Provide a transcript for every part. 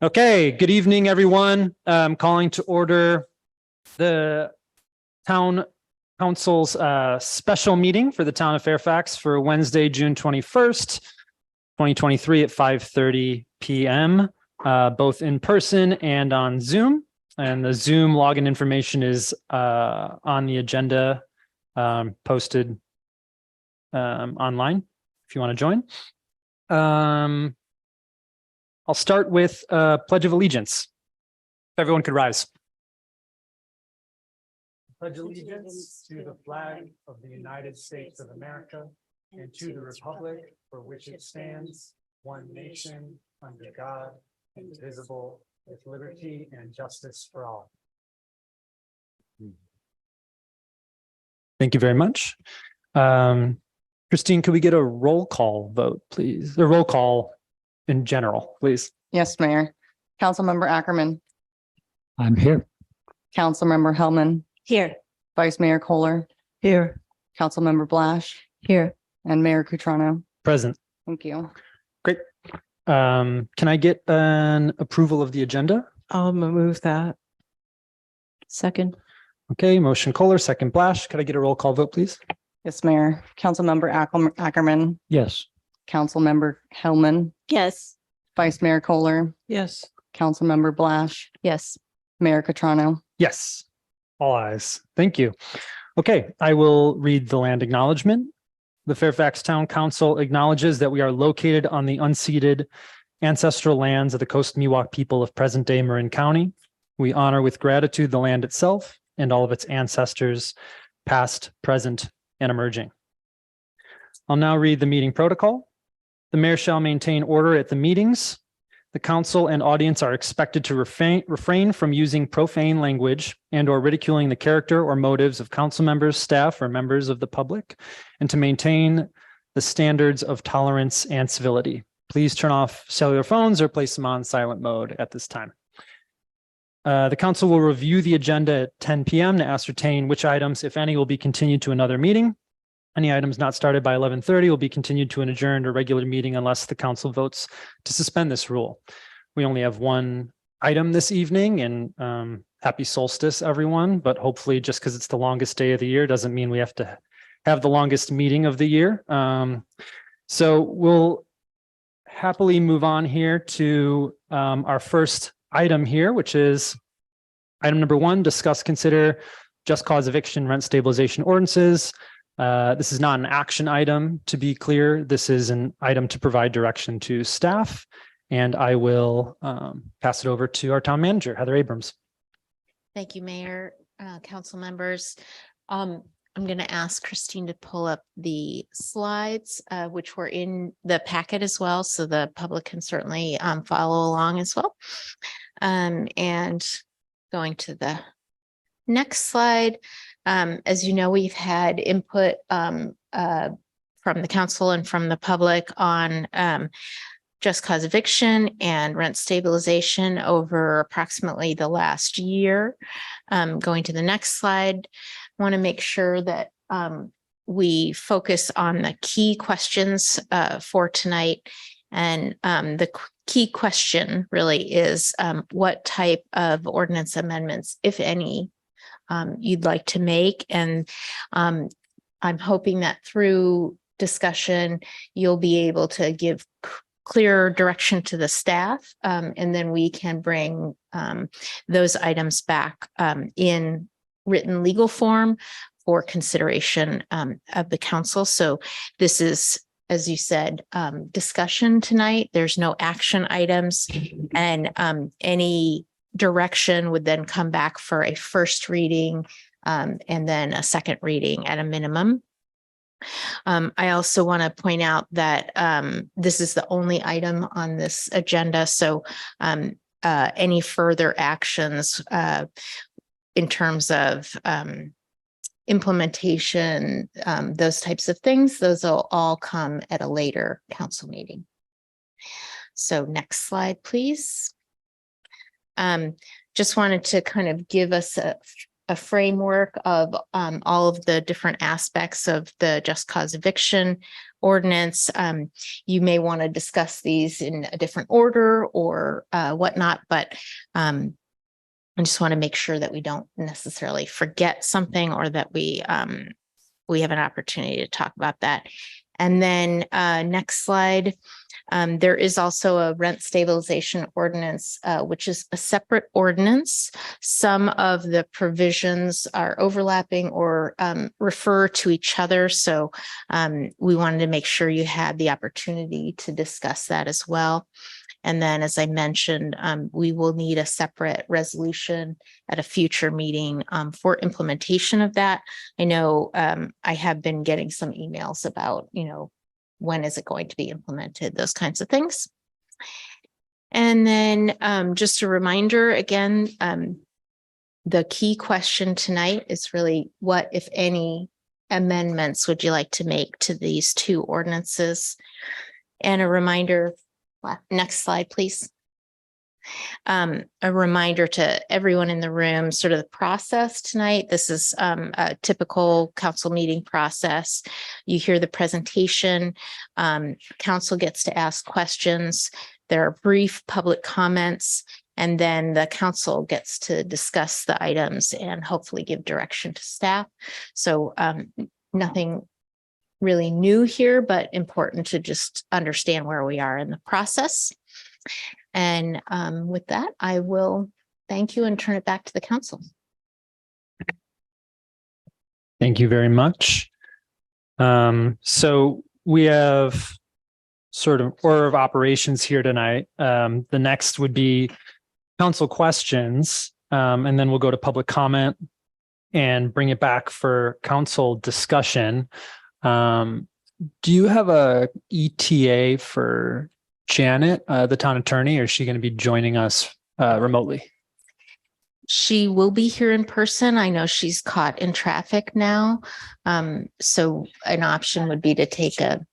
Okay, good evening, everyone. I'm calling to order the town council's special meeting for the town of Fairfax for Wednesday, June 21st, 2023 at 5:30 p.m., both in person and on Zoom. And the Zoom login information is on the agenda posted online if you want to join. I'll start with Pledge of Allegiance. If everyone could rise. Pledge allegiance to the flag of the United States of America and to the republic for which it stands, one nation, under God, indivisible, with liberty and justice for all. Thank you very much. Christine, could we get a roll call vote, please? A roll call in general, please. Yes, Mayor. Councilmember Ackerman. I'm here. Councilmember Hellman. Here. Vice Mayor Kohler. Here. Councilmember Blash. Here. And Mayor Cutrano. Present. Thank you. Great. Can I get an approval of the agenda? I'll move that. Second. Okay, motion Kohler, second Blash. Could I get a roll call vote, please? Yes, Mayor. Councilmember Ackerman. Yes. Councilmember Hellman. Yes. Vice Mayor Kohler. Yes. Councilmember Blash. Yes. Mayor Cutrano. Yes. All ayes. Thank you. Okay, I will read the land acknowledgement. The Fairfax Town Council acknowledges that we are located on the unceded ancestral lands of the Coast Miwok people of present-day Marin County. We honor with gratitude the land itself and all of its ancestors, past, present, and emerging. I'll now read the meeting protocol. The mayor shall maintain order at the meetings. The council and audience are expected to refrain from using profane language and or ridiculing the character or motives of council members, staff, or members of the public, and to maintain the standards of tolerance and civility. Please turn off cellular phones or place them on silent mode at this time. The council will review the agenda at 10 p.m. to ascertain which items, if any, will be continued to another meeting. Any items not started by 11:30 will be continued to an adjourned or regular meeting unless the council votes to suspend this rule. We only have one item this evening, and happy solstice, everyone. But hopefully, just because it's the longest day of the year doesn't mean we have to have the longest meeting of the year. So we'll happily move on here to our first item here, which is item number 1, discuss, consider just cause eviction rent stabilization ordinances. This is not an action item, to be clear. This is an item to provide direction to staff, and I will pass it over to our town manager, Heather Abrams. Thank you, Mayor, council members. I'm going to ask Christine to pull up the slides, which were in the packet as well, so the public can certainly follow along as well. And going to the next slide. As you know, we've had input from the council and from the public on just cause eviction and rent stabilization over approximately the last year. Going to the next slide, I want to make sure that we focus on the key questions for tonight. And the key question really is what type of ordinance amendments, if any, you'd like to make. And I'm hoping that through discussion, you'll be able to give clear direction to the staff, and then we can bring those items back in written legal form for consideration of the council. So this is, as you said, discussion tonight. There's no action items, and any direction would then come back for a first reading and then a second reading at a minimum. I also want to point out that this is the only item on this agenda. So any further actions in terms of implementation, those types of things, those will all come at a later council meeting. So next slide, please. Just wanted to kind of give us a a framework of all of the different aspects of the just cause eviction ordinance. You may want to discuss these in a different order or whatnot, but I just want to make sure that we don't necessarily forget something or that we have an opportunity to talk about that. And then next slide. There is also a rent stabilization ordinance, which is a separate ordinance. Some of the provisions are overlapping or refer to each other. So we wanted to make sure you had the opportunity to discuss that as well. And then, as I mentioned, we will need a separate resolution at a future meeting for implementation of that. I know I have been getting some emails about, when is it going to be implemented, those kinds of things. And then just a reminder, again, the key question tonight is really what, if any, amendments would you like to make to these two ordinances? And a reminder, next slide, please. A reminder to everyone in the room, sort of the process tonight. This is a typical council meeting process. You hear the presentation, council gets to ask questions. There are brief public comments, and then the council gets to discuss the items and hopefully give direction to staff. So nothing really new here, but important to just understand where we are in the process. And with that, I will thank you and turn it back to the council. Thank you very much. So we have sort of order of operations here tonight. The next would be council questions, and then we'll go to public comment and bring it back for council discussion. Do you have a ETA for Janet, the town attorney, or is she going to be joining us remotely? She will be here in person. I know she's caught in traffic now. So an option would be to take a.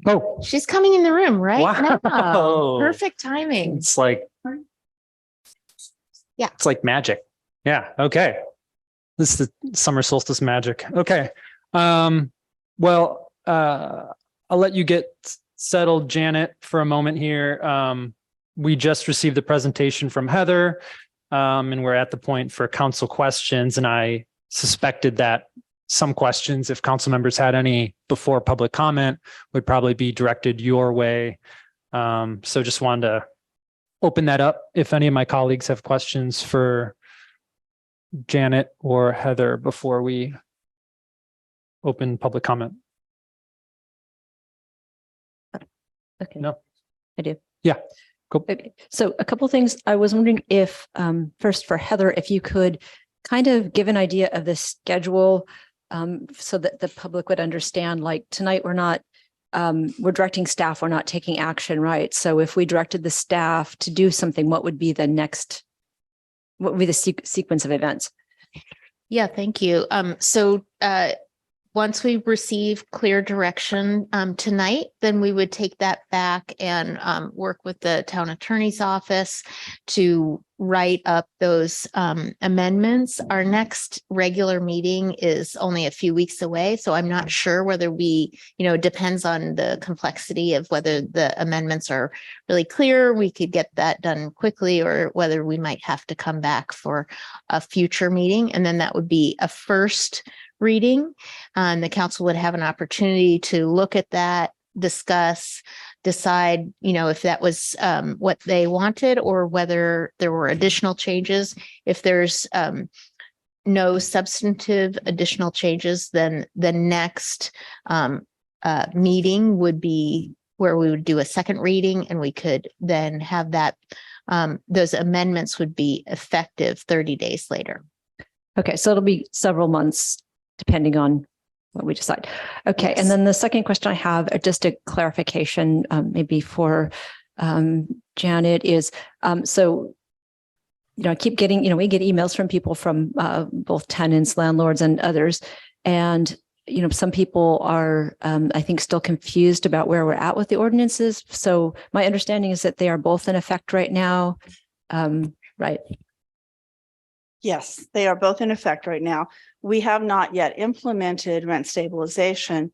Oh, She's coming in the room right wow. now. Perfect timing. It's like, Yeah. It's like magic. Yeah. Okay. This is the summer solstice magic. Okay. Well, I'll let you get settled, Janet, for a moment here. We just received the presentation from Heather, and we're at the point for council questions. And I suspected that some questions, if council members had any before public comment, would probably be directed your way. So just wanted to open that up if any of my colleagues have questions for Janet or Heather before we open public comment. Okay. No. I do. Yeah. Cool. Okay. So a couple of things. I was wondering if, first for Heather, if you could kind of give an idea of the schedule so that the public would understand, like tonight we're not, we're directing staff, we're not taking action, right? So if we directed the staff to do something, what would be the next, what would be the sequence of events? Yeah, thank you. So once we receive clear direction tonight, then we would take that back and work with the town attorney's office to write up those amendments. Our next regular meeting is only a few weeks away, so I'm not sure whether we, it depends on the complexity of whether the amendments are really clear. We could get that done quickly, or whether we might have to come back for a future meeting, and then that would be a first reading. The council would have an opportunity to look at that, discuss, decide, if that was what they wanted, or whether there were additional changes. If there's no substantive additional changes, then the next meeting would be where we would do a second reading, and we could then have that, those amendments would be effective 30 days later. Okay, so it'll be several months depending on what we decide. Okay, Yes. and then the second question I have, just a clarification, maybe for Janet, is so, I keep getting, we get emails from people from both tenants, landlords, and others, and some people are, I think, still confused about where we're at with the ordinances. So my understanding is that they are both in effect right now, right? Yes, they are both in effect right now. We have not yet implemented rent stabilization.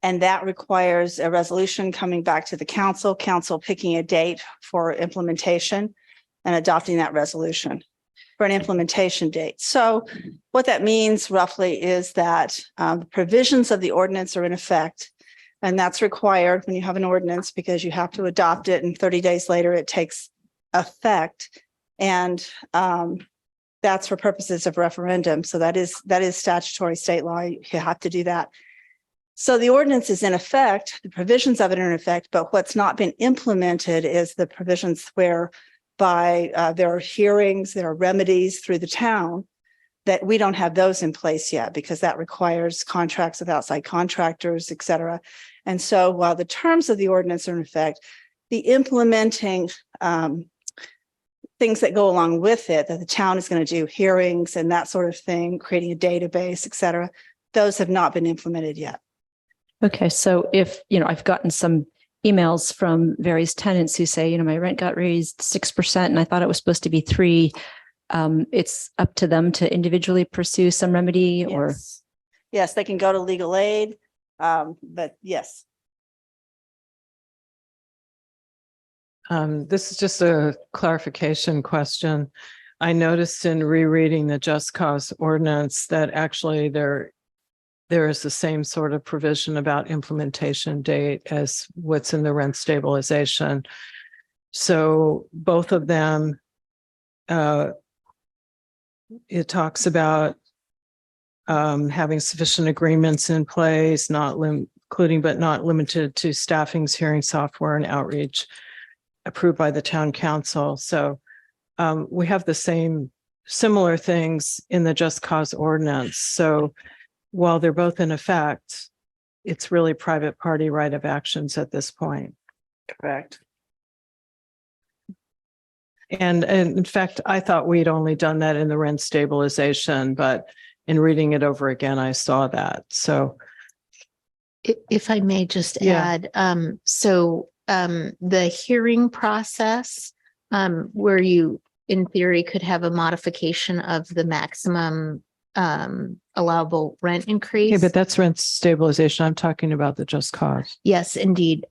And that requires a resolution coming back to the council picking a date for implementation and adopting that resolution for an implementation date. So what that means roughly is that the provisions of the ordinance are in effect. And that's required when you have an ordinance because you have to adopt it and 30 days later it takes effect. And that's for purposes of referendum. So that is statutory state law. You have to do that. So the ordinance is in effect, the provisions of it are in effect, but what's not been implemented is the provisions whereby there are hearings, there are remedies through the town that we don't have those in place yet because that requires contracts with outside contractors, et cetera. And so while the terms of the ordinance are in effect, the implementing things that go along with it, that the town is going to do hearings and that sort of thing, creating a database, et cetera, those have not been implemented yet. Okay, so if, I've gotten some emails from various tenants who say, my rent got raised 6% and I thought it was supposed to be 3%. It's up to them to individually pursue some remedy or. Yes, they can go to legal aid, but yes. This is just a clarification question. I noticed in rereading the just cause ordinance that actually there is the same sort of provision about implementation date as what's in the rent stabilization. So both of them, it talks about having sufficient agreements in place, including but not limited to staffings, hearing software, and outreach approved by the town council. So we have the similar things in the just cause ordinance. So while they're both in effect, it's really private party right of actions at this point. Correct. And in fact, I thought we'd only done that in the rent stabilization, but in reading it over again, I saw that. So If I may just add, the hearing process, where you, in theory, could have a modification of the maximum allowable rent increase. yeah, but that's rent stabilization. I'm talking about the just cause. Yes, indeed.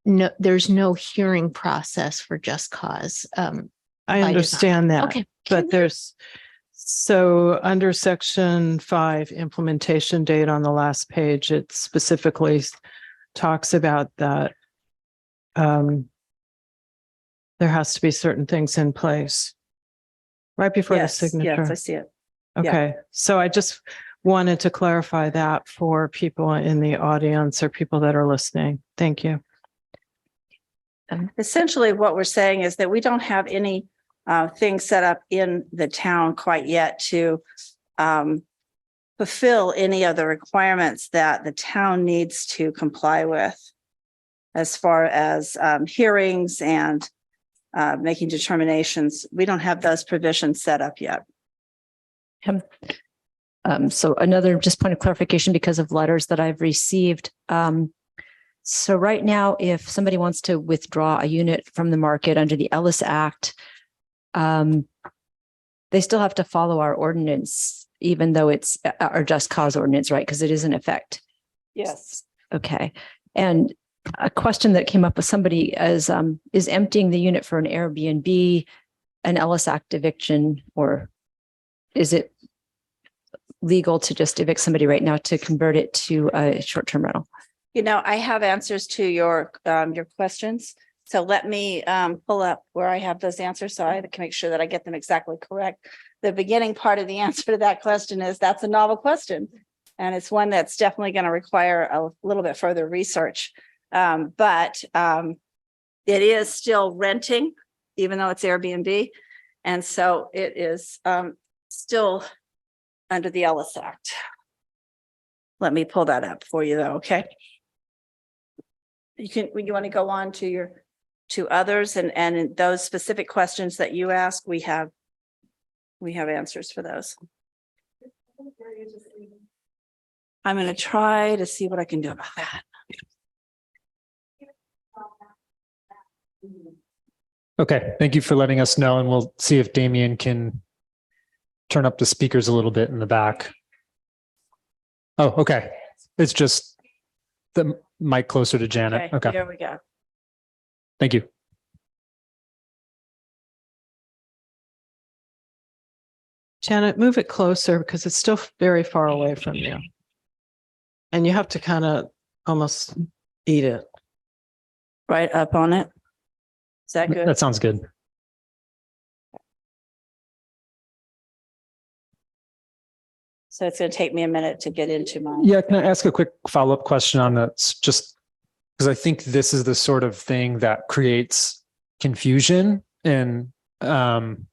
No, there's no hearing process for just cause. I understand that. Okay. But so under section 5, implementation date on the last page, it specifically talks about that. There has to be certain things in place right before the signature. Yes, I see it. Okay, so I just wanted to clarify that for people in the audience or people that are listening. Thank you. Essentially, what we're saying is that we don't have any things set up in the town quite yet to fulfill any of the requirements that the town needs to comply with as far as hearings and making determinations. We don't have those provisions set up yet. So another just point of clarification because of letters that I've received. So right now, if somebody wants to withdraw a unit from the market under the Ellis Act, they still have to follow our ordinance, even though it's our just cause ordinance, right? Because it is in effect. Yes. Okay. And a question that came up with somebody is emptying the unit for an Airbnb, an Ellis Act eviction, or is it legal to just evict somebody right now to convert it to a short-term rental? I have answers to your questions. So let me pull up where I have those answers so I can make sure that I get them exactly correct. The beginning part of the answer to that question is that's a novel question. And it's one that's definitely going to require a little bit further research. But it is still renting, even though it's Airbnb. And so it is still under the Ellis Act. Let me pull that up for you though, okay? You want to go on to others and those specific questions that you ask, we have answers for those. I'm going to try to see what I can do about that. Okay, thank you for letting us know, and we'll see if Damien can turn up the speakers a little bit in the back. Oh, okay. It's just the mic closer to Janet. Okay. Here we go. Thank you. Janet, move it closer because it's still very far away from you. And you have to kind of almost eat it. Right up on it. Is that good? That sounds good. So it's going to take me a minute to get into my. Yeah, can I ask a quick follow-up question on that? Just because I think this is the sort of thing that creates confusion. And one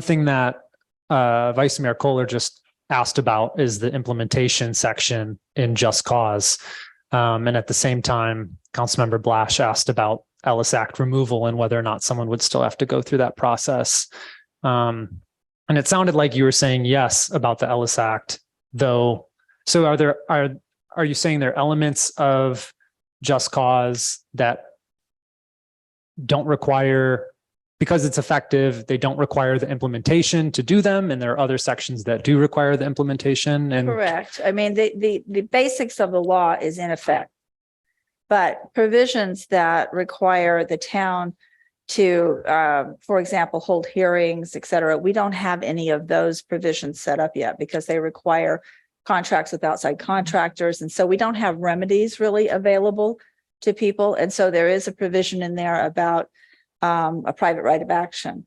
thing that Vice Mayor Kohler just asked about is the implementation section in Just Cause. And at the same time, Councilmember Blash asked about Ellis Act removal and whether or not someone would still have to go through that process. And it sounded like you were saying yes about the Ellis Act, though. So are you saying there are elements of Just Cause that don't require, because it's effective, they don't require the implementation to do them, and there are other sections that do require the implementation? And Correct. I mean, the basics of the law is in effect, but provisions that require the town to, for example, hold hearings, et cetera, we don't have any of those provisions set up yet because they require contracts with outside contractors. And so we don't have remedies really available to people. And so there is a provision in there about a private right of action.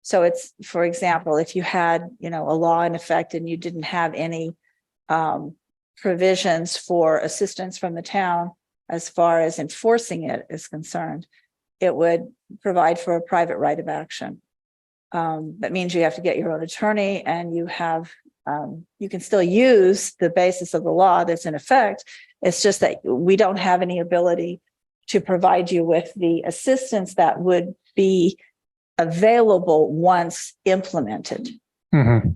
So it's, for example, if you had, a law in effect and you didn't have any provisions for assistance from the town as far as enforcing it is concerned, it would provide for a private right of action. That means you have to get your own attorney, and you can still use the basis of the law that's in effect. It's just that we don't have any ability to provide you with the assistance that would be available once implemented. mm-hmm.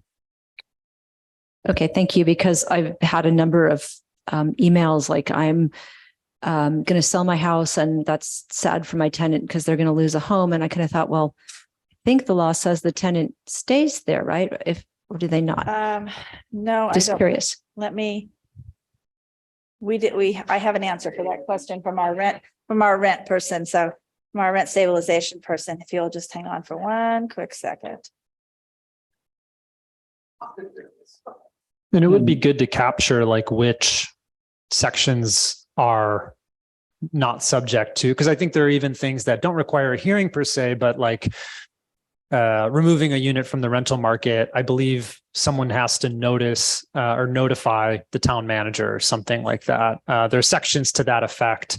Okay, thank you, because I've had a number of emails like I'm going to sell my house and that's sad for my tenant because they're going to lose a home. And I kind of thought, well, I think the law says the tenant stays there, right? Or do they not? No, Just I don't. curious. I have an answer for that question from our rent person. So from our rent stabilization person, if you'll just hang on for one quick second. And it would be good to capture like which sections are not subject to, because I think there are even things that don't require a hearing per se, but like removing a unit from the rental market, I believe someone has to notice or notify the town manager or something like that. There's sections to that effect.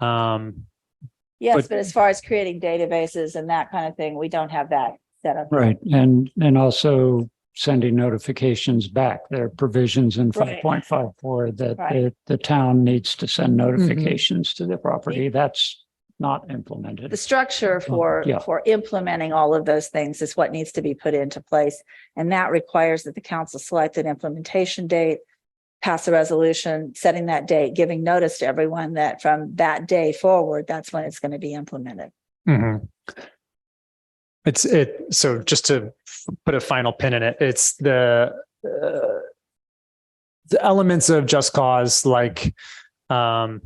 Yes, but as far as creating databases and that kind of thing, we don't have that set up. Right. And also sending notifications back. There are provisions in Right. 5.54 that Right. the town needs to send notifications to the property. That's not implemented. The structure for Yeah. implementing all of those things is what needs to be put into place. And that requires that the council select an implementation date, pass a resolution, setting that date, giving notice to everyone that from that day forward, that's when it's going to be implemented. Mm-hmm. So just to put a final pin in it, it's the elements of Just Cause, like for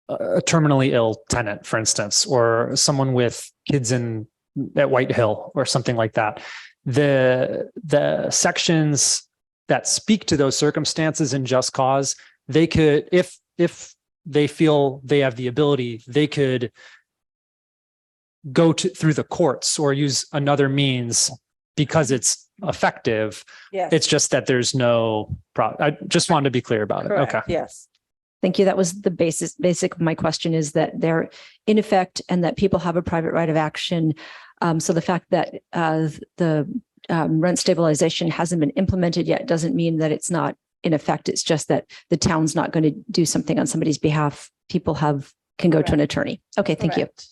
a terminally ill tenant, for instance, or someone with kids at White Hill or something like that. The sections that speak to those circumstances in Just Cause, they could, if they feel they have the ability, they could go through the courts or use another means because it's effective. Yes. It's just that there's no I just wanted to be clear about it. Correct. Okay. Yes. Thank you. That was the basic of my question, is that they're in effect and that people have a private right of action. So the fact that the rent stabilization hasn't been implemented yet doesn't mean that it's not in effect. It's just that the town's not going to do something on somebody's behalf. People can go to an attorney. Okay, thank you. Correct.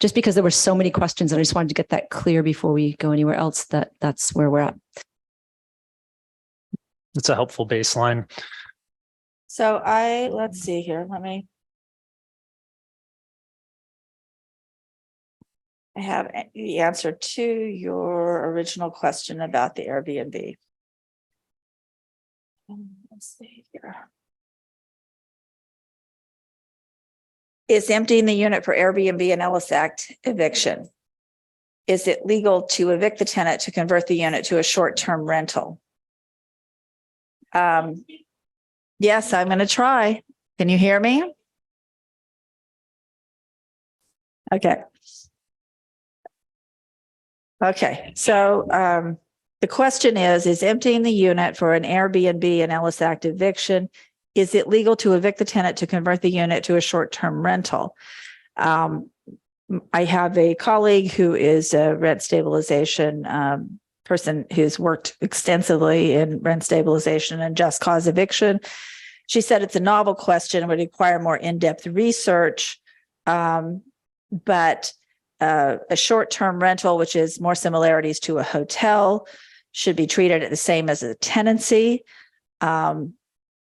Just because there were so many questions and I just wanted to get that clear before we go anywhere else, that's where we're at. It's a helpful baseline. So let's see here. I I have the answer to your original question about the Airbnb. Let's see here. Is emptying the unit for Airbnb an Ellis Act eviction? Is it legal to evict the tenant to convert the unit to a short-term rental? Yes, I'm going to try. Can you hear me? Okay. Okay, so the question is emptying the unit for an Airbnb an Ellis Act eviction? Is it legal to evict the tenant to convert the unit to a short-term rental? I have a colleague who is a rent stabilization person who's worked extensively in rent stabilization and just cause eviction. She said it's a novel question, would require more in-depth research, but a short-term rental, which is more similarities to a hotel, should be treated the same as a tenancy.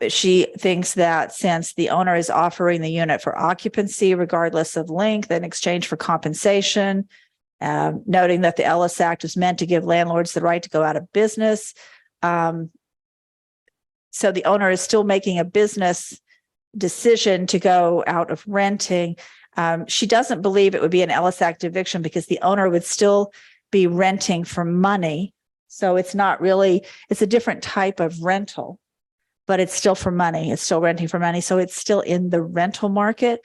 She thinks that since the owner is offering the unit for occupancy, regardless of length, in exchange for compensation, noting that the Ellis Act was meant to give landlords the right to go out of business. So the owner is still making a business decision to go out of renting. She doesn't believe it would be an Ellis Act eviction because the owner would still be renting for money. So it's not really, it's a different type of rental, but it's still for money. It's still renting for money. So it's still in the rental market.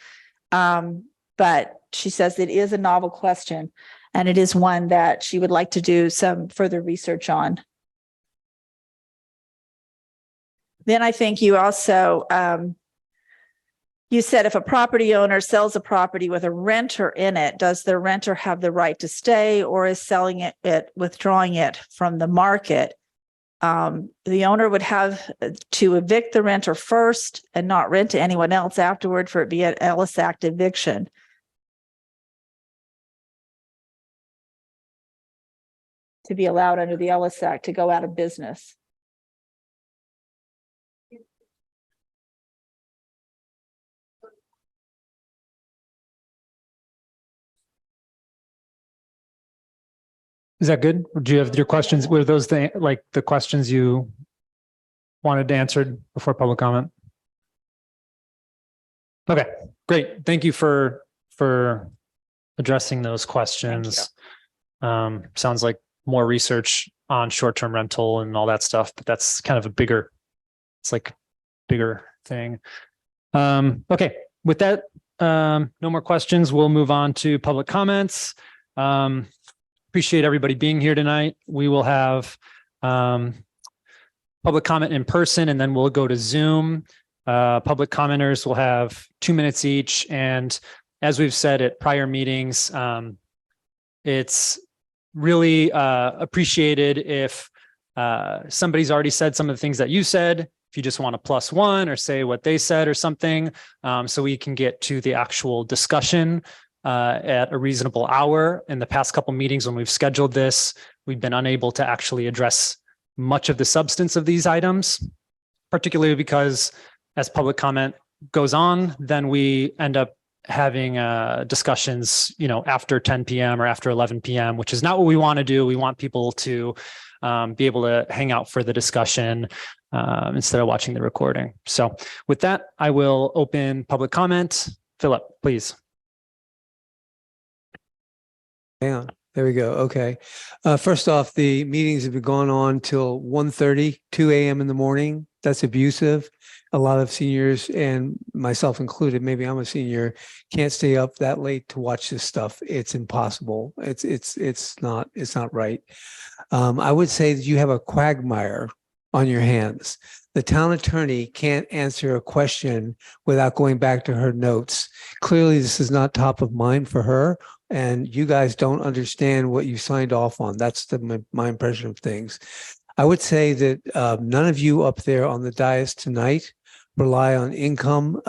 But she says it is a novel question and it is one that she would like to do some further research on. Then I think you also, you said if a property owner sells a property with a renter in it, does the renter have the right to stay or is selling it withdrawing it from the market? The owner would have to evict the renter first and not rent to anyone else afterward for it to be an Ellis Act eviction. To be allowed under the Ellis Act to go out of business. Is that good? Or do you have your questions? Were those the questions you wanted answered before public comment? Okay, great. Thank you for addressing those questions. Sounds like more research on short-term rental and all that stuff, but that's kind of a bigger, it's like bigger thing. Okay, with that, no more questions. We'll move on to public comments. Appreciate everybody being here tonight. We will have public comment in person and then we'll go to Zoom. Public commenters will have 2 minutes each. And as we've said at prior meetings, it's really appreciated if somebody's already said some of the things that you said, if you just want to +1 or say what they said or something, so we can get to the actual discussion at a reasonable hour. In the past couple meetings when we've scheduled this, we've been unable to actually address much of the substance of these items, particularly because as public comment goes on, then we end up having discussions, after 10 p.m. or after 11 p.m., which is not what we want to do. We want people to be able to hang out for the discussion instead of watching the recording. So with that, I will open public comment. Philip, please. Yeah, there we go. Okay. First off, the meetings have been going on till 1:30, 2 a.m. in the morning. That's abusive. A lot of seniors and myself included, maybe I'm a senior, can't stay up that late to watch this stuff. It's impossible. It's not right. I would say that you have a quagmire on your hands. The town attorney can't answer a question without going back to her notes. Clearly, this is not top of mind for her, and you guys don't understand what you signed off on. That's my impression of things. I would say that none of you up there on the dais tonight rely on income,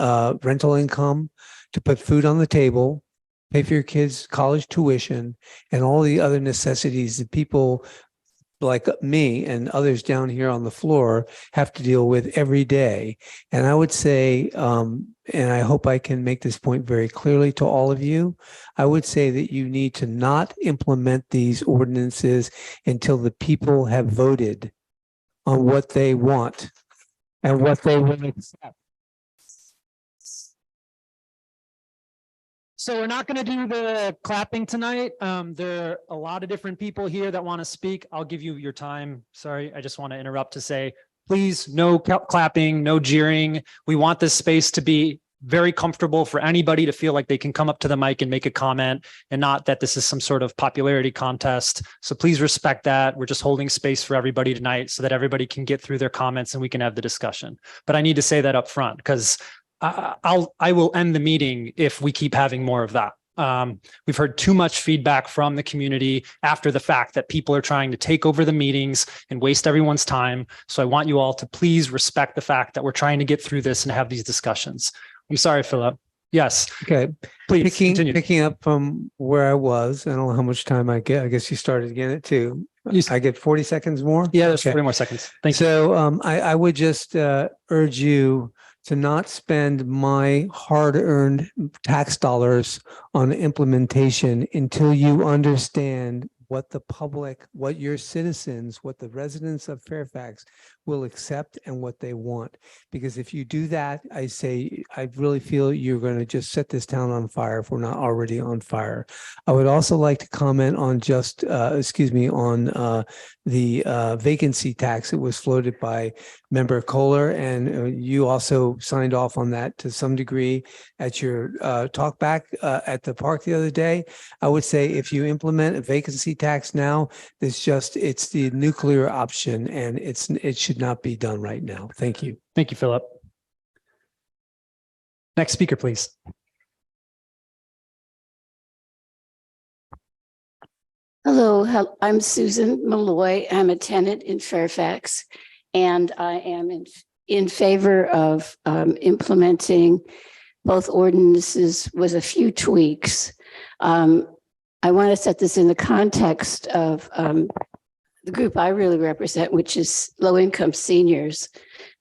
rental income, to put food on the table, pay for your kids' college tuition, and all the other necessities that people like me and others down here on the floor have to deal with every day. And I would say, and I hope I can make this point very clearly to all of you, I would say that you need to not implement these ordinances until the people have voted on what they want and what they will accept. So we're not going to do the clapping tonight. There are a lot of different people here that want to speak. I'll give you your time. Sorry, I just want to interrupt to say, please, no clapping, no jeering. We want this space to be very comfortable for anybody to feel like they can come up to the mic and make a comment, and not that this is some sort of popularity contest. So please respect that. We're just holding space for everybody tonight so that everybody can get through their comments and we can have the discussion. But I need to say that up front because I will end the meeting if we keep having more of that. We've heard too much feedback from the community after the fact that people are trying to take over the meetings and waste everyone's time. So I want you all to please respect the fact that we're trying to get through this and have these discussions. I'm sorry, Philip. Yes, Okay. please continue. Picking up from where I was, I don't know how much time I get. I guess you started again at 2. I get 40 seconds more? Yeah, there's Okay. 40 more seconds. Thank you. So I would just urge you to not spend my hard-earned tax dollars on implementation until you understand what the public, what your citizens, what the residents of Fairfax will accept and what they want. Because if you do that, I really feel you're going to just set this town on fire if we're not already on fire. I would also like to comment on the vacancy tax that was floated by Member Kohler, and you also signed off on that to some degree at your talk back at the park the other day. I would say if you implement a vacancy tax now, it's the nuclear option, and it should not be done right now. Thank you. Thank you, Philip. Next speaker, please. Hello, I'm Susan Malloy. I'm a tenant in Fairfax, and I am in favor of implementing both ordinances with a few tweaks. I want to set this in the context of the group I really represent, which is low-income seniors.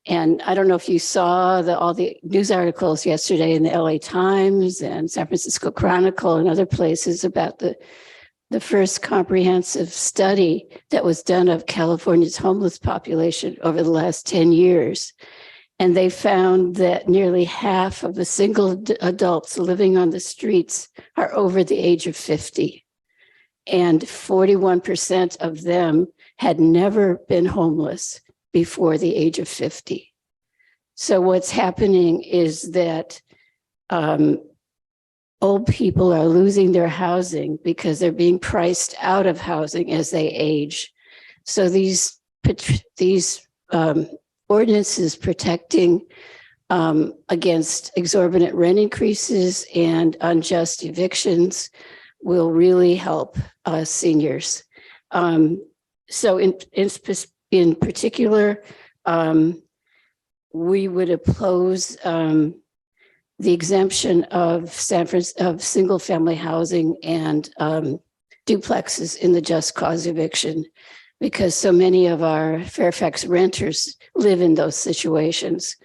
And I don't know if you saw all the news articles yesterday in the LA Times and San Francisco Chronicle and other places about the first comprehensive study that was done of California's homeless population over the last 10 years. And they found that nearly half of the single adults living on the streets are over the age of 50. And 41% of them had never been homeless before the age of 50. So what's happening is that old people are losing their housing because they're being priced out of housing as they age. So these ordinances protecting against exorbitant rent increases and unjust evictions will really help seniors. So in particular, we would oppose the exemption of single family housing and duplexes in the just cause eviction, because so many of our Fairfax renters live in those situations.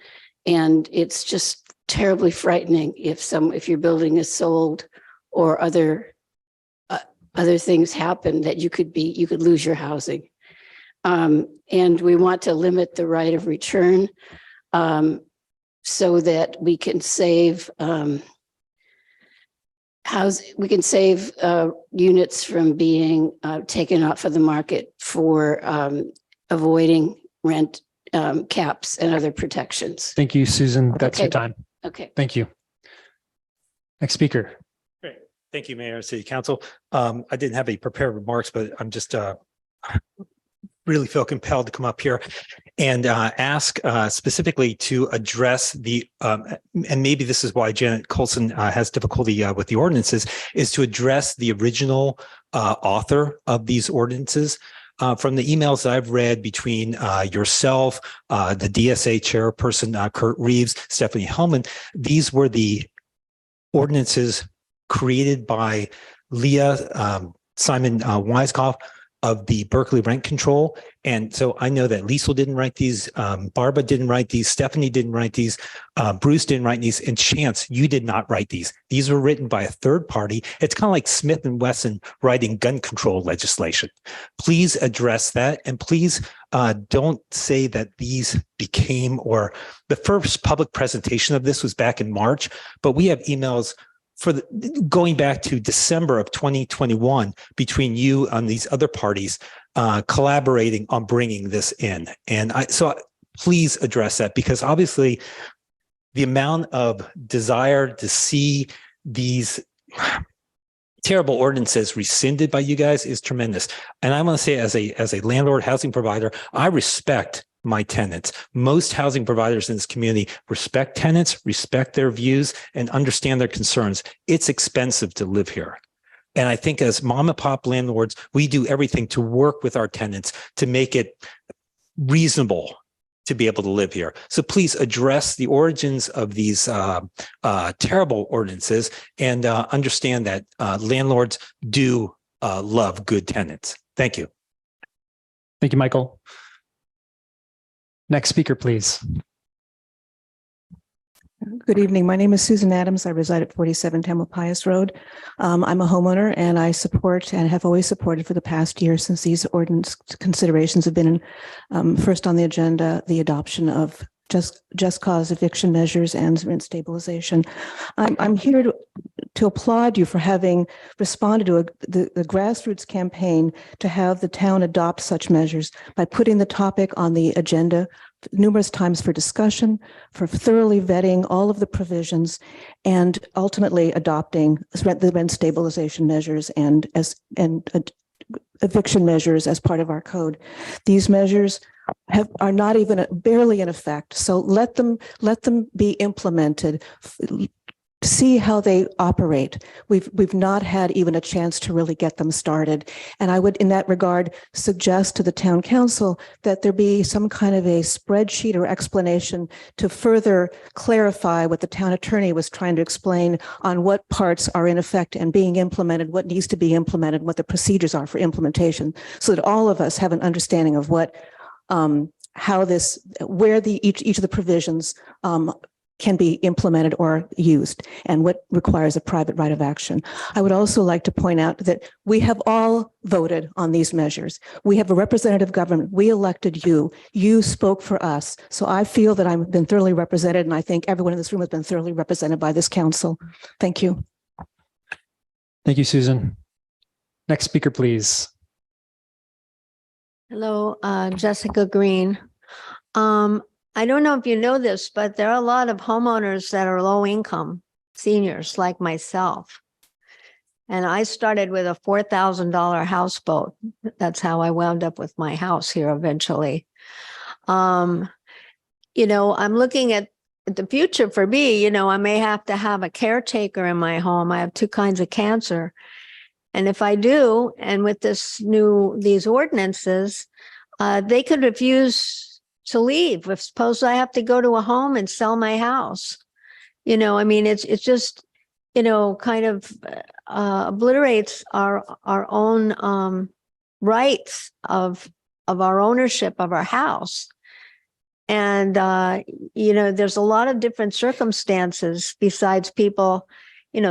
And it's just terribly frightening if your building is sold or other things happen that you could lose your housing. And we want to limit the right of return so that we can save units from being taken off of the market for avoiding rent caps and other protections. Thank you, Susan. That's your Okay. time. Okay. Thank you. Next speaker. Great. Thank you, Mayor, City Council. I didn't have any prepared remarks, but I'm just really feel compelled to come up here and ask specifically to address and maybe this is why Janet Colson has difficulty with the ordinances, is to address the original author of these ordinances. From the emails that I've read between yourself, the DSA chairperson, Kurt Reeves, Stephanie Hellman, these were the ordinances created by Leah Simon Weiskopf, of the Berkeley rent control. And so I know that Liesel didn't write these, Barbara didn't write these, Stephanie didn't write these, Bruce didn't write these, and Chance, you did not write these. These were written by a third party. It's kind of like Smith and Wesson writing gun control legislation. Please address that, and please don't say that these became, or the first public presentation of this was back in March, but we have emails for going back to December of 2021 between you and these other parties collaborating on bringing this in. And so please address that, because obviously the amount of desire to see these terrible ordinances rescinded by you guys is tremendous. And I want to say, as a landlord housing provider, I respect my tenants. Most housing providers in this community respect tenants, respect their views, and understand their concerns. It's expensive to live here. And I think as mom and pop landlords, we do everything to work with our tenants to make it reasonable to be able to live here. So please address the origins of these terrible ordinances, and understand that landlords do love good tenants. Thank you. Thank you, Michael. Next speaker, please. Good evening. My name is Susan Adams. I reside at 47 Tamalpais Road. I'm a homeowner, and I support and have always supported for the past year, since these ordinance considerations have been first on the agenda, the adoption of just cause eviction measures and rent stabilization. I'm here to applaud you for having responded to the grassroots campaign to have the town adopt such measures by putting the topic on the agenda numerous times for discussion, for thoroughly vetting all of the provisions, and ultimately adopting the rent stabilization measures and eviction measures as part of our code. These measures are not even barely in effect. So let them be implemented. See how they operate. We've not had even a chance to really get them started. And I would, in that regard, suggest to the town council that there be some kind of a spreadsheet or explanation to further clarify what the town attorney was trying to explain on what parts are in effect and being implemented, what needs to be implemented, what the procedures are for implementation, so that all of us have an understanding of what, how this, where each of the provisions can be implemented or used, and what requires a private right of action. I would also like to point out that we have all voted on these measures. We have a representative government. We elected you. You spoke for us. So I feel that I've been thoroughly represented, and I think everyone in this room has been thoroughly represented by this council. Thank you. Thank you, Susan. Next speaker, please. Hello, Jessica Green. I don't know if you know this, but there are a lot of homeowners that are low income seniors like myself. And I started with a $4,000 houseboat. That's how I wound up with my house here eventually. I'm looking at the future for me. I may have to have a caretaker in my home. I have 2 kinds of cancer. And if I do, and with these ordinances, they could refuse to leave. If suppose I have to go to a home and sell my house, it's just, kind of obliterates our own rights of our ownership of our house. And, there's a lot of different circumstances besides people,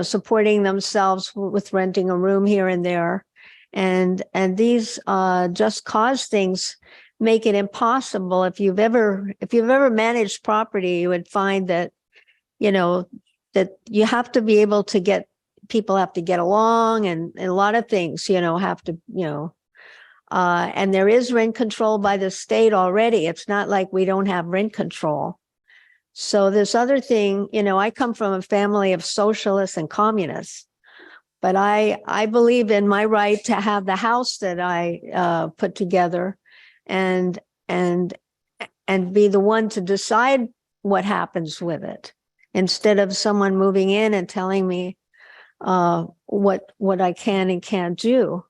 supporting themselves with renting a room here and there. And these just cause things make it impossible. If you've ever managed property, you would find that, that you have to be able to people have to get along, and a lot of things, have to, and there is rent control by the state already. It's not like we don't have rent control. So this other thing, I come from a family of socialists and communists, but I believe in my right to have the house that I put together, and be the one to decide what happens with it, instead of someone moving in and telling me what I can and can't do.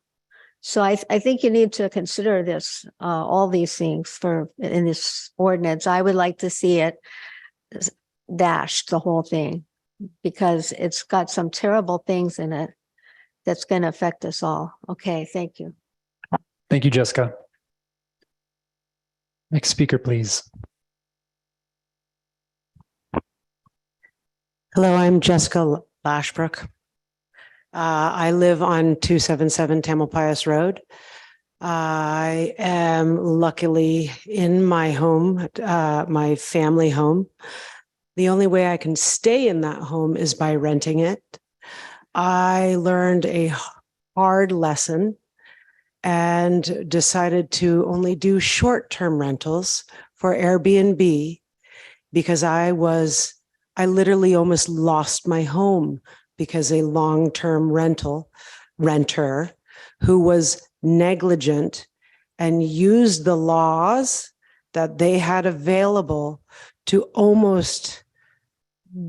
So I think you need to consider this, all these things in this ordinance. I would like to see it dashed, the whole thing, because it's got some terrible things in it that's going to affect us all. Okay, thank you. Thank you, Jessica. Next speaker, please. Hello, I'm Jessica Lashbrook. I live on 277 Tamalpais Road. I am luckily in my home, my family home. The only way I can stay in that home is by renting it. I learned a hard lesson and decided to only do short-term rentals for Airbnb because I literally almost lost my home because a long-term renter who was negligent and used the laws that they had available to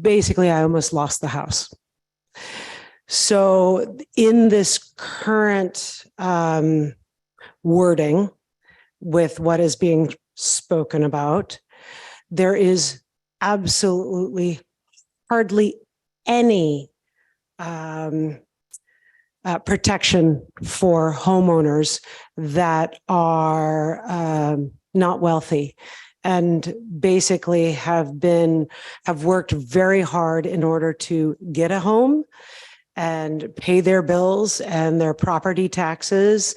basically, I almost lost the house. So in this current wording with what is being spoken about, there is absolutely hardly any protection for homeowners that are not wealthy and basically have worked very hard in order to get a home and pay their bills and their property taxes,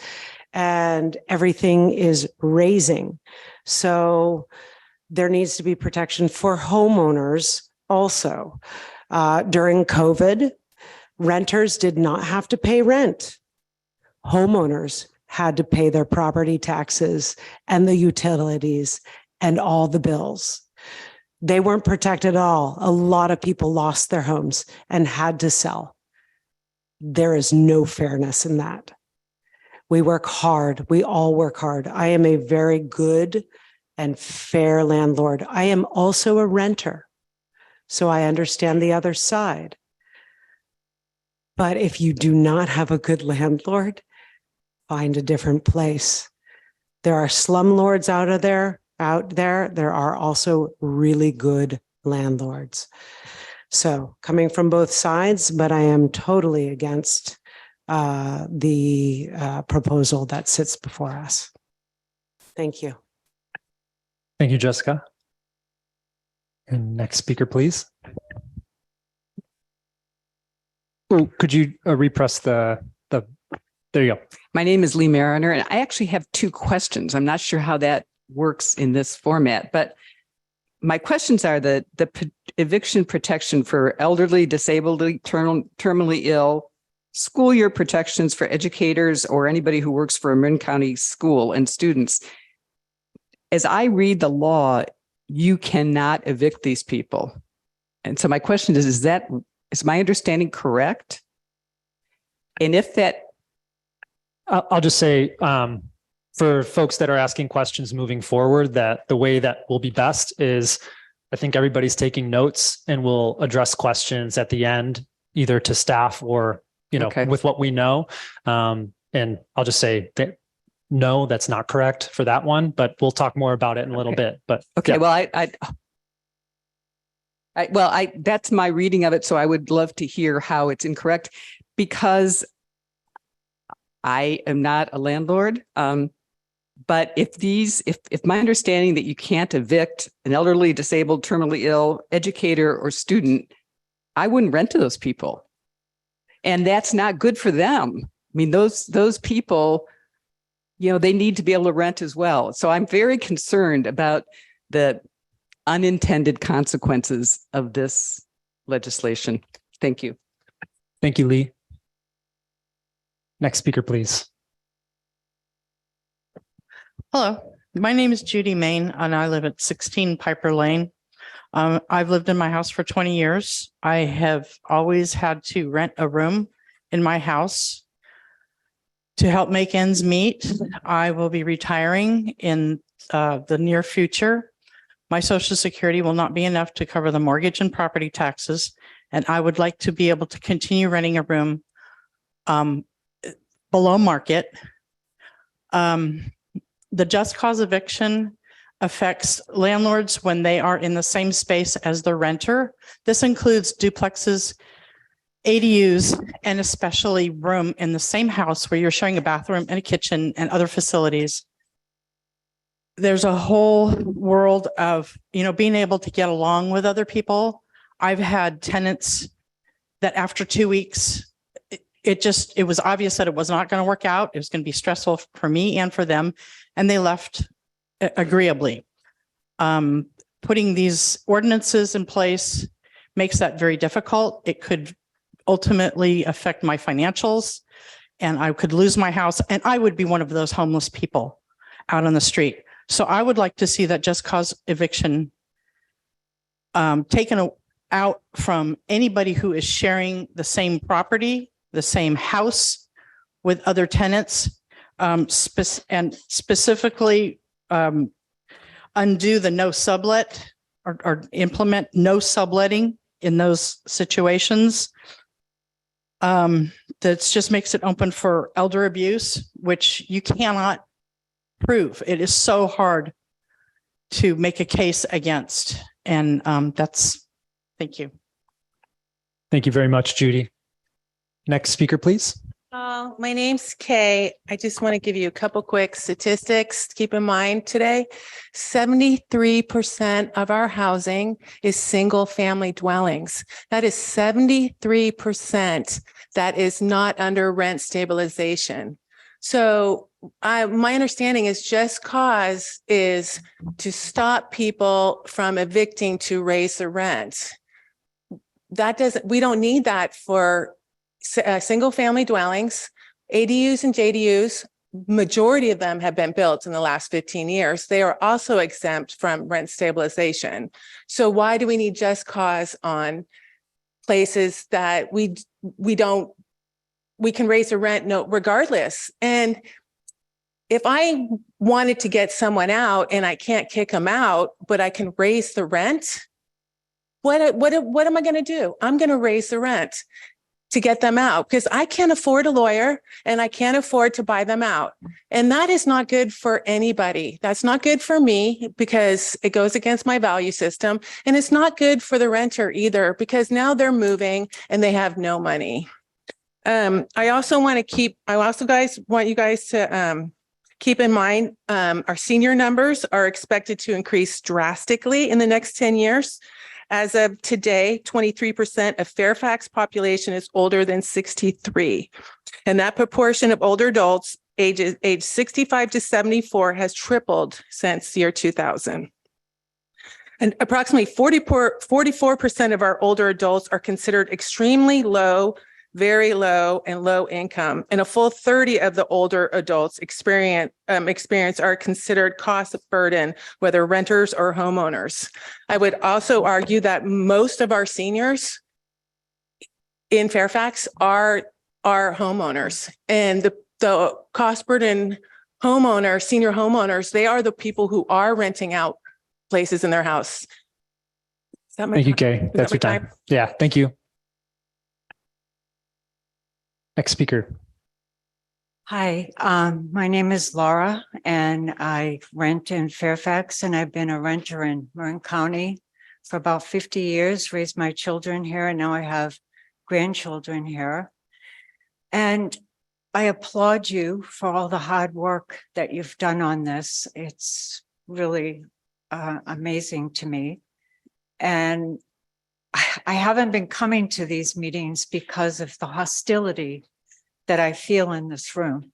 and everything is raising. So there needs to be protection for homeowners also. During COVID, renters did not have to pay rent. Homeowners had to pay their property taxes and the utilities and all the bills. They weren't protected at all. A lot of people lost their homes and had to sell. There is no fairness in that. We work hard. We all work hard. I am a very good and fair landlord. I am also a renter, so I understand the other side. But if you do not have a good landlord, find a different place. There are slumlords out there. There are also really good landlords. So coming from both sides, but I am totally against the proposal that sits before us. Thank you. Thank you, Jessica. And next speaker, please. Oh, could you repress there you go. My name is Lee Mariner, and I actually have two questions. I'm not sure how that works in this format, but my questions are the eviction protection for elderly, disabled, terminally ill, school year protections for educators or anybody who works for a Marin County school and students. As I read the law, you cannot evict these people. And so my question is my understanding correct? And if that... I'll just say, for folks that are asking questions moving forward, that the way that will be best is I think everybody's taking notes and we'll address questions at the end, either to staff or, with what we know. And I'll just say that, no, that's not correct for that one, but we'll talk more about it in a little bit. But okay, yeah. Well, that's my reading of it. So I would love to hear how it's incorrect, because I am not a landlord. But if my understanding that you can't evict an elderly, disabled, terminally ill educator or student, I wouldn't rent to those people. And that's not good for them. I mean, those people, they need to be able to rent as well. So I'm very concerned about the unintended consequences of this legislation. Thank you. Thank you, Lee. Next speaker, please. Hello, my name is Judy Main, and I live at 16 Piper Lane. I've lived in my house for 20 years. I have always had to rent a room in my house to help make ends meet. I will be retiring in the near future. My Social Security will not be enough to cover the mortgage and property taxes, and I would like to be able to continue renting a room below market. The just cause eviction affects landlords when they are in the same space as the renter. This includes duplexes ADUs and especially room in the same house where you're sharing a bathroom and a kitchen and other facilities. There's a whole world of, being able to get along with other people. I've had tenants that after 2 weeks, it was obvious that it was not going to work out. It was going to be stressful for me and for them. And they left agreeably. Putting these ordinances in place makes that very difficult. It could ultimately affect my financials and I could lose my house and I would be one of those homeless people out on the street. So I would like to see that just cause eviction taken out from anybody who is sharing the same property, the same house with other tenants, and specifically undo the no sublet or implement no subletting in those situations. That just makes it open for elder abuse, which you cannot prove. It is so hard to make a case against. And thank you. Thank you very much, Judy. Next speaker, please. My name's Kay. I just want to give you a couple quick statistics to keep in mind today. 73% of our housing is single family dwellings. That is 73% that is not under rent stabilization. So my understanding is just cause is to stop people from evicting to raise the rent. We don't need that for single family dwellings. ADUs and JDUs, majority of them have been built in the last 15 years. They are also exempt from rent stabilization. So why do we need just cause on places that we can raise the rent regardless? And if I wanted to get someone out and I can't kick them out, but I can raise the rent, what am I going to do? I'm going to raise the rent to get them out because I can't afford a lawyer and I can't afford to buy them out. And that is not good for anybody. That's not good for me because it goes against my value system. And it's not good for the renter either because now they're moving and they have no money. I also want you guys to keep in mind our senior numbers are expected to increase drastically in the next 10 years. As of today, 23% of Fairfax population is older than 63. And that proportion of older adults age 65 to 74 has tripled since the year 2000. And approximately 44% of our older adults are considered extremely low, very low, and low income. And a full 30 of the older adults experience are considered cost burden, whether renters or homeowners. I would also argue that most of our seniors in Fairfax are homeowners, and the cost burden senior homeowners, they are the people who are renting out places in their house. Thank you, Kay. That's your time. Yeah, thank you. Next speaker. Hi, my name is Laura and I rent in Fairfax and I've been a renter in Marin County for about 50 years, raised my children here, and now I have grandchildren here. And I applaud you for all the hard work that you've done on this. It's really amazing to me. And I haven't been coming to these meetings because of the hostility that I feel in this room.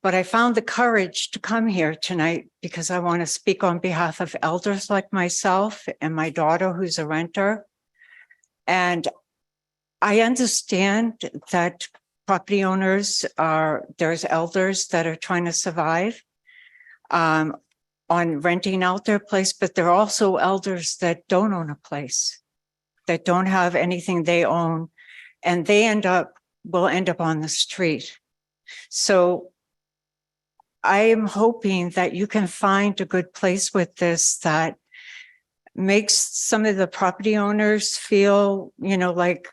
But I found the courage to come here tonight because I want to speak on behalf of elders like myself and my daughter who's a renter. And I understand that property owners there's elders that are trying to survive on renting out their place, but there are also elders that don't own a place, that don't have anything they own, and they will end up on the street. So I am hoping that you can find a good place with this that makes some of the property owners feel, like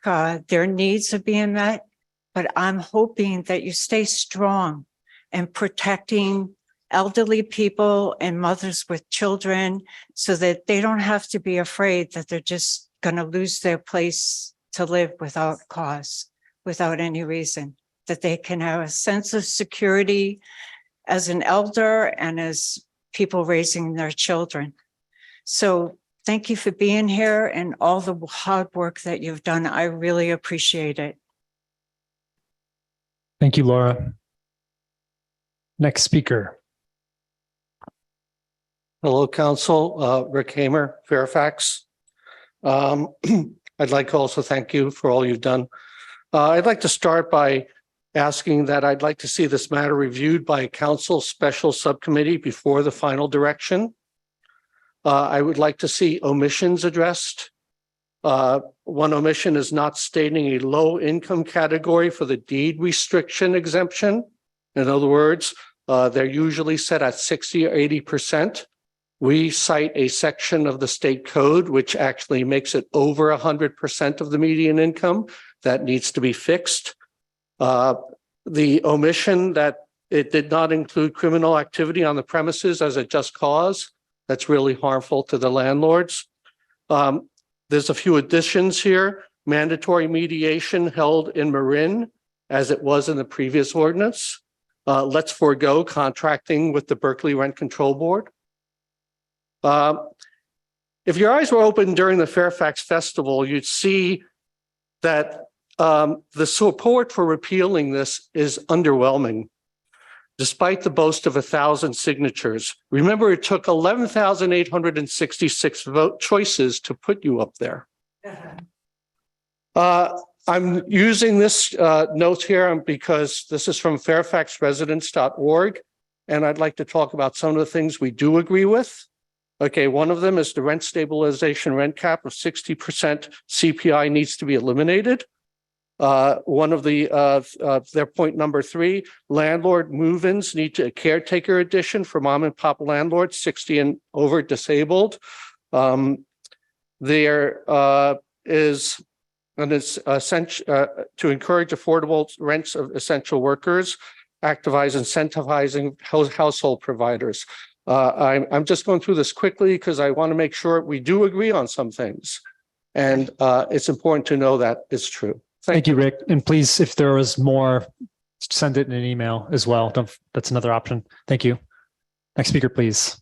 their needs are being met. But I'm hoping that you stay strong in protecting elderly people and mothers with children so that they don't have to be afraid that they're just going to lose their place to live without cause, without any reason, that they can have a sense of security as an elder and as people raising their children. So thank you for being here and all the hard work that you've done. I really appreciate it. Thank you, Laura. Next speaker. Hello, Council. Rick Hamer, Fairfax. I'd like to also thank you for all you've done. I'd like to start by asking that I'd like to see this matter reviewed by a council special subcommittee before the final direction. I would like to see omissions addressed. One omission is not stating a low income category for the deed restriction exemption. In other words, they're usually set at 60 or 80%. We cite a section of the state code, which actually makes it over 100% of the median income. That needs to be fixed. The omission that it did not include criminal activity on the premises as a just cause, that's really harmful to the landlords. There's a few additions here. Mandatory mediation held in Marin, as it was in the previous ordinance. Let's forego contracting with the Berkeley Rent Control Board. If your eyes were open during the Fairfax Festival, you'd see that the support for repealing this is underwhelming. Despite the boast of 1,000 signatures, remember it took 11,866 vote choices to put you up there. I'm using this note here because this is from fairfaxresidents.org, and I'd like to talk about some of the things we do agree with. Okay, one of them is the rent stabilization rent cap of 60% CPI needs to be eliminated. One of their point number 3, landlord move-ins need to a caretaker addition for mom and pop landlords, 60 and over disabled. There is an essential to encourage affordable rents of essential workers, incentivizing household providers. I'm just going through this quickly because I want to make sure we do agree on some things. And it's important to know that it's true. Thank you, Rick. And please, if there was more, send it in an email as well. That's another option. Thank you. Next speaker, please.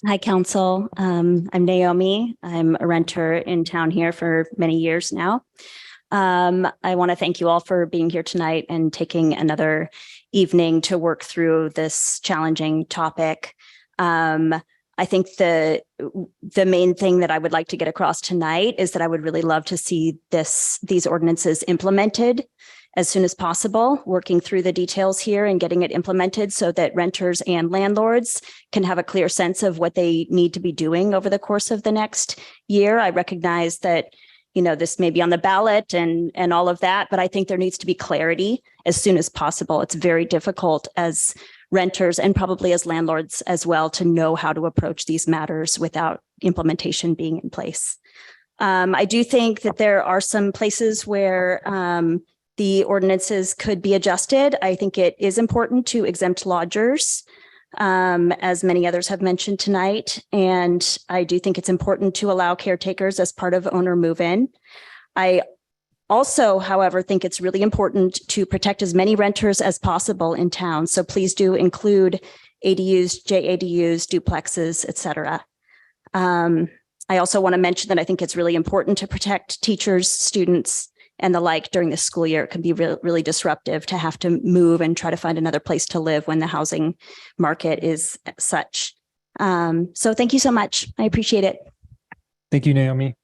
Hi, Council. I'm Naomi. I'm a renter in town here for many years now. I want to thank you all for being here tonight and taking another evening to work through this challenging topic. I think the main thing that I would like to get across tonight is that I would really love to see these ordinances implemented as soon as possible, working through the details here and getting it implemented so that renters and landlords can have a clear sense of what they need to be doing over the course of the next year. I recognize that, you know, this may be on the ballot and all of that, but I think there needs to be clarity as soon as possible. It's very difficult as renters and probably as landlords as well to know how to approach these matters without implementation being in place. I do think that there are some places where the ordinances could be adjusted. I think it is important to exempt lodgers, as many others have mentioned tonight. And I do think it's important to allow caretakers as part of owner move-in. I also, however, think it's really important to protect as many renters as possible in town. So please do include ADUs, JADUs, duplexes, et cetera. I also want to mention that I think it's really important to protect teachers, students, and the like during the school year. It can be really disruptive to have to move and try to find another place to live when the housing market is such. So thank you so much. I appreciate it. Thank you, Naomi.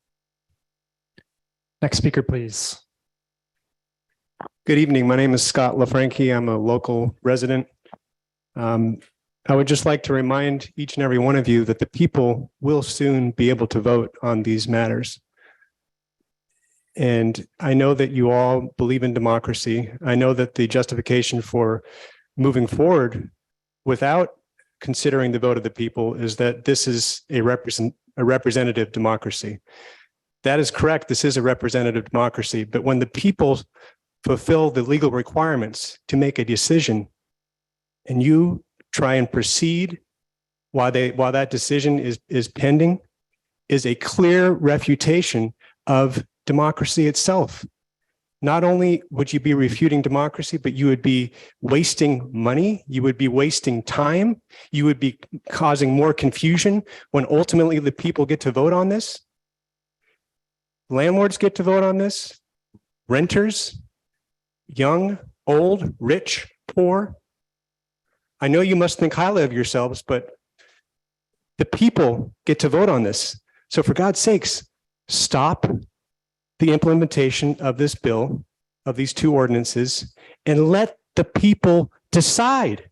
Next speaker, please. Good evening. My name is Scott LaFranchi. I'm a local resident. I would just like to remind each and every one of you that the people will soon be able to vote on these matters. And I know that you all believe in democracy. I know that the justification for moving forward without considering the vote of the people is that this is a representative democracy. That is correct. This is a representative democracy. But when the people fulfill the legal requirements to make a decision and you try and proceed while that decision is pending, is a clear refutation of democracy itself. Not only would you be refuting democracy, but you would be wasting money, you would be wasting time, you would be causing more confusion when ultimately the people get to vote on this. Landlords get to vote on this, renters, young, old, rich, poor. I know you must think highly of yourselves, but the people get to vote on this. So for God's sakes, stop the implementation of this bill, of these two ordinances, and let the people decide.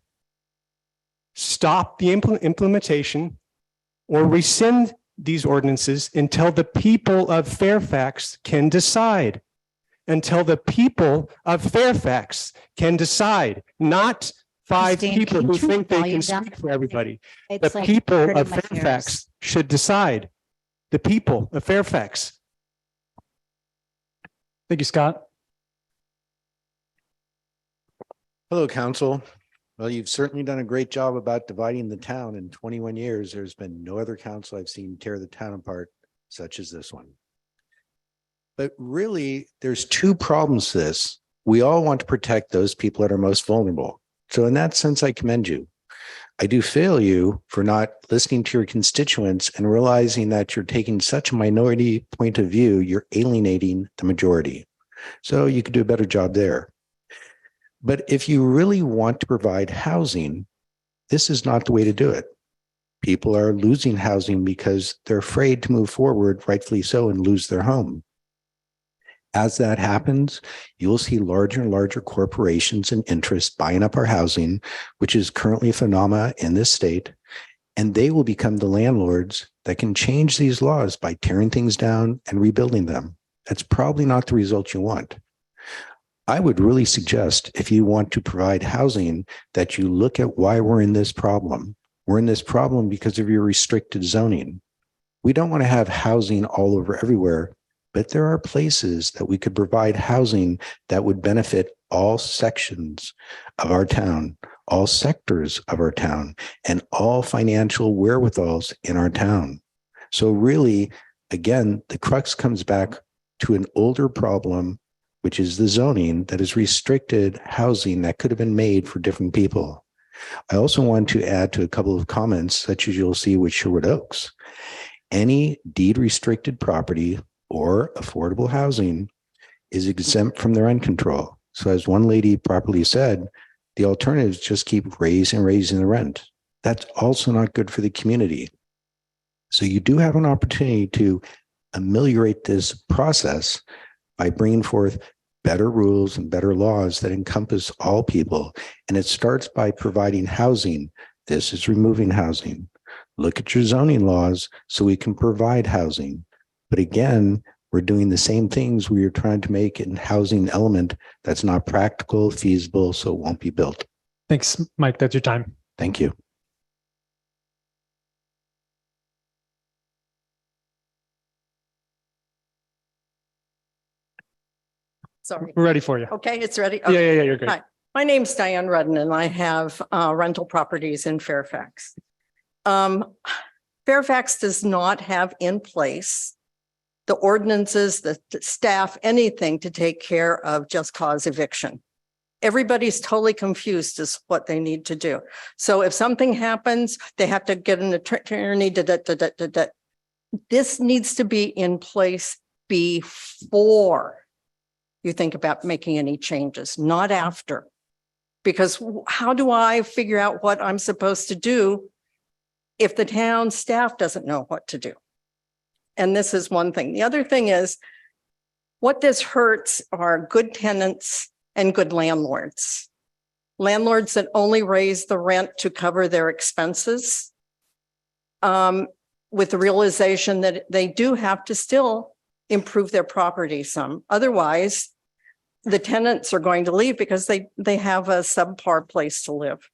Stop the implementation or rescind these ordinances until the people of Fairfax can decide. Until the people of Fairfax can decide, not five Christine, people can who you turn think the they volume can down? speak for everybody. It's The like people hurting of my Fairfax ears. should decide. The people of Fairfax. Thank you, Scott. Hello, council. Well, you've certainly done a great job about dividing the town. In 21 years, there's been no other council I've seen tear the town apart such as this one. But really, there's two problems to this. We all want to protect those people that are most vulnerable. So in that sense, I commend you. I do fail you for not listening to your constituents and realizing that you're taking such a minority point of view, you're alienating the majority. So you could do a better job there. But if you really want to provide housing, this is not the way to do it. People are losing housing because they're afraid to move forward, rightfully so, and lose their home. As that happens, you'll see larger and larger corporations and interests buying up our housing, which is currently a phenomena in this state, and they will become the landlords that can change these laws by tearing things down and rebuilding them. That's probably not the result you want. I would really suggest, if you want to provide housing, that you look at why we're in this problem. We're in this problem because of your restricted zoning. We don't want to have housing all over everywhere, but there are places that we could provide housing that would benefit all sections of our town, all sectors of our town, and all financial wherewithals in our town. So really, again, the crux comes back to an older problem, which is the zoning that has restricted housing that could have been made for different people. I also want to add to a couple of comments, such as you'll see with Sherwood Oaks. Any deed restricted property or affordable housing is exempt from the rent control. So as one lady properly said, the alternatives just keep raising the rent. That's also not good for the community. So you do have an opportunity to ameliorate this process by bringing forth better rules and better laws that encompass all people. And it starts by providing housing. This is removing housing. Look at your zoning laws so we can provide housing. But again, we're doing the same things we are trying to make in housing element that's not practical, feasible, so it won't be built. Thanks, Mike. That's your time. Thank you. Sorry. We're ready for you. Okay, it's ready? Yeah, you're great. Hi, my name's Diane Rudden and I have rental properties in Fairfax. Fairfax does not have in place the ordinances, the staff, anything to take care of just cause eviction. Everybody's totally confused as what they need to do. So if something happens, they have to get an attorney. This needs to be in place before you think about making any changes, not after. Because how do I figure out what I'm supposed to do if the town staff doesn't know what to do? And this is one thing. The other thing is, what this hurts are good tenants and good landlords. Landlords that only raise the rent to cover their expenses, with the realization that they do have to still improve their property some. Otherwise, the tenants are going to leave because they have a subpar place to live.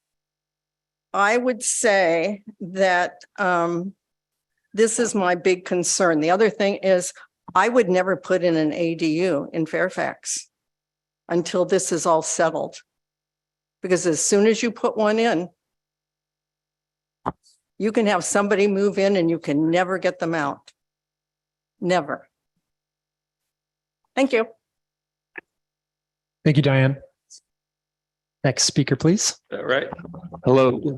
I would say that this is my big concern. The other thing is I would never put in an ADU in Fairfax until this is all settled. Because as soon as you put one in, you can have somebody move in and you can never get them out. Never. Thank you. Thank you, Diane. Next speaker, please. All right. Hello.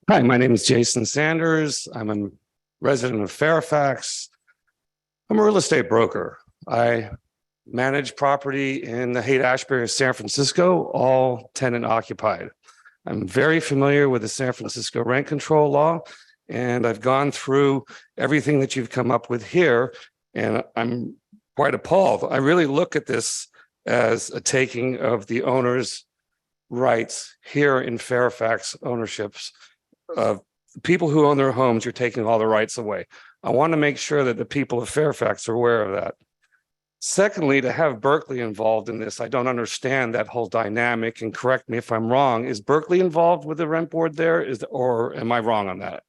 Hi, my name is Jason Sanders. I'm a resident of Fairfax. I'm a real estate broker. I manage property in the Haight-Ashbury of San Francisco, all tenant occupied. I'm very familiar with the San Francisco rent control law, and I've gone through everything that you've come up with here, and I'm quite appalled. I really look at this as a taking of the owner's rights here in Fairfax ownerships of people who own their homes. You're taking all the rights away. I want to make sure that the people of Fairfax are aware of that. Secondly, to have Berkeley involved in this, I don't understand that whole dynamic, and correct me if I'm wrong. Is Berkeley involved with the rent board there? Or am I wrong on that?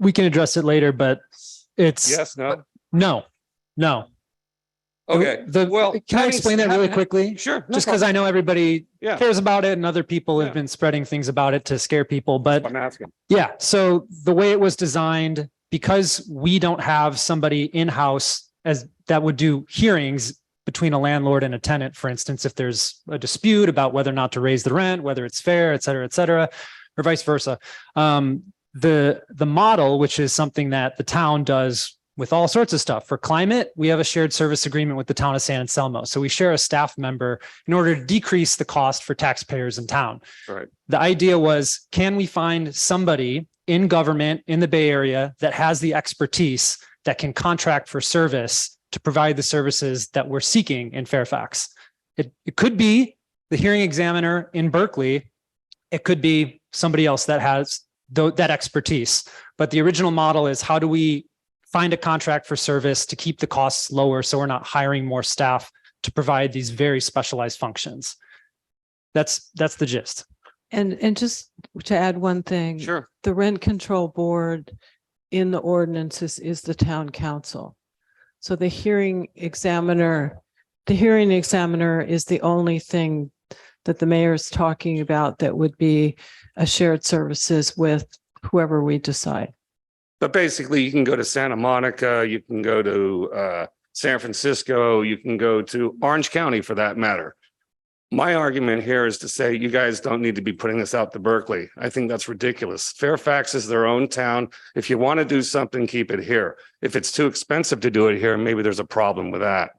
We can address it later, but it's Yes, no? no. Okay. Well, can I explain that really quickly? Sure. no Just because I problem. know everybody Yeah. cares about it and other people have Yeah. been spreading things about it to scare people, but I'm asking. yeah, so the way it was designed, because we don't have somebody in-house as that would do hearings between a landlord and a tenant, for instance, if there's a dispute about whether or not to raise the rent, whether it's fair, et cetera, or vice versa. The model, which is something that the town does with all sorts of stuff. For climate, we have a shared service agreement with the town of San Anselmo. So we share a staff member in order to decrease the cost for taxpayers in town. Right. The idea was, can we find somebody in government in the Bay Area that has the expertise that can contract for service to provide the services that we're seeking in Fairfax? It could be the hearing examiner in Berkeley. It could be somebody else that has that expertise. But the original model is, how do we find a contract for service to keep the costs lower so we're not hiring more staff to provide these very specialized functions? That's the gist. And just to add one thing. Sure. The rent control board in the ordinances is the town council. So the hearing examiner is the only thing that the mayor is talking about that would be a shared services with whoever we decide. But basically, you can go to Santa Monica, you can go to San Francisco, you can go to Orange County for that matter. My argument here is to say you guys don't need to be putting this out to Berkeley. I think that's ridiculous. Fairfax is their own town. If you want to do something, keep it here. If it's too expensive to do it here, maybe there's a problem with that.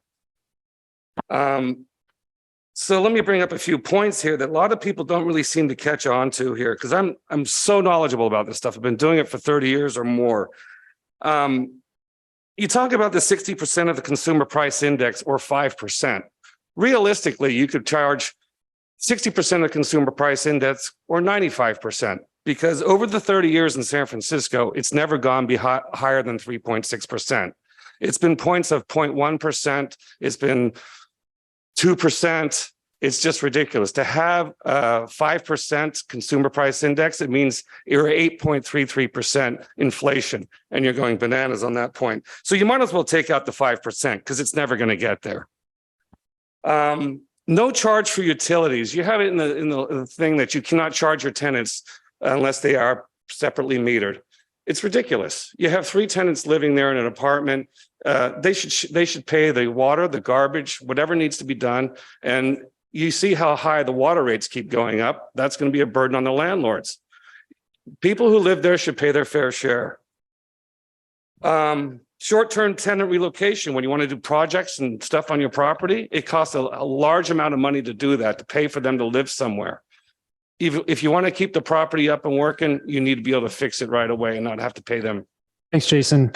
So let me bring up a few points here that a lot of people don't really seem to catch on to here, because I'm so knowledgeable about this stuff. I've been doing it for 30 years or more. You talk about the 60% of the consumer price index or 5%. Realistically, you could charge 60% of the consumer price index or 95%, because over the 30 years in San Francisco, it's never gone higher than 3.6%. It's been points of 0.1%. It's been 2%. It's just ridiculous. To have a 5% consumer price index, it means you're 8.33% inflation, and you're going bananas on that point. So you might as well take out the 5% because it's never going to get there. No charge for utilities. You have it in the thing that you cannot charge your tenants unless they are separately metered. It's ridiculous. You have 3 tenants living there in an apartment. They should pay the water, the garbage, whatever needs to be done. And you see how high the water rates keep going up. That's going to be a burden on the landlords. People who live there should pay their fair share. Short-term tenant relocation, when you want to do projects and stuff on your property, it costs a large amount of money to do that, to pay for them to live somewhere. If you want to keep the property up and working, you need to be able to fix it right away and not have to pay them. Thanks, Jason.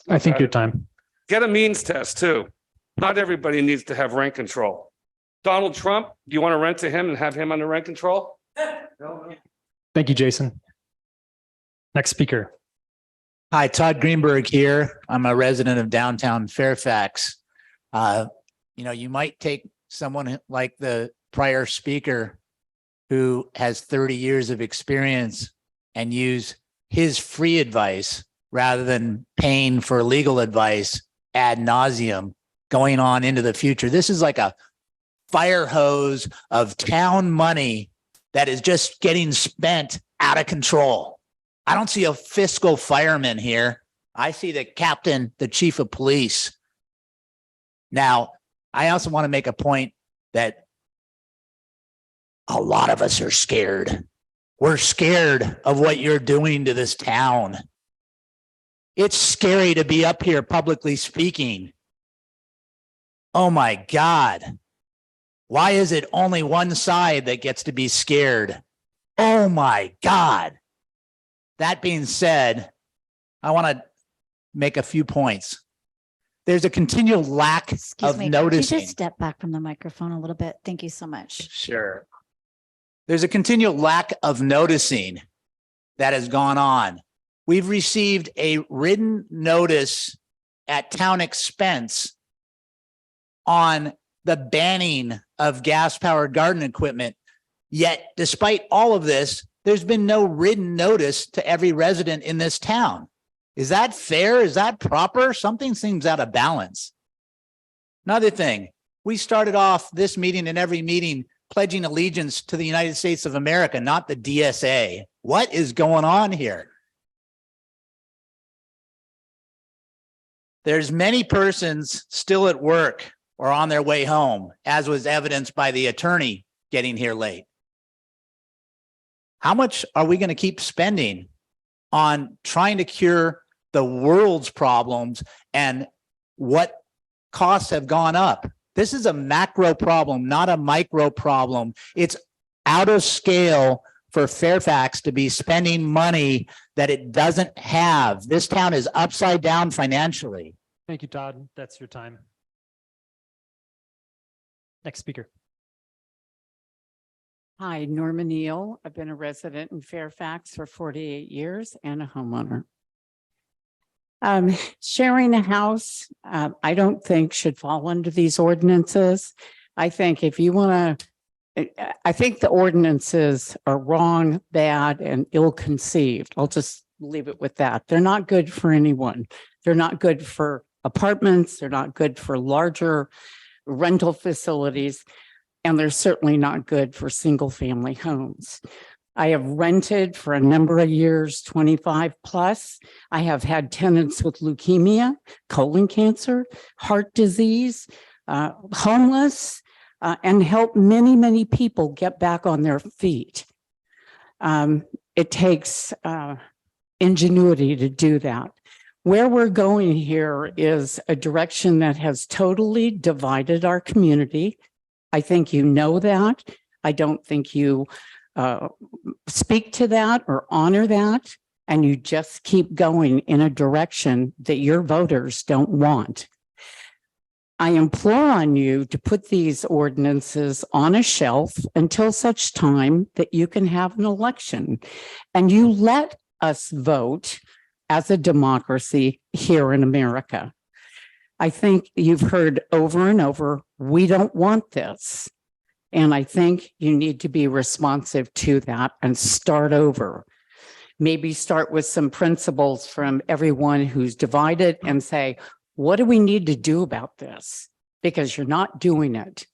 I think your time. Get a means test too. Not everybody needs to have rent control. Donald Trump, do you want to rent to him and have him under rent control? Thank you, Jason. Next speaker. Hi, Todd Greenberg here. I'm a resident of downtown Fairfax. You might take someone like the prior speaker who has 30 years of experience and use his free advice rather than paying for legal advice ad nauseum going on into the future. This is like a fire hose of town money that is just getting spent out of control. I don't see a fiscal fireman here. I see the captain, the chief of police. Now, I also want to make a point that a lot of us are scared. We're scared of what you're doing to this town. It's scary to be up here publicly speaking. Oh my God. Why is it only one side that gets to be scared? Oh my God. That being said, I want to make a few points. There's a continual lack of Could you noticing. just step back from the microphone a little bit? Thank you so much. Sure. There's a continual lack of noticing that has gone on. We've received a written notice at town expense on the banning of gas-powered garden equipment. Yet, despite all of this, there's been no written notice to every resident in this town. Is that fair? Is that proper? Something seems out of balance. Another thing, we started off this meeting and every meeting pledging allegiance to the United States of America, not the DSA. What is going on here? There's many persons still at work or on their way home, as was evidenced by the attorney getting here late. How much are we going to keep spending on trying to cure the world's problems and what costs have gone up? This is a macro problem, not a micro problem. It's out of scale for Fairfax to be spending money that it doesn't have. This town is upside down financially. Thank you, Todd. That's your time. Next speaker. Hi, Norma Neal. I've been a resident in Fairfax for 48 years and a homeowner. Sharing a house, I don't think should fall under these ordinances. I think if you want to, I think the ordinances are wrong, bad, and ill-conceived. I'll just leave it with that. They're not good for anyone. They're not good for apartments. They're not good for larger rental facilities. And they're certainly not good for single-family homes. I have rented for a number of years, 25 plus. I have had tenants with leukemia, colon cancer, heart disease, homeless, and helped many, many people get back on their feet. It takes ingenuity to do that. Where we're going here is a direction that has totally divided our community. I think you know that. I don't think you speak to that or honor that, and you just keep going in a direction that your voters don't want. I implore on you to put these ordinances on a shelf until such time that you can have an election, and you let us vote as a democracy here in America. I think you've heard over and over, we don't want this. And I think you need to be responsive to that and start over. Maybe start with some principles from everyone who's divided and say, what do we need to do about this? Because you're not doing it.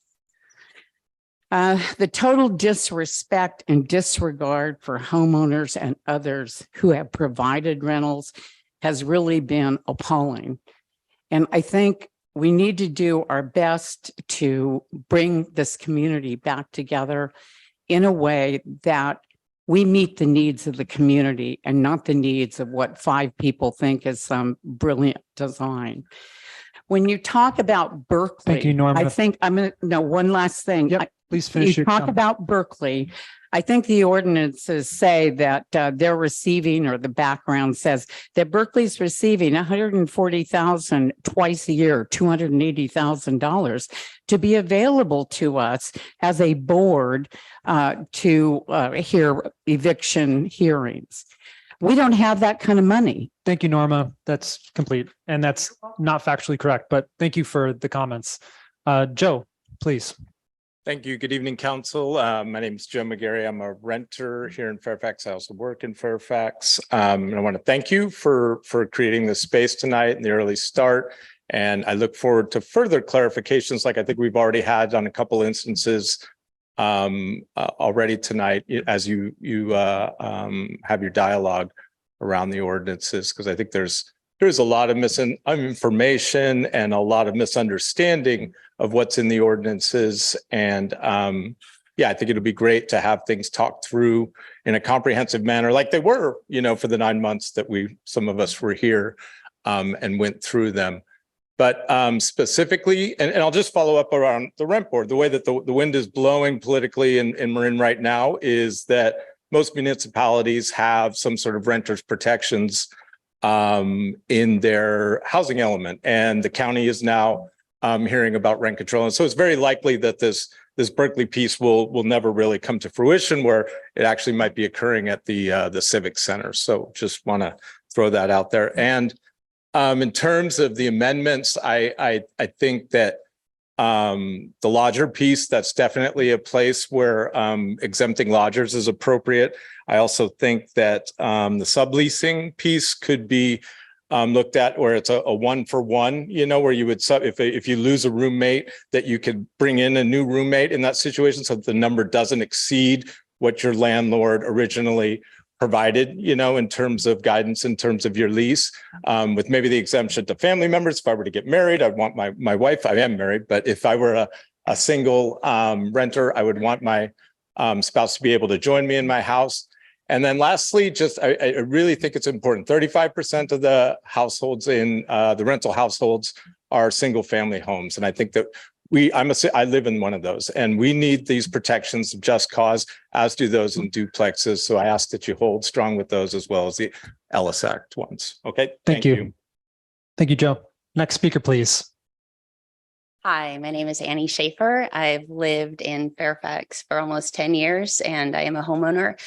The total disrespect and disregard for homeowners and others who have provided rentals has really been appalling. And I think we need to do our best to bring this community back together in a way that we meet the needs of the community and not the needs of what 5 people think is some brilliant design. When you talk about Berkeley, Thank you, Norma. I think I'm going to know one last thing. Yep, please finish You your talk comment. about Berkeley. I think the ordinances say that they're receiving, or the background says that Berkeley's receiving $140,000 twice a year, $280,000 to be available to us as a board to hear eviction hearings. We don't have that kind of money. Thank you, Norma. That's complete. And that's not factually correct, but thank you for the comments. Joe, please. Thank you. Good evening, Council. My name is Joe McGarry. I'm a renter here in Fairfax. I also work in Fairfax. And I want to thank you for creating this space tonight and the early start. And I look forward to further clarifications, like I think we've already had on a couple instances already tonight, as you have your dialogue around the ordinances, because I think there's there's a lot of misinformation and a lot of misunderstanding of what's in the ordinances. And yeah, I think it'll be great to have things talked through in a comprehensive manner like they were, for the 9 months that some of us were here and went through them. But specifically, and I'll just follow up around the rent board, the way that the wind is blowing politically in Marin right now is that most municipalities have some sort of renters protections in their housing element. And the county is now hearing about rent control. And so it's very likely that this Berkeley piece will never really come to fruition, where it actually might be occurring at the Civic Center. So just want to throw that out there. And in terms of the amendments, I think that the lodger piece, that's definitely a place where exempting lodgers is appropriate. I also think that the subleasing piece could be looked at where it's a 1-for-1, where you would if you lose a roommate, that you could bring in a new roommate in that situation so that the number doesn't exceed what your landlord originally provided, in terms of guidance, in terms of your lease, with maybe the exemption to family members. If I were to get married, I'd want my wife, I am married, but if I were a single renter, I would want my spouse to be able to join me in my house. And then lastly, I really think it's important. 35% of the households in the rental households are single family homes. And I think that I live in one of those, and we need these protections of just cause, as do those in duplexes. So I ask that you hold strong with those as well as the Ellis Act ones. Okay. Thank you. Thank you, Joe. Next speaker, please. Hi, my name is Annie Schaefer. I've lived in Fairfax for almost 10 years, and I am a homeowner.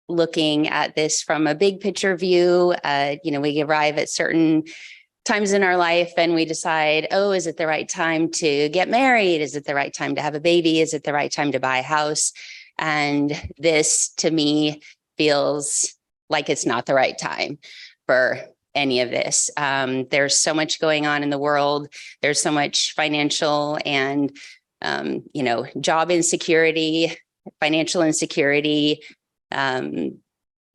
Looking at this from a big picture view, we arrive at certain times in our life and we decide, oh, is it the right time to get married? Is it the right time to have a baby? Is it the right time to buy a house? And this, to me, feels like it's not the right time for any of this. There's so much going on in the world. There's so much financial and, job insecurity, financial insecurity.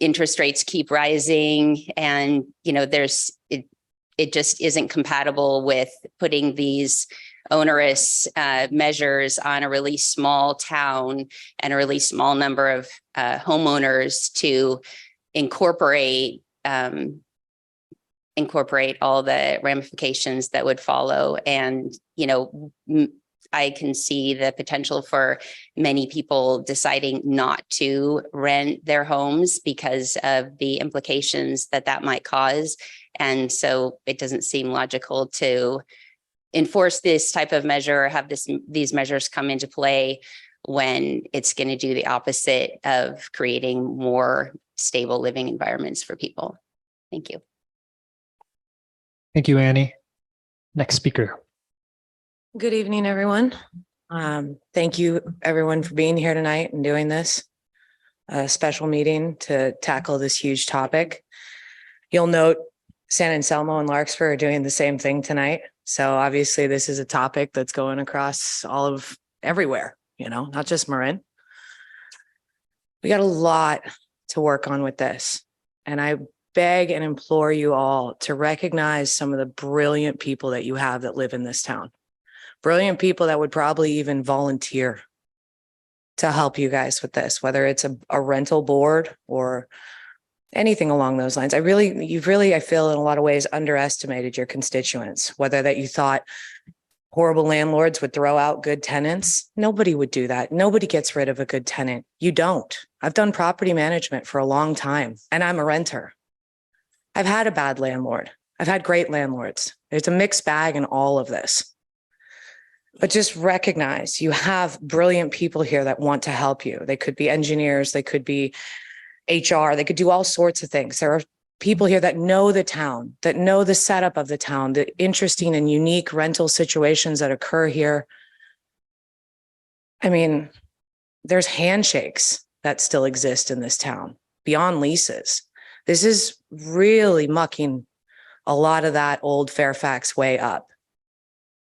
Interest rates keep rising, and, it just isn't compatible with putting these onerous measures on a really small town and a really small number of homeowners to incorporate all the ramifications that would follow. And, I can see the potential for many people deciding not to rent their homes because of the implications that might cause. And so it doesn't seem logical to enforce this type of measure or have these measures come into play when it's going to do the opposite of creating more stable living environments for people. Thank you. Thank you, Annie. Next speaker. Good evening, everyone. Thank you, everyone, for being here tonight and doing this special meeting to tackle this huge topic. You'll note San Anselmo and Larkspur are doing the same thing tonight. So obviously this is a topic that's going across everywhere, not just Marin. We got a lot to work on with this. And I beg and implore you all to recognize some of the brilliant people that you have that live in this town. Brilliant people that would probably even volunteer to help you guys with this, whether it's a rental board or anything along those lines. You've really, I feel, in a lot of ways underestimated your constituents, whether that you thought horrible landlords would throw out good tenants. Nobody would do that. Nobody gets rid of a good tenant. You don't. I've done property management for a long time, and I'm a renter. I've had a bad landlord. I've had great landlords. There's a mixed bag in all of this. But just recognize you have brilliant people here that want to help you. They could be engineers, they could be HR, they could do all sorts of things. There are people here that know the town, that know the setup of the town, the interesting and unique rental situations that occur here. I mean, there's handshakes that still exist in this town beyond leases. This is really mucking a lot of that old Fairfax way up,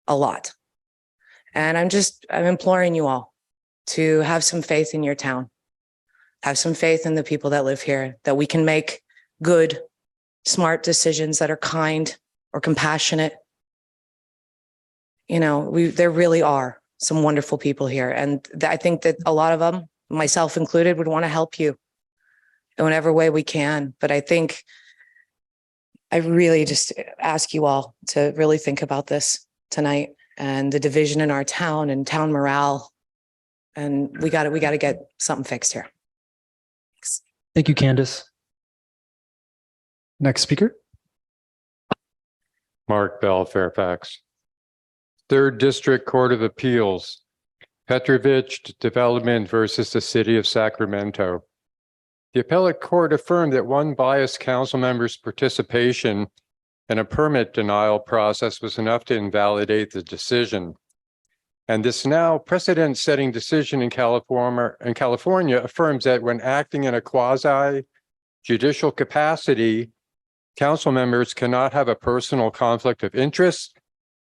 a lot. And I'm imploring you all to have some faith in your town, have some faith in the people that live here, that we can make good smart decisions that are kind or compassionate. You know, there really are some wonderful people here. And I think that a lot of them, myself included, would want to help you in whatever way we can. But I think I really just ask you all to really think about this tonight and the division in our town and town morale. And we got to get something fixed here. Thank you, Candace. Next speaker. Mark Bell, Fairfax. Third District Court of Appeals, Petrovich Development versus the City of Sacramento. The appellate court affirmed that one biased council member's participation in a permit denial process was enough to invalidate the decision. And this now precedent-setting decision in California affirms that when acting in a quasi-judicial capacity, council members cannot have a personal conflict of interest,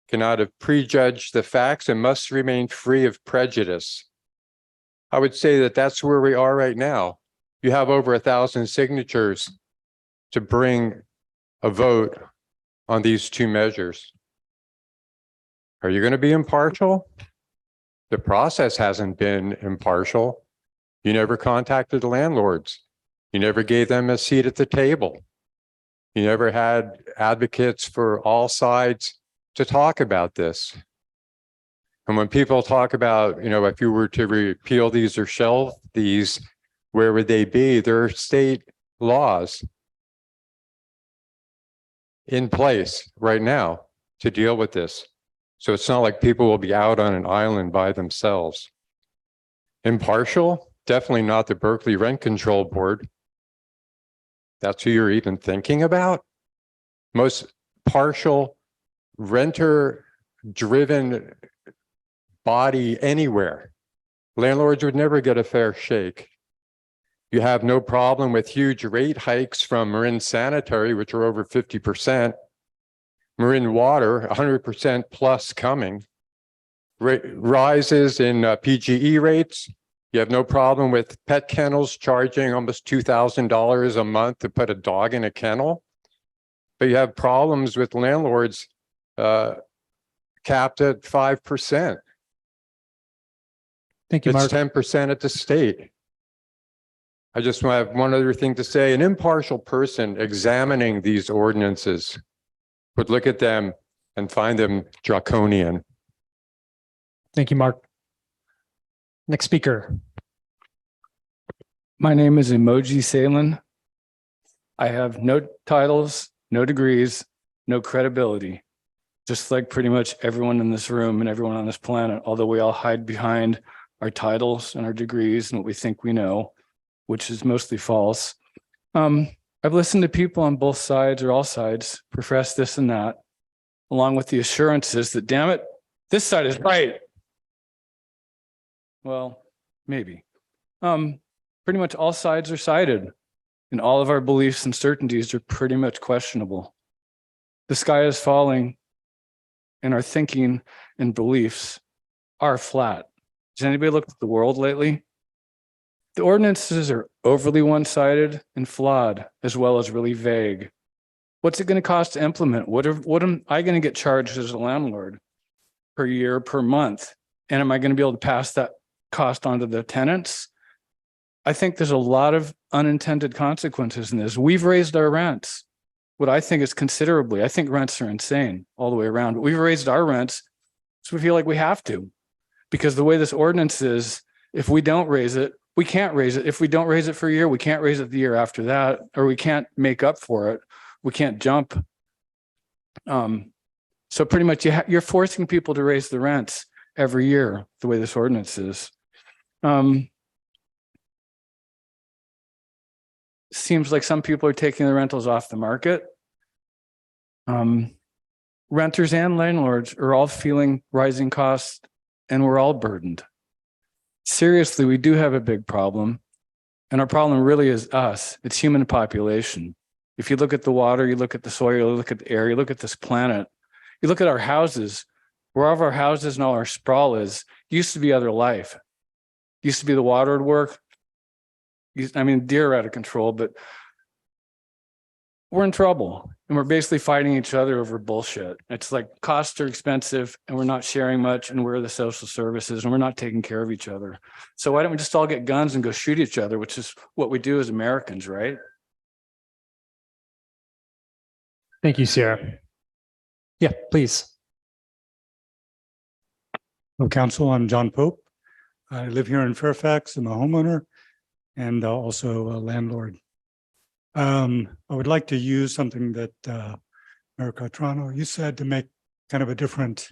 cannot have prejudged the facts, and must remain free of prejudice. I would say that that's where we are right now. You have over 1,000 signatures to bring a vote on these two measures. Are you going to be impartial? The process hasn't been impartial. You never contacted the landlords. You never gave them a seat at the table. You never had advocates for all sides to talk about this. And when people talk about, you know, if you were to repeal these or shelve these, where would they be? There are state laws in place right now to deal with this. So it's not like people will be out on an island by themselves. Impartial? Definitely not the Berkeley Rent Control Board. That's who you're even thinking about? Most partial renter-driven body anywhere. Landlords would never get a fair shake. You have no problem with huge rate hikes from Marin Sanitary, which are over 50%. Marin Water, 100% plus coming. Rises in PGE rates. You have no problem with pet kennels charging almost $2,000 a month to put a dog in a kennel. But you have problems with landlords capped at 5%. Thank you, Mark. It's 10% at the state. I just want to have one other thing to say. An impartial person examining these ordinances would look at them and find them draconian. Thank you, Mark. Next speaker. My name is Emoji Salen. I have no titles, no degrees, no credibility, just like pretty much everyone in this room and everyone on this planet, although we all hide behind our titles and our degrees and what we think we know, which is mostly false. I've listened to people on both sides or all sides profess this and that, along with the assurances that, damn it, this side is right. Well, maybe. Pretty much all sides are sided, and all of our beliefs and certainties are pretty much questionable. The sky is falling, and our thinking and beliefs are flat. Has anybody looked at the world lately? The ordinances are overly one-sided and flawed, as well as really vague. What's it going to cost to implement? What am I going to get charged as a landlord per year, per month? And am I going to be able to pass that cost on to the tenants? I think there's a lot of unintended consequences in this. We've raised our rents, what I think is considerably. I think rents are insane all the way around, but we've raised our rents, so we feel like we have to, because the way this ordinance is, if we don't raise it, we can't raise it. If we don't raise it for a year, we can't raise it the year after that, or we can't make up for it. We can't jump. So pretty much you're forcing people to raise the rents every year, the way this ordinance is. Seems like some people are taking the rentals off the market. Renters and landlords are all feeling rising costs, and we're all burdened. Seriously, we do have a big problem, and our problem really is us. It's human population. If you look at the water, you look at the soil, you look at the air, you look at this planet, you look at our houses, where all of our houses and all our sprawl is, used to be other life. Used to be the water would work. I mean, deer are out of control, but we're in trouble and we're basically fighting each other over bullshit. It's like costs are expensive and we're not sharing much and we're the social services and we're not taking care of each other. So why don't we just all get guns and go shoot each other, which is what we do as Americans, right? Thank you, Sierra. Yeah, please. Well, Council, I'm John Pope. I live here in Fairfax. I'm a homeowner and also a landlord. I would like to use something that Mayor Catrano, you said, to make kind of a different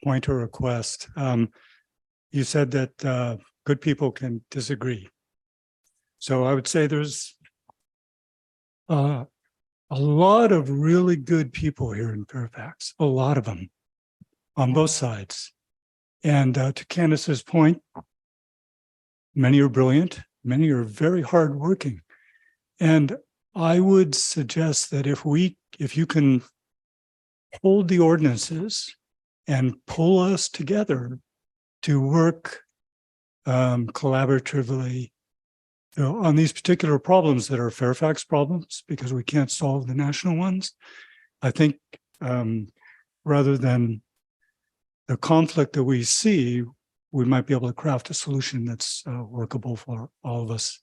point or request. You said that good people can disagree. So I would say there's a lot of really good people here in Fairfax, a lot of them on both sides. And to Candace's point, many are brilliant, many are very hardworking. And I would suggest that if you can hold the ordinances and pull us together to work collaboratively on these particular problems that are Fairfax problems, because we can't solve the national ones, I think rather than the conflict that we see, we might be able to craft a solution that's workable for all of us.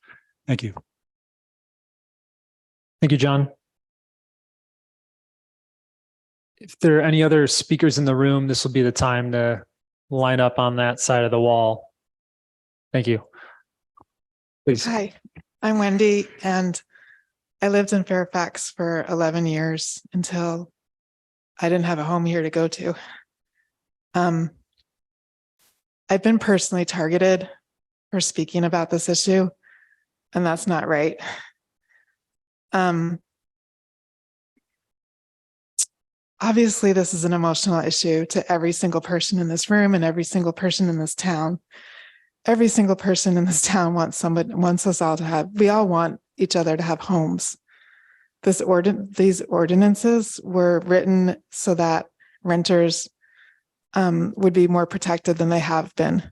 Thank you. Thank you, John. If there are any other speakers in the room, this will be the time to line up on that side of the wall. Thank you. Please. Hi, I'm Wendy, and I lived in Fairfax for 11 years until I didn't have a home here to go to. I've been personally targeted for speaking about this issue, and that's not right. Obviously, this is an emotional issue to every single person in this room and every single person in this town. Every single person in this town wants us all to have, we all want each other to have homes. These ordinances were written so that renters would be more protected than they have been.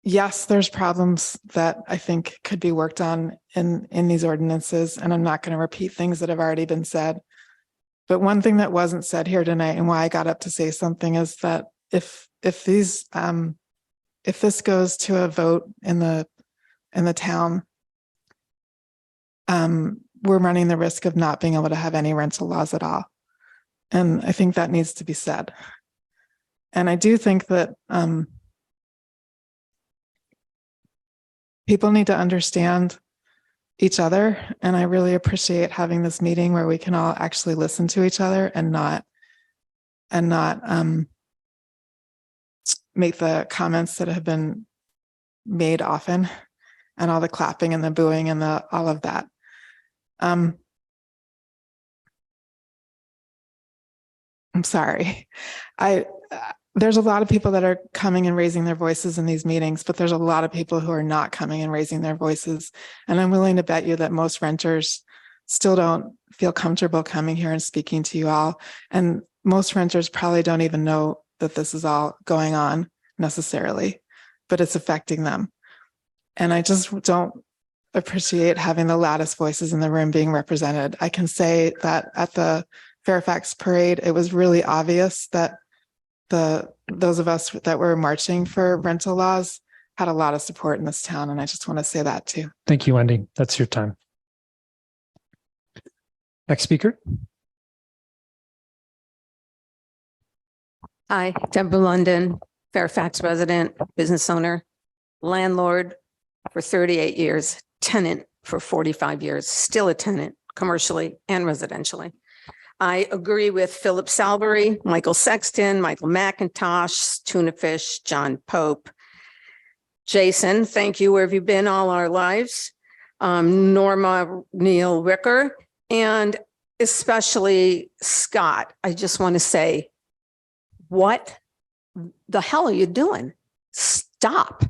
Yes, there's problems that I think could be worked on in these ordinances, and I'm not going to repeat things that have already been said. But one thing that wasn't said here tonight, and why I got up to say something, is that if this goes to a vote in the town, we're running the risk of not being able to have any rental laws at all. And I think that needs to be said. And I do think that people need to understand each other. And I really appreciate having this meeting where we can all actually listen to each other and not make the comments that have been made often, and all the clapping and the booing and all of that. I'm sorry. There's a lot of people that are coming and raising their voices in these meetings, but there's a lot of people who are not coming and raising their voices. And I'm willing to bet you that most renters still don't feel comfortable coming here and speaking to you all. And most renters probably don't even know that this is all going on necessarily, but it's affecting them. And I just don't appreciate having the loudest voices in the room being represented. I can say that at the Fairfax parade, it was really obvious that those of us that were marching for rental laws had a lot of support in this town. And I just want to say that too. Thank you, Wendy. That's your time. Next speaker. Hi, Deborah London, Fairfax resident, business owner, landlord for 38 years, tenant for 45 years, still a tenant commercially and residentially. I agree with Philip Salbury, Michael Sexton, Michael McIntosh, Tuna Fish, John Pope. Jason, thank you. Where have you been all our lives? Norma Neal Ricker, and especially Scott. I just want to say, what the hell are you doing? Stop.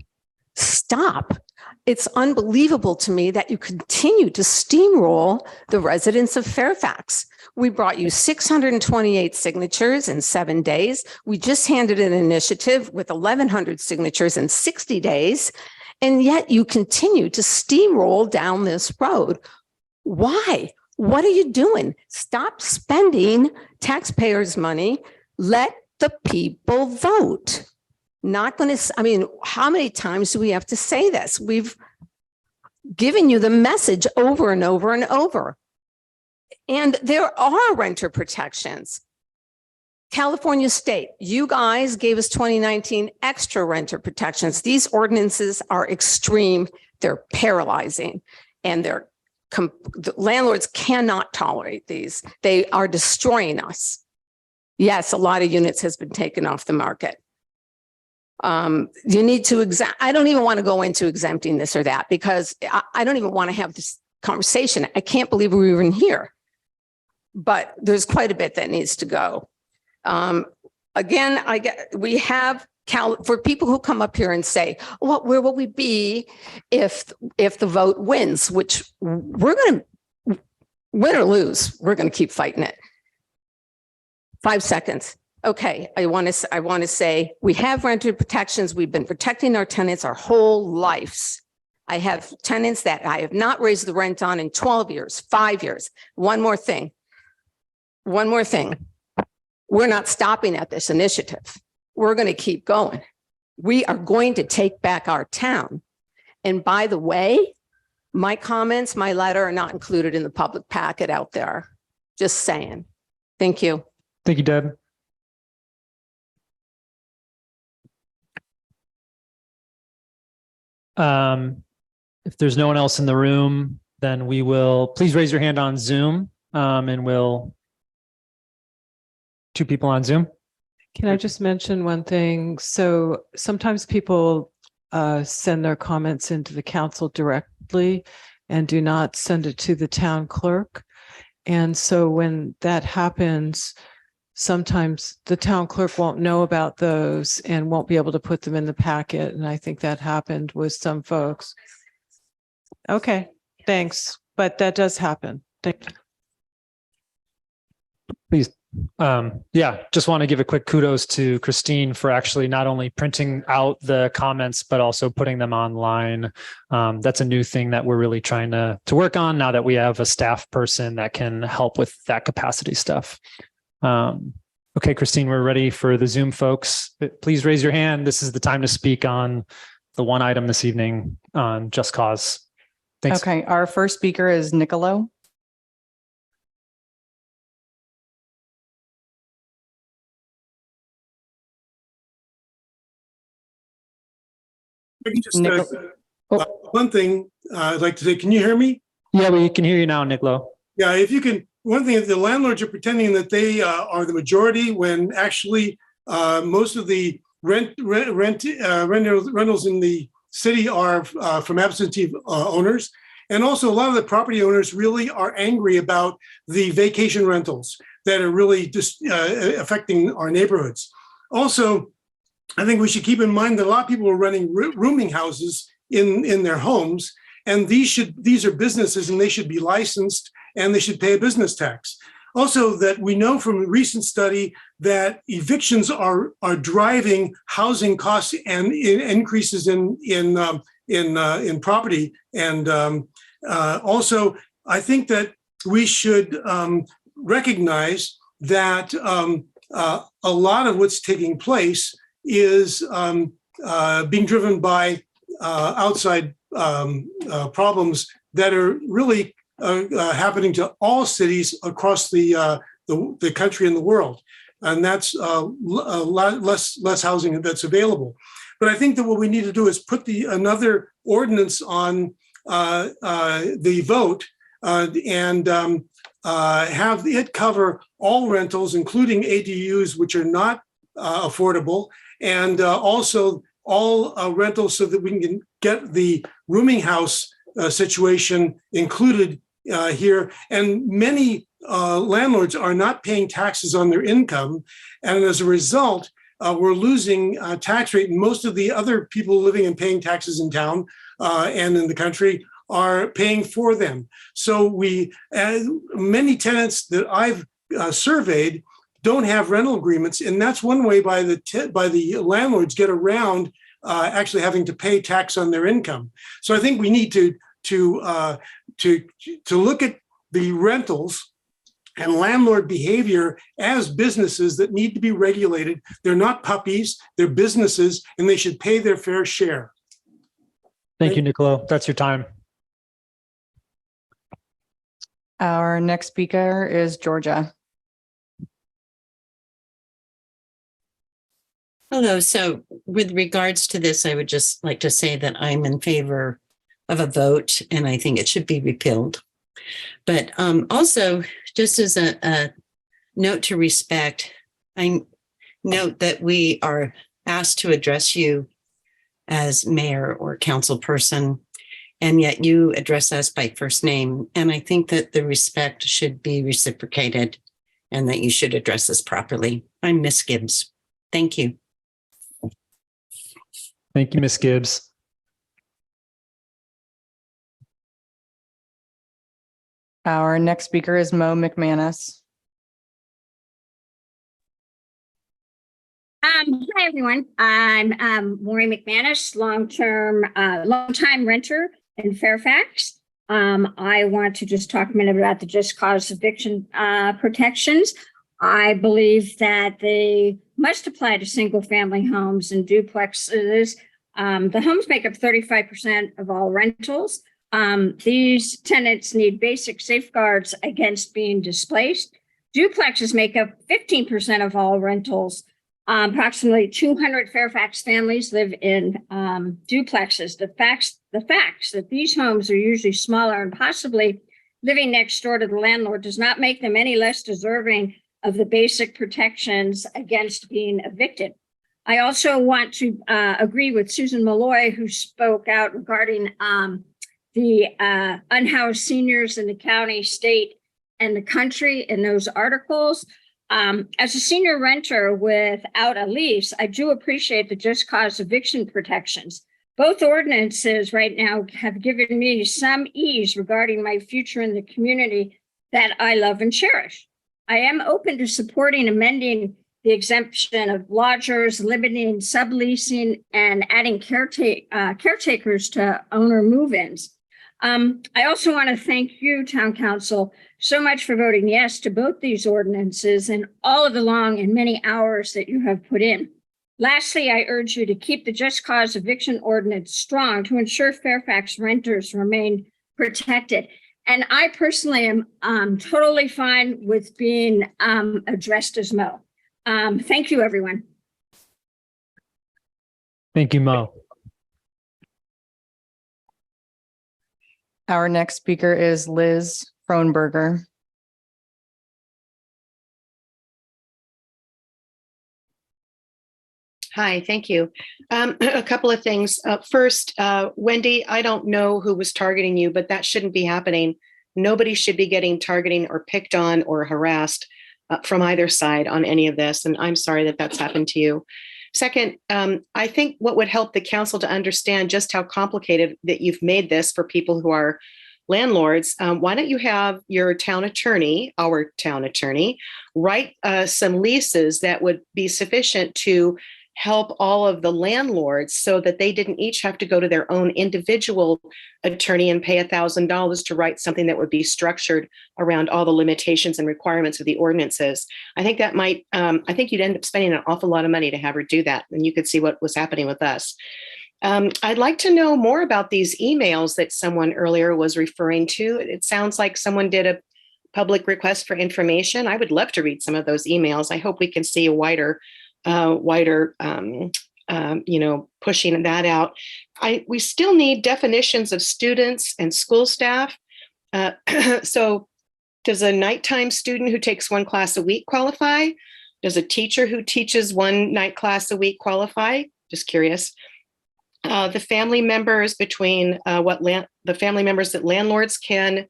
Stop. It's unbelievable to me that you continue to steamroll the residents of Fairfax. We brought you 628 signatures in 7 days. We just handed an initiative with 1,100 signatures in 60 days. And yet you continue to steamroll down this road. Why? What are you doing? Stop spending taxpayers' money. Let the people vote. Not going to, I mean, how many times do we have to say this? We've given you the message over and over and over. And there are renter protections. California State, you guys gave us 2019 extra renter protections. These ordinances are extreme. They're paralyzing, and the landlords cannot tolerate these. They are destroying us. Yes, a lot of units has been taken off the market. You need to I don't even want to go into exempting this or that, because I don't even want to have this conversation. I can't believe we were even here, but there's quite a bit that needs to go. Again, we have for people who come up here and say, "Well, where will we be if the vote wins?" Which we're going to win or lose. We're going to keep fighting it. 5 seconds. Okay, I want to say we have renter protections. We've been protecting our tenants our whole lives. I have tenants that I have not raised the rent on in 12 years, 5 years. One more thing. We're not stopping at this initiative. We're going to keep going. We are going to take back our town. And by the way, my comments, my letter are not included in the public packet out there. Just saying. Thank you. Thank you, Deb. If there's no one else in the room, then we will, please raise your hand on Zoom, and we'll, 2 people on Zoom. Can I just mention one thing? So sometimes people send their comments into the council directly and do not send it to the town clerk. And so when that happens, sometimes the town clerk won't know about those and won't be able to put them in the packet. And I think that happened with some folks. Okay, thanks. But that does happen. Thank you. Please. Yeah, just want to give a quick kudos to Christine for actually not only printing out the comments, but also putting them online. That's a new thing that we're really trying to work on now that we have a staff person that can help with that capacity stuff. Okay, Christine, we're ready for the Zoom folks. Please raise your hand. This is the time to speak on the one item this evening on Just Cause. Thanks. Okay, our first speaker is Nicolo. I can just one thing I'd like to say. Can you hear me? Yeah, we can hear you now, Nicolo. Yeah, if you can. One thing, the landlords are pretending that they are the majority when actually most of the rentals in the city are from absentee owners, and also a lot of the property owners really are angry about the vacation rentals that are really just affecting our neighborhoods. Also, I think we should keep in mind that a lot of people are running rooming houses in their homes, and these are businesses and they should be licensed and they should pay a business tax. Also, that we know from a recent study that evictions are driving housing costs and increases in property. And also, I think that we should recognize that a lot of what's taking place is being driven by outside problems that are really happening to all cities across the country and the world, and that's less housing that's available. But I think that what we need to do is put another ordinance on the vote and have it cover all rentals, including ADUs, which are not affordable, and also all rentals, so that we can get the rooming house situation included here. And many landlords are not paying taxes on their income, and as a result, we're losing tax rate. And most of the other people living and paying taxes in town and in the country are paying for them. So many tenants that I've surveyed don't have rental agreements, and that's one way by the landlords get around actually having to pay tax on their income. So I think we need to look at the rentals and landlord behavior as businesses that need to be regulated. They're not puppies, they're businesses, and they should pay their fair share. Thank you, Nicolo. That's your time. Our next speaker is Georgia. Hello. So with regards to this, I would just like to say that I'm in favor of a vote, and I think it should be repealed. But also, just as a note to respect, I note that we are asked to address you as mayor or council person, and yet you address us by first name. And I think that the respect should be reciprocated and that you should address us properly. I'm Miss Gibbs. Thank you. Thank you, Ms. Gibbs. Our next speaker is Mo McManus. Hi, everyone. I'm Maureen McManus, longtime renter in Fairfax. I want to just talk a minute about the just cause eviction protections. I believe that they must apply to single family homes and duplexes. The homes make up 35% of all rentals. These tenants need basic safeguards against being displaced. Duplexes make up 15% of all rentals. Approximately 200 Fairfax families live in duplexes. The facts that these homes are usually smaller and possibly living next door to the landlord does not make them any less deserving of the basic protections against being evicted. I also want to agree with Susan Malloy, who spoke out regarding the unhoused seniors in the county, state, and the country in those articles. As a senior renter without a lease, I do appreciate the just cause eviction protections. Both ordinances right now have given me some ease regarding my future in the community that I love and cherish. I am open to supporting amending the exemption of lodgers, limiting subleasing, and adding caretakers to owner move-ins. I also want to thank you, Town Council, so much for voting yes to both these ordinances and all of the long and many hours that you have put in. Lastly, I urge you to keep the just cause eviction ordinance strong to ensure Fairfax renters remain protected. And I personally am totally fine with being addressed as Mo. Thank you, everyone. Thank you, Mo. Our next speaker is Liz Frohnberger. Hi, thank you. A couple of things. First, Wendy, I don't know who was targeting you, but that shouldn't be happening. Nobody should be getting targeting or picked on or harassed from either side on any of this. And I'm sorry that that's happened to you. Second, I think what would help the council to understand just how complicated that you've made this for people who are landlords, why don't you have your town attorney, our town attorney, write some leases that would be sufficient to help all of the landlords so that they didn't each have to go to their own individual attorney and pay $1,000 to write something that would be structured around all the limitations and requirements of the ordinances. I think that might, I think you'd end up spending an awful lot of money to have her do that. And you could see what was happening with us. I'd like to know more about these emails that someone earlier was referring to. It sounds like someone did a public request for information. I would love to read some of those emails. I hope we can see a wider pushing that out. We still need definitions of students and school staff. So does a nighttime student who takes one class a week qualify? Does a teacher who teaches one night class a week qualify? Just curious. The family members between the family members that landlords can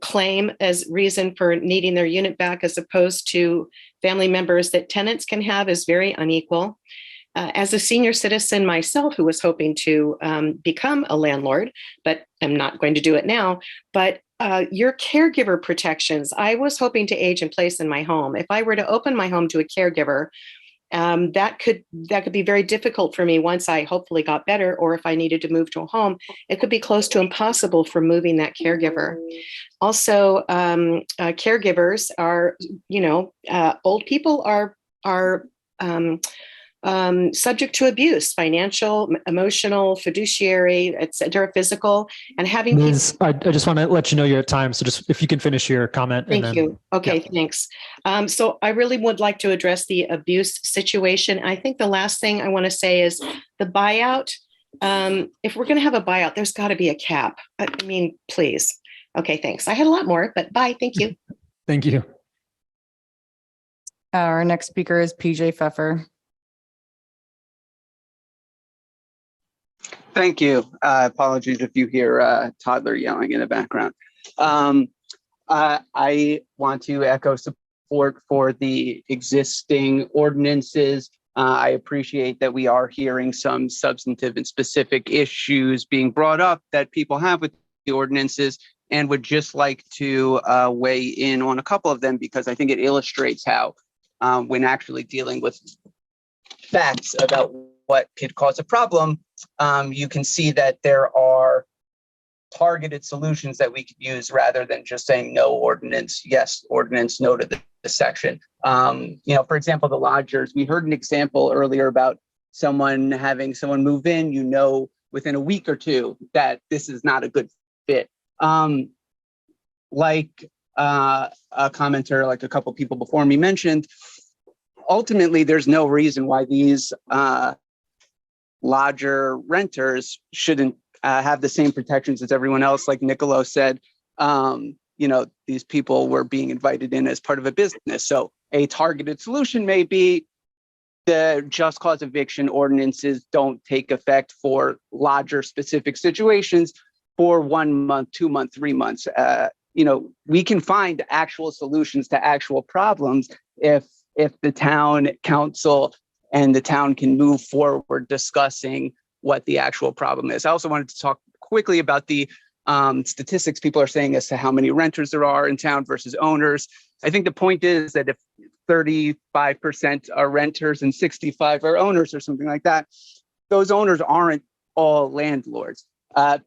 claim as reason for needing their unit back as opposed to family members that tenants can have is very unequal. As a senior citizen myself who was hoping to become a landlord, but I'm not going to do it now, but your caregiver protections, I was hoping to age in place in my home. If I were to open my home to a caregiver, that could be very difficult for me once I hopefully got better, or if I needed to move to a home, it could be close to impossible for moving that caregiver. Also, caregivers are, old people are subject to abuse, financial, emotional, fiduciary, et cetera, physical, and having Liz, I just want to let you know you're at time. So just if you can finish your comment. Thank you. Okay, thanks. So I really would like to address the abuse situation. I think the last thing I want to say is the buyout. If we're going to have a buyout, there's got to be a cap. I mean, please. Okay, thanks. I had a lot more, but bye. Thank you. Thank you. Our next speaker is PJ Pfeffer. Thank you. Apologies if you hear a toddler yelling in the background. I want to echo support for the existing ordinances. I appreciate that we are hearing some substantive and specific issues being brought up that people have with the ordinances, and would just like to weigh in on a couple of them, because I think it illustrates how when actually dealing with facts about what could cause a problem, you can see that there are targeted solutions that we could use rather than just saying no ordinance, yes ordinance, no to the section. For example, the lodgers, we heard an example earlier about having someone move in, within a week or two that this is not a good fit. Like a commenter, like a couple people before me mentioned, ultimately, there's no reason why these lodger renters shouldn't have the same protections as everyone else. Like Nicolo said, these people were being invited in as part of a business. So a targeted solution may be the just cause eviction ordinances don't take effect for lodger specific situations for 1 month, 2 months, 3 months. We can find actual solutions to actual problems if the town council and the town can move forward discussing what the actual problem is. I also wanted to talk quickly about the statistics people are saying as to how many renters there are in town versus owners. I think the point is that if 35% are renters and 65 are owners or something like that, those owners aren't all landlords.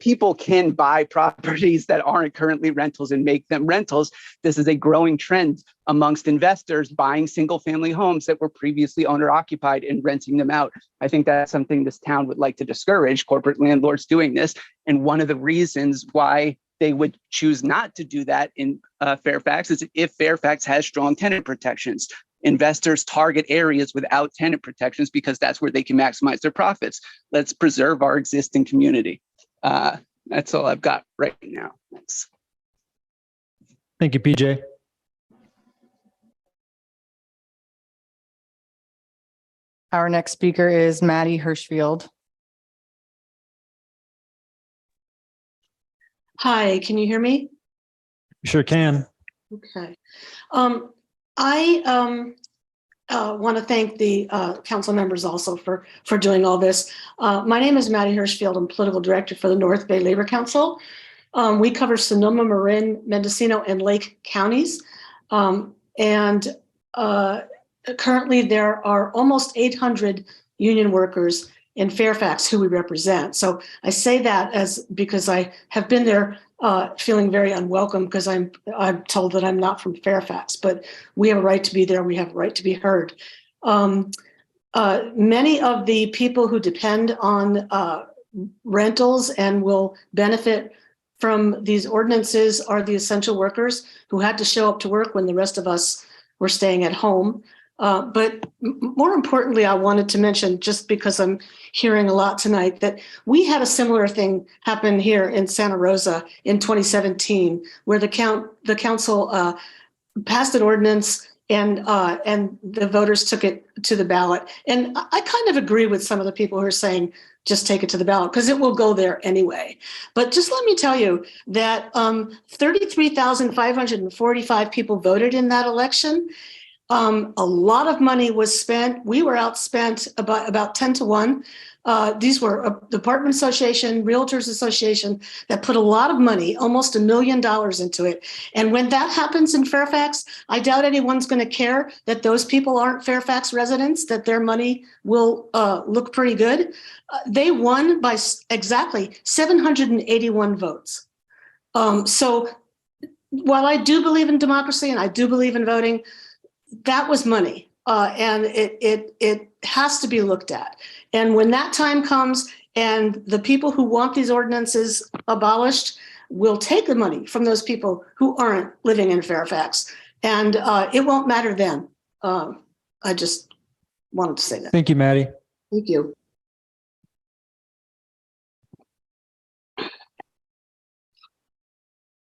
People can buy properties that aren't currently rentals and make them rentals. This is a growing trend amongst investors buying single family homes that were previously owner occupied and renting them out. I think that's something this town would like to discourage corporate landlords doing this. And one of the reasons why they would choose not to do that in Fairfax is if Fairfax has strong tenant protections. Investors target areas without tenant protections because that's where they can maximize their profits. Let's preserve our existing community. That's all I've got right now. Thanks. Thank you, PJ. Our next speaker is Maddie Hirschfield. Hi, can you hear me? Sure can. Okay. I want to thank the council members also for doing all this. My name is Maddie Hirschfield. I'm political director for the North Bay Labor Council. We cover Sonoma, Marin, Mendocino, and Lake counties. Currently there are almost 800 union workers in Fairfax who we represent. So I say that because I have been there feeling very unwelcome because I'm told that I'm not from Fairfax, but we have a right to be there. We have a right to be heard. Many of the people who depend on rentals and will benefit from these ordinances are the essential workers who had to show up to work when the rest of us were staying at home. But more importantly, I wanted to mention, just because I'm hearing a lot tonight, that we had a similar thing happen here in Santa Rosa in 2017, where the council passed an ordinance and the voters took it to the ballot. And I kind of agree with some of the people who are saying, just take it to the ballot, because it will go there anyway. But just let me tell you that 33,545 people voted in that election. A lot of money was spent. We were outspent about 10 to 1 These were Department Association, Realtors Association that put a lot of money, almost $1 million into it. And when that happens in Fairfax, I doubt anyone's going to care that those people aren't Fairfax residents, that their money will look pretty good. They won by exactly 781 votes. So while I do believe in democracy and I do believe in voting, that was money. And it has to be looked at. And when that time comes and the people who want these ordinances abolished will take the money from those people who aren't living in Fairfax. And it won't matter then. I just wanted to say that. Thank you, Maddie. Thank you.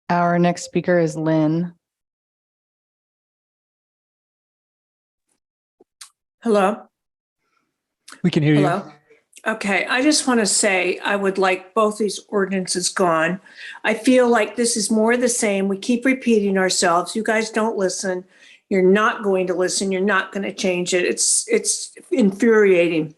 Our next speaker is Lynn. Hello. We can hear you. Hello. Okay, I just want to say I would like both these ordinances gone. I feel like this is more of the same. We keep repeating ourselves. You guys don't listen. You're not going to listen. You're not going to change it. It's infuriating.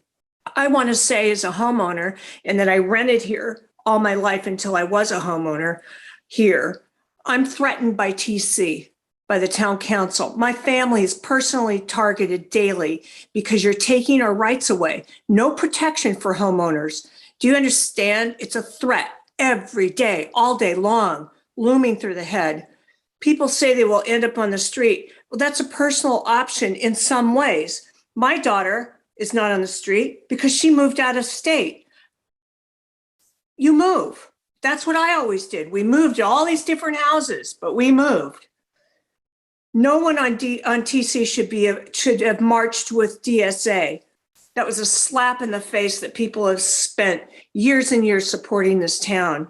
I want to say as a homeowner, and that I rented here all my life until I was a homeowner here, I'm threatened by TC. By the town council. My family is personally targeted daily because you're taking our rights away. No protection for homeowners. Do you understand? It's a threat every day, all day long, looming through the head. People say they will end up on the street. Well, that's a personal option in some ways. My daughter is not on the street because she moved out of state. You move. That's what I always did. We moved to all these different houses, but we moved. No one on TC should have marched with DSA. That was a slap in the face that people have spent years and years supporting this town.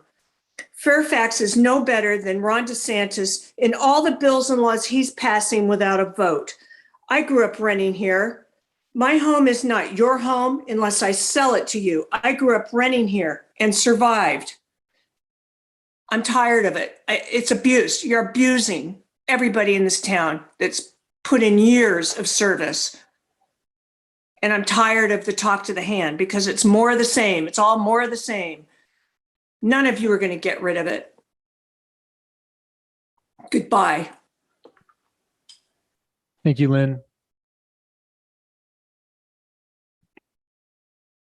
Fairfax is no better than Ron DeSantis in all the bills and laws he's passing without a vote. I grew up renting here. My home is not your home unless I sell it to you. I grew up renting here and survived. I'm tired of it. It's abuse. You're abusing everybody in this town that's put in years of service. And I'm tired of the talk to the hand because it's more of the same. It's all more of the same. None of you are going to get rid of it. Goodbye. Thank you, Lynn.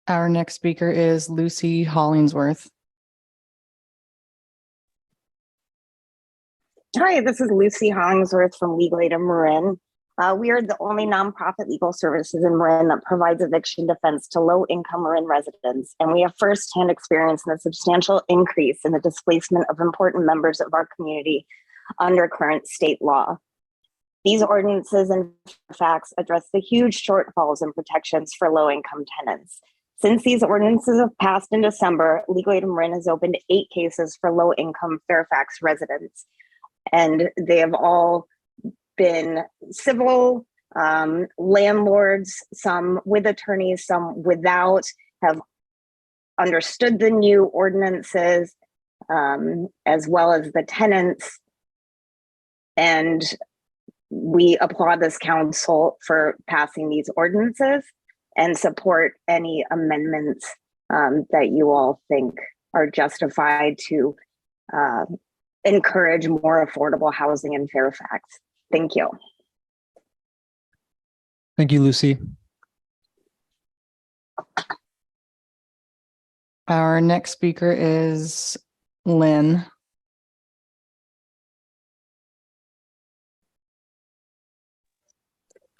Our next speaker is Lucy Hollingsworth. Hi, this is Lucy Hollingsworth from Legal Aid of Marin. We are the only nonprofit legal services in Marin that provides eviction defense to low-income Marin residents, and we have firsthand experience in the substantial increase in the displacement of important members of our community under current state law. These ordinances in Fairfax address the huge shortfalls in protections for low-income tenants. Since these ordinances have passed in December, Legal Aid of Marin has opened 8 cases for low-income Fairfax residents. And they have all been civil landlords, some with attorneys, some without, have understood the new ordinances, as well as the tenants. And we applaud this council for passing these ordinances and support any amendments that you all think are justified to encourage more affordable housing in Fairfax. Thank you. Thank you, Lucy. Our next speaker is Lynn.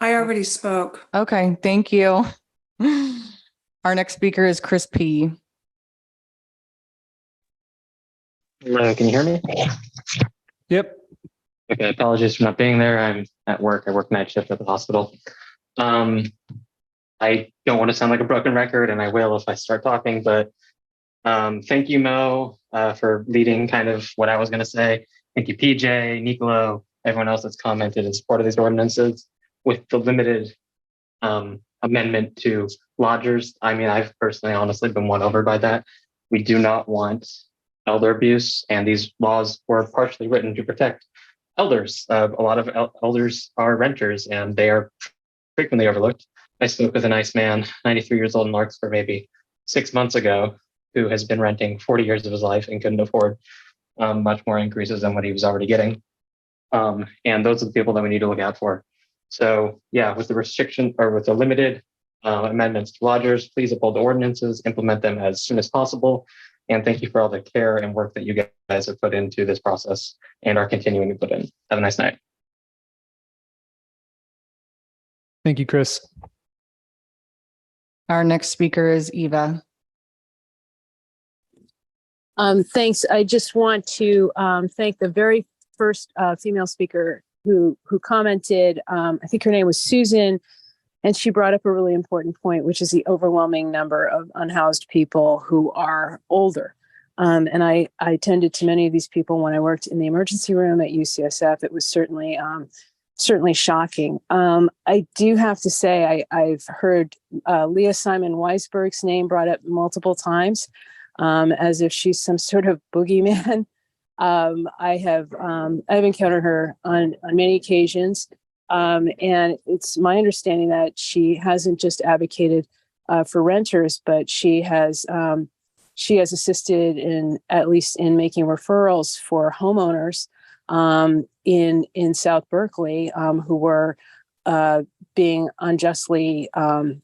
I already spoke. Okay, thank you. Our next speaker is Chris P. Hello, can you hear me? Yep. Okay, apologies for not being there. I'm at work. I work night shift at the hospital. I don't want to sound like a broken record, and I will if I start talking, but thank you, Mo, for leading kind of what I was going to say. Thank you, PJ, Nicolo, everyone else that's commented in support of these ordinances. With the limited amendment to lodgers, I mean, I've personally honestly been won over by that. We do not want elder abuse, and these laws were partially written to protect elders. A lot of elders are renters, and they are frequently overlooked. I spoke with a nice man, 93 years old in Larkspur, maybe 6 months ago who has been renting 40 years of his life and couldn't afford much more increases than what he was already getting. And those are the people that we need to look out for. So yeah, with the restriction or with the limited amendments to lodgers, please uphold the ordinances, implement them as soon as possible. And thank you for all the care and work that you guys have put into this process and are continuing to put in. Have a nice night. Thank you, Chris. Our next speaker is Eva. Thanks. I just want to thank the very first female speaker who commented. I think her name was Susan, and she brought up a really important point, which is the overwhelming number of unhoused people who are older. And I attended to many of these people when I worked in the emergency room at UCSF. It was certainly shocking. I do have to say, I've heard Leah Simon Weisberg's name brought up multiple times, as if she's some sort of boogeyman. I've encountered her on many occasions. And it's my understanding that she hasn't just advocated for renters, but she has assisted at least in making referrals for homeowners in South Berkeley who were being unjustly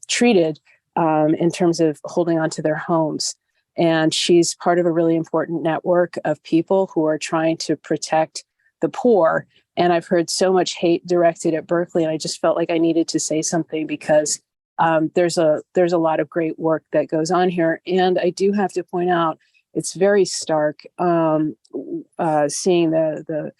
treated in terms of holding onto their homes. And she's part of a really important network of people who are trying to protect the poor. And I've heard so much hate directed at Berkeley, and I just felt like I needed to say something because there's a lot of great work that goes on here. And I do have to point out, it's very stark seeing to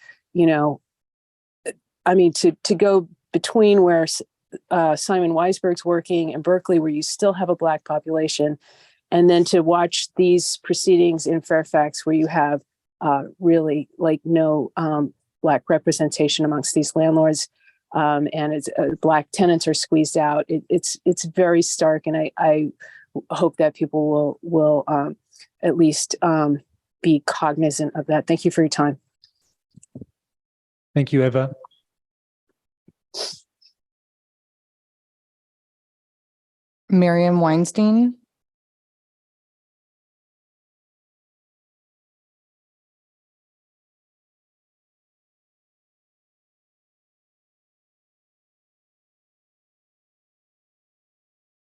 go between where Simon Weisberg's working in Berkeley, where you still have a Black population, and then to watch these proceedings in Fairfax, where you have really like no Black representation amongst these landlords, and it's Black tenants are squeezed out. It's very stark, and I hope that people will at least be cognizant of that. Thank you for your time. Thank you, Eva. Miriam Weinstein.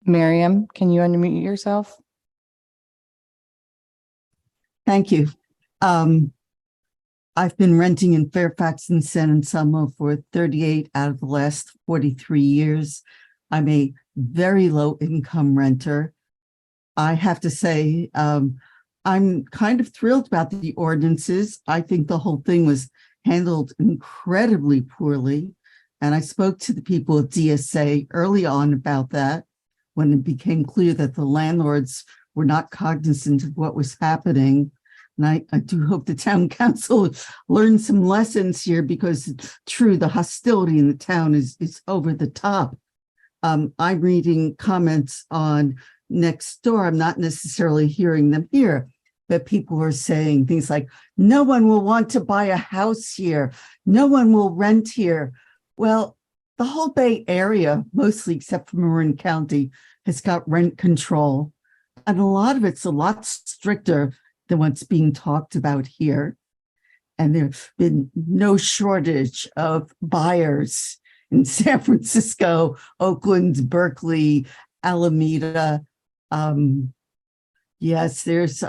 Miriam, can you unmute yourself? Thank you. I've been renting in Fairfax and San Anselmo for 38 out of the last 43 years. I'm a very low income renter. I have to say, I'm kind of thrilled about the ordinances. I think the whole thing was handled incredibly poorly. And I spoke to the people at DSA early on about that, when it became clear that the landlords were not cognizant of what was happening. And I do hope the town council learned some lessons here, because it's true, the hostility in the town is over the top. I'm reading comments on Nextdoor. I'm not necessarily hearing them here, but people are saying things like, no one will want to buy a house here. No one will rent here. Well, the whole Bay Area, mostly except for Marin County, has got rent control. And a lot of it's a lot stricter than what's being talked about here. And there's been no shortage of buyers in San Francisco, Oakland, Berkeley, Alameda. Yes, it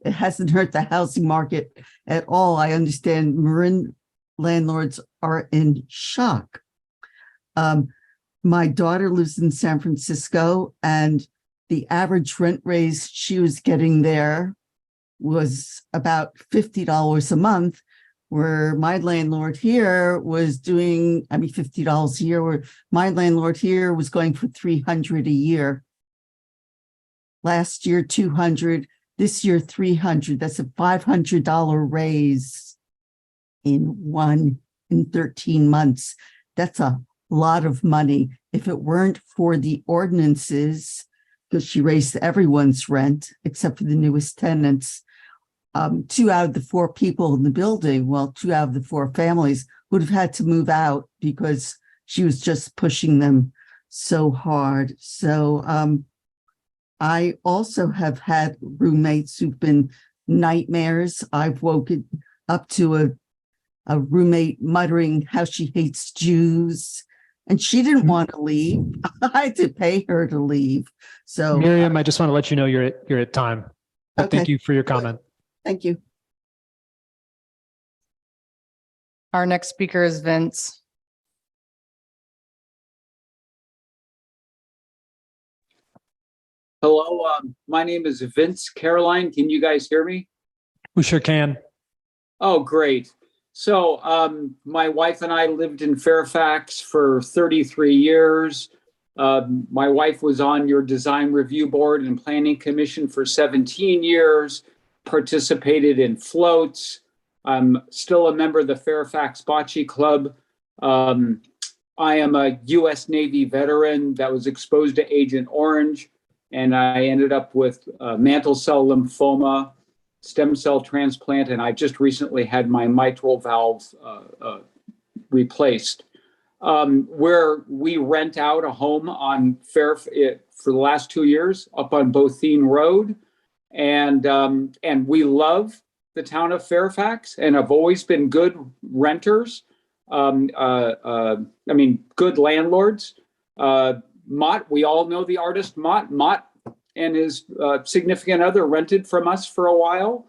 hasn't hurt the housing market at all. I understand Marin landlords are in shock. My daughter lives in San Francisco, and the average rent raise she was getting there was about $50 a month, where my landlord here was doing, $50 a year, where my landlord here was going for $300 a year. Last year, $200, this year, $300. That's a $500 raise in 13 months. That's a lot of money. If it weren't for the ordinances, because she raised everyone's rent except for the newest tenants, 2 out of the 4 people in the building, 2 out of the 4 families would have had to move out because she was just pushing them so hard. So I also have had roommates who've been nightmares. I've woken up to a roommate muttering how she hates Jews, and she didn't want to leave. I had to pay her to leave. So Miriam, I just want to let you know you're at time. But thank Okay. you for your comment. thank you. Our next speaker is Vince. Hello, my name is Vince Caroline. Can you guys hear me? We sure can. Oh, great. So my wife and I lived in Fairfax for 33 years. My wife was on your design review board and planning commission for 17 years, participated in floats. I'm still a member of the Fairfax Bocce Club. I am a U.S. Navy veteran that was exposed to Agent Orange, and I ended up with mantle cell lymphoma, stem cell transplant, and I just recently had my mitral valve replaced. Where we rent out a home on for the last 2 years up on Bothene Road, and we love the town of Fairfax and have always been good renters. I mean, good landlords. Mott, we all know the artist Mott. Mott and his significant other rented from us for a while.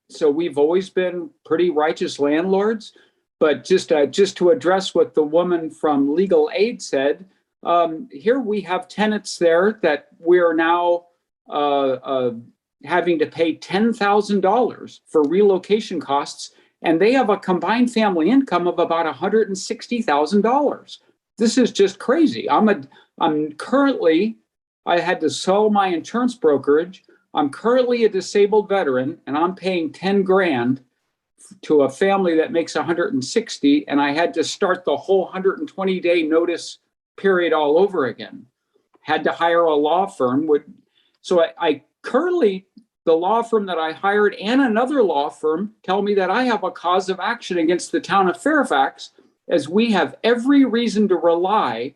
So we've always been pretty righteous landlords. But just to address what the woman from legal aid said, here we have tenants there that we're now having to pay $10,000 for relocation costs, and they have a combined family income of about $160,000. This is just crazy. I'm currently, I had to sell my insurance brokerage. I'm currently a disabled veteran, and I'm paying 10 grand to a family that makes 160, and I had to start the whole 120-day notice period all over again. Had to hire a law firm. So I currently, the law firm that I hired and another law firm tell me that I have a cause of action against the town of Fairfax, as we have every reason to rely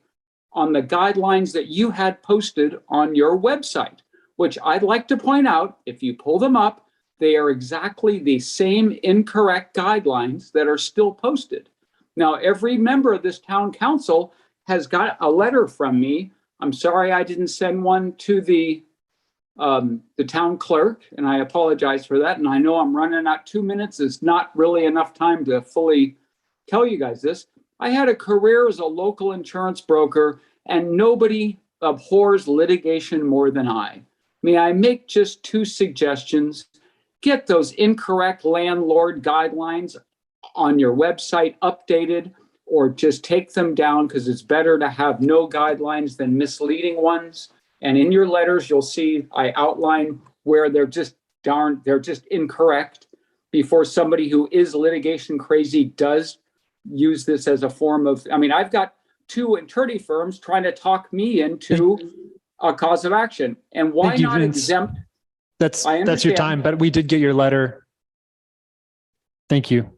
on the guidelines that you had posted on your website, which I'd like to point out, if you pull them up, they are exactly the same incorrect guidelines that are still posted. Now, every member of this town council has got a letter from me. I'm sorry I didn't send one to the town clerk, and I apologize for that. And I know I'm running out 2 minutes. It's not really enough time to fully tell you guys this. I had a career as a local insurance broker, and nobody abhors litigation more than I. May I make just 2 suggestions? Get those incorrect landlord guidelines on your website updated, or just take them down, because it's better to have no guidelines than misleading ones. And in your letters, you'll see I outline where they're just incorrect before somebody who is litigation crazy does use this as a form of, I mean, I've got 2 attorney firms trying to talk me into a cause of action. And why Thank you, not Vince. exempt? That's your time, but we did get your letter. Thank you.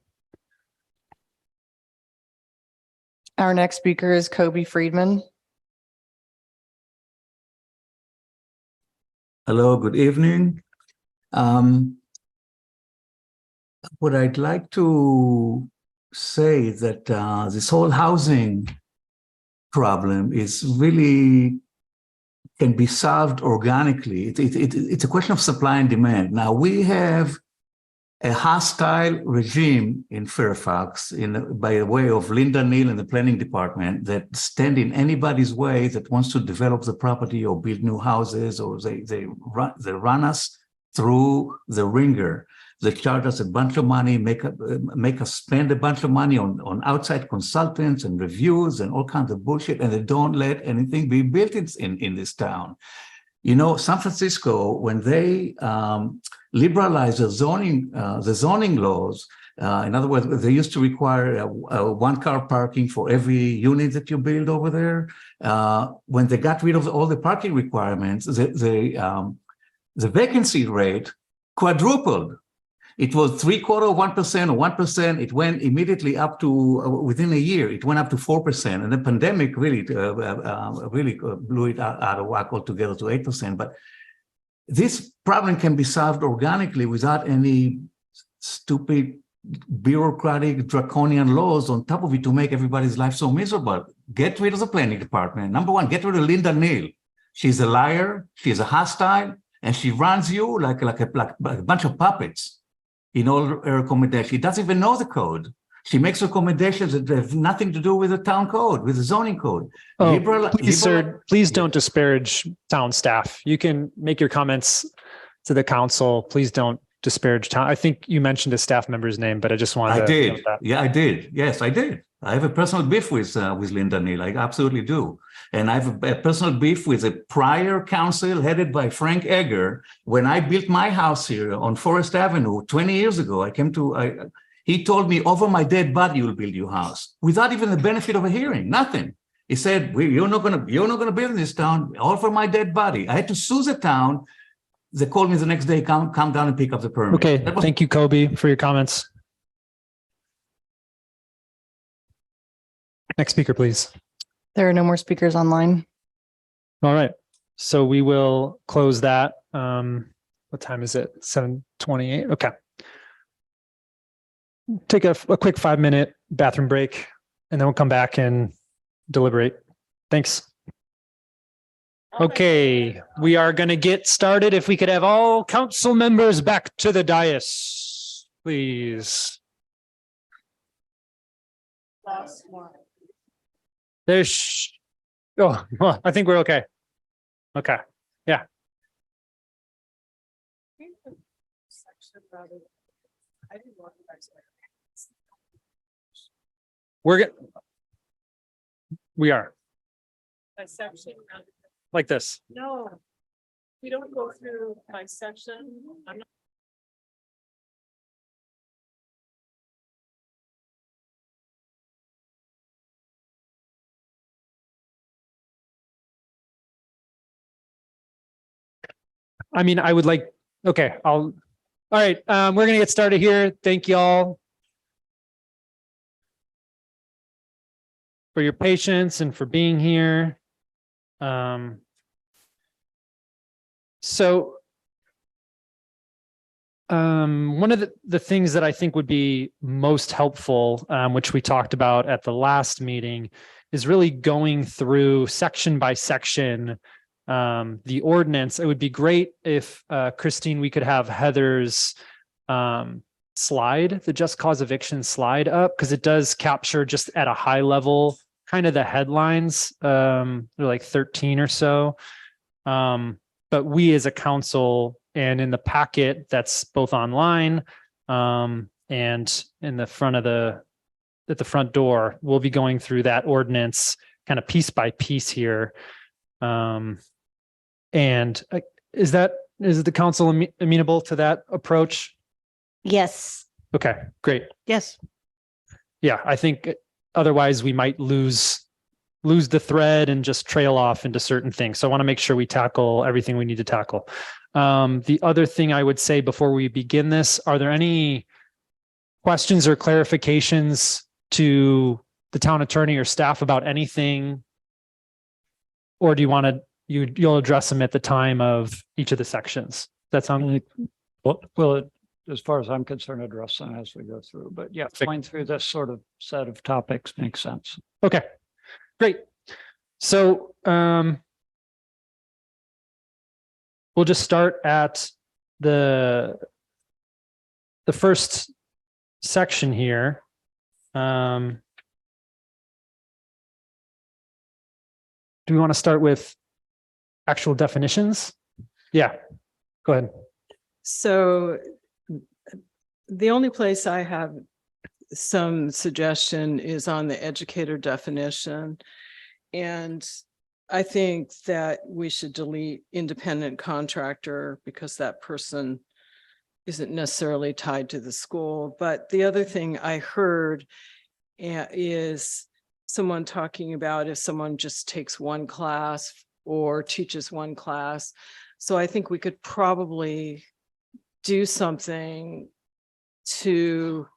Our next speaker is Kobe Friedman. Hello, good evening. What I'd like to say is that this whole housing problem is really can be solved organically. It's a question of supply and demand. Now, we have a hostile regime in Fairfax by way of Linda Neal and the planning department that stand in anybody's way that wants to develop the property or build new houses, or they run us through the ringer. They charge us a bunch of money, make us spend a bunch of money on outside consultants and reviews and all kinds of bullshit, and they don't let anything be built in this town. You know, San Francisco, when they liberalized the zoning laws, in other words, they used to require one-car parking for every unit that you build over there. When they got rid of all the parking requirements, the vacancy rate quadrupled. It was 3/4 of 1% or 1%. It went immediately up to within a year. It went up to 4%, and the pandemic really blew it out of whack altogether to 8%. But this problem can be solved organically without any stupid bureaucratic draconian laws on top of it to make everybody's life so miserable. Get rid of the planning department. Number one, get rid of Linda Neal. She's a liar. She's a hostile, and she runs you like a bunch of puppets. In all her recommendations, she doesn't even know the code. She makes recommendations that have nothing to do with the town code, with the zoning code. Oh, please, sir, please don't disparage town staff. You can make your comments to the council. Please don't disparage town. I think you mentioned a staff member's name, but I just wanted to did. note that. Yeah, I did. Yes, I did. I have a personal beef with Linda Neal. I absolutely do. And I have a personal beef with a prior council headed by Frank Egger. When I built my house here on Forest Avenue 20 years ago, he told me, over my dead body, you'll build your house, without even the benefit of a hearing, nothing. He said, you're not gonna build in this town, all for my dead body. I had to sue the town. They called me the next day, come down and pick up the permit. Okay, thank you, Kobe, for your comments. Next speaker, please. There are no more speakers online. All right, so we will close that. What time is it? 7:28. Okay. Take a quick 5-minute bathroom break, and then we'll come back and deliberate. Thanks. Okay, we are going to get started. If we could have all council members back to the dais, please. There's, well, I think we're okay. Okay, yeah. We are. Like this. No, we don't go through by section. I mean, I would like, okay, all right, we're going to get started here. Thank you all for your patience and for being here. One of the things that I think would be most helpful, which we talked about at the last meeting, is really going through section by section the ordinance. It would be great if, Christine, we could have Heather's slide, the just cause eviction slide up, because it does capture just at a high level kind of the headlines. They're like 13 or so. But we as a council, and in the packet that's both online and in the front of at the front door, we'll be going through that ordinance kind of piece by piece here. And is the council amenable to that approach? Yes. Okay, great. Yes. Yeah, I think otherwise we might lose the thread and just trail off into certain things. So I want to make sure we tackle everything we need to tackle. The other thing I would say before we begin this, are there any questions or clarifications to the town attorney or staff about anything? Or do you want to, you'll address them at the time of each of the sections? That sound like? Well, as far as I'm concerned, address them as we go through, but yeah, going through this sort of set of topics makes sense. Okay, great. So we'll just start at the first section here. Do we want to start with actual definitions? Yeah, go ahead. So the only place I have some suggestion is on the educator definition. And I think that we should delete independent contractor because that person isn't necessarily tied to the school. But the other thing I heard is someone talking about if someone just takes one class or teaches one class. So I think we could probably do something to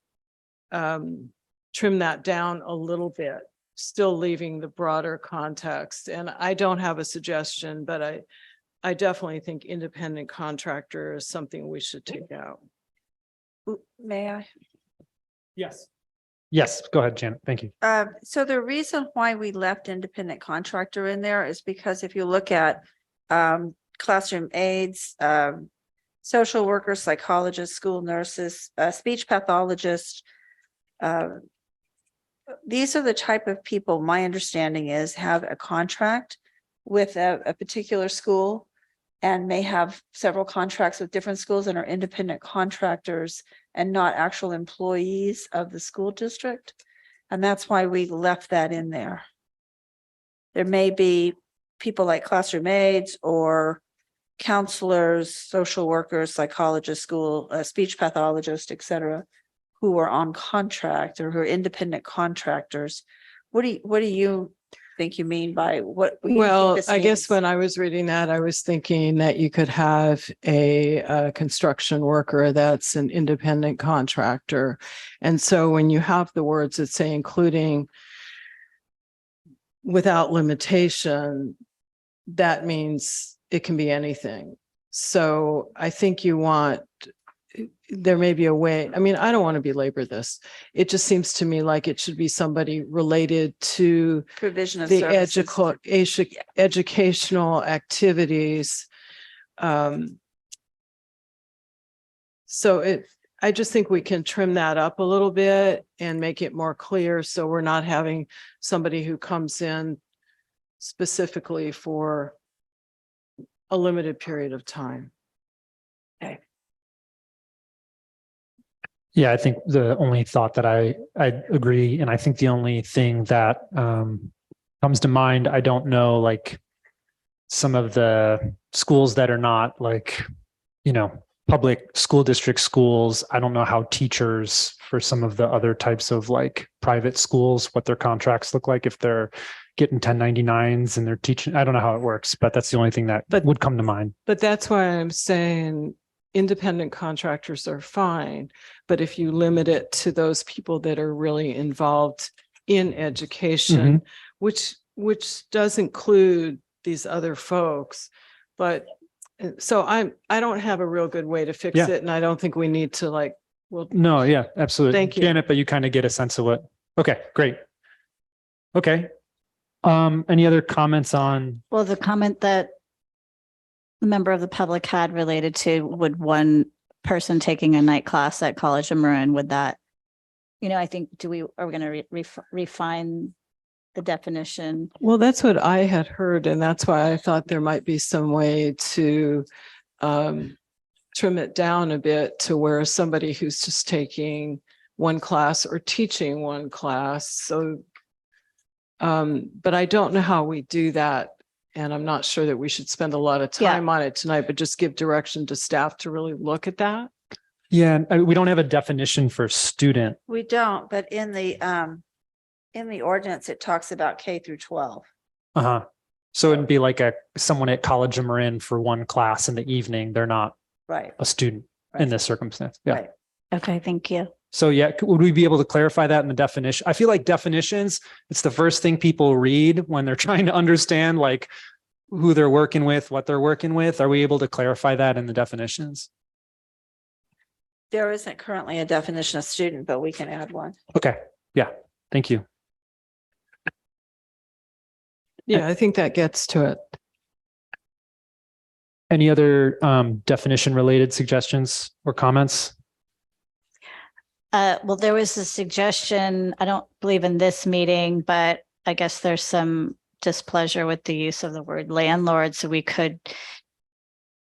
trim that down a little bit, still leaving the broader context. And I don't have a suggestion, but I definitely think independent contractor is something we should take out. May I? Yes. Yes, go ahead, Janet. Thank you. So the reason why we left independent contractor in there is because if you look at classroom aides, social workers, psychologists, school nurses, speech pathologists, these are the type of people, my understanding is, have a contract with a particular school and may have several contracts with different schools and are independent contractors and not actual employees of the school district. And that's why we left that in there. There may be people like classroom aides or counselors, social workers, psychologists, school, speech pathologists, et cetera, who are on contract or who are independent contractors. What do you think you mean by what? Well, I guess when I was reading that, I was thinking that you could have a construction worker that's an independent contractor. And so when you have the words that say including without limitation, that means it can be anything. So I think you want, there may be a way, I mean, I don't want to belabor this. It just seems to me like it should be somebody related to provision of the services. educational activities. So I just think we can trim that up a little bit and make it more clear. So we're not having somebody who comes in specifically for a limited period of time. Okay. Yeah, I think the only thought that I agree, and I think the only thing that comes to mind, I don't know, like some of the schools that are not like, public school district schools. I don't know how teachers for some of the other types of like private schools, what their contracts look like if they're getting 1099s and they're teaching. I don't know how it works, but that's the only thing that would come to mind. But that's why I'm saying independent contractors are fine. But if you limit it to those people that are really involved in education, which does include these other folks, but so I don't have a real good way to fix it. And I don't think we need to like, well, no, yeah, absolutely. Thank you. Janet, but you kind of get a sense of what, okay, great. Okay. Any other comments on? Well, the comment that the member of the public had related to would one person taking a night class at College of Marin, would that, I think, are we going to refine the definition? Well, that's what I had heard. And that's why I thought there might be some way to trim it down a bit to where somebody who's just taking one class or teaching one class. So, but I don't know how we do that. And I'm not sure that we should spend a lot of time on it tonight, but just give direction to staff to really look at that. Yeah, we don't have a definition for student. We don't, but in the ordinance, it talks about K through 12. So it'd be like someone at College of Marin for one class in the evening. They're not a student in this circumstance. Yeah. Right. Okay, thank you. So yeah, would we be able to clarify that in the definition? I feel like definitions, it's the first thing people read when they're trying to understand like who they're working with, what they're working with. Are we able to clarify that in the definitions? There isn't currently a definition of student, but we can add one. Okay. Yeah. Thank you. Yeah, I think that gets to it. Any other definition related suggestions or comments? Well, there was a suggestion, I don't believe in this meeting, but I guess there's some displeasure with the use of the word landlord. So we could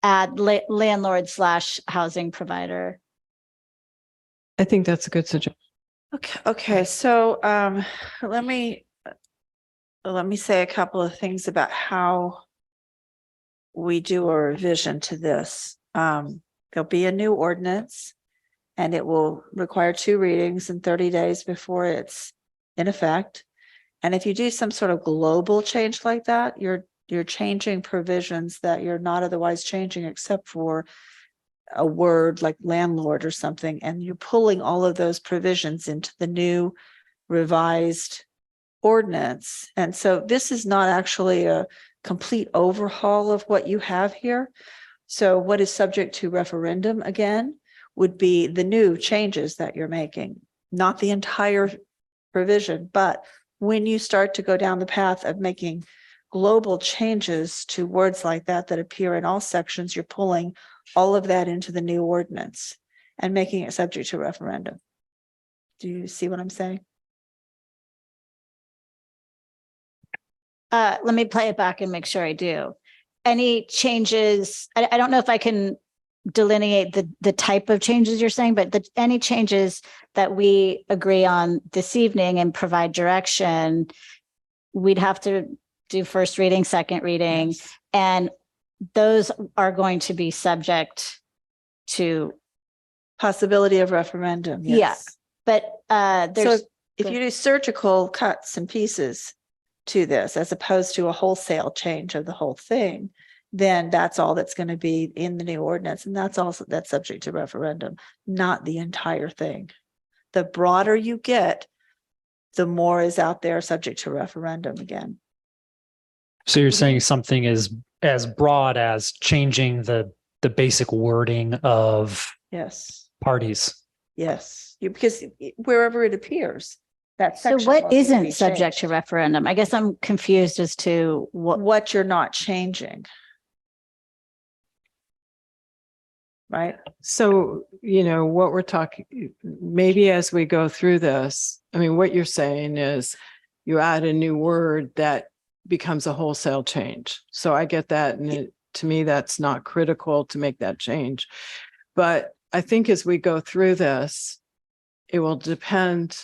add landlord/housing provider. I think that's a good suggestion. Okay. So let me say a couple of things about how we do a revision to this. There'll be a new ordinance. And it will require 2 readings and 30 days before it's in effect. And if you do some sort of global change like that, you're changing provisions that you're not otherwise changing except for a word like landlord or something, and you're pulling all of those provisions into the new revised ordinance. And so this is not actually a complete overhaul of what you have here. So what is subject to referendum again would be the new changes that you're making, not the entire provision. But when you start to go down the path of making global changes to words like that that appear in all sections, you're pulling all of that into the new ordinance and making it subject to referendum. Do you see what I'm saying? Let me play it back and make sure I do. Any changes, I don't know if I can delineate the type of changes you're saying, but any changes that we agree on this evening and provide direction, we'd have to do first reading, second reading, and those are going to be subject to possibility of referendum. Yes. Yeah, but there's so if you do surgical cuts and pieces to this, as opposed to a wholesale change of the whole thing, then that's all that's going to be in the new ordinance. And that's subject to referendum, not the entire thing. The broader you get, the more is out there subject to referendum again. So you're saying something is as broad as changing the basic wording of Yes. parties. Yes. Because wherever it appears, that so section what will need to isn't be subject to changed. referendum? I guess I'm confused as to what you're not changing. Right. So, what we're talking, maybe as we go through this, I mean, what you're saying is you add a new word that becomes a wholesale change. So I get that. And to me, that's not critical to make that change. But I think as we go through this, it will depend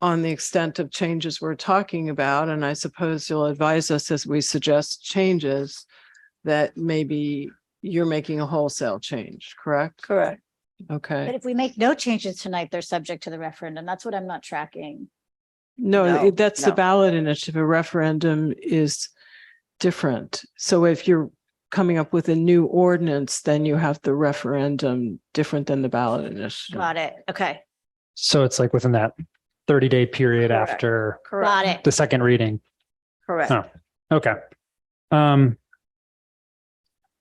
on the extent of changes we're talking about. And I suppose you'll advise us as we suggest changes that maybe you're making a wholesale change, correct? Correct. Okay. But if we make no changes tonight, they're subject to the referendum. That's what I'm not tracking. No, that's the no. ballot initiative. A referendum is different. So if you're coming up with a new ordinance, then you have the referendum different than the ballot initiative. Got it. Okay. So it's like within that 30-day period Correct. after Got it. the second reading. Correct. Oh, okay.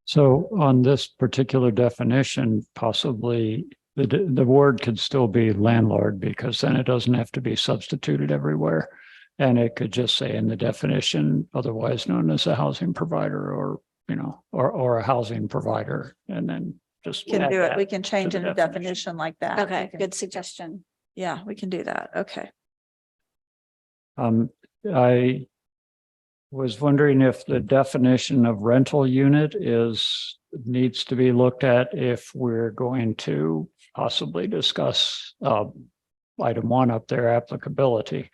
So on this particular definition, possibly the word could still be landlord, because then it doesn't have to be substituted everywhere. And it could just say in the definition, otherwise known as a housing provider, or, or a housing provider, and then just Can add do it. that We can change to in the a definition like that. Okay. We can- Good suggestion. Yeah, we can do that. Okay. I was wondering if the definition of rental unit needs to be looked at if we're going to possibly discuss item 1 up there, applicability.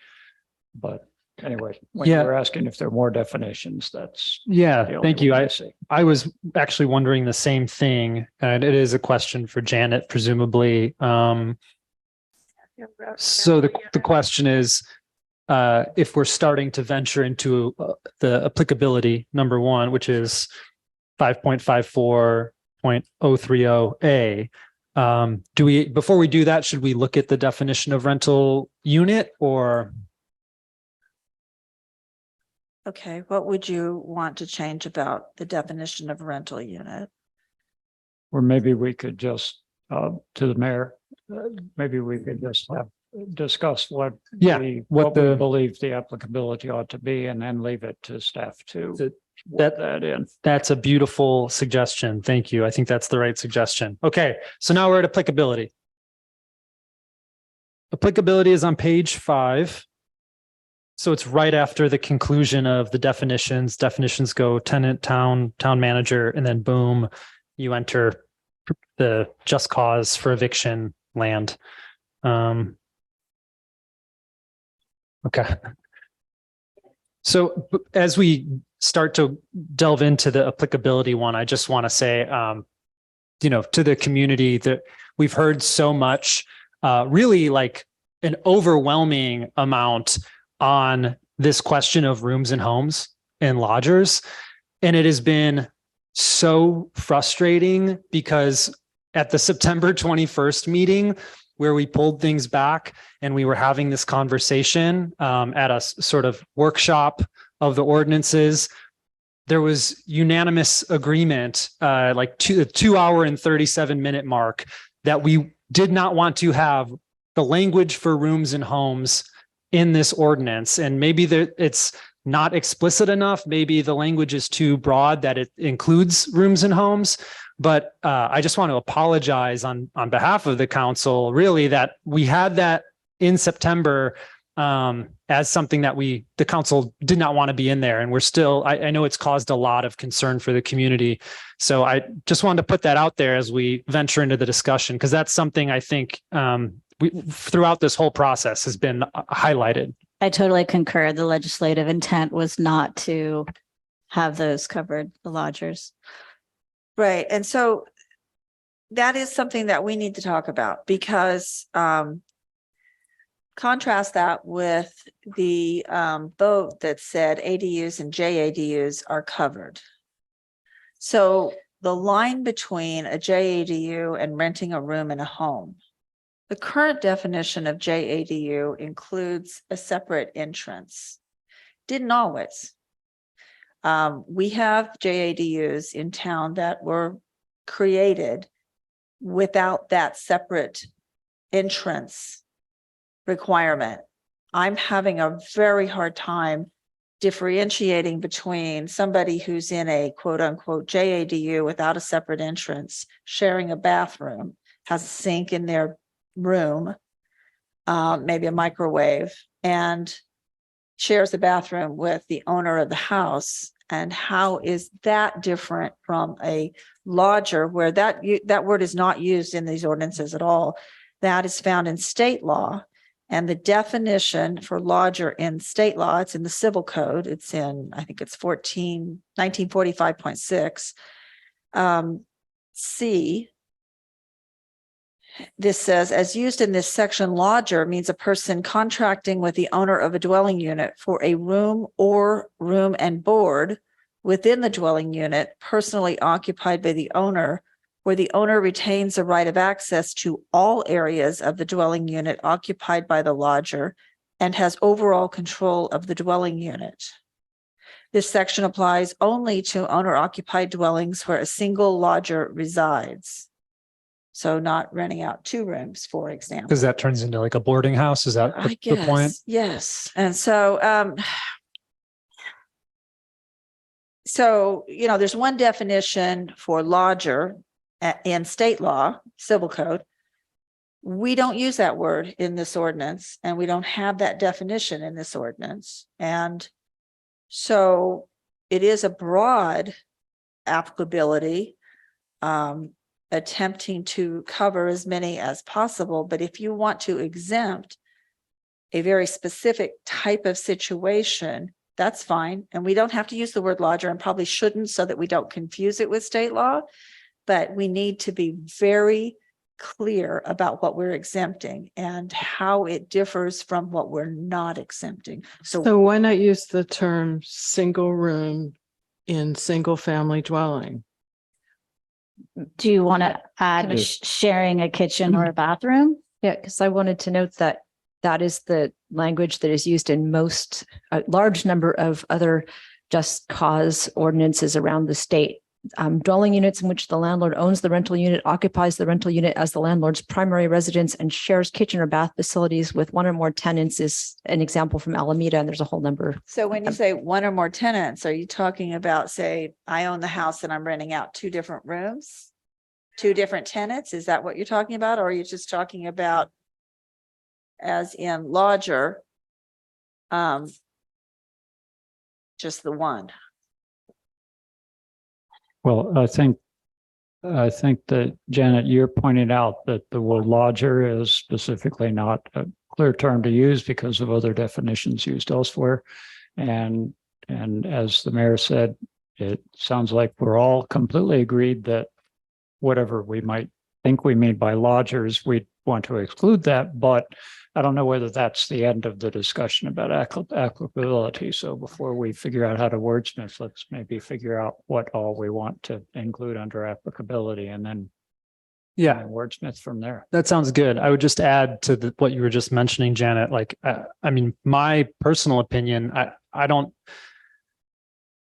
But anyway, when you Yeah. were asking if there are more definitions, that's Yeah, the only thank you. one I see. I was actually wondering the same thing, and it is a question for Janet, presumably. So the question is, if we're starting to venture into the applicability, number 1, which is 5.54.030A, before we do that, should we look at the definition of rental unit, or? Okay. What would you want to change about the definition of rental unit? Or maybe we could just, to the mayor, maybe we could just discuss what we believe the applicability ought to be, and then leave it to staff to put that in. That's a beautiful suggestion. Thank you. I think that's the right suggestion. Okay, so now we're at applicability. Applicability is on page 5. So it's right after the conclusion of the definitions. Definitions go tenant, town manager, and then boom, you enter the just cause for eviction land. Okay. So as we start to delve into the applicability one, I just want to say, to the community, that we've heard so much, really like an overwhelming amount on this question of rooms and homes and lodgers. And it has been so frustrating because at the September 21st meeting, where we pulled things back and we were having this conversation at a sort of workshop of the ordinances, there was unanimous agreement, like the 2 hour and 37-minute mark, that we did not want to have the language for rooms and homes in this ordinance. And maybe it's not explicit enough. Maybe the language is too broad that it includes rooms and homes. But I just want to apologize on behalf of the council, really, that we had that in September as something that the council did not want to be in there. And we're still, I know it's caused a lot of concern for the community. So I just wanted to put that out there as we venture into the discussion, because that's something I think throughout this whole process has been highlighted. I totally concur. The legislative intent was not to have those covered, the lodgers. Right. And so that is something that we need to talk about, because contrast that with the vote that said ADUs and JADUs are covered. So the line between a JADU and renting a room in a home, the current definition of JADU includes a separate entrance. Didn't always. We have JADUs in town that were created without that separate entrance requirement. I'm having a very hard time differentiating between somebody who's in a quote unquote JADU without a separate entrance, sharing a bathroom, has a sink in their room, maybe a microwave, and shares the bathroom with the owner of the house. And how is that different from a lodger, where that word is not used in these ordinances at all? That is found in state law. And the definition for lodger in state law, it's in the civil code. It's in, I think it's 1945.6. C. This says, as used in this section, lodger means a person contracting with the owner of a dwelling unit for a room or room and board within the dwelling unit personally occupied by the owner, where the owner retains the right of access to all areas of the dwelling unit occupied by the lodger and has overall control of the dwelling unit. This section applies only to owner-occupied dwellings where a single lodger resides. So not renting out 2 rooms, for example. Because that turns into like a boarding house. Is that the point? Yes. And so, there's one definition for lodger in state law, civil code. We don't use that word in this ordinance, and we don't have that definition in this ordinance. And so it is a broad applicability, attempting to cover as many as possible. But if you want to exempt a very specific type of situation, that's fine. And we don't have to use the word lodger, and probably shouldn't, so that we don't confuse it with state law. But we need to be very clear about what we're exempting and how it differs from what we're not exempting. So why not use the term single room in single family dwelling? Do you want to add sharing a kitchen or a bathroom? Yeah, because I wanted to note that that is the language that is used in a large number of other just cause ordinances around the state. Dwelling units in which the landlord owns the rental unit, occupies the rental unit as the landlord's primary residence, and shares kitchen or bath facilities with 1 or more tenants is an example from Alameda, and there's a whole number. So when you say 1 or more tenants, are you talking about, say, I own the house and I'm renting out 2 different rooms, 2 different tenants? Is that what you're talking about? Or are you just talking about, as in lodger, just the one? Well, I think that, Janet, you're pointing out that the word lodger is specifically not a clear term to use because of other definitions used elsewhere. And as the mayor said, it sounds like we're all completely agreed that whatever we might think we mean by lodgers, we want to exclude that, but I don't know whether that's the end of the discussion about applicability. So before we figure out how to wordsmith, let's maybe figure out what all we want to include under applicability, and then Yeah. and wordsmith from there. That sounds good. I would just add to what you were just mentioning, Janet, like, I mean, my personal opinion, I don't,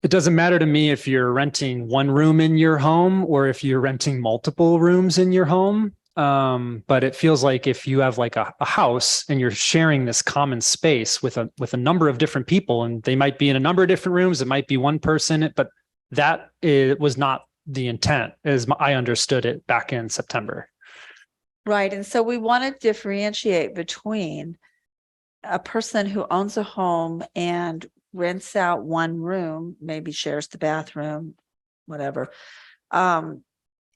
it doesn't matter to me if you're renting one room in your home or if you're renting multiple rooms in your home. But it feels like if you have like a house and you're sharing this common space with a number of different people, and they might be in a number of different rooms, it might be one person, but that was not the intent as I understood it back in September. Right. And so we want to differentiate between a person who owns a home and rents out one room, maybe shares the bathroom, whatever. And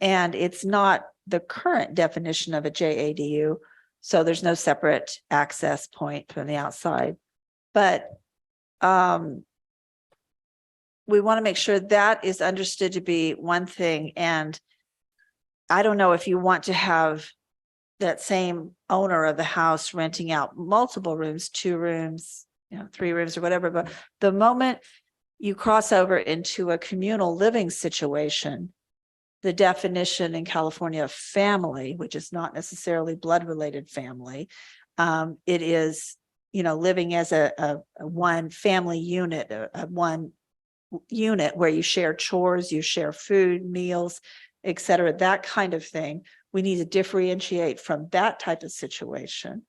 it's not the current definition of a JADU. So there's no separate access point from the outside. But we want to make sure that is understood to be one thing. And I don't know if you want to have that same owner of the house renting out multiple rooms, 2 rooms, 3 rooms or whatever. But the moment you cross over into a communal living situation, the definition in California of family, which is not necessarily blood related family, it is, living as a one family unit, a one unit where you share chores, you share food, meals, et cetera, that kind of thing. We need to differentiate from that type of situation.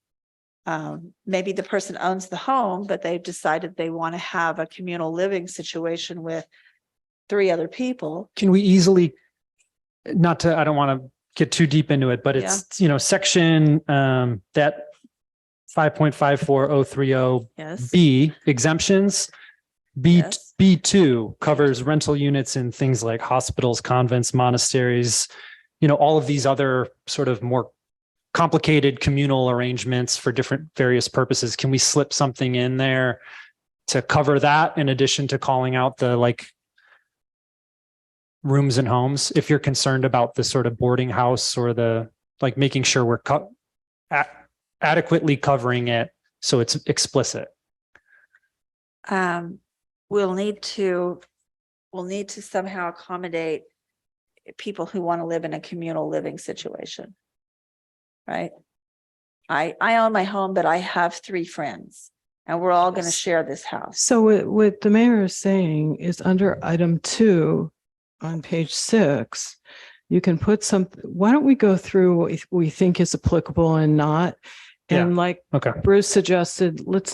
Maybe the person owns the home, but they've decided they want to have a communal living situation with 3 other people. Can we easily, I don't want to get too deep into it, but it's, section that 5.54030 B exemptions. B2 covers rental units in things like hospitals, convents, monasteries, all of these other sort of more complicated communal arrangements for different various purposes. Can we slip something in there to cover that in addition to calling out the like rooms and homes, if you're concerned about the sort of boarding house or the like, making sure we're adequately covering it so it's explicit? We'll need to somehow accommodate people who want to live in a communal living situation, right? I own my home, but I have 3 friends and we're all going to share this house. So what the mayor is saying is under item 2 on page 6, you can put something. Why don't we go through what we think is applicable and not? And Bruce suggested, let's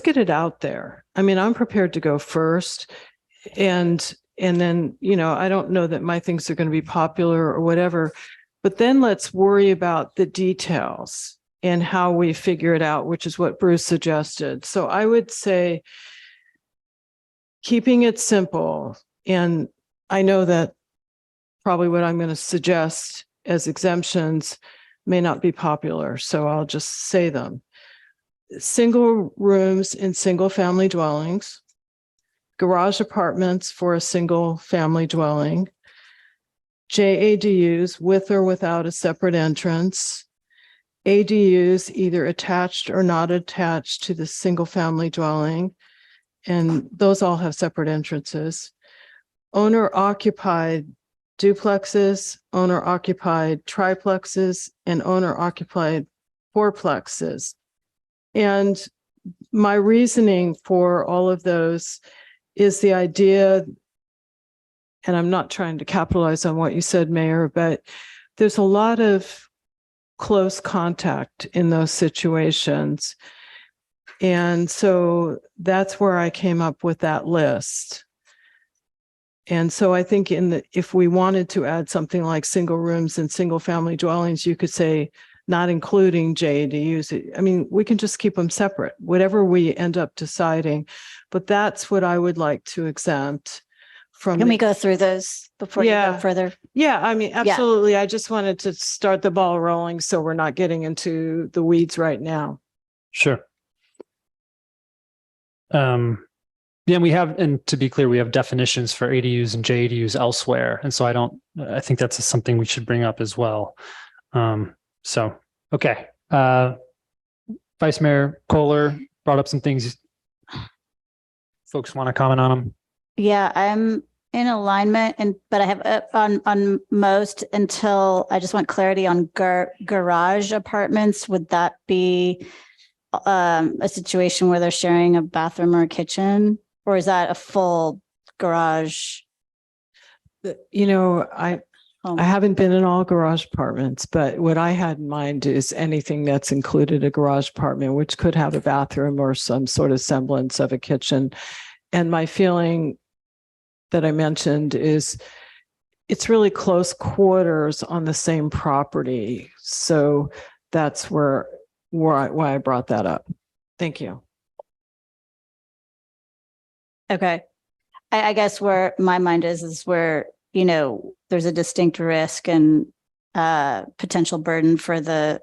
get it out there. I mean, I'm prepared to go first and then, I don't know that my things are going to be popular or whatever, but then let's worry about the details and how we figure it out, which is what Bruce suggested. So I would say keeping it simple. And I know that probably what I'm going to suggest as exemptions may not be popular, so I'll just say them. Single rooms in single family dwellings, garage apartments for a single family dwelling, JADUs with or without a separate entrance, ADUs either attached or not attached to the single family dwelling, and those all have separate entrances, owner occupied duplexes, owner occupied triplexes, and owner occupied fourplexes. And my reasoning for all of those is the idea, and I'm not trying to capitalize on what you said, Mayor, but there's a lot of close contact in those situations. And so that's where I came up with that list. And so I think if we wanted to add something like single rooms and single family dwellings, you could say not including JADUs. I mean, we can just keep them separate, whatever we end up deciding. But that's what I would like to exempt from. Can we go through those before you go further? Yeah, I mean, absolutely. I just wanted to start the ball rolling so we're not getting into the weeds right now. Sure. Yeah, we have, and to be clear, we have definitions for ADUs and JADUs elsewhere. And so I think that's something we should bring up as well. Okay. Vice Mayor Kohler brought up some things. Folks want to comment on them? Yeah, I'm in alignment, and but I have on most until I just want clarity on garage apartments. Would that be a situation where they're sharing a bathroom or a kitchen, or is that a full garage? I haven't been in all garage apartments, but what I had in mind is anything that's included a garage apartment, which could have a bathroom or some sort of semblance of a kitchen. And my feeling that I mentioned is it's really close quarters on the same property. So that's why I brought that up. Thank you. Okay. I guess where my mind is where, there's a distinct risk and potential burden for the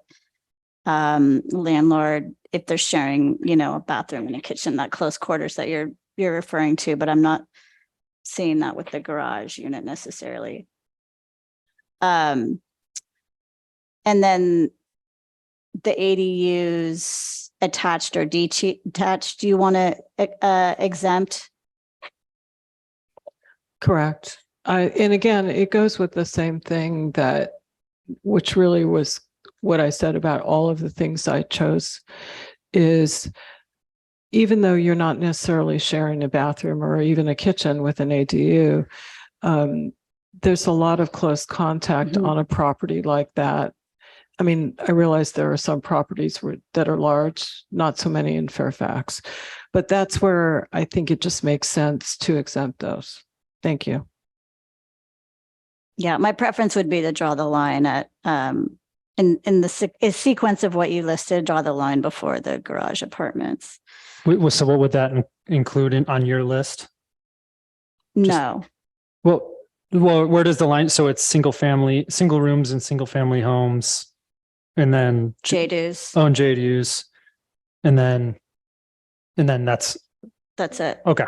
landlord if they're sharing, a bathroom and a kitchen, that close quarters that you're referring to, but I'm not seeing that with the garage unit necessarily. And then the ADUs attached or detached, do you want to exempt? Correct. And again, it goes with the same thing which really was what I said about all of the things I chose, is even though you're not necessarily sharing a bathroom or even a kitchen with an ADU, there's a lot of close contact on a property like that. I mean, I realize there are some properties that are large, not so many in Fairfax, but that's where I think it just makes sense to exempt those. Thank you. Yeah, my preference would be to draw the line at in the sequence of what you listed, draw the line before the garage apartments. So what would that include on your list? No. Well, where does the line? So it's single rooms and single family homes, and then JDUs. Oh, and JDUs, and then that's it. Okay.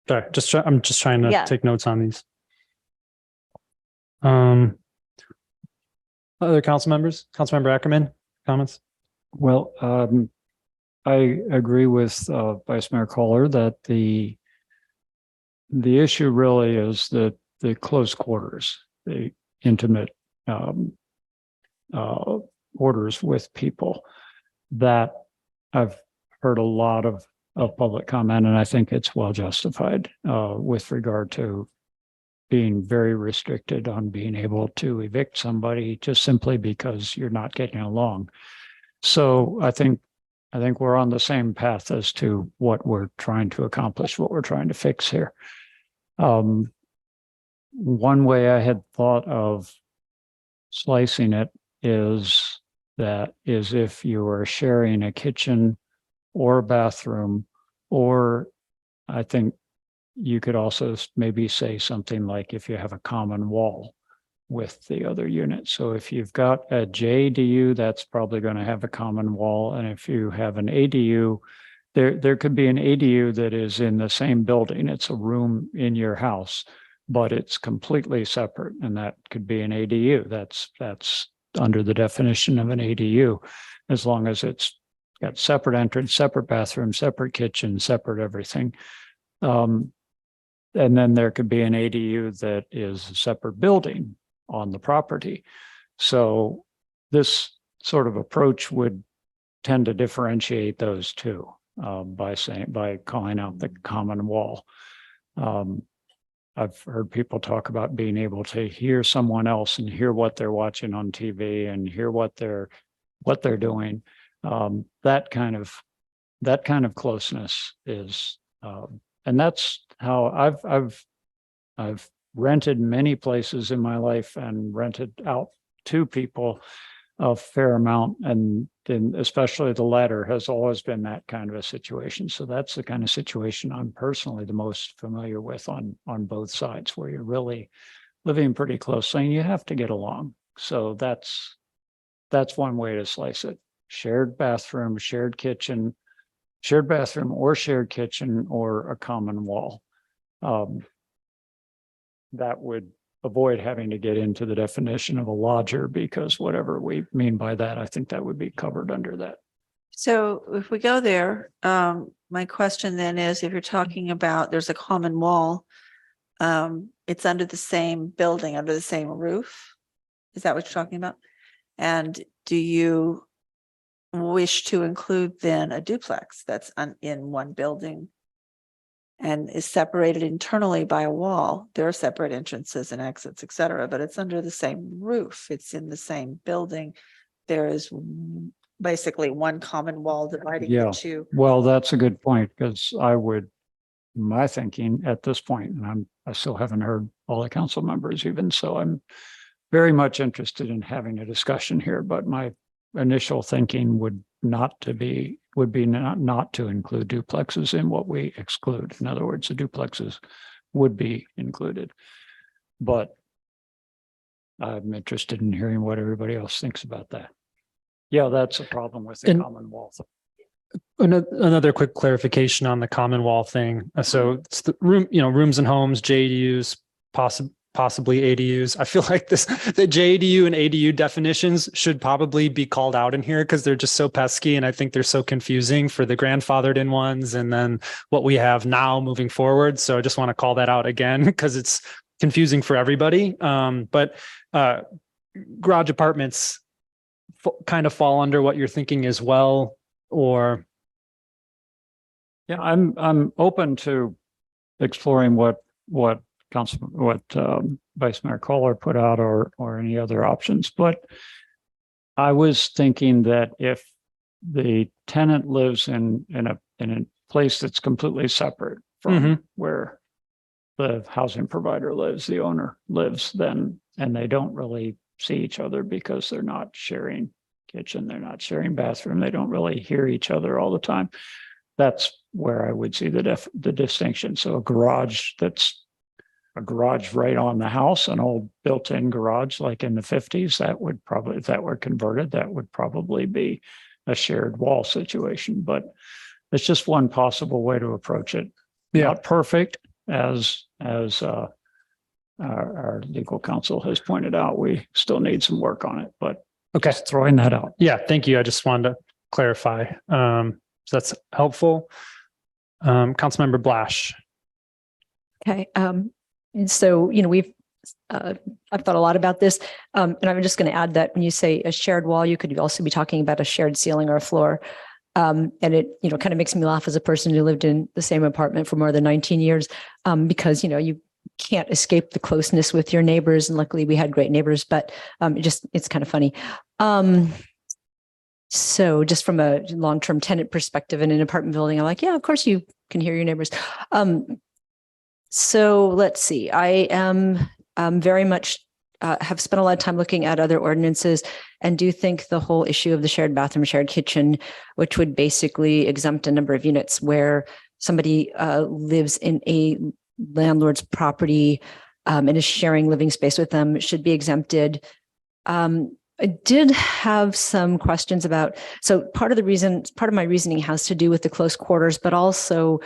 Sorry, I'm just trying to take notes on these. Other council members? Councilmember Ackerman, comments? Well, I agree with Vice Mayor Kohler that the issue really is the close quarters, the intimate orders with people. That I've heard a lot of public comment, and I think it's well justified with regard to being very restricted on being able to evict somebody just simply because you're not getting along. So I think we're on the same path as to what we're trying to accomplish, what we're trying to fix here. One way I had thought of slicing it is if you are sharing a kitchen or a bathroom, or I think you could also maybe say something like if you have a common wall with the other unit. So if you've got a JDU, that's probably going to have a common wall. And if you have an ADU, there could be an ADU that is in the same building. It's a room in your house, but it's completely separate. And that could be an ADU. That's under the definition of an ADU, as long as it's got separate entrance, separate bathroom, separate kitchen, separate everything. And then there could be an ADU that is a separate building on the property. So this sort of approach would tend to differentiate those two by calling out the common wall. I've heard people talk about being able to hear someone else and hear what they're watching on TV and hear what they're doing. That kind of closeness is, and that's how I've rented many places in my life and rented out to people a fair amount, and then especially the latter has always been that kind of a situation. So that's the kind of situation I'm personally the most familiar with on both sides, where you're really living pretty closely and you have to get along. So that's one way to slice it. Shared bathroom, shared kitchen, shared bathroom or shared kitchen or a common wall. That would avoid having to get into the definition of a lodger, because whatever we mean by that, I think that would be covered under that. So if we go there, my question then is, if you're talking about there's a common wall, it's under the same building, under the same roof. Is that what you're talking about? And do you wish to include then a duplex that's in one building and is separated internally by a wall? There are separate entrances and exits, et cetera, but it's under the same roof. It's in the same building. There is basically one common wall dividing the two. Well, that's a good point, because my thinking at this point, and I still haven't heard all the council members even, so I'm very much interested in having a discussion here, but my initial thinking would be not to include duplexes in what we exclude. In other words, the duplexes would be included. But I'm interested in hearing what everybody else thinks about that. Yeah, that's a problem with the common wall. Another quick clarification on the common wall thing. So it's the rooms and homes, JDUs, possibly ADUs. I feel like the JDU and ADU definitions should probably be called out in here because they're just so pesky, and I think they're so confusing for the grandfathered in ones and then what we have now moving forward. So I just want to call that out again because it's confusing for everybody. But garage apartments kind of fall under what you're thinking as well, or? Yeah, I'm open to exploring what Vice Mayor Kohler put out or any other options. But I was thinking that if the tenant lives in a place that's completely separate from where the housing provider lives, the owner lives, then, and they don't really see each other because they're not sharing kitchen, they're not sharing bathroom, they don't really hear each other all the time. That's where I would see the distinction. So a garage that's a garage right on the house, an old built-in garage like in the 50s, that would probably, if that were converted, that would probably be a shared wall situation. But it's just one possible way to approach it. Yeah. Not perfect, as our legal counsel has pointed out. We still need some work on it, but okay, just throwing that out. Yeah, thank you. I just wanted to clarify. So that's helpful. Councilmember Blash. Okay. And so, we've, I've thought a lot about this. And I'm just going to add that when you say a shared wall, you could also be talking about a shared ceiling or a floor. And it, kind of makes me laugh as a person who lived in the same apartment for more than 19 years, because, you can't escape the closeness with your neighbors. And luckily we had great neighbors, but it's kind of funny. So just from a long-term tenant perspective in an apartment building, I'm like, yeah, of course you can hear your neighbors. So let's see, I am very much have spent a lot of time looking at other ordinances and do think the whole issue of the shared bathroom, shared kitchen, which would basically exempt a number of units where somebody lives in a landlord's property and is sharing living space with them, should be exempted. I did have some questions about, so part of my reasoning has to do with the close quarters, but also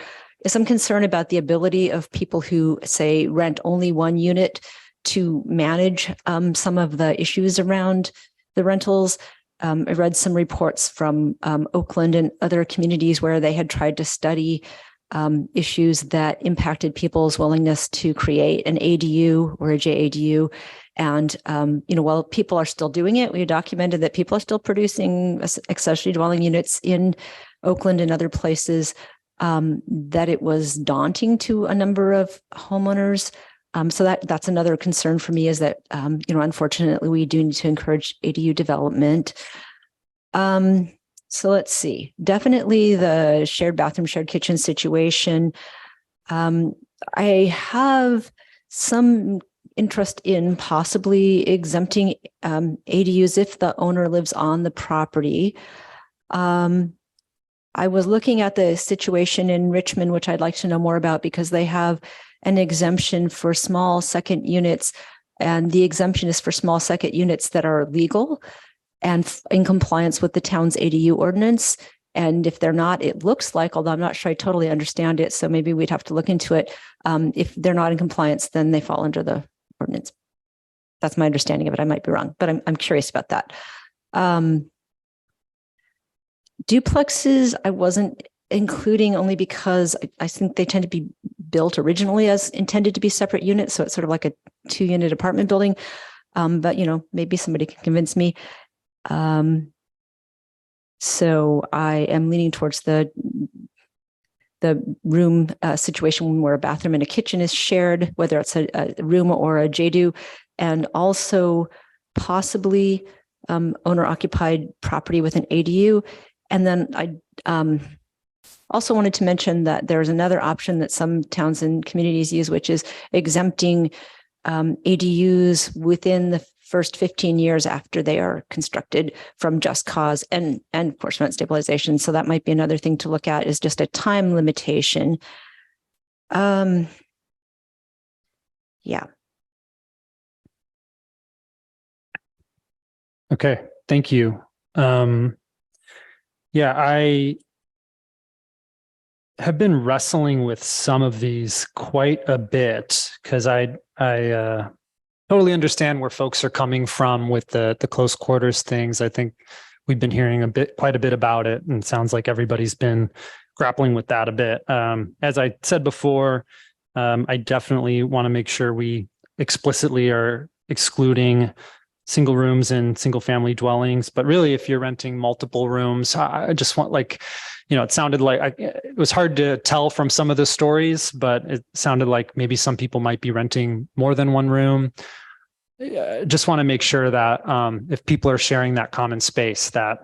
some concern about the ability of people who say rent only one unit to manage some of the issues around the rentals. I read some reports from Oakland and other communities where they had tried to study issues that impacted people's willingness to create an ADU or a JADU. And, while people are still doing it, we documented that people are still producing accessory dwelling units in Oakland and other places, that it was daunting to a number of homeowners. So that's another concern for me, is that, unfortunately, we do need to encourage ADU development. So let's see, definitely the shared bathroom, shared kitchen situation. I have some interest in possibly exempting ADUs if the owner lives on the property. I was looking at the situation in Richmond, which I'd like to know more about, because they have an exemption for small second units, and the exemption is for small second units that are legal and in compliance with the town's ADU ordinance. And if they're not, it looks like, although I'm not sure I totally understand it, so maybe we'd have to look into it. If they're not in compliance, then they fall under the ordinance. That's my understanding of it. I might be wrong, but I'm curious about that. Duplexes, I wasn't including only because I think they tend to be built originally as intended to be separate units. So it's sort of like a 2-unit apartment building. But maybe somebody can convince me. So I am leaning towards the room situation where a bathroom and a kitchen is shared, whether it's a room or a JDU, and also possibly owner occupied property with an ADU. And then I also wanted to mention that there's another option that some towns and communities use, which is exempting ADUs within the first 15 years after they are constructed from just cause and of course rent stabilization. So that might be another thing to look at, is just a time limitation. Yeah. Okay, thank you. Yeah, I have been wrestling with some of these quite a bit because I totally understand where folks are coming from with the close quarters things. I think we've been hearing quite a bit about it, and it sounds like everybody's been grappling with that a bit. As I said before, I definitely want to make sure we explicitly are excluding single rooms and single family dwellings. But really, if you're renting multiple rooms, I just want, like, it sounded like it was hard to tell from some of the stories, but it sounded like maybe some people might be renting more than one room. Just want to make sure that if people are sharing that common space, that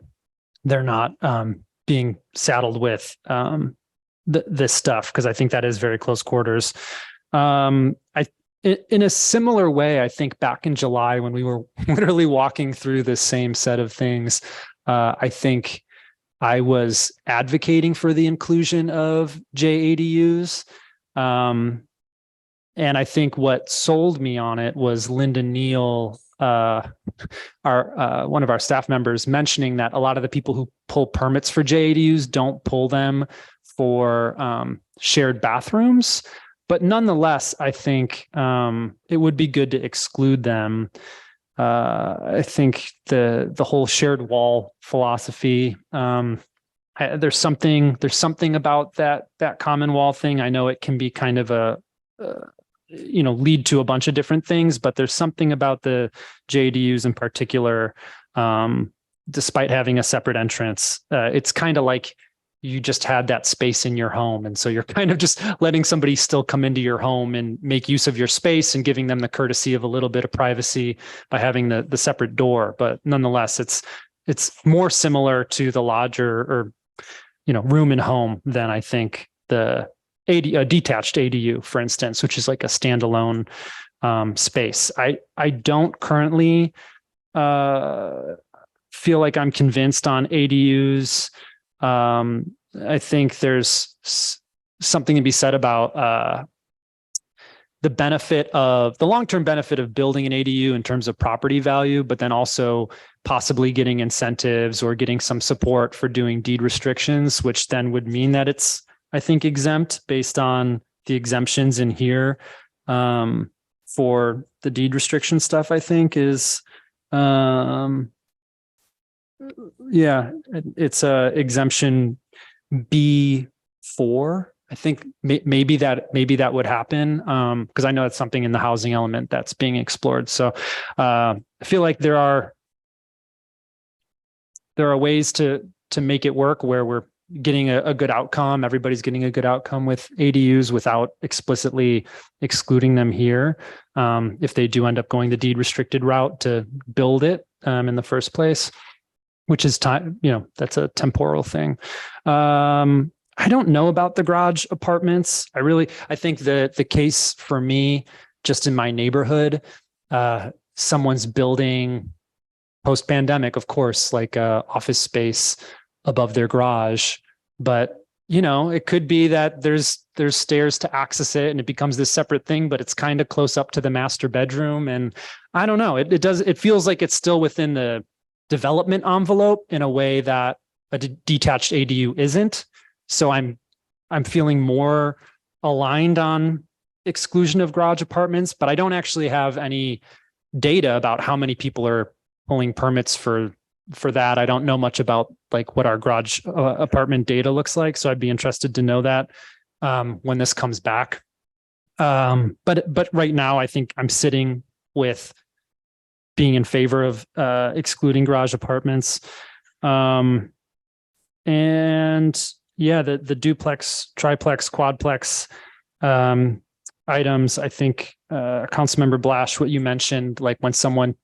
they're not being saddled with this stuff, because I think that is very close quarters. In a similar way, I think back in July when we were literally walking through the same set of things, I think I was advocating for the inclusion of JADUs. And I think what sold me on it was Linda Neal, one of our staff members, mentioning that a lot of the people who pull permits for JADUs don't pull them for shared bathrooms. But nonetheless, I think it would be good to exclude them. I think the whole shared wall philosophy, there's something about that common wall thing. I know it can be kind of lead to a bunch of different things, but there's something about the JDUs in particular, despite having a separate entrance. It's kind of like you just had that space in your home. And so you're kind of just letting somebody still come into your home and make use of your space and giving them the courtesy of a little bit of privacy by having the separate door. But nonetheless, it's more similar to the lodge or room and home than I think the detached ADU, for instance, which is like a standalone space. I don't currently feel like I'm convinced on ADUs. I think there's something to be said about the long-term benefit of building an ADU in terms of property value, but then also possibly getting incentives or getting some support for doing deed restrictions, which then would mean that it's, I think, exempt based on the exemptions in here for the deed restriction stuff, I think is, it's a exemption B4. I think maybe that would happen because I know it's something in the housing element that's being explored. So I feel like there are ways to make it work where we're getting a good outcome. Everybody's getting a good outcome with ADUs without explicitly excluding them here. If they do end up going the deed restricted route to build it in the first place, which is time, that's a temporal thing. I don't know about the garage apartments. I think the case for me, just in my neighborhood, someone's building post-pandemic, of course, like office space above their garage, but it could be that there's stairs to access it and it becomes this separate thing, but it's kind of close up to the master bedroom. And I don't know, it feels like it's still within the development envelope in a way that a detached ADU isn't. So I'm feeling more aligned on exclusion of garage apartments, but I don't actually have any data about how many people are pulling permits for that. I don't know much about like what our garage apartment data looks like. So I'd be interested to know that when this comes back. But right now, I think I'm sitting with being in favor of excluding garage apartments. And yeah, the duplex, triplex, quadplex items, I think Councilmember Blash, what you mentioned, like when someone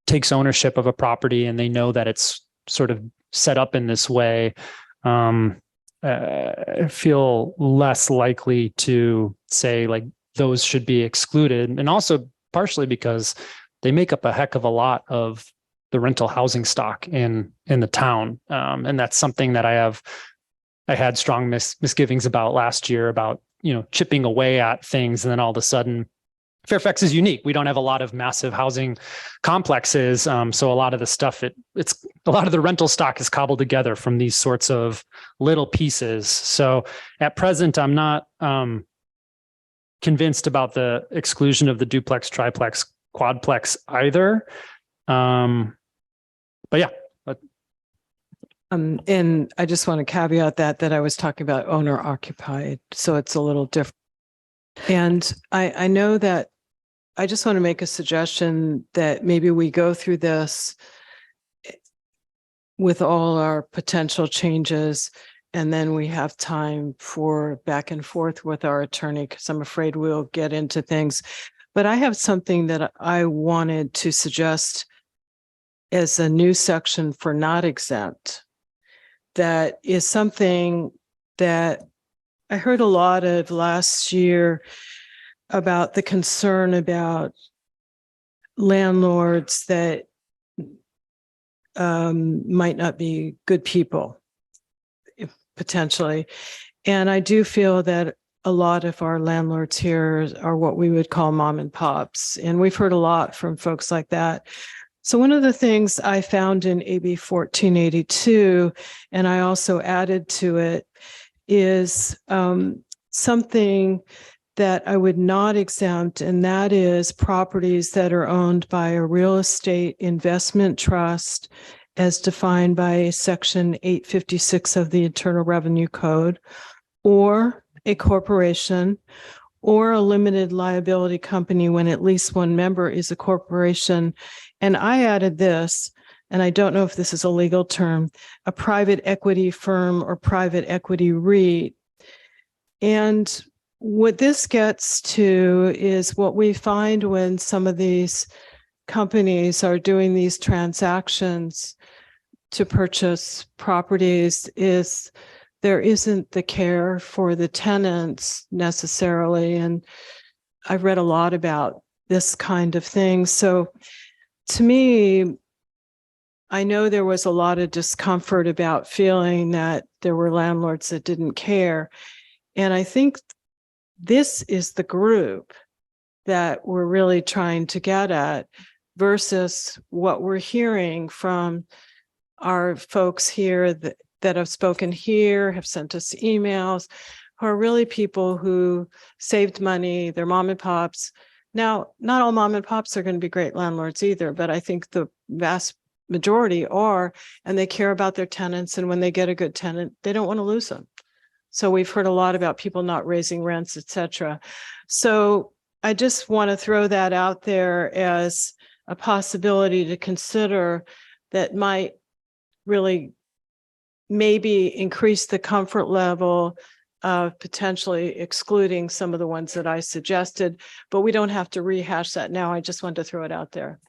takes ownership of a property and they know that it's sort of set up in this way, feel less likely to say like those should be excluded. And also partially because they make up a heck of a lot of the rental housing stock in the town. And that's something that I had strong misgivings about last year about, chipping away at things. And then all of a sudden, Fairfax is unique. We don't have a lot of massive housing complexes. So a lot of the stuff, it's a lot of the rental stock is cobbled together from these sorts of little pieces. So at present, I'm not convinced about the exclusion of the duplex, triplex, quadplex either. But yeah. And I just want to caveat that I was talking about owner occupied, so it's a little different. And I know that I just want to make a suggestion that maybe we go through this with all our potential changes, and then we have time for back and forth with our attorney, because I'm afraid we'll get into things. But I have something that I wanted to suggest as a new section for not exempt. That is something that I heard a lot of last year about the concern about landlords that might not be good people, potentially. And I do feel that a lot of our landlords here are what we would call mom and pops. And we've heard a lot from folks like that. So one of the things I found in AB 1482, and I also added to it, is something that I would not exempt, and that is properties that are owned by a real estate investment trust as defined by Section 856 of the Internal Revenue Code, or a corporation, or a limited liability company when at least one member is a corporation. And I added this, and I don't know if this is a legal term, a private equity firm or private equity REIT. And what this gets to is what we find when some of these companies are doing these transactions to purchase properties is there isn't the care for the tenants necessarily. And I've read a lot about this kind of thing. So to me, I know there was a lot of discomfort about feeling that there were landlords that didn't care. And I think this is the group that we're really trying to get at versus what we're hearing from our folks here that have spoken here, have sent us emails, who are really people who saved money, they're mom and pops. Now, not all mom and pops are going to be great landlords either, but I think the vast majority are, and they care about their tenants. And when they get a good tenant, they don't want to lose them. So we've heard a lot about people not raising rents, et cetera. So I just want to throw that out there as a possibility to consider that might really maybe increase the comfort level of potentially excluding some of the ones that I suggested, but we don't have to rehash that now. I just wanted to throw it out there.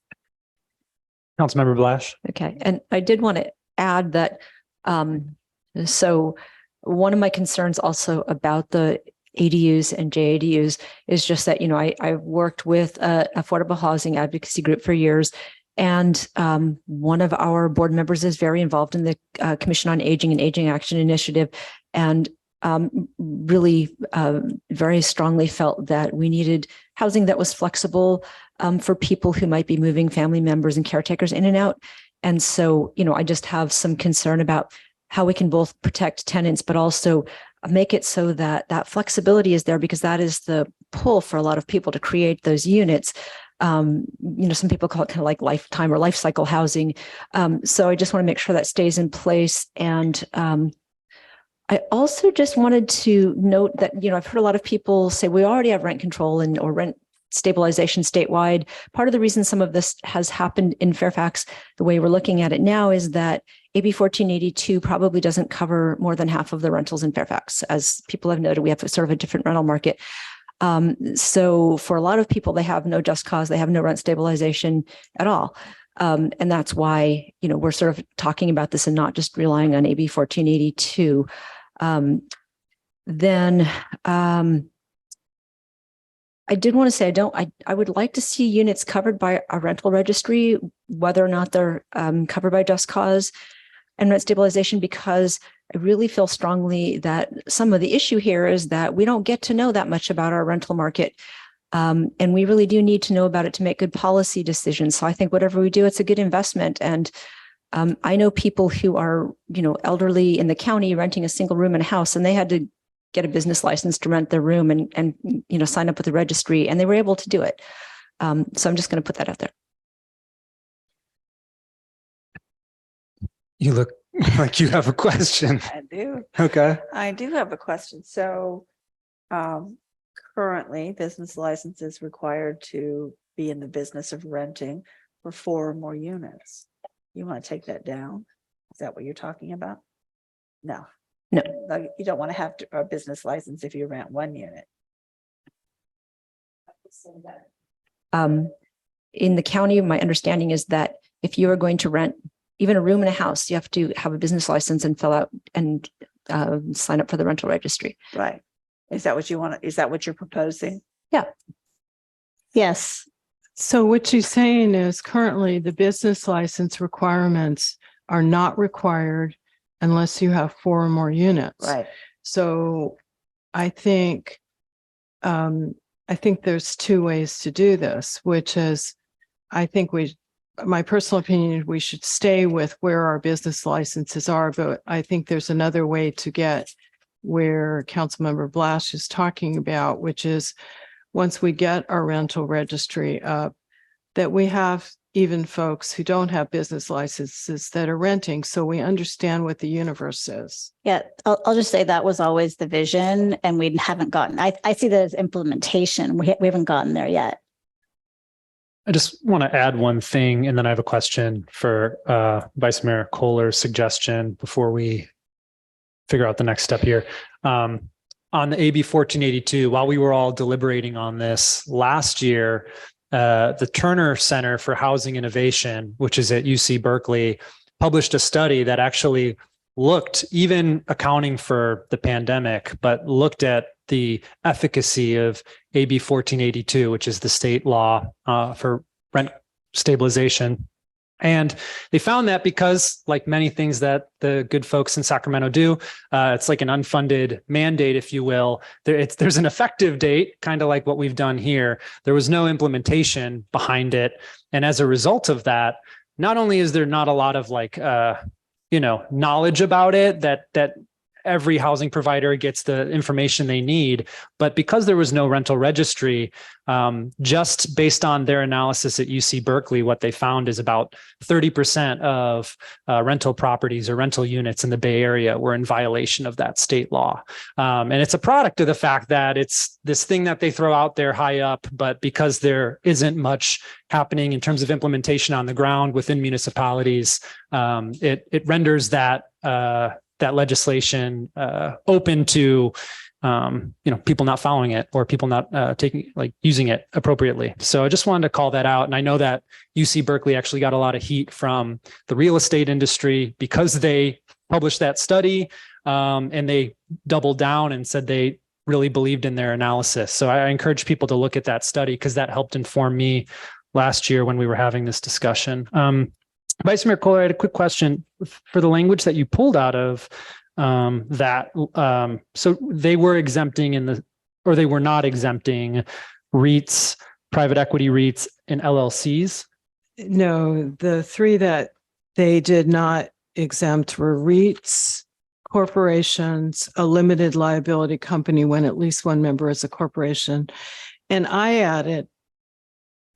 Councilmember Blash. Okay. And I did want to add that, so one of my concerns also about the ADUs and JADUs is just that, I've worked with affordable housing advocacy group for years. And one of our board members is very involved in the Commission on Aging and Aging Action Initiative, and really very strongly felt that we needed housing that was flexible for people who might be moving family members and caretakers in and out. And so, I just have some concern about how we can both protect tenants, but also make it so that that flexibility is there, because that is the pull for a lot of people to create those units. Some people call it kind of like lifetime or life cycle housing. So I just want to make sure that stays in place. And I also just wanted to note that, I've heard a lot of people say we already have rent control or rent stabilization statewide. Part of the reason some of this has happened in Fairfax, the way we're looking at it now, is that AB 1482 probably doesn't cover more than half of the rentals in Fairfax. As people have noted, we have sort of a different rental market. So for a lot of people, they have no just cause, they have no rent stabilization at all. And that's why, we're sort of talking about this and not just relying on AB 1482. I did want to say, I would like to see units covered by a rental registry, whether or not they're covered by just cause and rent stabilization, because I really feel strongly that some of the issue here is that we don't get to know that much about our rental market. And we really do need to know about it to make good policy decisions. So I think whatever we do, it's a good investment. And I know people who are, elderly in the county renting a single room in a house, and they had to get a business license to rent their room and sign up with the registry, and they were able to do it. So I'm just going to put that out there. You look like you have a question. I do. Okay. I do have a question. So currently, business license is required to be in the business of renting for 4 or more units. You want to take that down? Is that what you're talking about? No. No. You don't want to have a business license if you rent 1 unit. In the county, my understanding is that if you are going to rent even a room in a house, you have to have a business license and fill out and sign up for the rental registry. Right. Is that what you want? Is that what you're proposing? Yeah. Yes. So what she's saying is currently the business license requirements are not required unless you have 4 or more units. Right. So I think there's 2 ways to do this, which is, my personal opinion, we should stay with where our business licenses are, but I think there's another way to get where Councilmember Blash is talking about, which is once we get our rental registry up, that we have even folks who don't have business licenses that are renting, so we understand what the universe is. Yeah, I'll just say that was always the vision, and we haven't gotten, I see that as implementation. We haven't gotten there yet. I just want to add one thing, and then I have a question for Vice Mayor Kohler's suggestion before we figure out the next step here. On the AB 1482, while we were all deliberating on this last year, the Turner Center for Housing Innovation, which is at UC Berkeley, published a study that actually looked, even accounting for the pandemic, but looked at the efficacy of AB 1482, which is the state law for rent stabilization. And they found that because, like many things that the good folks in Sacramento do, it's like an unfunded mandate, if you will. There's an effective date, kind of like what we've done here. There was no implementation behind it. And as a result of that, not only is there not a lot of knowledge about it, that every housing provider gets the information they need, but because there was no rental registry, just based on their analysis at UC Berkeley, what they found is about 30% of rental properties or rental units in the Bay Area were in violation of that state law. And it's a product of the fact that it's this thing that they throw out there high up, but because there isn't much happening in terms of implementation on the ground within municipalities, it renders that legislation open to people not following it or people not using it appropriately. So I just wanted to call that out. And I know that UC Berkeley actually got a lot of heat from the real estate industry because they published that study and they doubled down and said they really believed in their analysis. So I encourage people to look at that study because that helped inform me last year when we were having this discussion. Vice Mayor Kohler, I had a quick question for the language that you pulled out of that. So they were exempting or they were not exempting REITs, private equity REITs, and LLCs? No, the 3 that they did not exempt were REITs, corporations, a limited liability company when at least one member is a corporation. And I added,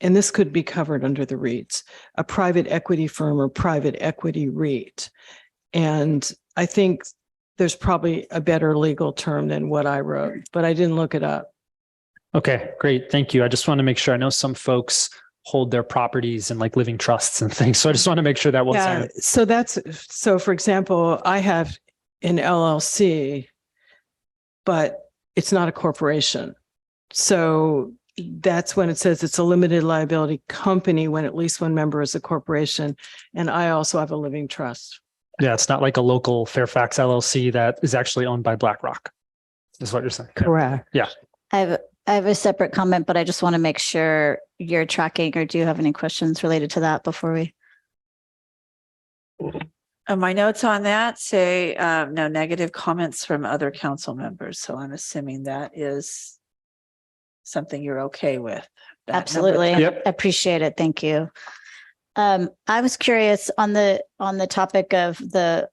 and this could be covered under the REITs, a private equity firm or private equity REIT. And I think there's probably a better legal term than what I wrote, but I didn't look it up. Okay, great. Thank you. I just want to make sure. I know some folks hold their properties in like living trusts and things. So I just want to make sure that wasn't. Yeah, so for example, I have an LLC, but it's not a corporation. So that's when it says it's a limited liability company when at least one member is a corporation. And I also have a living trust. Yeah, it's not like a local Fairfax LLC that is actually owned by BlackRock. Is what you're saying. Correct. Yeah. I have a separate comment, but I just want to make sure you're tracking, or do you have any questions related to that before we? My notes on that say no negative comments from other council members. So I'm assuming that is something you're okay with. that Absolutely. number. Yep. Appreciate it. Thank you. I was curious on the topic of the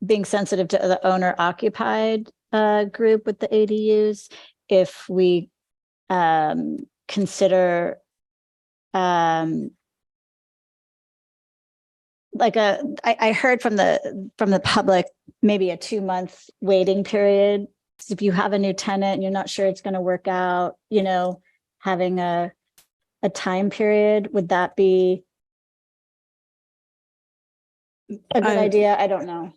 being sensitive to the owner occupied group with the ADUs, if we consider like I heard from the public, maybe a 2-month waiting period. So if you have a new tenant and you're not sure it's going to work out, having a time period, would that be a good idea? I don't know.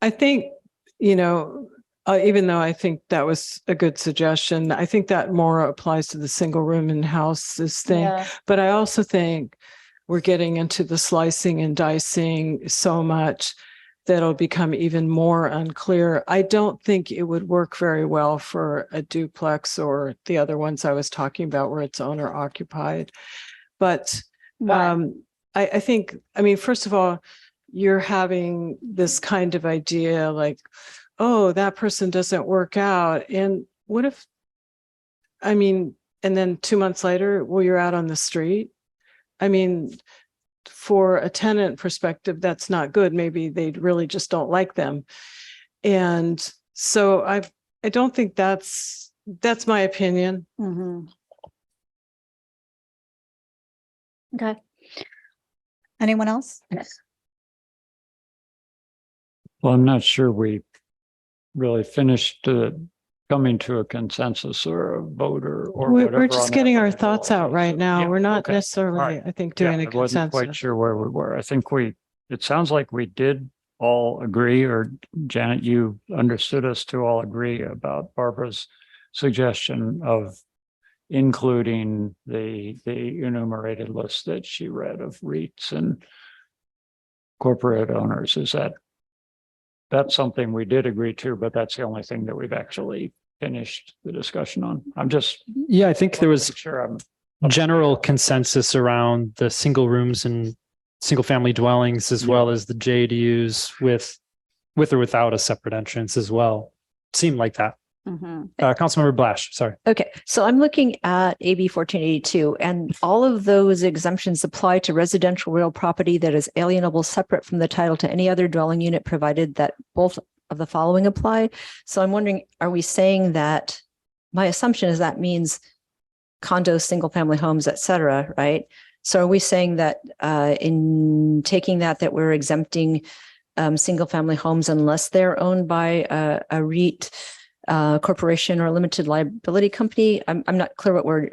I think, even though I think that was a good suggestion, I think that more applies to the single room in houses thing. Yeah. But I also think we're getting into the slicing and dicing so much that it'll become even more unclear. I don't think it would work very well for a duplex or the other ones I was talking about where it's owner occupied. But I think, first of all, you're having this kind of idea like, oh, that person doesn't work out. And what if, and then 2 months later, well, you're out on the street. For a tenant perspective, that's not good. Maybe they really just don't like them. And so I don't think that's my opinion. Mm-hmm. Okay. Anyone else? Well, I'm not sure we really finished coming to a consensus or a vote or whatever. We're just on getting that. our thoughts out right now. Yeah, we're not okay. necessarily, All right. I think, doing a I wasn't quite consensus. sure where we were. I think it sounds like we did all agree, or Janet, you understood us to all agree about Barbara's suggestion of including the enumerated list that she read of REITs and corporate owners. That's something we did agree to, but that's the only thing that we've actually finished the discussion on. Yeah, I think there was sure general consensus around the single rooms and single family dwellings, as well as the JDUs with or without a separate entrance as well. Seemed like that. Mm-hmm. Councilmember Blash, sorry. Okay, so I'm looking at AB 1482, and all of those exemptions apply to residential real property that is alienable separate from the title to any other dwelling unit, provided that both of the following apply. So I'm wondering, are we saying that, my assumption is that means condos, single family homes, et cetera, right? So are we saying that in taking that we're exempting single family homes unless they're owned by a REIT, corporation, or limited liability company? I'm not clear what we're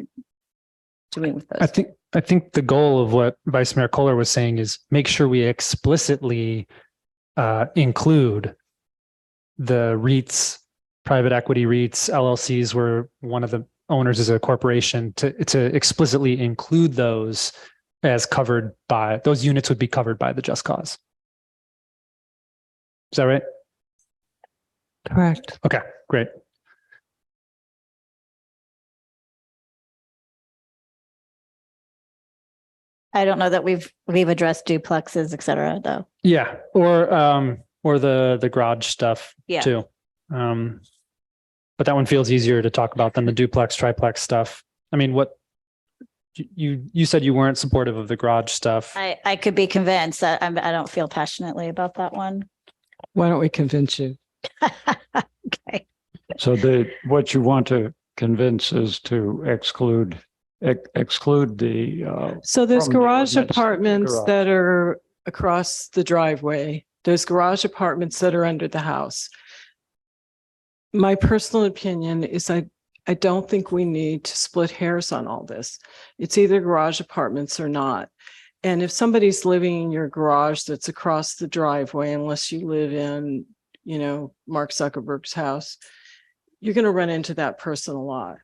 doing with those. I think the goal of what Vice Mayor Kohler was saying is make sure we explicitly include the REITs, private equity REITs, LLCs, where one of the owners is a corporation, to explicitly include those as covered by, those units would be covered by the just cause. Is that right? Correct. Okay, great. I don't know that we've addressed duplexes, et cetera, though. Yeah, or the garage stuff too. But that one feels easier to talk about than the duplex, triplex stuff. What you said you weren't supportive of the garage stuff. I could be convinced. I don't feel passionately about that one. Why don't we convince you? Okay. So what you want to convince is to exclude the. So there's from the garage ordinance, apartments garage. that are across the driveway. There's garage apartments that are under the house. my personal opinion is I don't think we need to split hairs on all this. It's either garage apartments or not. And if somebody's living in your garage that's across the driveway, unless you live in, Mark Zuckerberg's house, you're going to run into that person a lot.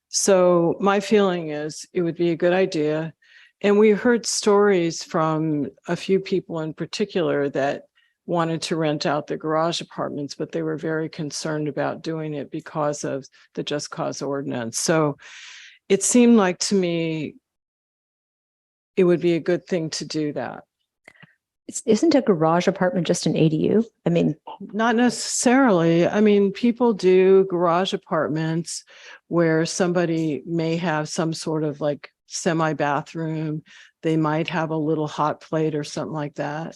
So my feeling is it would be a good idea. And we heard stories from a few people in particular that wanted to rent out the garage apartments, but they were very concerned about doing it because of the just cause ordinance. So it seemed like to me it would be a good thing to do that. Isn't a garage apartment just an ADU? I mean, not necessarily. I mean, people do garage apartments where somebody may have some sort of like semi-bathroom. They might have a little hot plate or something like that.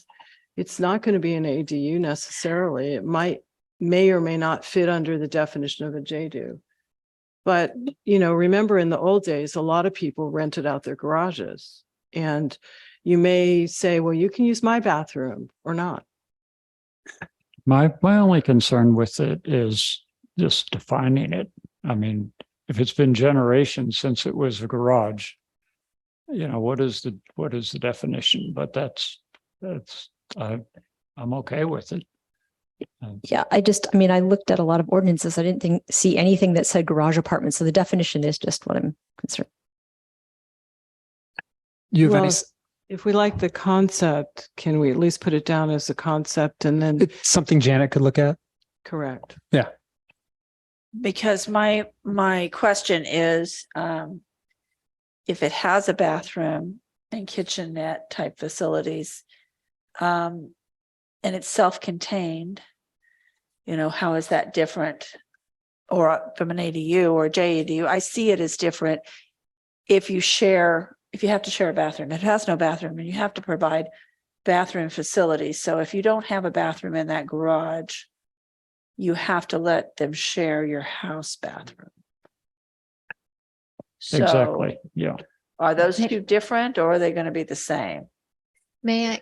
It's not going to be an ADU necessarily. It may or may not fit under the definition of a JDU. But, remember in the old days, a lot of people rented out their garages. And you may say, well, you can use my bathroom or not. My only concern with it is just defining it. I mean, if it's been generations since it was a garage, what is the definition? But I'm okay with it. yeah, I looked at a lot of ordinances. I didn't see anything that said garage apartment. So the definition is just what I'm concerned. If we like the concept, can we at least put it down as a concept and then it's something Janet could look at? Correct. Yeah. Because my question is, if it has a bathroom and kitchenette type facilities, and it's self-contained, how is that different? Or from an ADU or JADU? I see it as different if you have to share a bathroom. If it has no bathroom, and you have to provide bathroom facilities. So if you don't have a bathroom in that garage, you have to let them share your house bathroom. So exactly. Yeah. Are those two different, or are they going to be the same? May I?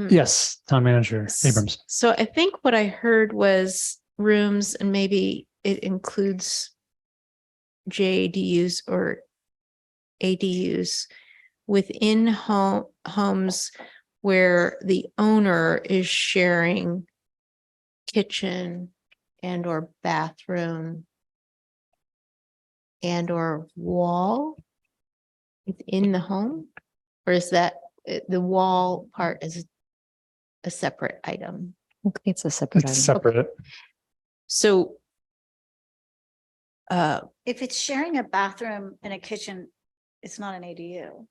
Yes, Town Manager Abrams. So I think what I heard was rooms, and maybe it includes JADUs or ADUs within homes where the owner is sharing kitchen and or bathroom and or wall within the home? Or is that the wall part is a separate item? It's a separate item. It's separate. Okay. So if it's sharing a bathroom and a kitchen, it's not an ADU.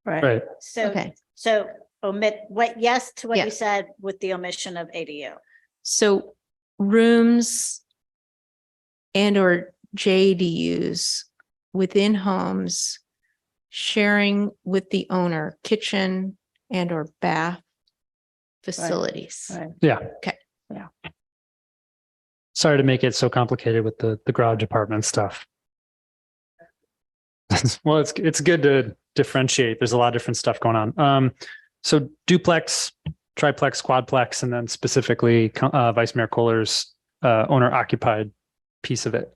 Right. So omit yes to what Yeah. you said with the omission of ADU. So rooms and or JDUs within homes sharing with the owner kitchen and or bath facilities. Right. Yeah. Okay. Yeah. Sorry to make it so complicated with the garage apartment stuff. Well, it's good to differentiate. There's a lot of different stuff going on. So duplex, triplex, quadplex, and then specifically Vice Mayor Kohler's owner occupied piece of it.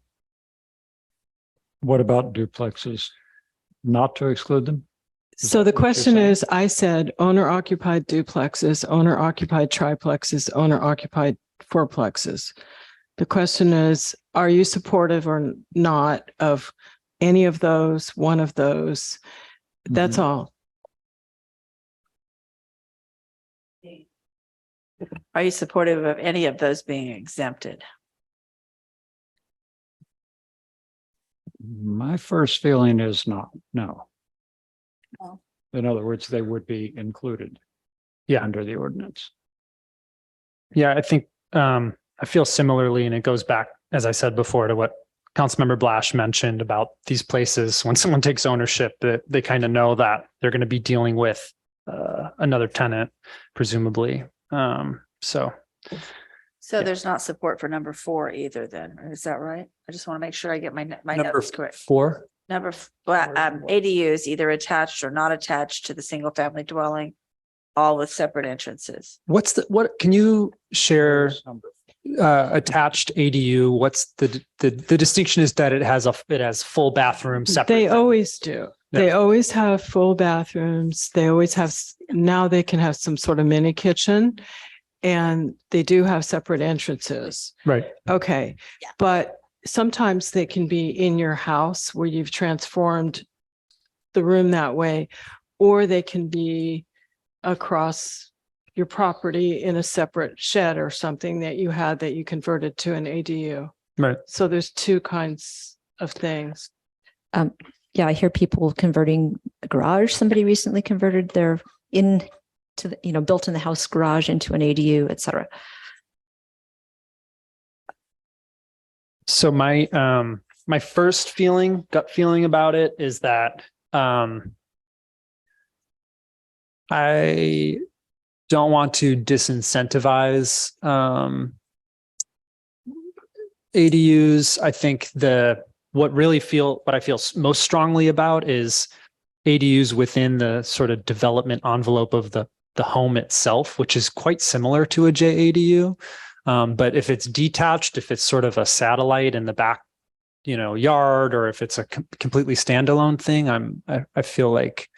What about duplexes? Not to exclude them? So the question is, I said owner occupied duplexes, owner occupied triplexes, owner occupied fourplexes. The question is, are you supportive or not of any of those, one of those? That's all. Are you supportive of any of those being exempted? My first feeling is not, no. No. In other words, they would be included. Yeah. Under the ordinance. Yeah, I think I feel similarly, and it goes back, as I said before, to what Councilmember Blash mentioned about these places. When someone takes ownership, that they kind of know that they're going to be dealing with another tenant, presumably. So there's not support for number 4 either. Then is that right? I just want to make sure I get my number notes correct. 4. ADUs either attached or not attached to the single family dwelling, all with separate entrances. Can you share attached ADU, what's the distinction is that it has full bathroom separate. They always do. Yeah. They always have full bathrooms. They always have, now they can have some sort of mini kitchen, and they do have separate entrances. Right. Okay. But sometimes they can be in your house where you've transformed the room that way, or they can be across your property in a separate shed or something that you had that you converted to an ADU. Right. So there's two kinds of things. Yeah, I hear people converting a garage. Somebody recently converted their built in the house garage into an ADU, et cetera. So my first gut feeling about it is that I don't want to disincentivize ADUs. I think what I feel most strongly about is ADUs within the sort of development envelope of the home itself, which is quite similar to a JADU. But if it's detached, if it's sort of a satellite in the back, yard, or if it's a completely standalone thing, I feel like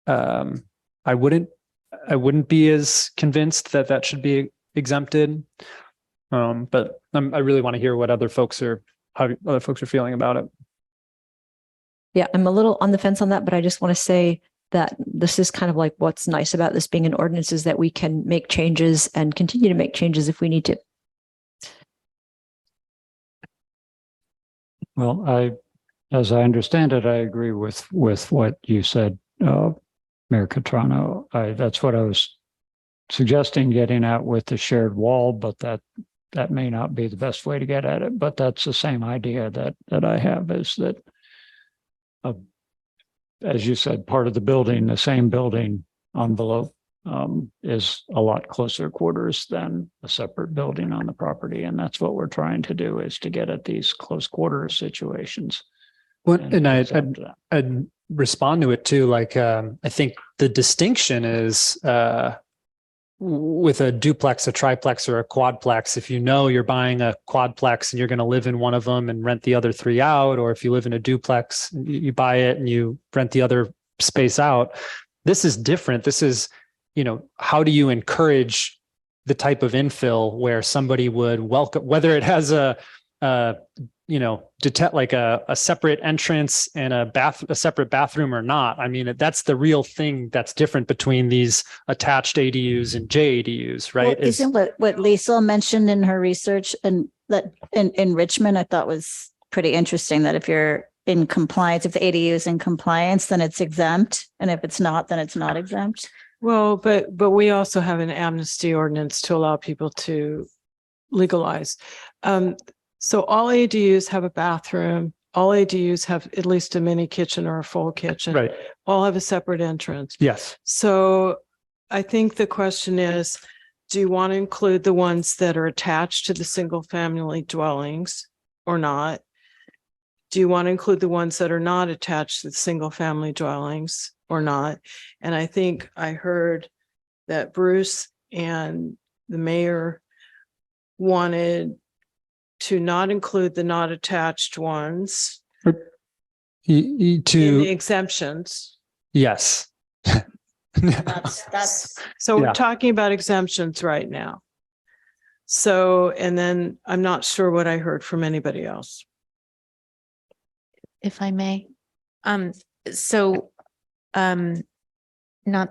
I wouldn't be as convinced that should be exempted. But I really want to hear what how other folks are feeling about it. Yeah, I'm a little on the fence on that, but I just want to say that this is kind of like what's nice about this being an ordinance is that we can make changes and continue to make changes if we need to. Well, as I understand it, I agree with what you said, Mayor Catrano. That's what I was suggesting, getting at with the shared wall, but that may not be the best way to get at it. But that's the same idea that I have, is that, as you said, part of the building, the same building envelope, is a lot closer quarters than a separate building on the property. And that's what we're trying to do, is to get at these close quarters situations. Well, and I'd respond to it too. Like, I think the distinction is with a duplex, a triplex, or a quadplex. If you're buying a quadplex and you're going to live in one of them and rent the other three out, or if you live in a duplex, you buy it and you rent the other space out. This is different. This is, how do you encourage the type of infill where somebody would welcome, whether it has a separate entrance and a separate bathroom or not. I mean, that's the real thing that's different between these attached ADUs and JADUs, right? Well, isn't what Lisa mentioned in her research, and that in Richmond, I thought was pretty interesting, that if you're in compliance, if the ADU is in compliance, then it's exempt. And if it's not, then it's not exempt. Well, but we also have an amnesty ordinance to allow people to legalize. So all ADUs have a bathroom. All ADUs have at least a mini kitchen or a full kitchen. Right. All have a separate entrance. Yes. So I think the question is, do you want to include the ones that are attached to the single family dwellings or not? Do you want to include the ones that are not attached to the single family dwellings or not? And I think I heard that Bruce and the mayor wanted to not include the not attached ones in the exemptions. Yes. So we're talking about exemptions right now. So, and then I'm not sure what I heard from anybody else. If I may. Not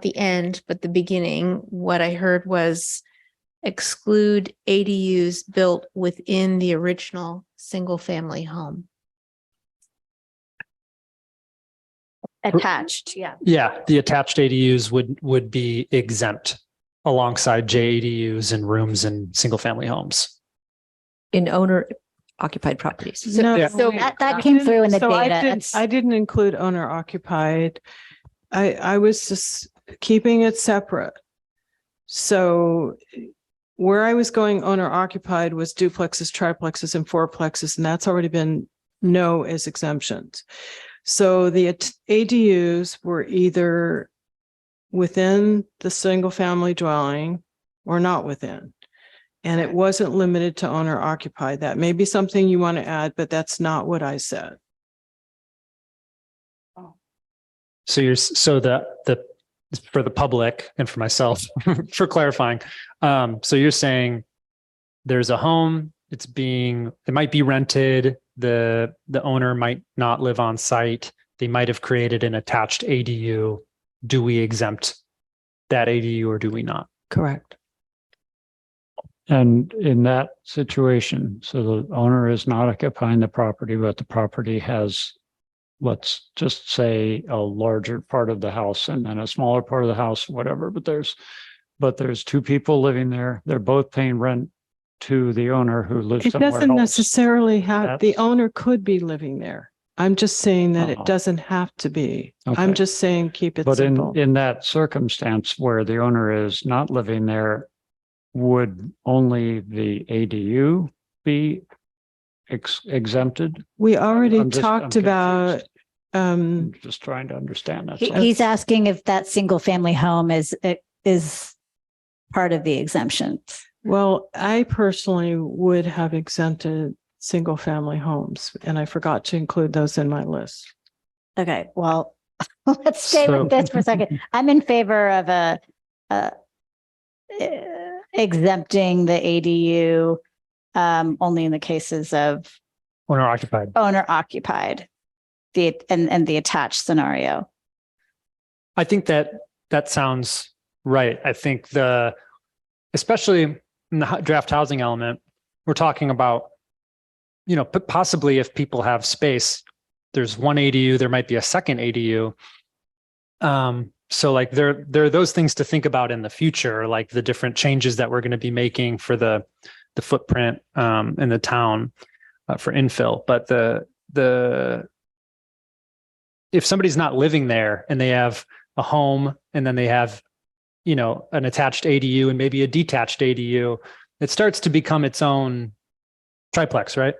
the end, but the beginning, what I heard was exclude ADUs built within the original single family home. Attached, yeah. Yeah, the attached ADUs would be exempt alongside JADUs and rooms in single family homes. In owner occupied properties. So that came through in the data. I didn't include owner occupied. I was just keeping it separate. So where I was going owner occupied was duplexes, triplexes, and fourplexes, and that's already been no as exemptions. So the ADUs were either within the single family dwelling or not within. And it wasn't limited to owner occupied. That may be something you want to add, but that's not what I said. So the for the public and for myself for clarifying. So you're saying there's a home, it might be rented, the owner might not live on site, they might have created an attached ADU. Do we exempt that ADU or do we not? Correct. And in that situation, so the owner is not occupying the property, but the property has, let's just say, a larger part of the house and then a smaller part of the house, whatever, but there's two people living there. They're both paying rent to the owner who lives It somewhere doesn't else. necessarily have, the owner could be living there. I'm just saying that it doesn't have to be. I'm Okay. just saying, keep it But simple. in that circumstance where the owner is not living there, would only the ADU be exempted? We already I'm talked about, I'm just trying to understand that. He's asking if that single family home is part of the exemption. well, I personally would have exempted single family homes, and I forgot to include those in my list. Okay, well, let's stay with this for a second. I'm in favor of exempting the ADU only in the cases of Owner occupied. owner occupied, and the attached scenario. I think that sounds right. I think especially in the draft housing element, we're talking about, possibly if people have space, there's one ADU, there might be a second ADU. So like there are those things to think about in the future, like the different changes that we're going to be making for the footprint in the town for infill. But if somebody's not living there and they have a home and then they have, an attached ADU and maybe a detached ADU, it starts to become its own triplex, right?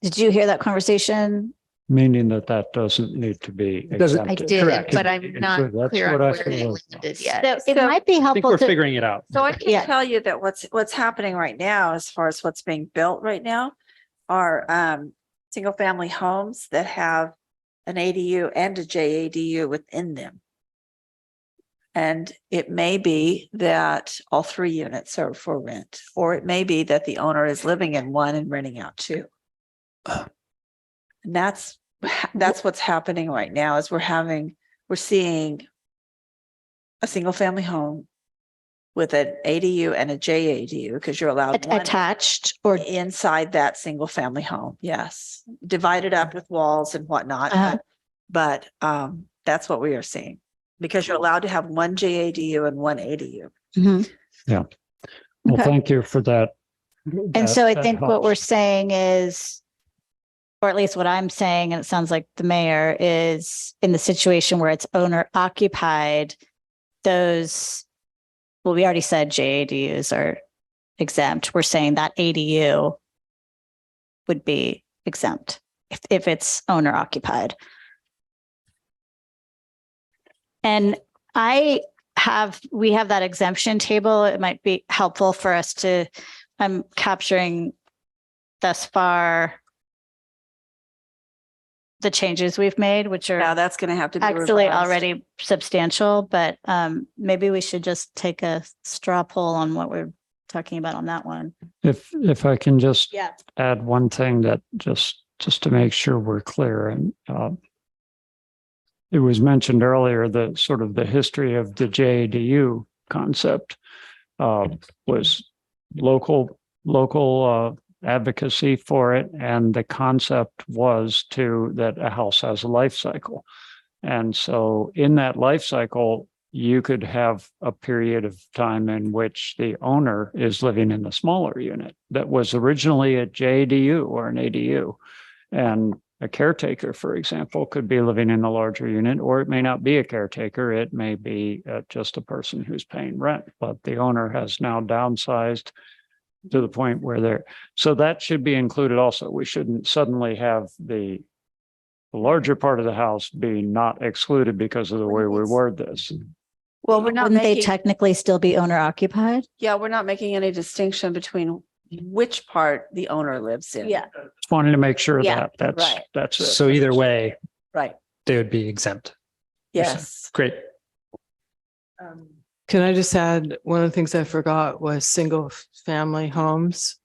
Did you hear that conversation? Meaning that doesn't need to be exempted. I did, Correct. but I'm not That's clear on what I where they feel. landed yet. So it might be I think helpful we're to, figuring it out. So I can Yeah. tell you that what's happening right now, as far as what's being built right now, are single family homes that have an ADU and a JADU within them. And it may be that all 3 units are for rent, or it may be that the owner is living in one and renting out 2. And that's what's happening right now is we're seeing a single family home with an ADU and a JADU, because you're allowed one attached or inside that single family home. Yes. Divided up with walls and whatnot. Uh-huh. But that's what we are seeing, because you're allowed to have one JADU and one ADU. Yeah. Well, Okay. thank you for that. And so I That think what helps. we're saying is, or at least what I'm saying, and it sounds like the mayor is in the situation where it's owner occupied, we already said JADUs are exempt. We're saying that ADU would be exempt if it's owner occupied. And we have that exemption table. It might be helpful for us I'm capturing thus far the changes we've made, which are Now that's going to have to be actually revised. already substantial, but maybe we should just take a straw poll on what we're talking about on that one. If I can just Yeah. add one thing that just to make sure we're clear, and it was mentioned earlier that sort of the history of the JADU concept was local advocacy for it, and the concept was that a house has a life cycle, and so in that life cycle you could have a period of time in which the owner is living in the smaller unit that was originally a JADU or an ADU, and a caretaker, for example, could be living in the larger unit, or it may not be a caretaker. It may be just a person who's paying rent, but the owner has now downsized to the point where so that should be included also. We shouldn't suddenly have the larger part of the house be not excluded because of the way we word this. Well, we're not Wouldn't they making, technically still be owner occupied? yeah, we're not making any distinction between which part the owner lives in. Yeah, Just wanting to make sure Yeah, that right. that's it. So either way, Right. they would be exempt. Yes. Great. Can I just add, one of the things I forgot was single family homes.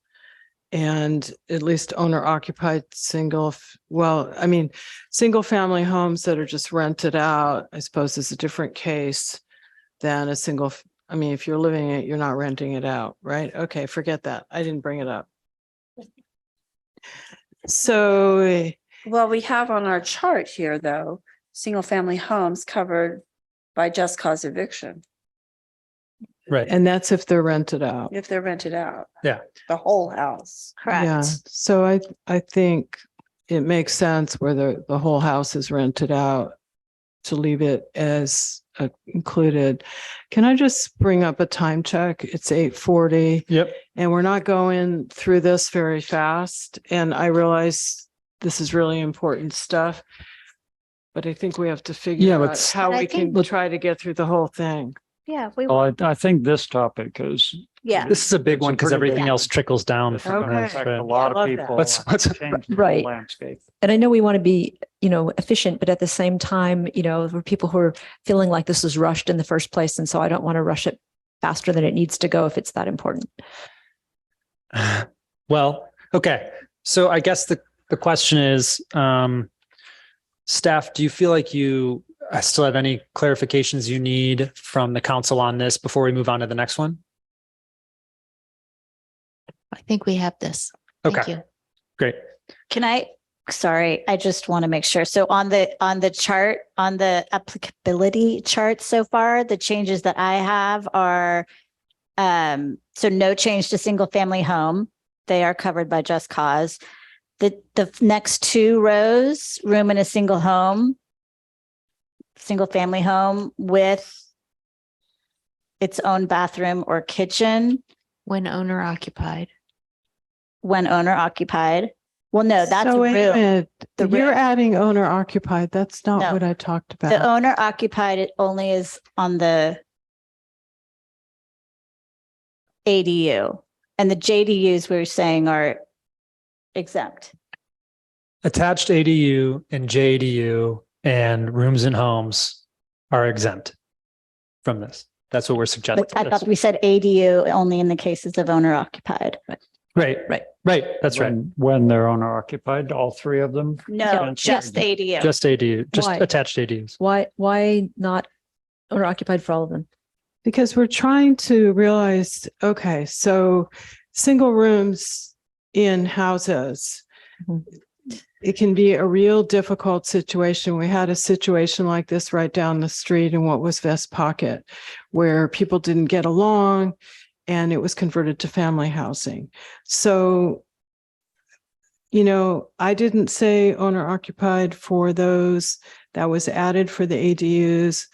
And at least owner occupied single family homes that are just rented out, I suppose is a different case than a single. If you're living it, you're not renting it out, right? Okay, forget that. I didn't bring it up. So, Well, we have on our chart here, though, single family homes covered by just cause eviction, Right. and that's if they're rented out. if they're rented out, Yeah. the whole house. Yeah. So I think it makes sense where the whole house is rented out to leave it as included. Can I just bring up a time check? It's 8:40. Yep. And we're not going through this very fast. And I realize this is really important stuff, but I think we have to figure out how we can try to get through the whole thing. Yeah, we Well, I think this topic is. Yeah. This is a big It's a one because pretty everything big- else trickles down This is from gonna this, affect right? a lot love of that. people. Let's- Change the Right. landscape. And I know we want to be, efficient, but at the same time, for people who are feeling like this was rushed in the first place. And so I don't want to rush it faster than it needs to go if it's that important. Well, okay. So I guess the question is, staff, do you feel like you still have any clarifications you need from the council on this before we move on to the next one? I think we have this. Thank Okay. you. Great. Sorry, I just want to make sure. So on the chart, on the applicability chart so far, the changes that I have are so no change to single family home. They are covered by just cause. The next two rows, room in a single family home with its own bathroom or kitchen. When owner occupied. When owner occupied. Well, no, that's So a wait a room. minute. The You're room. adding owner occupied. That's not No. what I talked The about. owner occupied, it only is on the ADU, and the JDUs we're saying are exempt. Attached ADU and JADU and rooms and homes are exempt from this. That's what we're suggesting. But I thought we said ADU only in the cases of owner occupied. Right. That's right. When they're owner occupied, all three of them. No, just ADU. Just ADU, just Why? attached ADUs. Why not owner occupied for all of them? Because we're trying to realize, okay, so single rooms in houses, it can be a real difficult situation. We had a situation like this right down the street in what was West Pocket, where people didn't get along and it was converted to family housing. So, I didn't say owner occupied for those. That was added for the ADUs.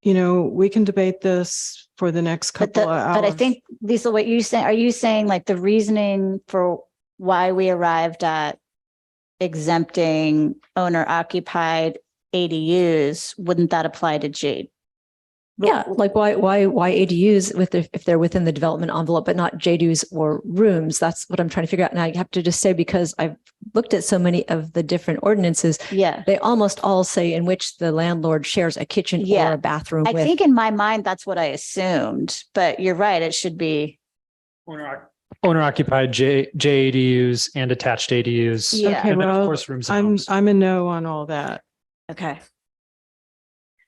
We can debate this for the next couple of hours. But I think, Lisa, what you say, are you saying like the reasoning for why we arrived at exempting owner occupied ADUs, wouldn't that apply to Jade? Yeah, like why ADUs if they're within the development envelope, but not JDUs or rooms? That's what I'm trying to figure out. And I have to just say, because I've looked at so many of the different ordinances, Yeah. they almost all say in which the landlord shares a kitchen or a bathroom I with. think in my mind, that's what I assumed, but you're right. It should be. Owner occupied JADUs and attached ADUs. Yeah. Okay, And then, of well, course, rooms and homes. I'm a no on all that. Okay.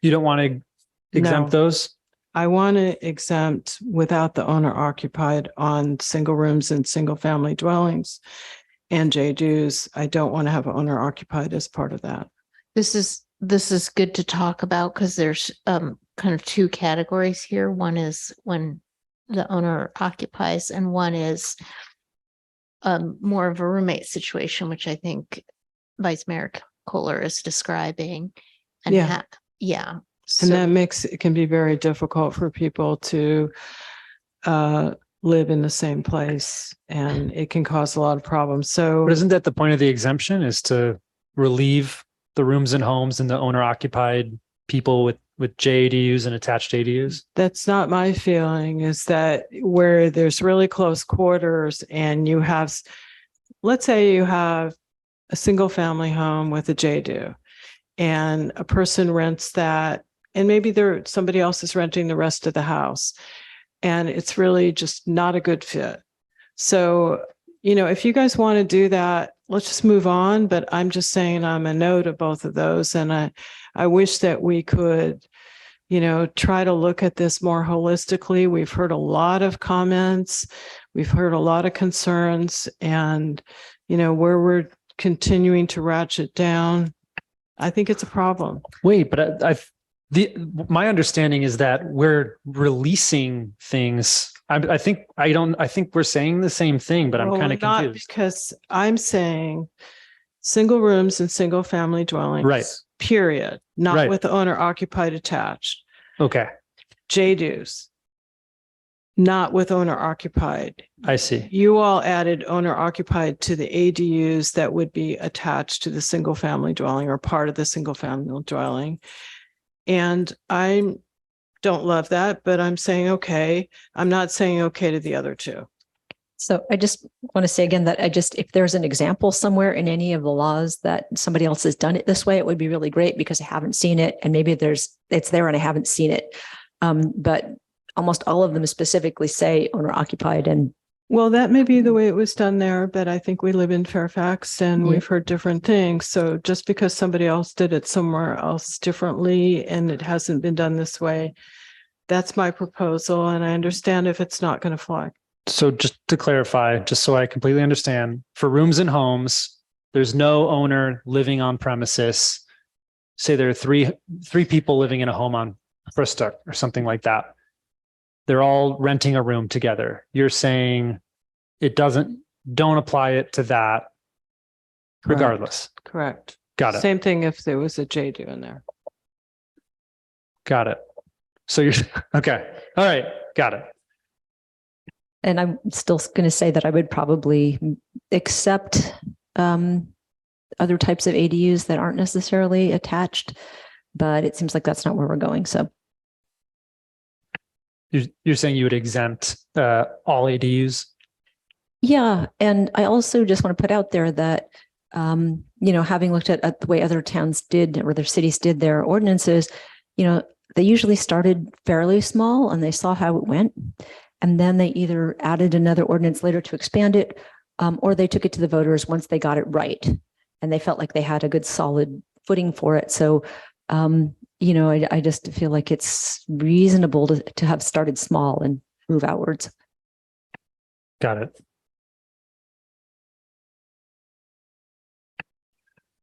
You don't want to exempt No. those? I want to exempt without the owner occupied on single rooms and single family dwellings and JDUs. I don't want to have owner occupied as part of that. This is good to talk about because there's kind of two categories here. One is when the owner occupies, and one is more of a roommate situation, which I think Vice Mayor Kohler is describing. And Yeah. yeah. And that makes it can be very difficult for people to live in the same place, and it can cause a lot of problems. So But isn't that the point of the exemption, is to relieve the rooms and homes and the owner occupied people with with JADUs and attached ADUs? That's not my feeling, is that where there's really close quarters and you have, let's say you have a single family home with a JDU and a person rents that, and maybe somebody else is renting the rest of the house, and it's really just not a good fit. So, if you guys want to do that, let's just move on. But I'm just saying I'm a no to both of those. And I wish that we could, try to look at this more holistically. We've heard a lot of comments. We've heard a lot of concerns, and, where we're continuing to ratchet down, I think it's a problem. Wait, but my understanding is that we're releasing things. I think we're saying the same thing, but I'm kind of Not confused. because I'm saying single rooms and single family dwellings. Right. Period. Not Right. with owner occupied attached. Okay, JDUs. Not with owner occupied. I see. You all added owner occupied to the ADUs that would be attached to the single family dwelling or part of the single family dwelling. And I don't love that, but I'm saying, okay, I'm not saying okay to the other two. So I just want to say again that if there's an example somewhere in any of the laws that somebody else has done it this way, it would be really great, because I haven't seen it, and maybe it's there and I haven't seen it. But almost all of them specifically say owner occupied. And well, that may be the way it was done there, but I think we live in Fairfax and Yeah. we've heard different things. So just because somebody else did it somewhere else differently and it hasn't been done this way, that's my proposal. And I understand if it's not going to fly. So just to clarify, just so I completely understand, for rooms and homes, there's no owner living on premises. Say there are three people living in a home on Bristol or something like that. They're all renting a room together. You're saying don't apply it to that regardless. Correct. Got it. Same thing if there was a JDU in there. Got it. So you're okay. All right. Got it. And I'm still going to say that I would probably accept other types of ADUs that aren't necessarily attached, but it seems like that's not where we're going. So you're saying you would exempt all ADUs? yeah. And I also just want to put out there that, having looked at the way other towns did or their cities did their ordinances, they usually started fairly small and they saw how it went. And then they either added another ordinance later to expand it, or they took it to the voters once they got it right. And they felt like they had a good solid footing for it. So, I just feel like it's reasonable to have started small and move outwards. Got it.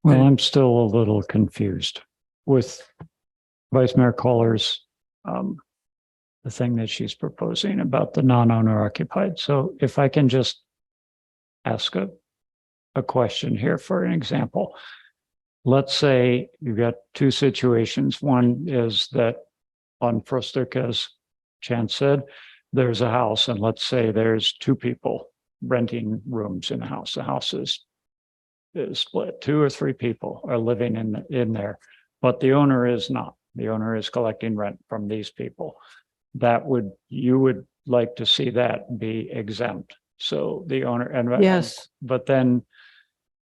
Well, I'm still a little confused with Vice Mayor Kohler's the thing that she's proposing about the non-owner occupied. So if I can just ask a question here for an example. Let's say you've got two situations. One is that on Frostic, as Chance said, there's a house, and let's say there's two people renting rooms in a house. The house is split. 2 or 3 people are living in there, but the owner is not. The owner is collecting rent from these people. You would like to see that be exempt. So the owner Yes. but then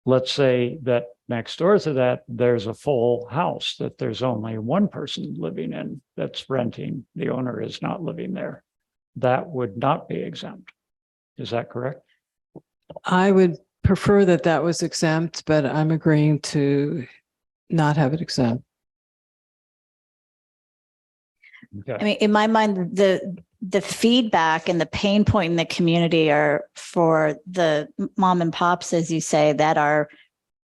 let's say that next door to that, there's a full house that there's only one person living in that's renting. The owner is not living there. That would not be exempt. Is that correct? I would prefer that was exempt, but I'm agreeing to not have it exempt. Okay. I mean, in my mind, the feedback and the pain point in the community are for the mom and pops, as you say, that are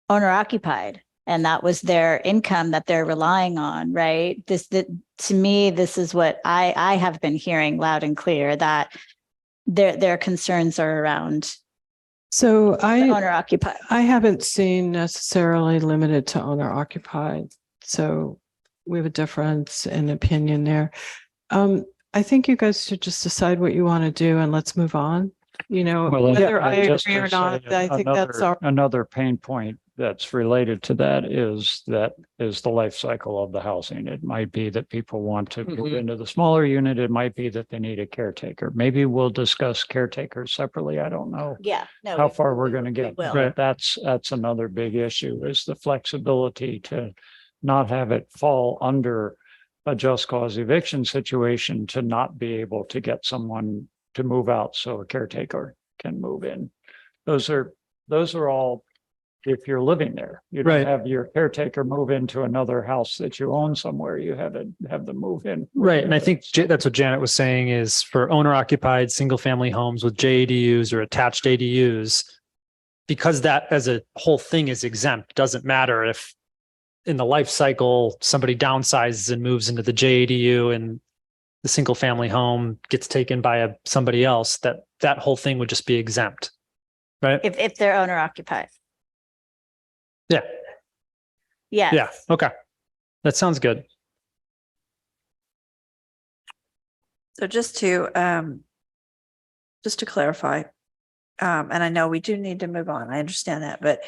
owner occupied, and that was their income that they're relying on, right? To me, this is what I have been hearing loud and clear, that their concerns are around So owner occupied. I haven't seen necessarily limited to owner occupied. So we have a difference in opinion there. I think you guys should just decide what you want to do and let's move on. Well, Whether I just agree or to not, say I think that's another pain point that's related to that is the life cycle of the housing. It might be that people want to move into the smaller unit. It might be that they need a caretaker. Maybe we'll discuss caretakers separately. I don't know Yeah. No, how far we're going to get. will. But that's another big issue, is the flexibility to not have it fall under a just cause eviction situation, to not be able to get someone to move out so a caretaker can move in. Those are all, if you're living there, you don't Right. have your caretaker move into another house that you own somewhere. You have them move in. Right. And I think that's what Janet was saying, is for owner occupied single family homes with JADUs or attached ADUs, because that as a whole thing is exempt, doesn't matter if in the life cycle somebody downsizes and moves into the JADU and the single family home gets taken by somebody else, that whole thing would just be exempt. Right. If they're owner occupied. Yeah. Yeah. Yeah. Okay. That sounds good. So just to clarify, and I know we do need to move on, I understand that, but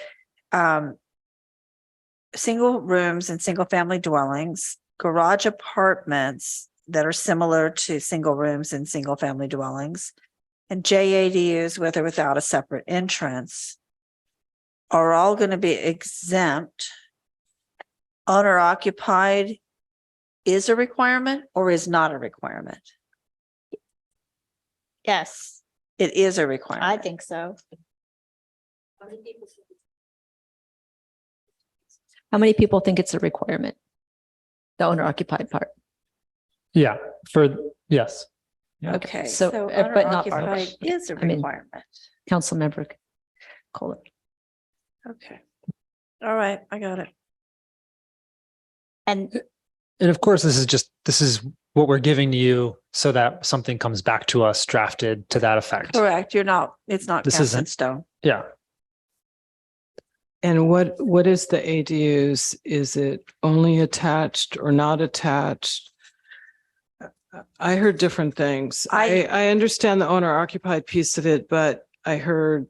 single rooms and single family dwellings, garage apartments that are similar to single rooms and single family dwellings, and JADUs with or without a separate entrance are all going to be exempt. Owner occupied is a requirement or is not a requirement? Yes, It is a requirement. I think so. How many people think it's a requirement? The owner occupied part. Yeah. Yes. Yeah. Okay, So, so but not owner part of occupied it. is a I mean, requirement. Councilmember Kohler. Okay. All right, I got it. And And of course, this is what we're giving to you so that something comes back to us drafted to that effect. Correct. It's not This cast in isn't- stone. Yeah. And what is the ADUs? Is it only attached or not attached? I heard different things. I understand the owner occupied piece of it, but I heard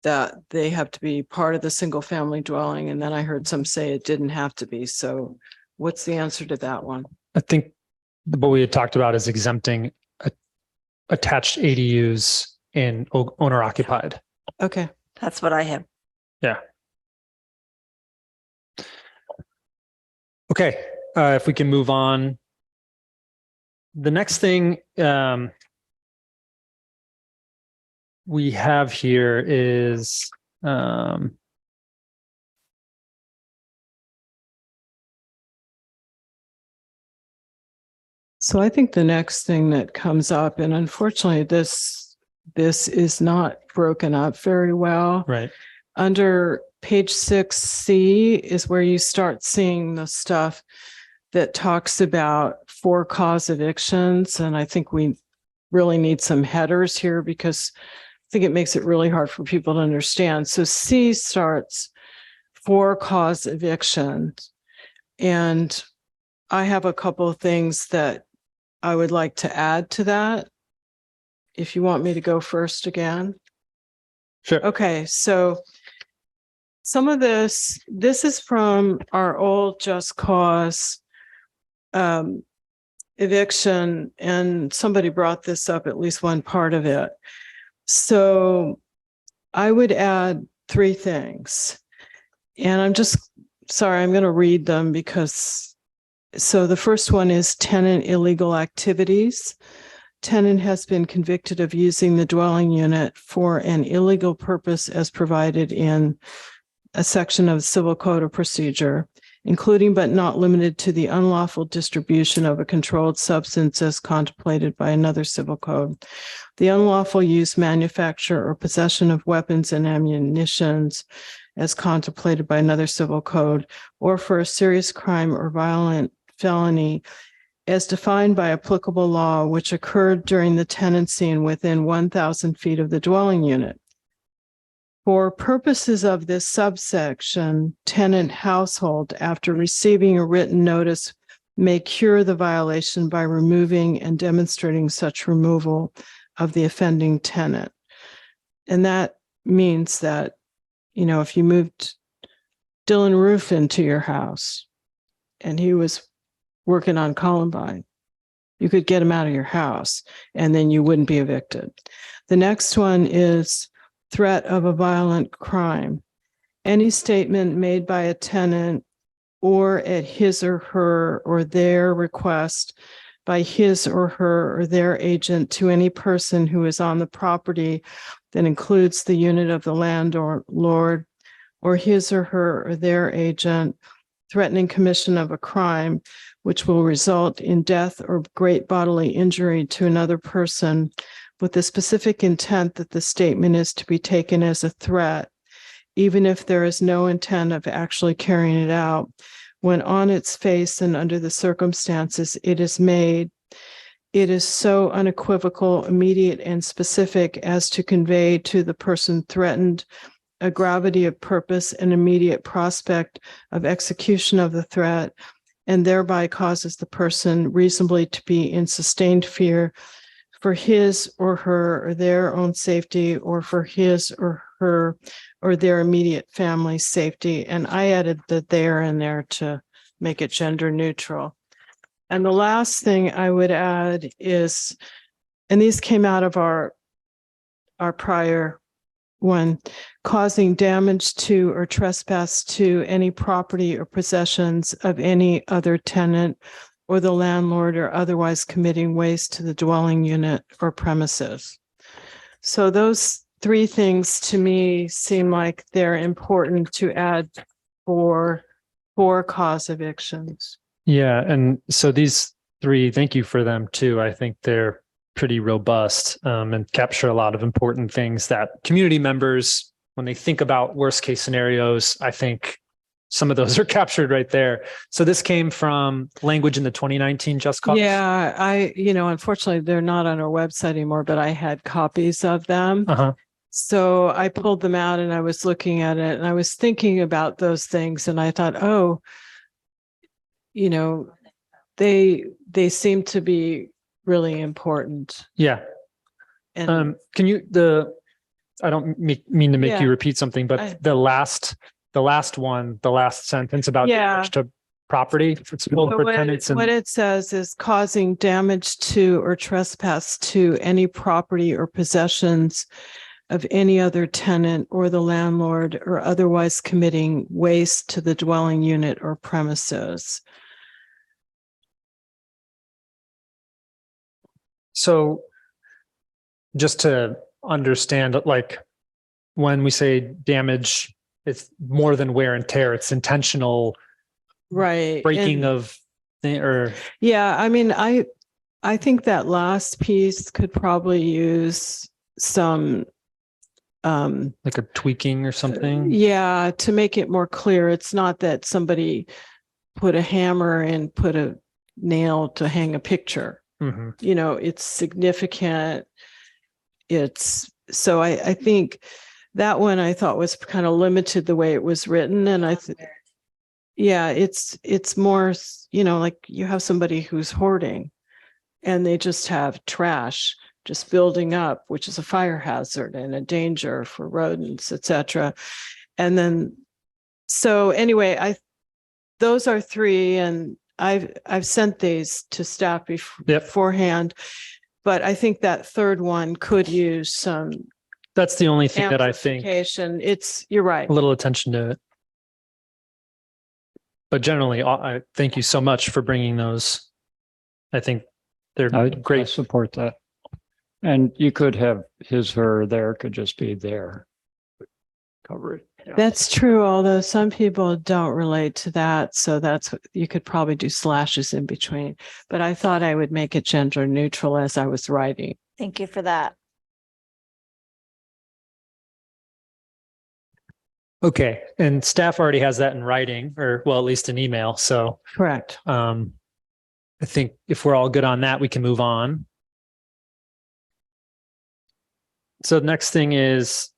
that they have to be part of the single family dwelling. And then I heard some say it didn't have to be. So what's the answer to that one? I think what we had talked about is exempting attached ADUs in owner occupied. Okay. That's what I have. Yeah. Okay. If we can move on. The next thing we have here is So I think the next thing that comes up, and unfortunately this is not broken up very well. right. Under page 6C is where you start seeing the stuff that talks about for cause evictions. And I think we really need some headers here because I think it makes it really hard for people to understand. So C starts for cause evictions. And I have a couple of things that I would like to add to that. If you want me to go first again. Sure. Okay, so some of this is from our old just cause eviction, and somebody brought this up, at least one part of it. So I would add 3 things. And I'm going to read them because, so the first one is tenant illegal activities. Tenant has been convicted of using the dwelling unit for an illegal purpose as provided in a section of Civil Code of Procedure, including but not limited to the unlawful distribution of a controlled substance as contemplated by another civil code, the unlawful use, manufacture, or possession of weapons and ammunitions as contemplated by another civil code, or for a serious crime or violent felony as defined by applicable law which occurred during the tenancy and within 1,000 feet of the dwelling unit. For purposes of this subsection, tenant household, after receiving a written notice, may cure the violation by removing and demonstrating such removal of the offending tenant. And that means that, if you moved Dylan Roof into your house and he was working on Columbine, you could get him out of your house and then you wouldn't be evicted. The next one is threat of a violent crime. Any statement made by a tenant or at his or her or their request by his or her or their agent to any person who is on the property that includes the unit of the landlord or his or her or their agent threatening commission of a crime which will result in death or great bodily injury to another person with the specific intent that the statement is to be taken as a threat, even if there is no intent of actually carrying it out, when on its face and under the circumstances it is made, it is so unequivocal, immediate, and specific as to convey to the person threatened a gravity of purpose and immediate prospect of execution of the threat, and thereby causes the person reasonably to be in sustained fear for his or her or their own safety or for his or her or their immediate family's safety. And I added the there in there to make it gender neutral. And the last thing I would add is, and these came out of our prior one, causing damage to or trespass to any property or possessions of any other tenant or the landlord or otherwise committing waste to the dwelling unit or premises. So those three things to me seem like they're important to add for cause evictions. Yeah. And so these three, thank you for them too. I think they're pretty robust and capture a lot of important things that community members, when they think about worst case scenarios, I think some of those are captured right there. So this came from language in the 2019 Just Cause. Yeah, unfortunately, they're not on our website anymore, but I had copies of them. Uh-huh. So I pulled them out and I was looking at it and I was thinking about those things and I thought, oh, they seem to be really important. Yeah. And can you, I don't mean to make you repeat something, but the last one, the last sentence about damage to property for tenants. What it says is causing damage to or trespass to any property or possessions of any other tenant or the landlord or otherwise committing waste to the dwelling unit or premises. So just to understand, like when we say damage, it's more than wear and tear, it's intentional breaking of or yeah, I mean, I think that last piece could probably use some like a tweaking or something. Yeah, to make it more clear. It's not that somebody put a hammer and put a nail to hang a picture. Mm-hmm. It's significant. So I think that one I thought was kind of limited the way it was written. And it's more, like you have somebody who's hoarding and they just have trash just building up, which is a fire hazard and a danger for rodents, etc. And then, so anyway, those are three, and I've sent these to staff beforehand, but I think that third one could use some. That's the only thing that I think. You're right. A little attention to it. But generally, I thank you so much for bringing those. I think they're great. I support that. And you could have his, her, there could just be there. Cover it. Yeah. That's true, although some people don't relate to that. So you could probably do slashes in between. But I thought I would make it gender neutral as I was writing. Thank you for that. Okay. And staff already has that in writing, or well, at least an email. So correct. I think if we're all good on that, we can move on. So the next thing is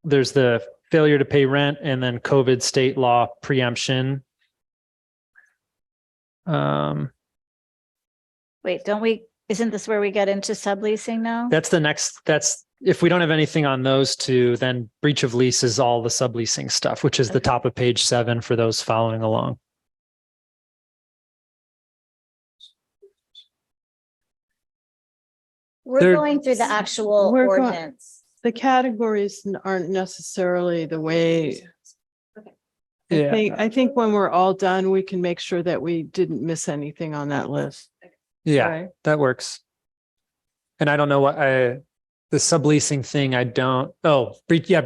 there's the failure to pay rent and then COVID state law preemption. Wait, isn't this where we get into subleasing now? That's the next, that's if we don't have anything on those two, then breach of lease is all the subleasing stuff, which is the top of page 7 for those following along. We're There- going through the actual We're go- ordinance. The categories aren't necessarily the way. Yeah. I think when we're all done, we can make sure that we didn't miss anything on that list. Yeah, Right. that works. And I don't know the subleasing thing,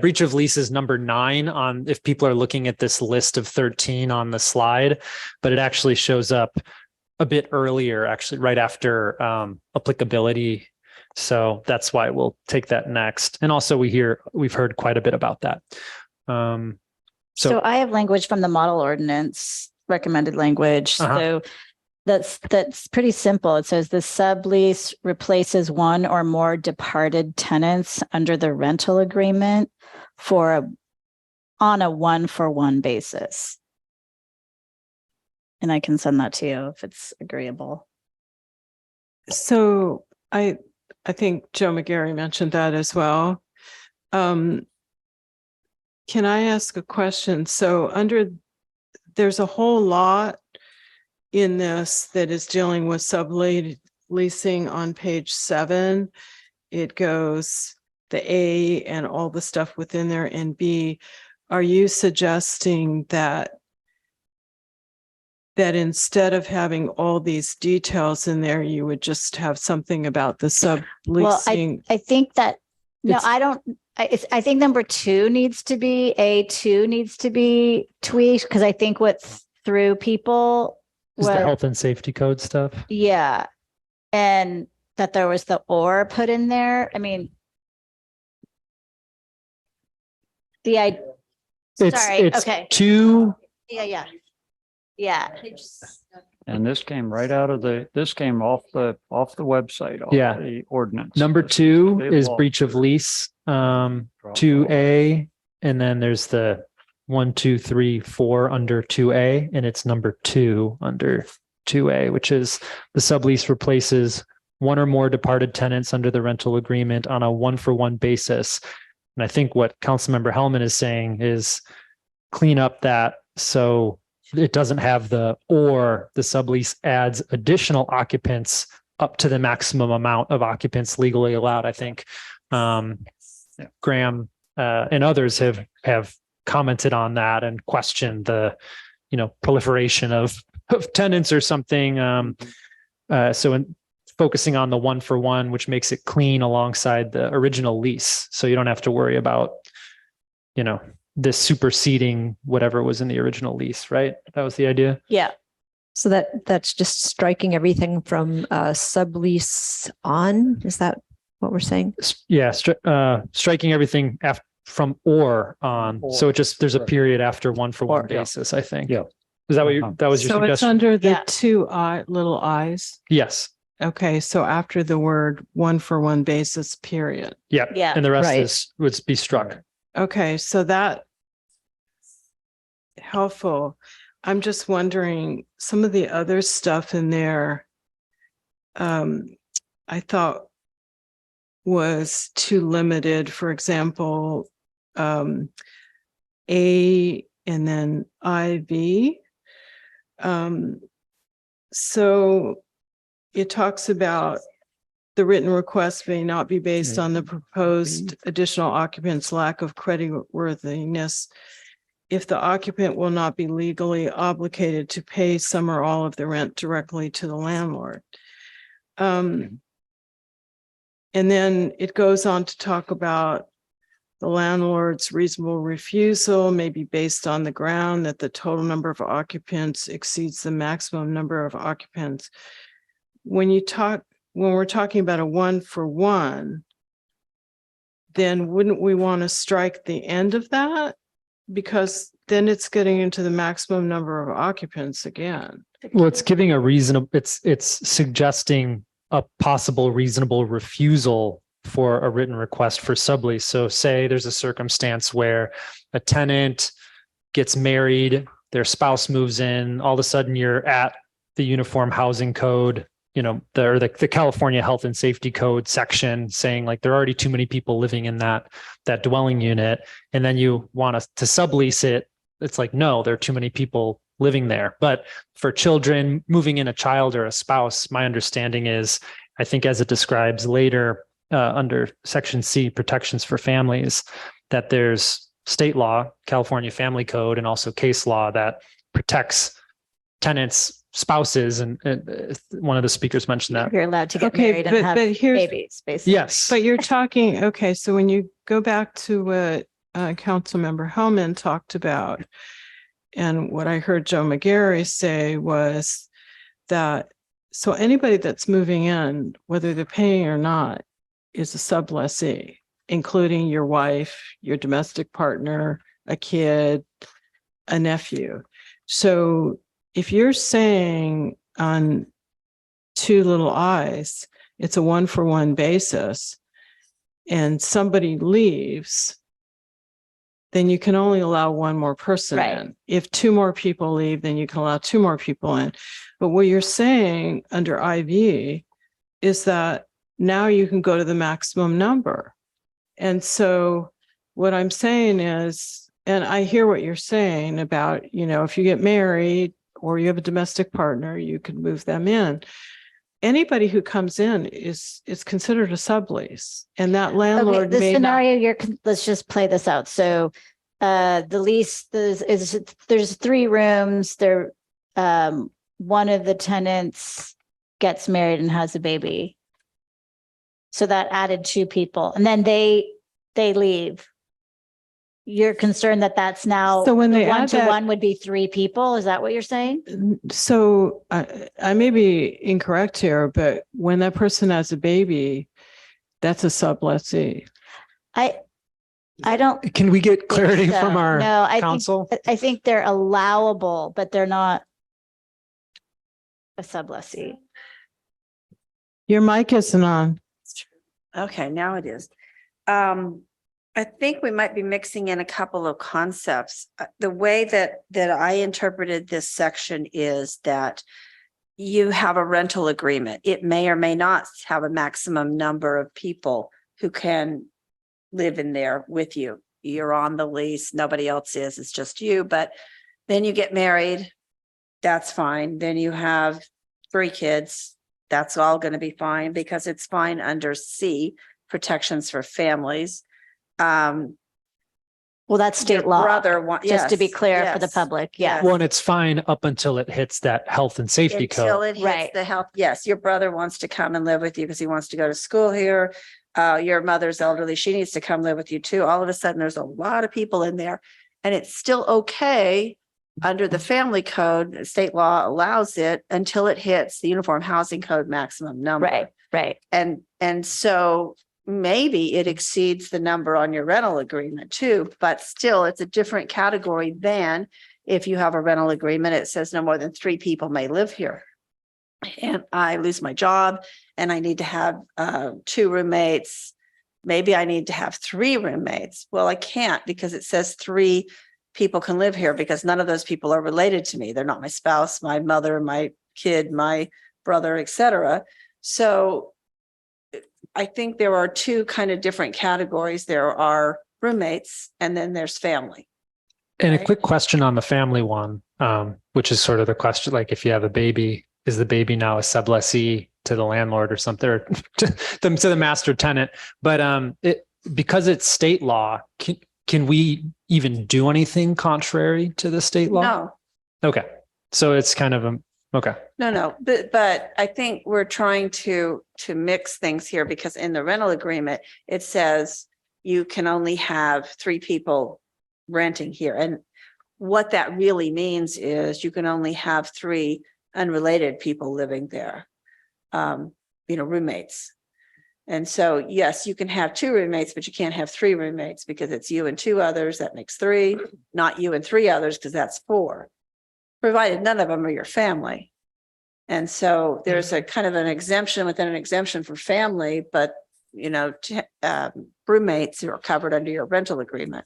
breach of lease is number 9 on, if people are looking at this list of 13 on the slide, but it actually shows up a bit earlier, actually right after applicability. So that's why we'll take that next. And also we've heard quite a bit about that. So I have language from the model ordinance, recommended language. So that's pretty simple. It says the sublease replaces one or more departed tenants under the rental agreement on a 1-for-1 basis. And I can send that to you if it's agreeable. So I think Joe McGarry mentioned that as well. Can I ask a question? So there's a whole lot in this that is dealing with subleasing on page 7. It goes the A and all the stuff within there and B. Are you suggesting that instead of having all these details in there, you would just have something about the subleasing? Well, I think that, no, I don't, I think number 2 needs to be, A2 needs to be tweaked, because I think what threw people is the was, health and safety code stuff. yeah. And that there was the or put in there. I mean, It's okay. 2. Yeah. And this came right out of this came off the website. Yeah. The ordinance. Number 2 State is law. breach of lease, 2A, and then there's the 1, 2, 3, 4 under 2A, and it's number 2 under 2A, which is the sublease replaces one or more departed tenants under the rental agreement on a 1-for-1 basis. And I think what Councilmember Hellman is saying is clean up that so it doesn't have the sublease adds additional occupants up to the maximum amount of occupants legally allowed. I think Graham and others have commented on that and questioned the proliferation of tenants or something. So in focusing on the 1-for-1, which makes it clean alongside the original lease, so you don't have to worry about this superseding whatever was in the original lease, right? That was the idea. Yeah. So that's just striking everything from sublease on. Is that what we're saying? Yeah, striking everything from or on. So it just there's a period after 1-for-1 basis. I think. Yeah. Is that what that was your So suggestion? it's under the 2 little I's. Yes. Okay, so after the word 1-for-1 basis, period. Yeah. Yeah. And the rest would be struck. Okay, so that helpful. I'm just wondering, some of the other stuff in there, I thought was too limited. For example, A and then IV. So it talks about the written request may not be based on the proposed additional occupant's lack of creditworthiness if the occupant will not be legally obligated to pay some or all of the rent directly to the landlord. And then it goes on to talk about the landlord's reasonable refusal may be based on the ground that the total number of occupants exceeds the maximum number of occupants. When we're talking about a 1-for-1, then wouldn't we want to strike the end of that? Because then it's getting into the maximum number of occupants again. Well, it's giving a reasonable, it's suggesting a possible reasonable refusal for a written request for sublease. So say there's a circumstance where a tenant gets married, their spouse moves in, all of a sudden you're at the Uniform Housing Code the California Health and Safety Code section saying like there are already too many people living in that dwelling unit, and then you want us to sublease it. It's like, no, there are too many people living there. But for children, moving in a child or a spouse, my understanding is, I think as it describes later under Section C, protections for families, that there's state law, California Family Code, and also case law that protects tenants, spouses, and one of the speakers mentioned that. You're allowed to get married and have babies, basically. Yes. But you're talking, okay, so when you go back to what Councilmember Hellman talked about, and what I heard Joe McGarry say was that, so anybody that's moving in, whether they're paying or not, is a sublessee, including your wife, your domestic partner, a kid, a nephew. So if you're saying on Two Little Eyes, it's a 1-for-1 basis, and somebody leaves, then you can only allow one more person in. If 2 more people leave, then you can allow 2 more people in. But what you're saying under IV is that now you can go to the maximum number. And so what I'm saying is, and I hear what you're saying about, if you get married or you have a domestic partner, you can move them in. Anybody who comes in is considered a sublease, and that landlord the may scenario let's just play this out. So the lease there's 3 rooms. There one of the tenants gets married and has a baby. So that added 2 people, and then they leave. You're concerned that that's now, So when they add 1-to-1 would be 3 people. Is that what you're saying? So I may be incorrect here, but when that person has a baby, that's a sublessee. I don't. Can we get clarity think so. from our No, council? I think they're allowable, but they're not a sublessee. Your mic isn't on. Okay, now it is. I think we might be mixing in a couple of concepts. The way that I interpreted this section is that you have a rental agreement. It may or may not have a maximum number of people who can live in there with you. You're on the lease, nobody else is, it's just you. But then you get married, that's fine. Then you have 3 kids, that's all going to be fine, because it's fine under C, protections for families. Well, that's state law. Just to be yes, clear for the yes, public. Yeah. Well, and it's fine up until it hits that health and safety Until code. it hits the health. Yes, your brother wants to come and live with you because he wants to go to school here. Your mother's elderly. She needs to come live with you too. All of a sudden, there's a lot of people in there, and it's still okay under the family code. State law allows it until it hits the Uniform Housing Code maximum number. Right. And so maybe it exceeds the number on your rental agreement too, but still it's a different category than if you have a rental agreement. It says no more than 3 people may live here. And I lose my job and I need to have 2 roommates. Maybe I need to have 3 roommates. Well, I can't, because it says 3 people can live here, because none of those people are related to me. They're not my spouse, my mother, my kid, my brother, etc. So I think there are 2 kind of different categories. There are roommates and then there's family. And a quick question on the family one, which is sort of the question, like if you have a baby, is the baby now a sublessee to the landlord or something, or to the master tenant? But because it's state law, can we even do anything contrary to the state law? No. Okay. So it's kind of okay. No, but I think we're trying to mix things here, because in the rental agreement, it says you can only have 3 people renting here. And what that really means is you can only have 3 unrelated people living there, roommates. And so, yes, you can have 2 roommates, but you can't have 3 roommates, because it's you and 2 others. That makes 3, not you and 3 others, because that's 4, provided none of them are your family. And so there's a kind of an exemption within an exemption for family, but, roommates are covered under your rental agreement.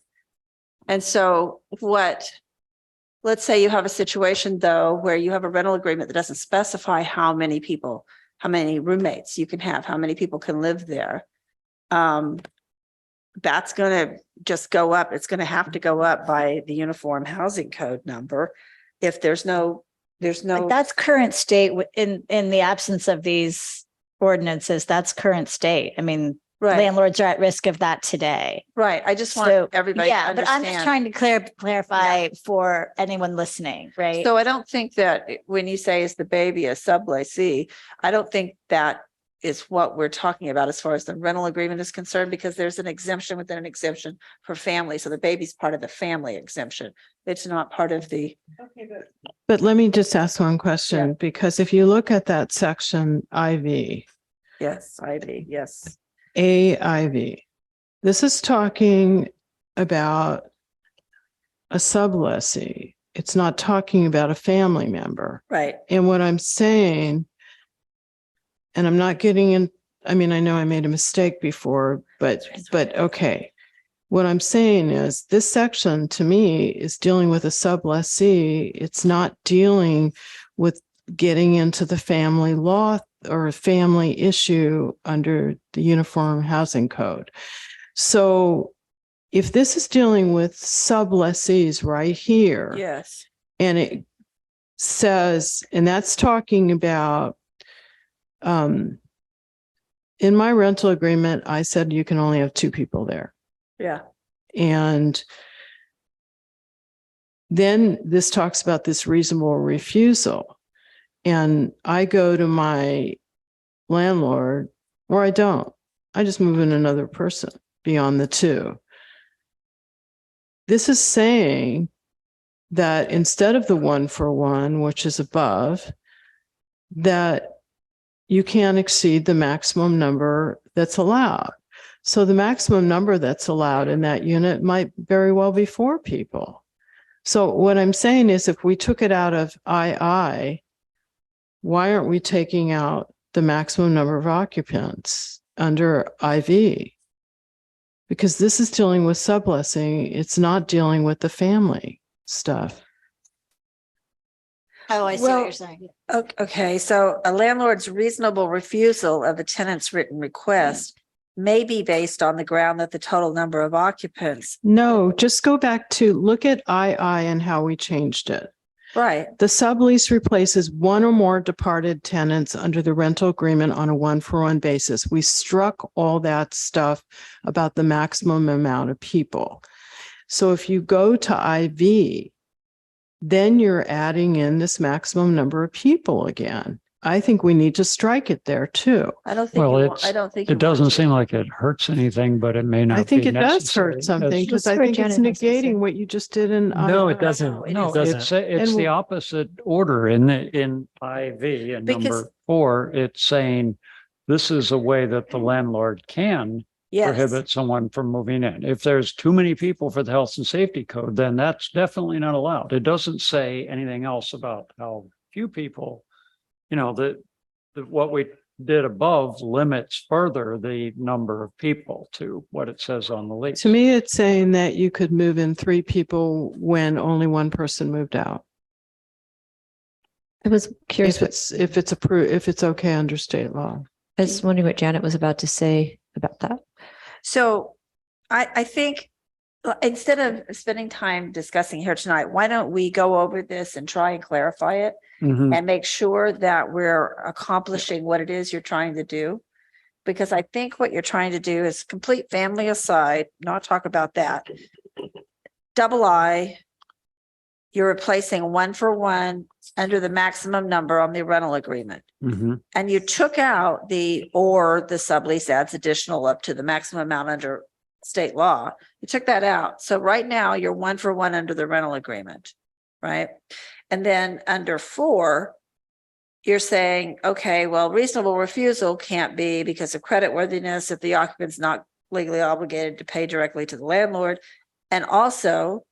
And so let's say you have a situation though, where you have a rental agreement that doesn't specify how many people how many roommates you can have, how many people can live there. That's gonna just go up. It's gonna have to go up by the Uniform Housing Code number. If there's no, But that's current state in the absence of these ordinances. That's current state. I mean, Right. landlords are at risk of that today. Right. I just want So, everybody to yeah, but I'm just understand. trying to clarify for anyone listening, right? So I don't think that when you say is the baby a sublessee, I don't think that is what we're talking about as far as the rental agreement is concerned, because there's an exemption within an exemption for family. So the baby's part of the family exemption. It's not part of the. Okay, good. But let me just ask one question, because if you look at that section IV, Yes, IV, yes. AIV, this is talking about a sublessee. It's not talking about a family member. Right. And what I'm saying, and I'm not getting in, I mean, I know I made a mistake before, but okay. What I'm saying is this section to me is dealing with a sublessee. It's not dealing with getting into the family law or family issue under the Uniform Housing Code. So if this is dealing with sublessees right here. Yes. And it says, and that's talking about, in my rental agreement, I said you can only have 2 people there. Yeah. And then this talks about this reasonable refusal. And I go to my landlord, or I don't. I just move in another person beyond the 2. This is saying that instead of the 1-for-1, which is above, that you can't exceed the maximum number that's allowed. So the maximum number that's allowed in that unit might very well be 4 people. So what I'm saying is if we took it out of II, why aren't we taking out the maximum number of occupants under IV? Because this is dealing with subleasing. It's not dealing with the family stuff. Oh, I see what you're saying. Okay, so a landlord's reasonable refusal of a tenant's written request may be based on the ground that the total number of occupants. No, just go back to look at II and how we changed it. Right. The sublease replaces 1 or more departed tenants under the rental agreement on a 1-for-1 basis. We struck all that stuff about the maximum amount of people. So if you go to IV, then you're adding in this maximum number of people again. I think we need to strike it there too. I don't think. Well, I don't think it doesn't seem like it hurts anything, but it may not. I think be it does necessary. hurt something because I Let's think hear it's Janet has to say. negating what you just did in. No, II. it doesn't. No, it doesn't. it's And the opposite order in IV and Because- number 4. It's saying this is a way that the landlord can prohibit someone from moving in. If there's too many people for the health and safety code, then that's definitely not allowed. It doesn't say anything else about how few people, what we did above limits further the number of people to what it says on the lease. To me, it's saying that you could move in 3 people when only 1 person moved out. I was curious If it's approved, if it's okay under state law. I was wondering what Janet was about to say about that. So I think instead of spending time discussing here tonight, why don't we go over this and try and clarify it and make sure that we're accomplishing what it is you're trying to do? Because I think what you're trying to do is complete family aside, not talk about that. II, you're replacing 1-for-1 under the maximum number on the rental agreement. And you took out the sublease adds additional up to the maximum amount under state law. You took that out. So right now you're 1-for-1 under the rental agreement, right? And then under 4, you're saying, okay, well, reasonable refusal can't be because of creditworthiness if the occupant's not legally obligated to pay directly to the landlord. And also,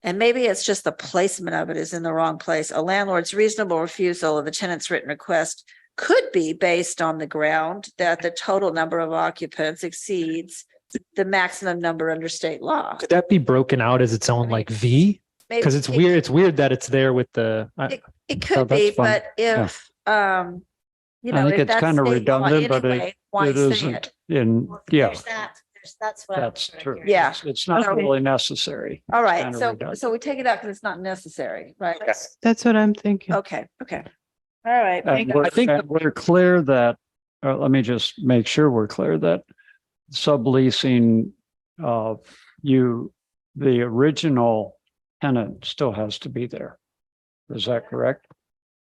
and maybe it's just the placement of it is in the wrong place, a landlord's reasonable refusal of a tenant's written request could be based on the ground that the total number of occupants exceeds the maximum number under state law. Could that be broken out as its own like V? Because it's weird. It's weird that it's there with the. It could be, but if You I know, think if it's that's kind of state law redundant, but anyway, why it say isn't it? in, yeah, That's what. that's true. Yeah. It's not Okay. really necessary. All It's right, kind of so, redundant. so we take it out because it's not necessary, right? That's what I'm thinking. Okay, okay. All right. And I think we're clear that, let me just make sure we're clear that subleasing, the original tenant still has to be there. Is that correct?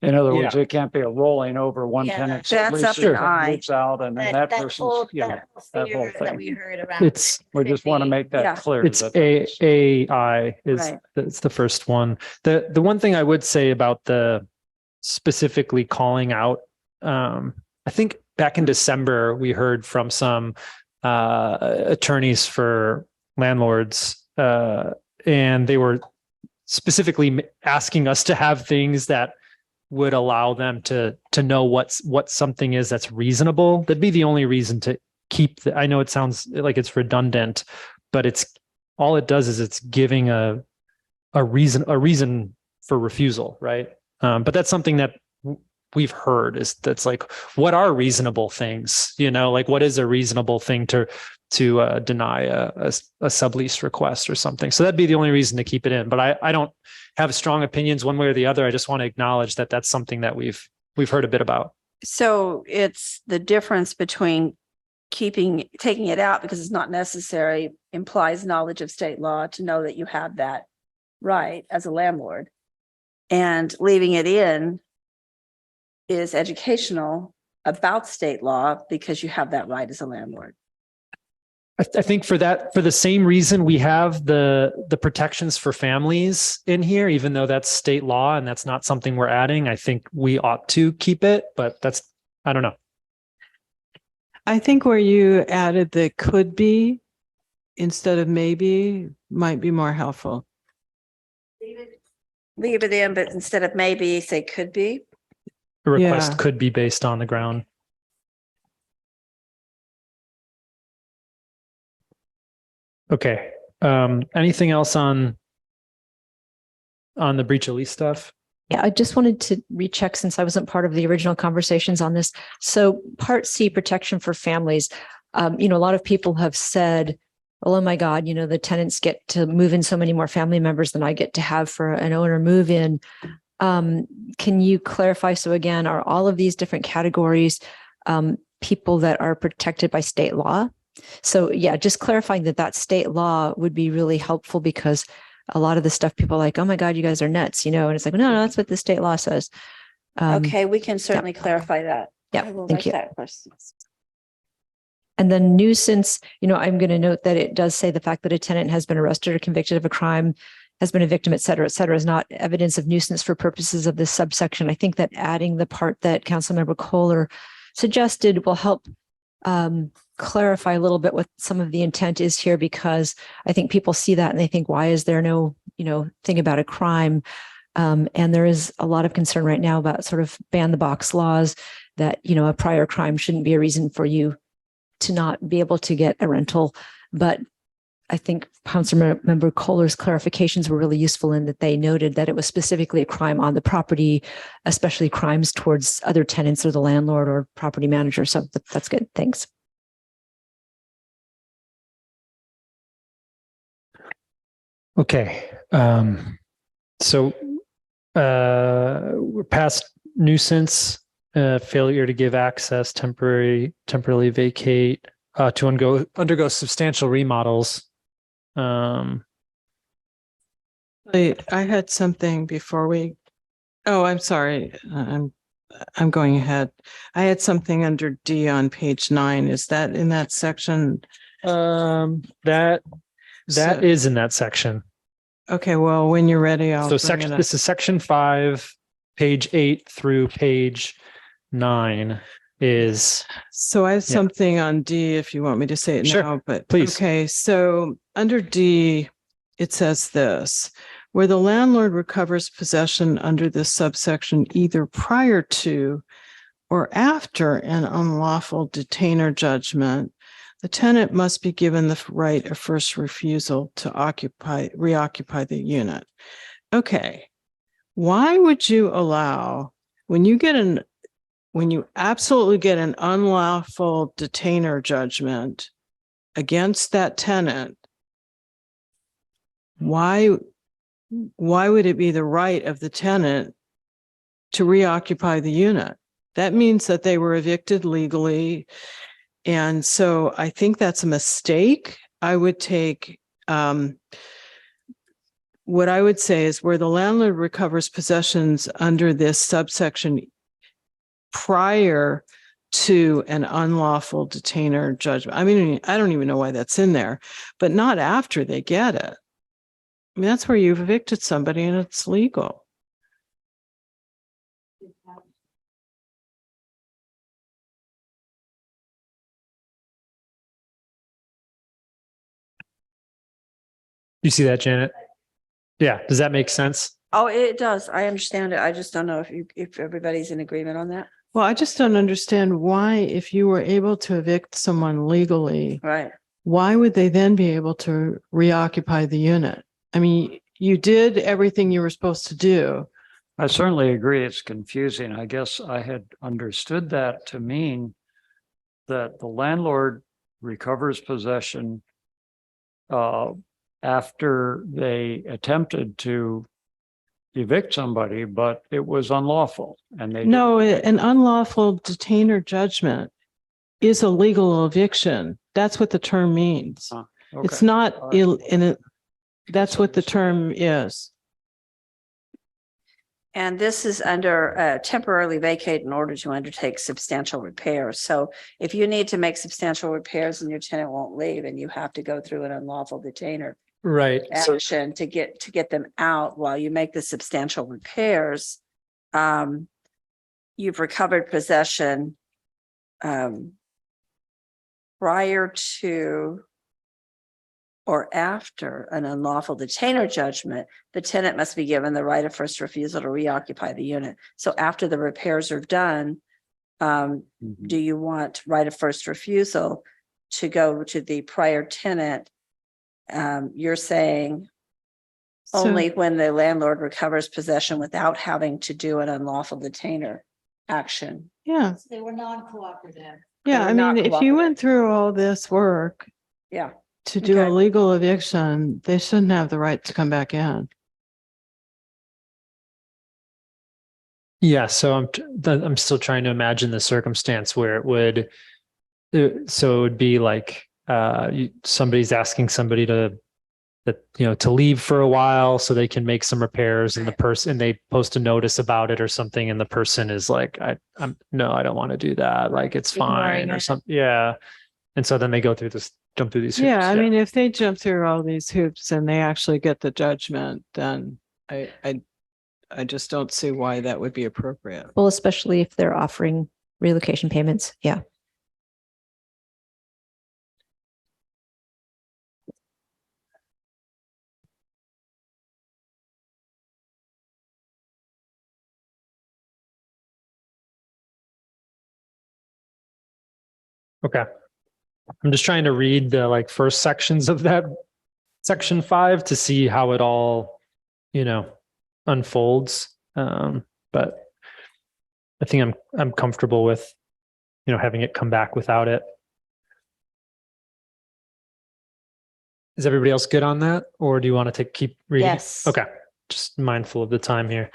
In other words, it can't be a rolling over one Yeah, tenant. that's up subleases, in I. moves out and then that person's, that whole That we thing. heard around. It's We just want to make Yeah. that clear. It's that AI is Right. it's the first one. The one thing I would say about the specifically calling out, I think back in December we heard from some attorneys for landlords, and they were specifically asking us to have things that would allow them to know what something is that's reasonable. That'd be the only reason to keep the, I know it sounds like it's redundant, but it's all it does is it's giving a reason for refusal, right? But that's something that we've heard is that's like, what are reasonable things? You know, like what is a reasonable thing to deny a sublease request or something? So that'd be the only reason to keep it in. But I don't have strong opinions one way or the other. I just want to acknowledge that that's something that we've heard a bit about. So it's the difference between taking it out because it's not necessary implies knowledge of state law to know that you have that right as a landlord, and leaving it in is educational about state law because you have that right as a landlord. I think for the same reason we have the protections for families in here, even though that's state law and that's not something we're adding, I think we ought to keep it, but I don't know. I think where you added the could be instead of maybe might be more helpful. Leave it in, but instead of maybe, say could be. A request Yeah. could be based on the ground. Okay. Anything else on the breach of lease stuff? Yeah, I just wanted to recheck since I wasn't part of the original conversations on this. So Part C, protection for families. A lot of people have said, oh my God, the tenants get to move in so many more family members than I get to have for an owner move in. Can you clarify? So again, are all of these different categories people that are protected by state law? So yeah, just clarifying that state law would be really helpful, because a lot of the stuff people are like, oh my God, you guys are nuts, and it's like, no, that's what the state law says. Okay, we can certainly clarify that. Yeah, I will thank write you. that question. And then nuisance, I'm going to note that it does say the fact that a tenant has been arrested or convicted of a crime, has been a victim, et cetera, is not evidence of nuisance for purposes of this subsection. I think that adding the part that Councilmember Kohler suggested will help clarify a little bit what some of the intent is here, because I think people see that and they think, why is there no, thing about a crime? And there is a lot of concern right now about sort of ban the box laws that, a prior crime shouldn't be a reason for you to not be able to get a rental. But I think Councilmember Kohler's clarifications were really useful in that they noted that it was specifically a crime on the property, especially crimes towards other tenants or the landlord or property manager. So that's good. Thanks. Okay. So we're past nuisance, failure to give access, temporarily vacate, to undergo substantial remodels. I had something before we. Oh, I'm sorry. I'm going ahead. I had something under D on page 9. Is that in that section? That is in that section. Okay. Well, when you're ready, I'll. So this is section 5, page 8 through page 9 is. So I have something on D if you want me to say it now, but please. Okay. So under D, it says this: where the landlord recovers possession under this subsection either prior to or after an unlawful detainer judgment, the tenant must be given the right of first refusal to reoccupy the unit. Okay. Why would you allow, when you get when you absolutely get an unlawful detainer judgment against that tenant, why would it be the right of the tenant to reoccupy the unit? That means that they were evicted legally. And so I think that's a mistake. I would take, what I would say is where the landlord recovers possessions under this subsection prior to an unlawful detainer judgment. I mean, I don't even know why that's in there, but not after they get it. I mean, that's where you've evicted somebody and it's legal. You see that, Janet? Yeah. Does that make sense? Oh, it does. I understand it. I just don't know if everybody's in agreement on that. Well, I just don't understand why, if you were able to evict someone legally, Right. why would they then be able to reoccupy the unit? I mean, you did everything you were supposed to do. I certainly agree. It's confusing. I guess I had understood that to mean that the landlord recovers possession after they attempted to evict somebody, but it was unlawful. And they No, an unlawful detainer judgment is a legal eviction. That's what the term means. Okay. It's not that's what the term is. And this is under temporarily vacate in order to undertake substantial repairs. So if you need to make substantial repairs and your tenant won't leave and you have to go through an unlawful detainer Right. So action to get them out while you make the substantial repairs, you've recovered possession prior to or after an unlawful detainer judgment. The tenant must be given the right of first refusal to reoccupy the unit. So after the repairs are done, do you want right of first refusal to go to the prior tenant? You're saying only when the landlord recovers possession without having to do an unlawful detainer action. Yeah. They were non-cooperative. Yeah. I mean, if you went through all this work Yeah. to do Okay. a legal eviction, they shouldn't have the right to come back in. yeah. So I'm still trying to imagine the circumstance where it would. So it would be like somebody's asking somebody to leave for a while so they can make some repairs, and the person, they post a notice about it or something, and the person is like, I don't want to do that. Like, it's fine or something. Yeah. And so then they jump through these hoops. Yeah. I mean, if they jump through all these hoops and they actually get the judgment, then I just don't see why that would be appropriate. Well, especially if they're offering relocation payments. Yeah. Okay. I'm just trying to read the first sections of that section 5 to see how it all, unfolds. But I think I'm comfortable with, having it come back without it. Is everybody else good on that? Or do you want to keep reading? Yes. Okay. Just mindful of the time here.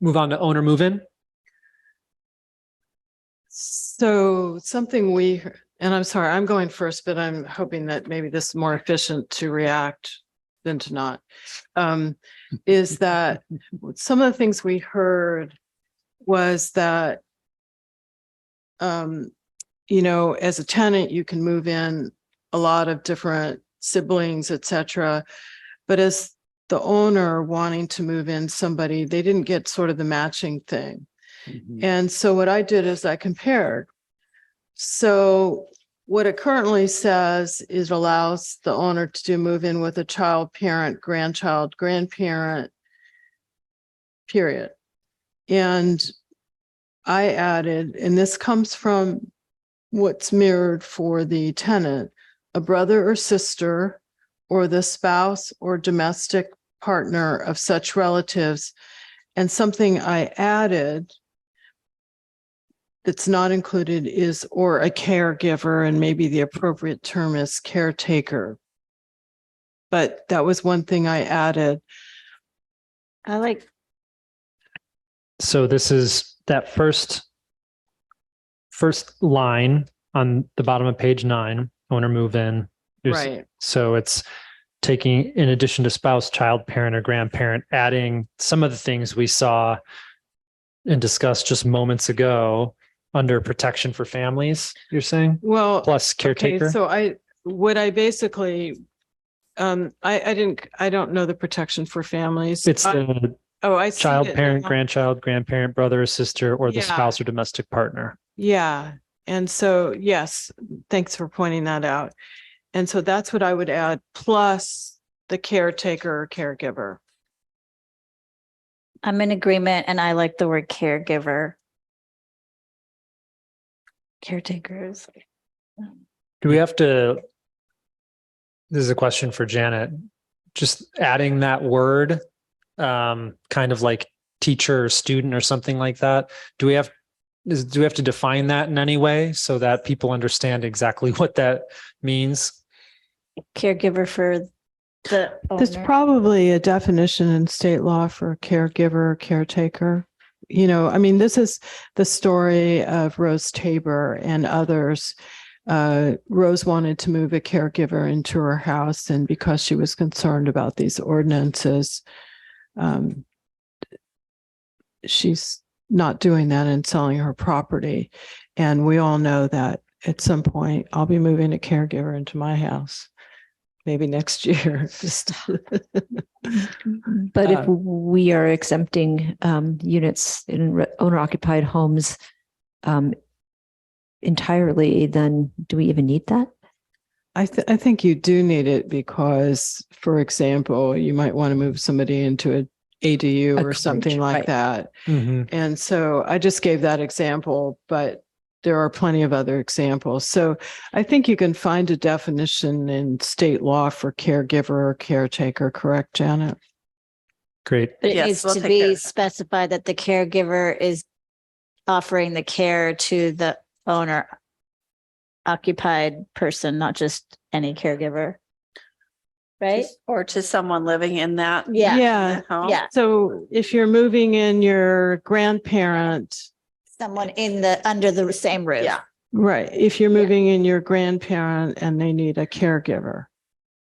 Move on to owner move-in. So something and I'm sorry, I'm going first, but I'm hoping that maybe this is more efficient to react than to not, is that some of the things we heard was that, as a tenant, you can move in a lot of different siblings, et cetera. But as the owner wanting to move in somebody, they didn't get sort of the matching thing. And so what I did is I compared. So what it currently says is it allows the owner to move in with a child, parent, grandchild, grandparent, period. And I added, and this comes from what's mirrored for the tenant, a brother or sister, or the spouse or domestic partner of such relatives. And something I added that's not included is or a caregiver, and maybe the appropriate term is caretaker. But that was one thing I added. I like, So this is that first line on the bottom of page 9, owner move in. Right. So it's taking, in addition to spouse, child, parent, or grandparent, adding some of the things we saw and discussed just moments ago under protection for families, you're saying? Well, Plus caretaker? okay, so I basically, I don't know the protection for families. It's the I see child, it parent, now. grandchild, grandparent, brother or sister, or the Yeah. spouse or domestic partner. Yeah. And so, yes, thanks for pointing that out. And so that's what I would add, plus the caretaker or caregiver. I'm in agreement, and I like the word caregiver. Caretakers. Do we have to, this is a question for Janet, just adding that word, kind of like teacher or student or something like that? Do we have to define that in any way so that people understand exactly what that means? Caregiver for the There's owner. probably a definition in state law for caregiver or caretaker. You know, I mean, this is the story of Rose Tabor and others. Rose wanted to move a caregiver into her house, and because she was concerned about these ordinances, she's not doing that and selling her property. And we all know that at some point I'll be moving a caregiver into my house. Maybe next year. But if we are exempting units in owner occupied homes entirely, then do we even need that? I think you do need it because, for example, you might want to move somebody into an ADU or something like that. Mm-hmm. And so I just gave that example, but there are plenty of other examples. So I think you can find a definition in state law for caregiver or caretaker, correct, Janet? Great. But it Yes, needs we'll to take care be of that. specified that the caregiver is offering the care to the owner occupied person, not just any caregiver. Right? Or to someone living in that. Yeah. Yeah. home. Yeah. So if you're moving in your grandparent, Someone in under the same roof. Yeah. right, if you're moving in your grandparent and they need a caregiver,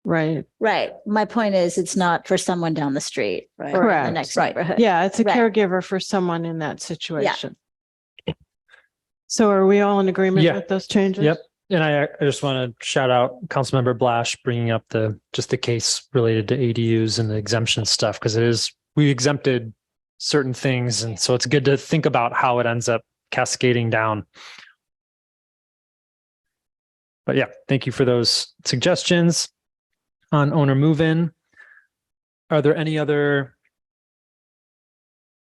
right? Right. My point is, it's not for someone down the street. Right. Or in the Correct. next Right. neighborhood. Yeah, it's a Right. caregiver for someone in that situation. So are we all in agreement Yeah. with those changes? Yep. And I just want to shout out Councilmember Blash bringing up the case related to ADUs and the exemption stuff, because we exempted certain things. And so it's good to think about how it ends up cascading down. But yeah, thank you for those suggestions on owner move-in. Are there any other?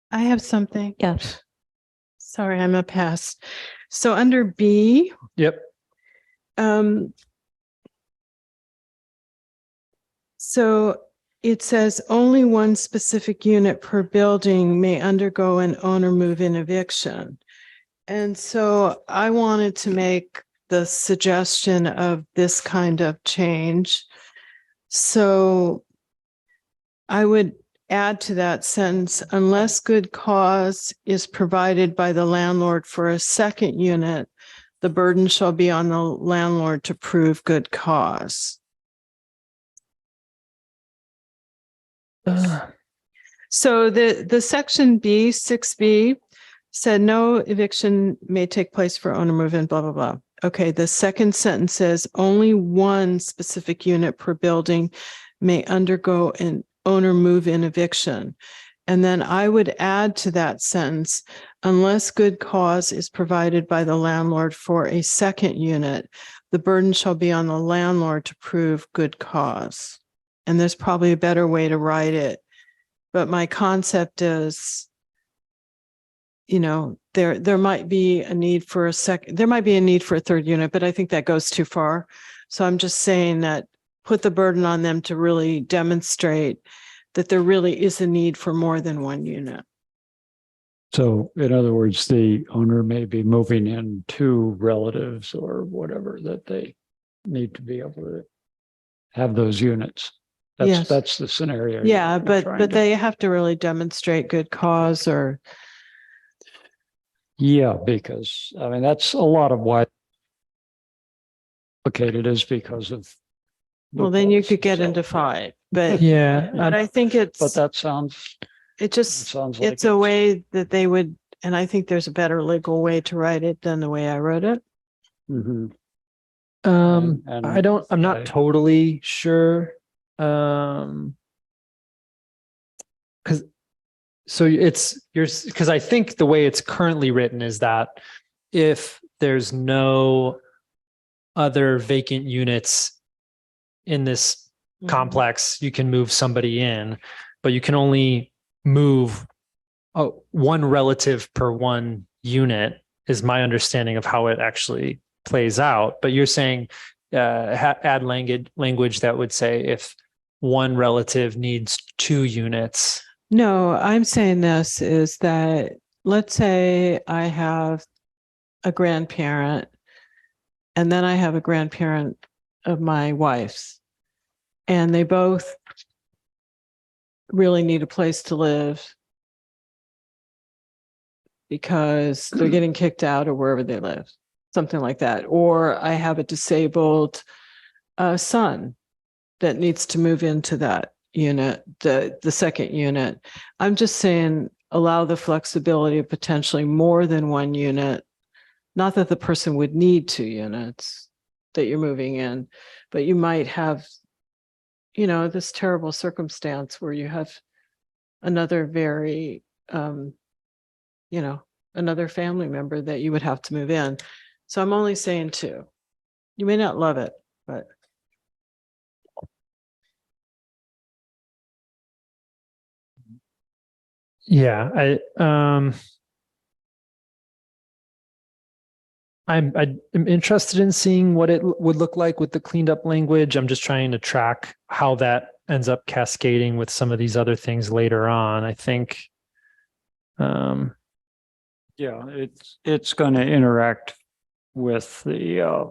I have something. Yeah. Sorry, I'm a pass. So under B, Yep. so it says only one specific unit per building may undergo an owner move-in eviction. And so I wanted to make the suggestion of this kind of change. So I would add to that sentence, unless good cause is provided by the landlord for a second unit, the burden shall be on the landlord to prove good cause. So the section B, 6B, said no eviction may take place for owner move-in, blah, blah, blah. Okay, the second sentence says only one specific unit per building may undergo an owner move-in eviction. And then I would add to that sentence, unless good cause is provided by the landlord for a second unit, the burden shall be on the landlord to prove good cause. And there's probably a better way to write it. But my concept is, you know, there might be a need for a third unit, but I think that goes too far. So I'm just saying that put the burden on them to really demonstrate that there really is a need for more than one unit. So in other words, the owner may be moving in two relatives or whatever that they need to be able to have those units. Yes. That's the scenario. Yeah, you're but trying to- they have to really demonstrate good cause or Yeah, because I mean, that's a lot of why located is because of. well, then you loopholes. could get So, into fight. But Yeah. but I think But it's that sounds, it just sounds like it's a way that they would, and I think there's a better legal way to write it than the way I wrote it. mhm. And I'm not I- totally sure. Cause so because I think the way it's currently written is that if there's no other vacant units in this complex, you can move somebody in, but you can only move one relative per one unit is my understanding of how it actually plays out. But you're saying add language that would say if one relative needs 2 units. No, I'm saying this is that let's say I have a grandparent and then I have a grandparent of my wife's, and they both really need a place to live because they're getting kicked out or wherever they live, something like that. Or I have a disabled son that needs to move into that unit, the second unit. I'm just saying allow the flexibility of potentially more than one unit. Not that the person would need 2 units that you're moving in, but you might have, this terrible circumstance where you have another very, another family member that you would have to move in. So I'm only saying 2. You may not love it, but. Yeah, I'm interested in seeing what it would look like with the cleaned up language. I'm just trying to track how that ends up cascading with some of these other things later on. I think. yeah, it's going to interact with the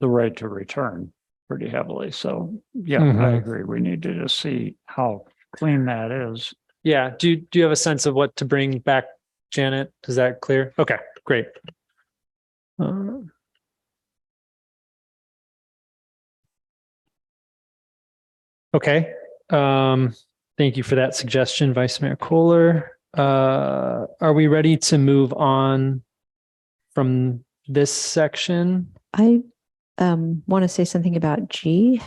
right to return pretty heavily. So yeah, I Mhm. agree. We need to just see how clean that is. Yeah. Do you have a sense of what to bring back, Janet? Is that clear? Okay, great. Okay. Thank you for that suggestion, Vice Mayor Kohler. Are we ready to move on from this section? I want to say something about G. I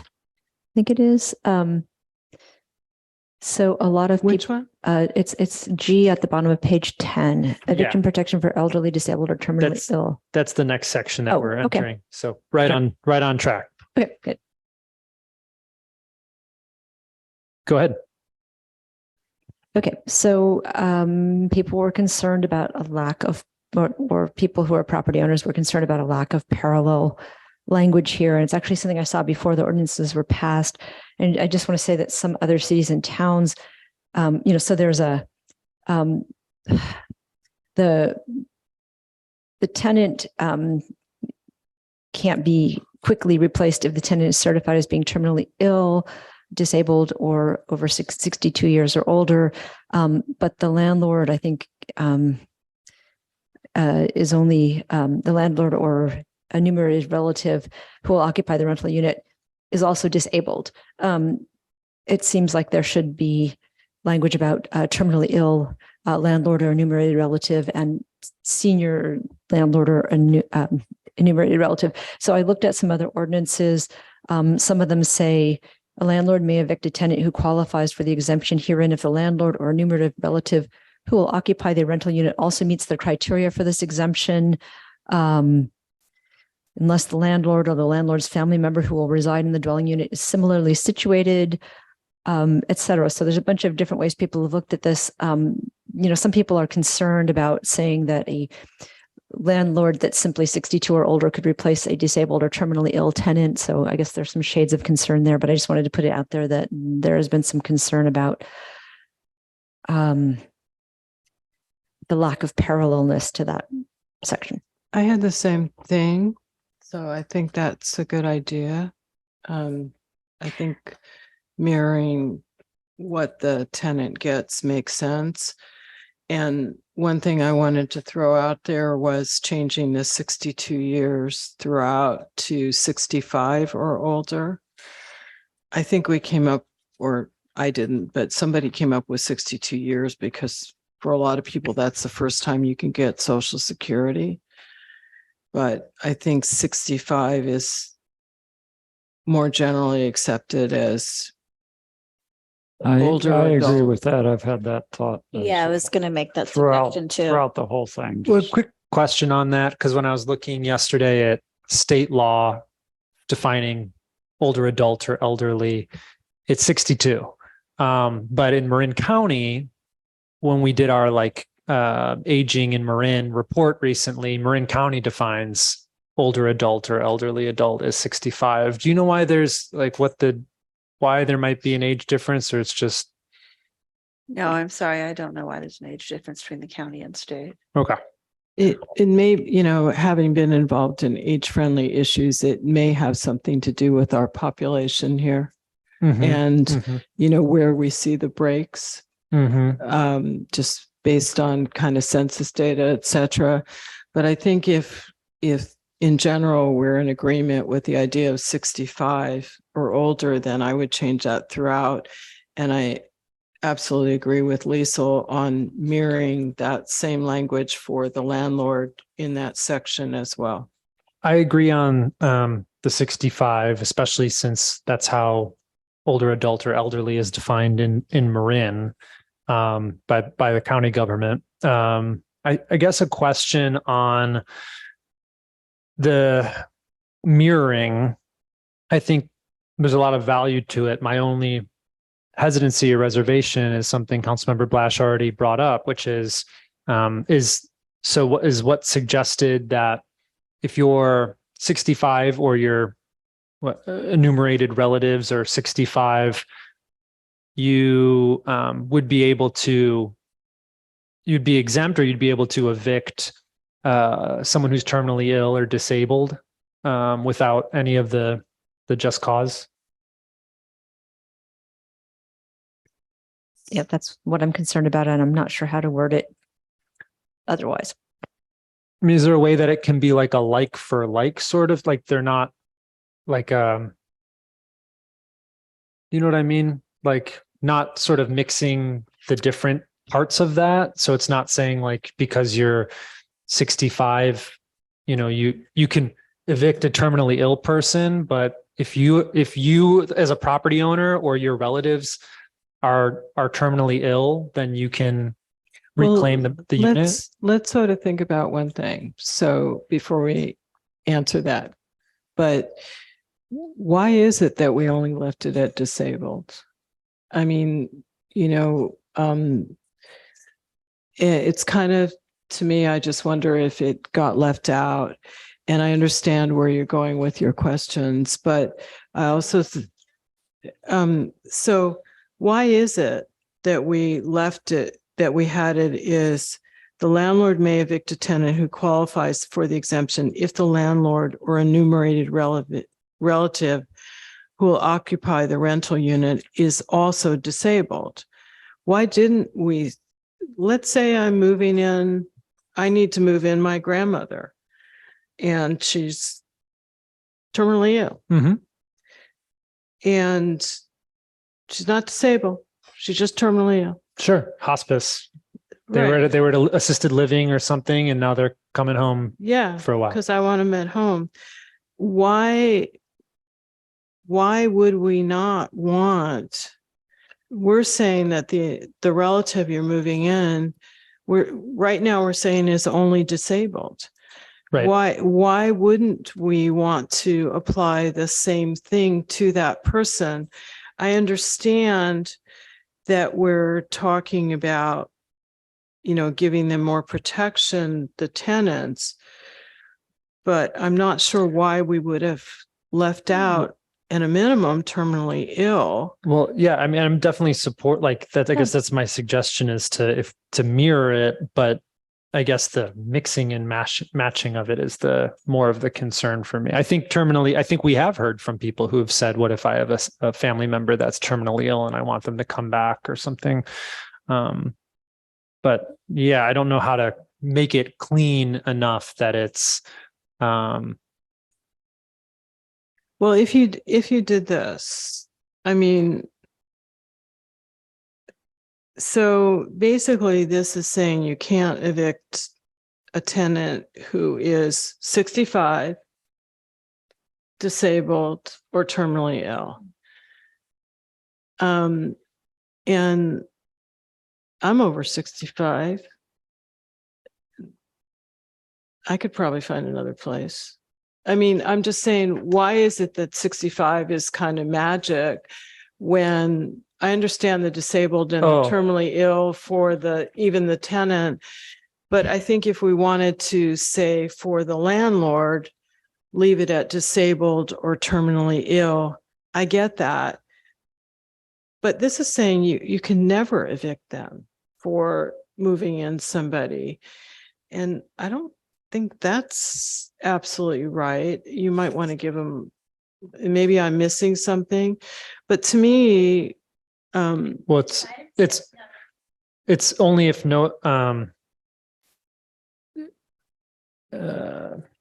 think it is. So a lot of Which one? It's G at the bottom of page 10. Eviction protection for elderly, disabled, or terminally ill. That's the next section that we're okay. entering. So right on track. Okay, good. Go ahead. Okay, so people were concerned about a lack of, or people who are property owners were concerned about a lack of parallel language here. And it's actually something I saw before the ordinances were passed. And I just want to say that some other cities and towns, so there's a, the tenant can't be quickly replaced if the tenant is certified as being terminally ill, disabled, or over 62 years or older. But the landlord, I think, is only the landlord or a enumerated relative who will occupy the rental unit is also disabled. It seems like there should be language about terminally ill landlord or enumerated relative and senior landlord or enumerated relative. So I looked at some other ordinances. Some of them say a landlord may evict a tenant who qualifies for the exemption herein if the landlord or enumerated relative who will occupy the rental unit also meets the criteria for this exemption. Unless the landlord or the landlord's family member who will reside in the dwelling unit is similarly situated, et cetera. So there's a bunch of different ways people have looked at this. Some people are concerned about saying that a landlord that's simply 62 or older could replace a disabled or terminally ill tenant. So I guess there's some shades of concern there, but I just wanted to put it out there that there has been some concern about the lack of parallelness to that section. I had the same thing, so I think that's a good idea. I think mirroring what the tenant gets makes sense. And one thing I wanted to throw out there was changing the 62 years throughout to 65 or older. I think we came up, or I didn't, but somebody came up with 62 years because for a lot of people, that's the first time you can get Social Security. But I think 65 is more generally accepted as older I agree adult. with that. I've had that thought. Yeah, I was going to make that throughout, suggestion too. throughout the whole thing. Well, Just- quick question on that, because when I was looking yesterday at state law defining older adult or elderly, it's 62. But in Marin County, when we did our aging in Marin report recently, Marin County defines older adult or elderly adult as 65. Do you know why there's why there might be an age difference, or it's just? No, I'm sorry. I don't know why there's an age difference between the county and state. Okay. It may, having been involved in age-friendly issues, it may have something to do with our population here and, where we see the breaks, just based on kind of census data, et cetera. But I think if in general, we're in agreement with the idea of 65 or older, then I would change that throughout. And I absolutely agree with Liesl on mirroring that same language for the landlord in that section as well. I agree on the 65, especially since that's how older adult or elderly is defined in Marin by the county government. I guess a question on the mirroring. I think there's a lot of value to it. My only hesitancy or reservation is something Councilmember Blash already brought up, which is what suggested that if you're 65 or your enumerated relatives are 65, you would be able to, you'd be exempt, or you'd be able to evict someone who's terminally ill or disabled without any of the just cause. Yeah, that's what I'm concerned about, and I'm not sure how to word it otherwise. I mean, is there a way that it can be like a like for like, sort of like they're not like, you know what I mean? Like not sort of mixing the different parts of that. So it's not saying like, because you're 65, you can evict a terminally ill person, but if you as a property owner or your relatives are terminally ill, then you can reclaim the unit. Let's sort of think about one thing. So before we answer that, but why is it that we only left it at disabled? I mean, it's kind of, to me, I just wonder if it got left out. And I understand where you're going with your questions, but I also, so why is it that we left it, that we had it is the landlord may evict a tenant who qualifies for the exemption if the landlord or enumerated relative who will occupy the rental unit is also disabled? Why didn't we, let's say I'm moving in, I need to move in my grandmother and she's terminally ill. And she's not disabled. She's just terminally ill. Sure. Hospice. They were at assisted living or something, and now they're coming home for a while. Because I want them at home. Why would we not want, we're saying that the relative you're moving in, right now we're saying is only disabled. Right. Why wouldn't we want to apply the same thing to that person? I understand that we're talking about, giving them more protection, the tenants, but I'm not sure why we would have left out at a minimum terminally ill. Well, yeah, I mean, I'm definitely support like that. I guess that's my suggestion, is to mirror it, but I guess the mixing and matching of it is the more of the concern for me. I think we have heard from people who have said, what if I have a family member that's terminally ill and I want them to come back or something? But yeah, I don't know how to make it clean enough that it's, Well, if you did this, I mean, so basically this is saying you can't evict a tenant who is 65, disabled, or terminally ill. And I'm over 65. I could probably find another place. I mean, I'm just saying, why is it that 65 is kind of magic when I understand the disabled and the terminally ill for even the tenant, but I think if we wanted to say for the landlord, leave it at disabled or terminally ill, I get that. But this is saying you can never evict them for moving in somebody. And I don't think that's absolutely right. You might want to give them, maybe I'm missing something, but to me, well, it's only if no,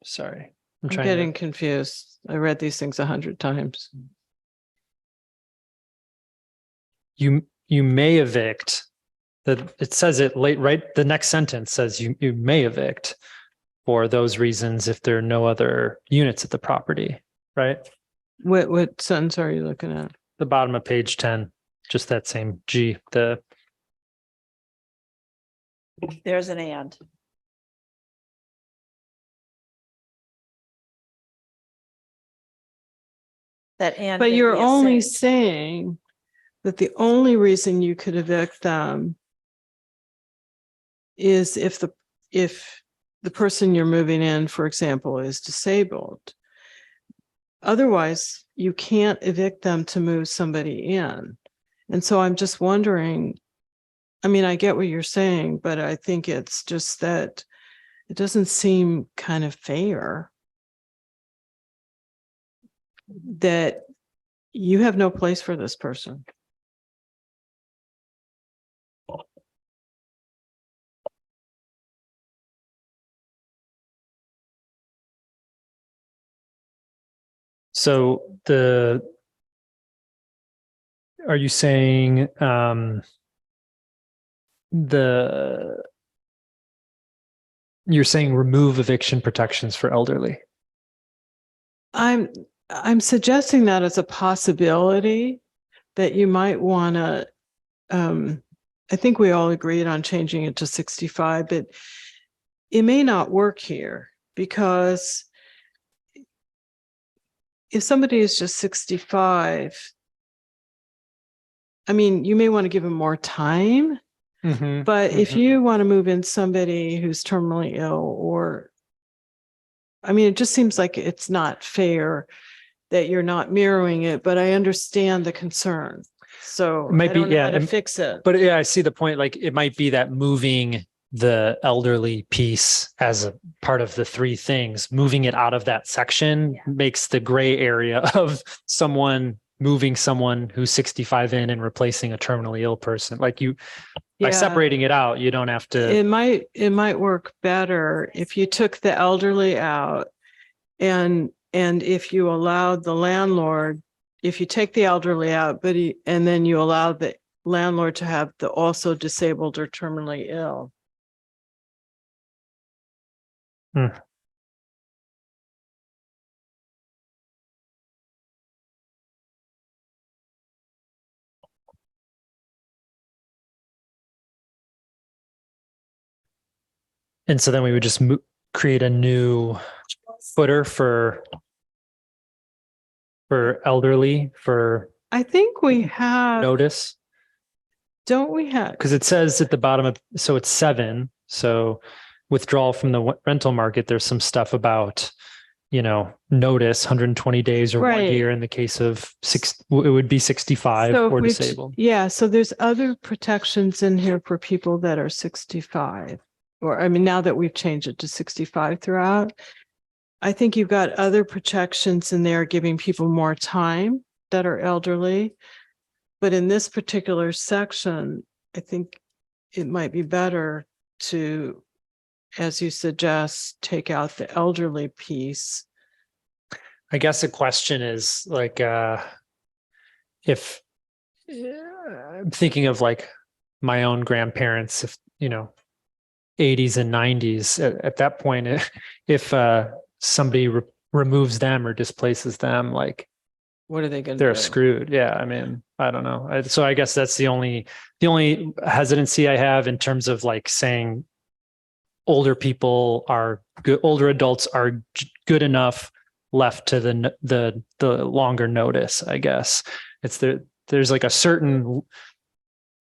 sorry, I'm getting confused. I read these things 100 times. You may evict. It says it right. The next sentence says you may evict for those reasons if there are no other units at the property, right? What sentence are you looking at? The bottom of page 10, just that same G. There's an and. That and. But may you're be a only saying. saying that the only reason you could evict them is if the person you're moving in, for example, is disabled. Otherwise, you can't evict them to move somebody in. And so I'm just wondering, I mean, I get what you're saying, but I think it's just that it doesn't seem kind of fair that you have no place for this person. So are you saying you're saying remove eviction protections for elderly? I'm suggesting that as a possibility that you might want to, I think we all agreed on changing it to 65, but it may not work here because if somebody is just 65, I mean, you may want to give them more time, but if you want to move in somebody who's terminally ill, or, I mean, it just seems like it's not fair that you're not mirroring it, but I understand the concern. So It might I be, don't know yeah, how to fix it. But yeah, I see the point. Like it might be that moving the elderly piece as a part of the three things, moving it out of that section makes the gray area of moving someone who's 65 in and replacing a terminally ill person. Like by separating it out, you don't have to. It might work better if you took the elderly out and if you allowed the landlord, if you take the elderly out, and then you allow the landlord to have the also disabled or terminally ill. And so then we would just create a new footer for elderly I think we have notice. Don't we have? Because it says at the bottom so it's 7. So withdrawal from the rental market, there's some stuff about, notice 120 days or 1 year in the case of it would be 65 or disabled. Yeah. So there's other protections in here for people that are 65. or I mean, now that we've changed it to 65 throughout, I think you've got other protections in there giving people more time that are elderly. But in this particular section, I think it might be better to, as you suggest, take out the elderly piece. I guess the question is like, if I'm thinking of like my own grandparents, if, 80s and 90s, at that point, if somebody removes them or displaces them, like, What are they going to they're do? screwed. Yeah. I mean, I don't know. So I guess that's the only hesitancy I have in terms of like saying older people are good, older adults are good enough left to the longer notice, I guess. It's there's like a certain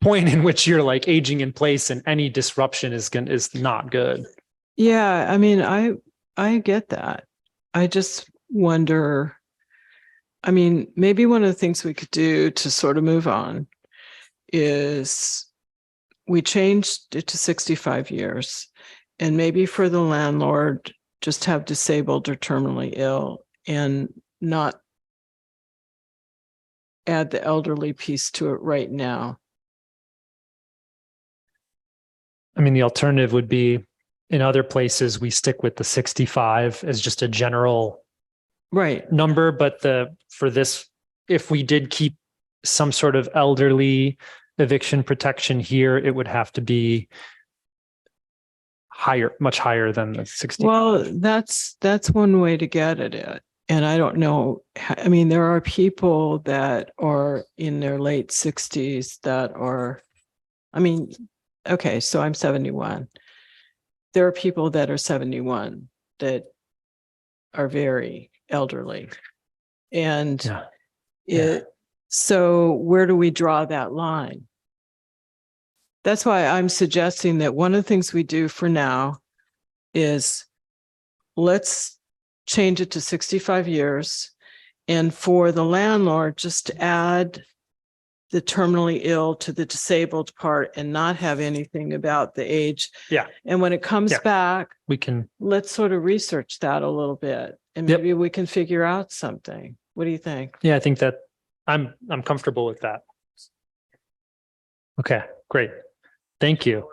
point in which you're like aging in place, and any disruption is not good. Yeah, I mean, I get that. I just wonder, I mean, maybe one of the things we could do to sort of move on is we changed it to 65 years, and maybe for the landlord, just have disabled or terminally ill and not add the elderly piece to it right now. I mean, the alternative would be, in other places, we stick with the 65 as just a general number. But for this, if we did keep some sort of elderly eviction protection here, it would have to be higher, much higher than the 60. Well, that's one way to get at it. And I don't know. I mean, there are people that are in their late 60s that are, I mean, okay, so I'm 71. There are people that are 71 that are very elderly. And so where do we draw that line? That's why I'm suggesting that one of the things we do for now is let's change it to 65 years. And for the landlord, just add the terminally ill to the disabled part and not have anything about the age. Yeah. And when it comes back, let's sort of research that a little bit, and maybe we can figure out something. What do you think? Yeah, I think that I'm comfortable with that. Okay, great. Thank you.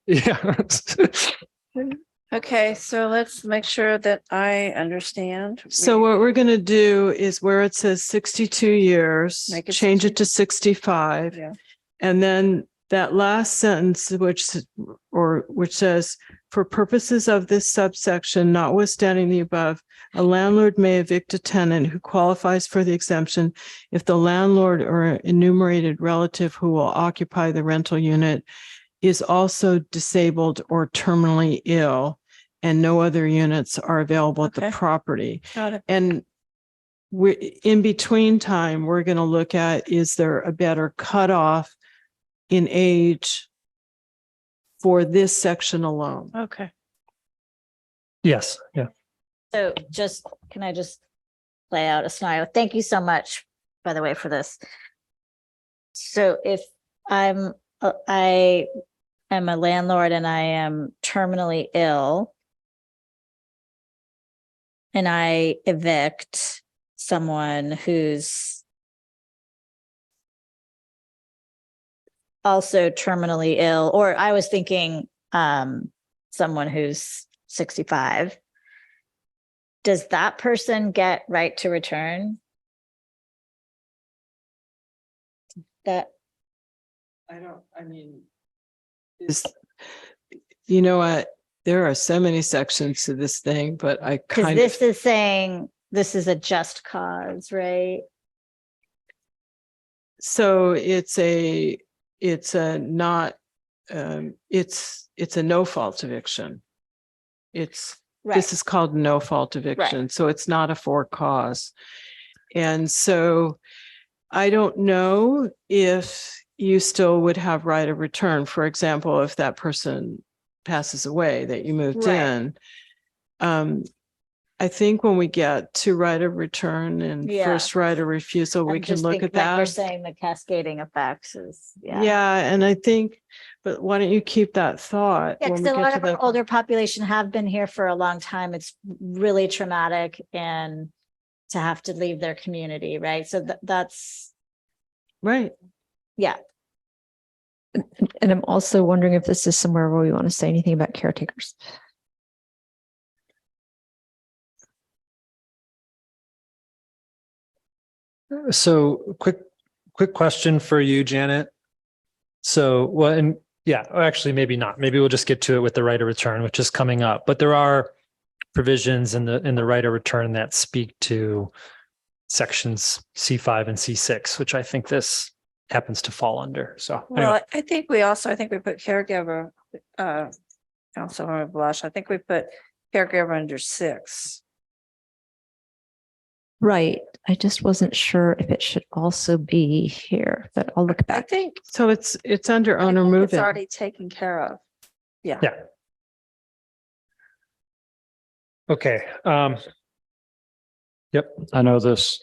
Yeah. Okay, so let's make sure that I understand. So what we're going to do is where it says 62 years, Make it change it to 65. Yeah. And then that last sentence, which says, for purposes of this subsection, notwithstanding the above, a landlord may evict a tenant who qualifies for the exemption if the landlord or enumerated relative who will occupy the rental unit is also disabled or terminally ill, and no other units are available at the property. Got it. And in between time, we're going to look at, is there a better cutoff in age for this section alone? Okay. Yes. Yeah. So can I just lay out a scenario? Thank you so much, by the way, for this. So if I am a landlord and I am terminally ill, and I evict someone who's also terminally ill, or I was thinking someone who's 65, does that person get right to return? You know what? There are so many sections to this thing, but I kind Because this is saying this is a just cause, right? So it's a no fault eviction. This is called no fault eviction. So it's not a for cause. And so I don't know if you still would have right of return. For example, if that person passes away that you moved in, I think when we get to right of return and Yeah. first right of refusal, we I'm can just look thinking, at like we're that. saying, the cascading effects is, Yeah, and I think, but why don't you keep that thought? Yeah, when because we a get lot to of our the older population have been here for a long time. It's really traumatic and to have to leave their community, right? So that's, Right. yeah. And I'm also wondering if this is somewhere where we want to say anything about caretakers. So quick question for you, Janet. So, well, and yeah, or actually maybe not. Maybe we'll just get to it with the right of return, which is coming up. But there are provisions in the right of return that speak to sections C5 and C6, which I think this happens to fall under. So Well, anyway. I think we put caregiver, Councilmember Blush, I think we put caregiver under 6. Right. I just wasn't sure if it should also be here, but I'll look I back. think So it's under own or move it's in. already taken care of. Yeah. Yeah. Okay. Yep. I know this,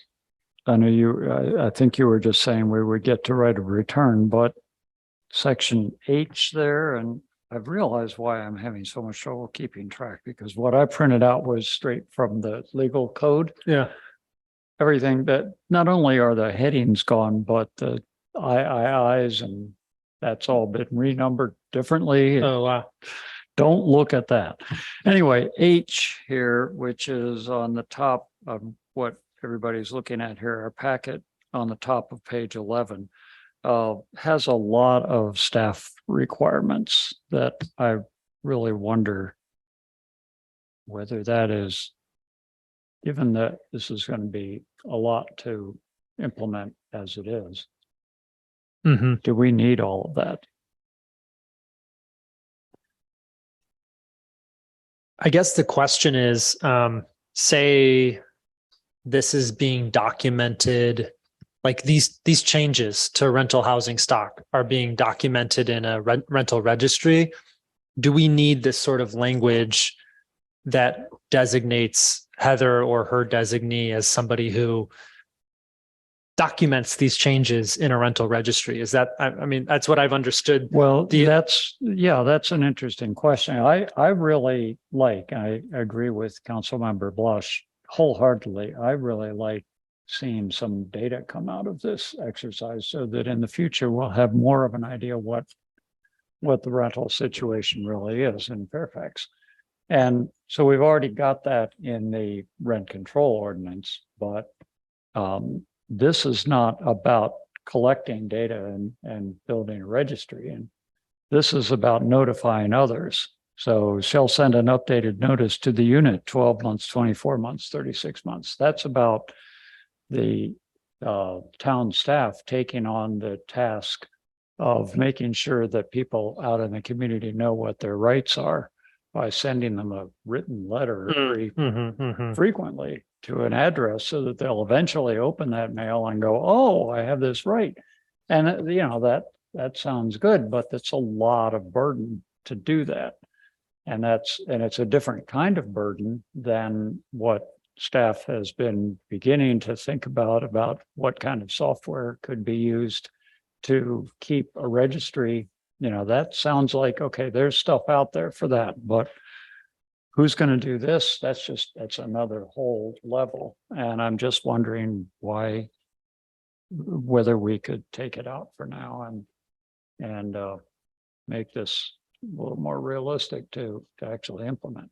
I know you, I think you were just saying we would get to right of return, but section H there, and I've realized why I'm having so much trouble keeping track, because what I printed out was straight from the legal code. Yeah. Everything that, not only are the headings gone, but the IIIs, and that's all been renumbered differently. Oh, wow. Don't look at that. Anyway, H here, which is on the top of what everybody's looking at here, our packet on the top of page 11, has a lot of staff requirements that I really wonder whether that is, given that this is going to be a lot to implement as it is, do we need all of that? I guess the question is, say this is being documented, like these changes to rental housing stock are being documented in a rental registry. Do we need this sort of language that designates Heather or her designee as somebody who documents these changes in a rental registry? Is that, I mean, that's what I've understood. Well, that's an interesting question. I really like, I agree with Councilmember Blush wholeheartedly. I really like seeing some data come out of this exercise so that in the future we'll have more of an idea what the rental situation really is in Fairfax. And so we've already got that in the rent control ordinance, but this is not about collecting data and building a registry. And this is about notifying others. So shall send an updated notice to the unit 12 months, 24 months, 36 months. That's about the town staff taking on the task of making sure that people out in the community know what their rights are by sending them a written letter very frequently to an address so that they'll eventually open that mail and go, oh, I have this right. And you know, that sounds good, but that's a lot of burden to do that. And it's a different kind of burden than what staff has been beginning to think about what kind of software could be used to keep a registry. You know, that sounds like, okay, there's stuff out there for that, but who's going to do this? That's another whole level. And I'm just wondering whether we could take it out for now and make this a little more realistic to actually implement.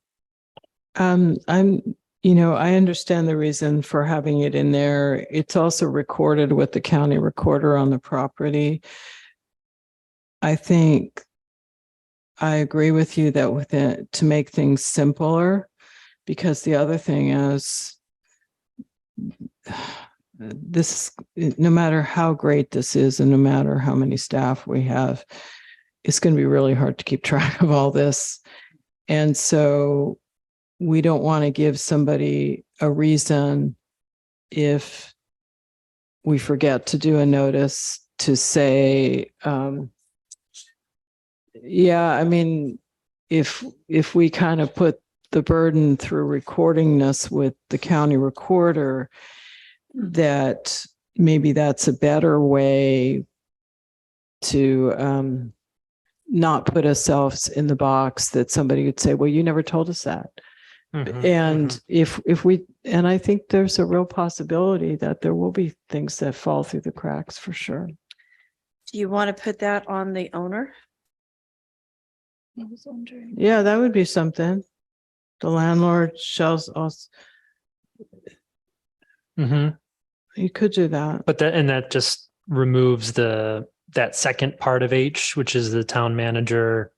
I understand the reason for having it in there. It's also recorded with the county recorder on the property. I think I agree with you that with it to make things simpler, because the other thing is this, no matter how great this is and no matter how many staff we have, it's going to be really hard to keep track of all this. And so we don't want to give somebody a reason if we forget to do a notice to say, yeah, I mean, if we kind of put the burden through recording this with the county recorder, that maybe that's a better way to not put ourselves in the box that somebody would say, well, you never told us that. And if we, and I think there's a real possibility that there will be things that fall through the cracks for sure. Do you want to put that on the owner? Yeah, that would be something. The landlord shall also, you could do that. But that just removes that second part of H, which is the town manager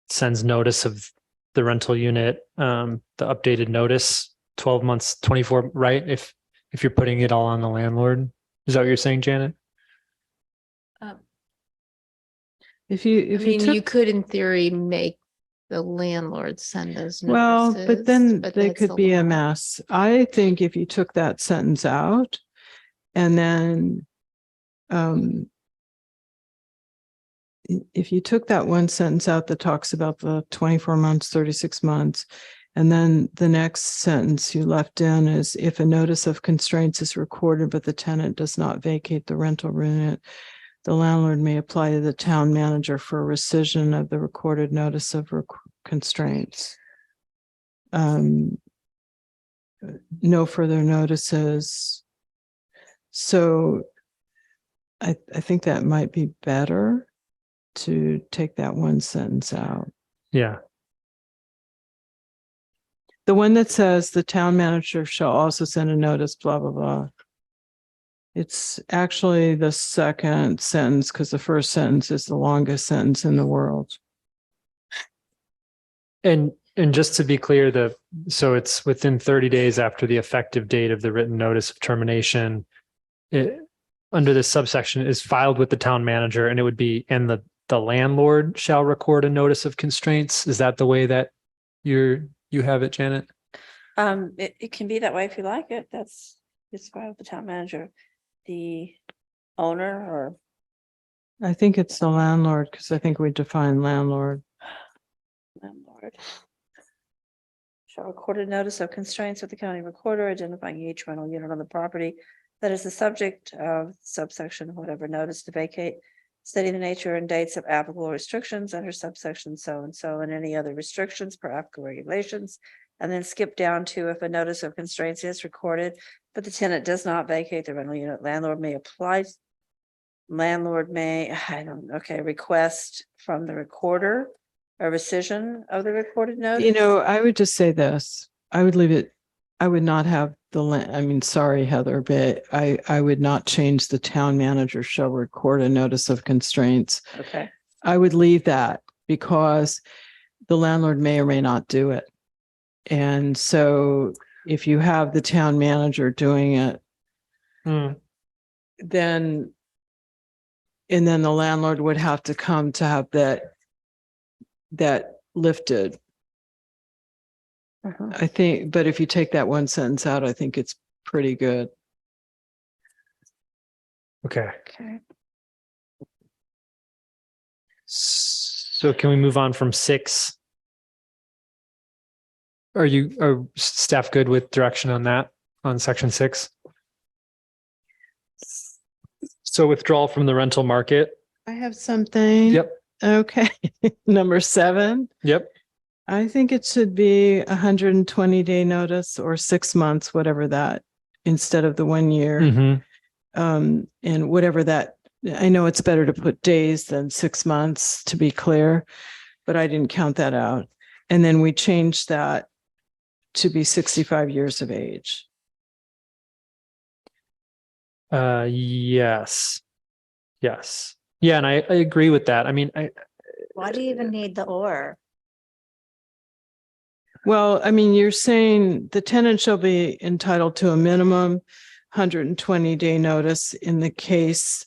sends notice of the rental unit, the updated notice, 12 months, 24, right? If you're putting it all on the landlord. Is that what you're saying, Janet? If you took, you could in theory make the landlord send those well, notices. but then they that's could a be a lot. mess. I think if you took that sentence out and then if you took that one sentence out that talks about the 24 months, 36 months, and then the next sentence you left in is if a notice of constraints is recorded, but the tenant does not vacate the rental unit, the landlord may apply to the town manager for rescission of the recorded notice of constraints. No further notices. So I think that might be better to take that one sentence out. Yeah. The one that says the town manager shall also send a notice, blah, blah, blah. It's actually the second sentence because the first sentence is the longest sentence in the world. And just to be clear, so it's within 30 days after the effective date of the written notice of termination. Under this subsection is filed with the town manager, and it would be, and the landlord shall record a notice of constraints. Is that the way that you have it, Janet? It can be that way if you like it. It's fine with the town manager. The owner or I think it's the landlord because I think we define landlord. shall record a notice of constraints with the county recorder identifying each rental unit on the property that is the subject of subsection whatever notice to vacate, stating the nature and dates of applicable restrictions under subsection so and any other restrictions per applicable regulations, and then skip down to if a notice of constraints is recorded, but the tenant does not vacate the rental unit, landlord may request from the recorder a rescission of the recorded notice. You know, I would just say this. I would leave it. I would not have sorry, Heather, but I would not change the town manager shall record a notice of constraints. Okay. I would leave that because the landlord may or may not do it. And so if you have the town manager doing it, then the landlord would have to come to have that lifted. I think, but if you take that one sentence out, I think it's pretty good. Okay. Okay. So can we move on from 6? Are staff good with direction on that, on section 6? So withdrawal from the rental market. I have something. Yep. Okay. Number 7. Yep. I think it should be 120-day notice or 6 months, whatever that, instead of the 1 year. And whatever that, I know it's better to put days than 6 months to be clear, but I didn't count that out. And then we changed that to be 65 years of age. Yes. Yeah. And I agree with that. I mean, Why do you even need the or? Well, I mean, you're saying the tenant shall be entitled to a minimum 120-day notice in the case.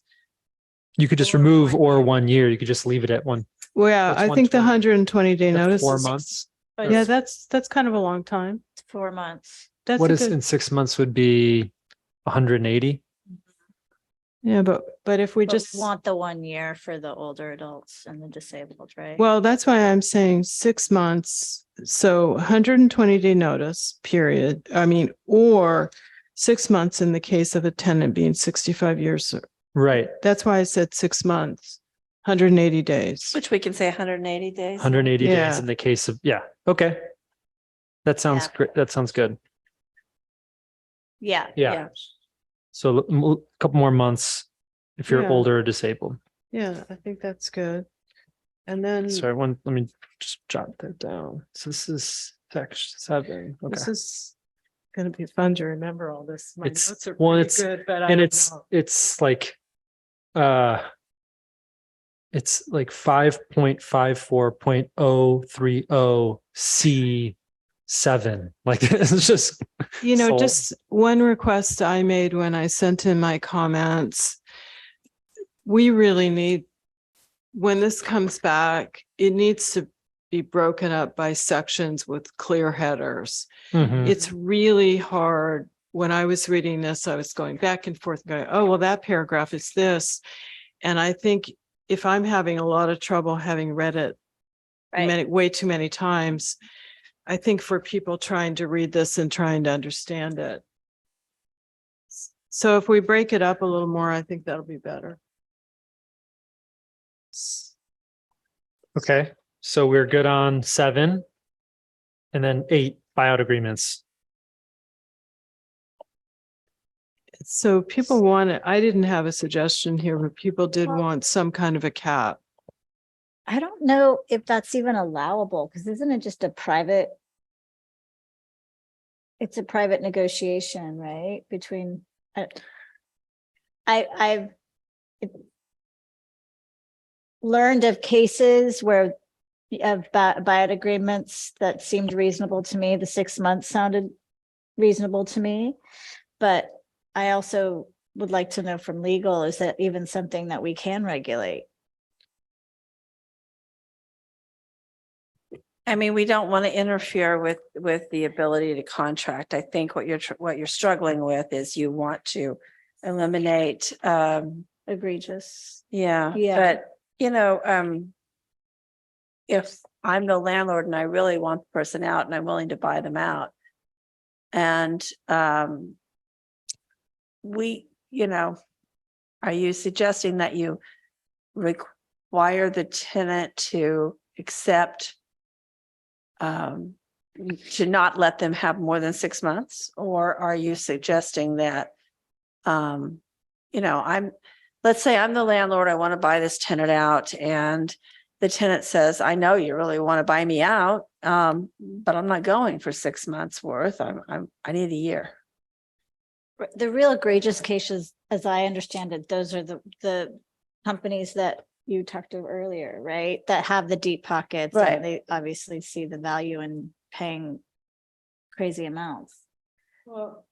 You could just remove or 1 year. You could just leave it at 1. Well, yeah, I think the 120-day notice. 4 months. Yeah, that's kind of a long time. 4 months. That's what a is good, in 6 months would be 180. Yeah, but if we But we just, want the 1 year for the older adults and the disabled, right? well, that's why I'm saying 6 months. So 120-day notice, period. I mean, or 6 months in the case of a tenant being 65 years. Right. That's why I said 6 months, 180 days. Which we can say 180 days. 180 days Yeah. in the case of, yeah. Okay. That sounds Yeah. great. That sounds good. Yeah. Yeah. So a couple more months if you're Yeah. older or disabled. Yeah, I think that's good. And then Sorry, let me just jot that down. So this is section 7. Okay. this is going to be fun to remember all this. My It's notes are well, pretty it's good, but I and don't it's know. it's like 5.54.030C7. Like it's just so- Just one request I made when I sent in my comments. We really need, when this comes back, it needs to be broken up by sections with clear headers. Mhm. It's really hard. When I was reading this, I was going back and forth, going, oh, well, that paragraph is this. And I think if I'm having a lot of trouble having read it way too many times, I think for people trying to read this and trying to understand it. So if we break it up a little more, I think that'll be better. Okay. So we're good on 7 and then 8 buyout agreements. So people want it. I didn't have a suggestion here, but people did want some kind of a cap. I don't know if that's even allowable, because isn't it just it's a private negotiation, right? Between, I've learned of cases where of buyout agreements that seemed reasonable to me. The 6 months sounded reasonable to me, but I also would like to know from legal, is that even something that we can regulate? I mean, we don't want to interfere with the ability to contract. I think what you're struggling with is you want to eliminate egregious. Yeah. But if I'm the landlord and I really want the person out and I'm willing to buy them out, and are you suggesting that you require the tenant to accept to not let them have more than 6 months? Or are you suggesting that, let's say I'm the landlord, I want to buy this tenant out, and the tenant says, I know you really want to buy me out, but I'm not going for 6 months worth. I need a year. The real egregious cases, as I understand it, those are the companies that you talked to earlier, right? That have the deep pockets, Right. and they obviously see the value in paying crazy amounts.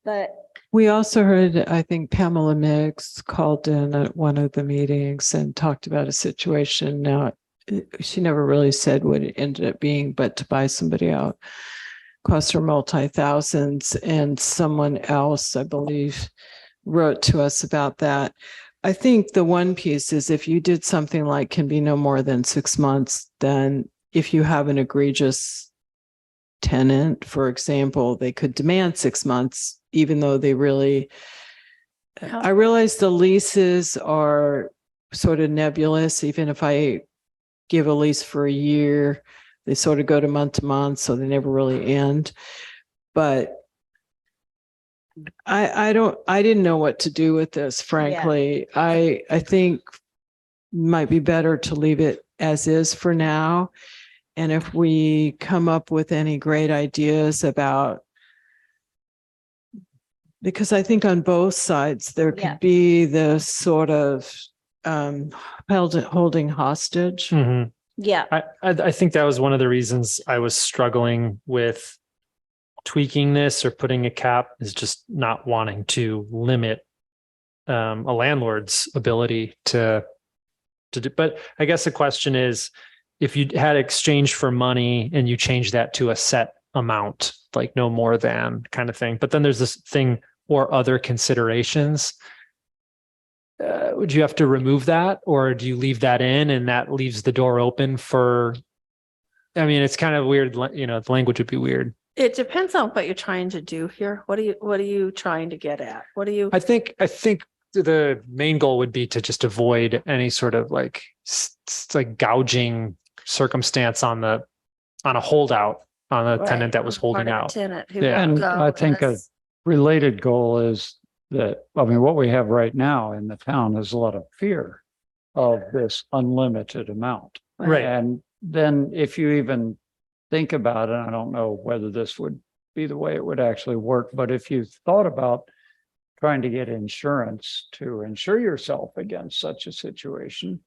But We also heard, I think Pamela Miggs called in at one of the meetings and talked about a situation. Now, she never really said what it ended up being, but to buy somebody out cost her multi-thousands. And someone else, I believe, wrote to us about that. I think the one piece is if you did something like can be no more than 6 months, then if you have an egregious tenant, for example, they could demand 6 months, even though they really, I realize the leases are sort of nebulous. Even if I give a lease for a year, they sort of go to month, so they never really end. But I didn't know what to do with this, frankly. Yeah. I think might be better to leave it as is for now. And if we come up with any great ideas about, because I think on both sides, there could be this sort of holding hostage. Mm-hmm. Yeah. I think that was one of the reasons I was struggling with tweaking this or putting a cap, is just not wanting to limit a landlord's ability to do. But I guess the question is, if you had exchange for money and you change that to a set amount, like no more than kind of thing, but then there's this thing or other considerations. would you have to remove that, or do you leave that in and that leaves the door open for, I mean, it's kind of weird, the language would be weird. It depends on what you're trying to do here. What are you trying to get at? What do you? I think the main goal would be to just avoid any sort of like gouging circumstance on a holdout, on a tenant that was holding out. Tenant who Yeah. won't And go I think a unless- related goal is that, I mean, what we have right now in the town is a lot of fear of this unlimited amount. Right. And then if you even think about it, I don't know whether this would be the way it would actually work, but if you thought about trying to get insurance to insure yourself against such a situation,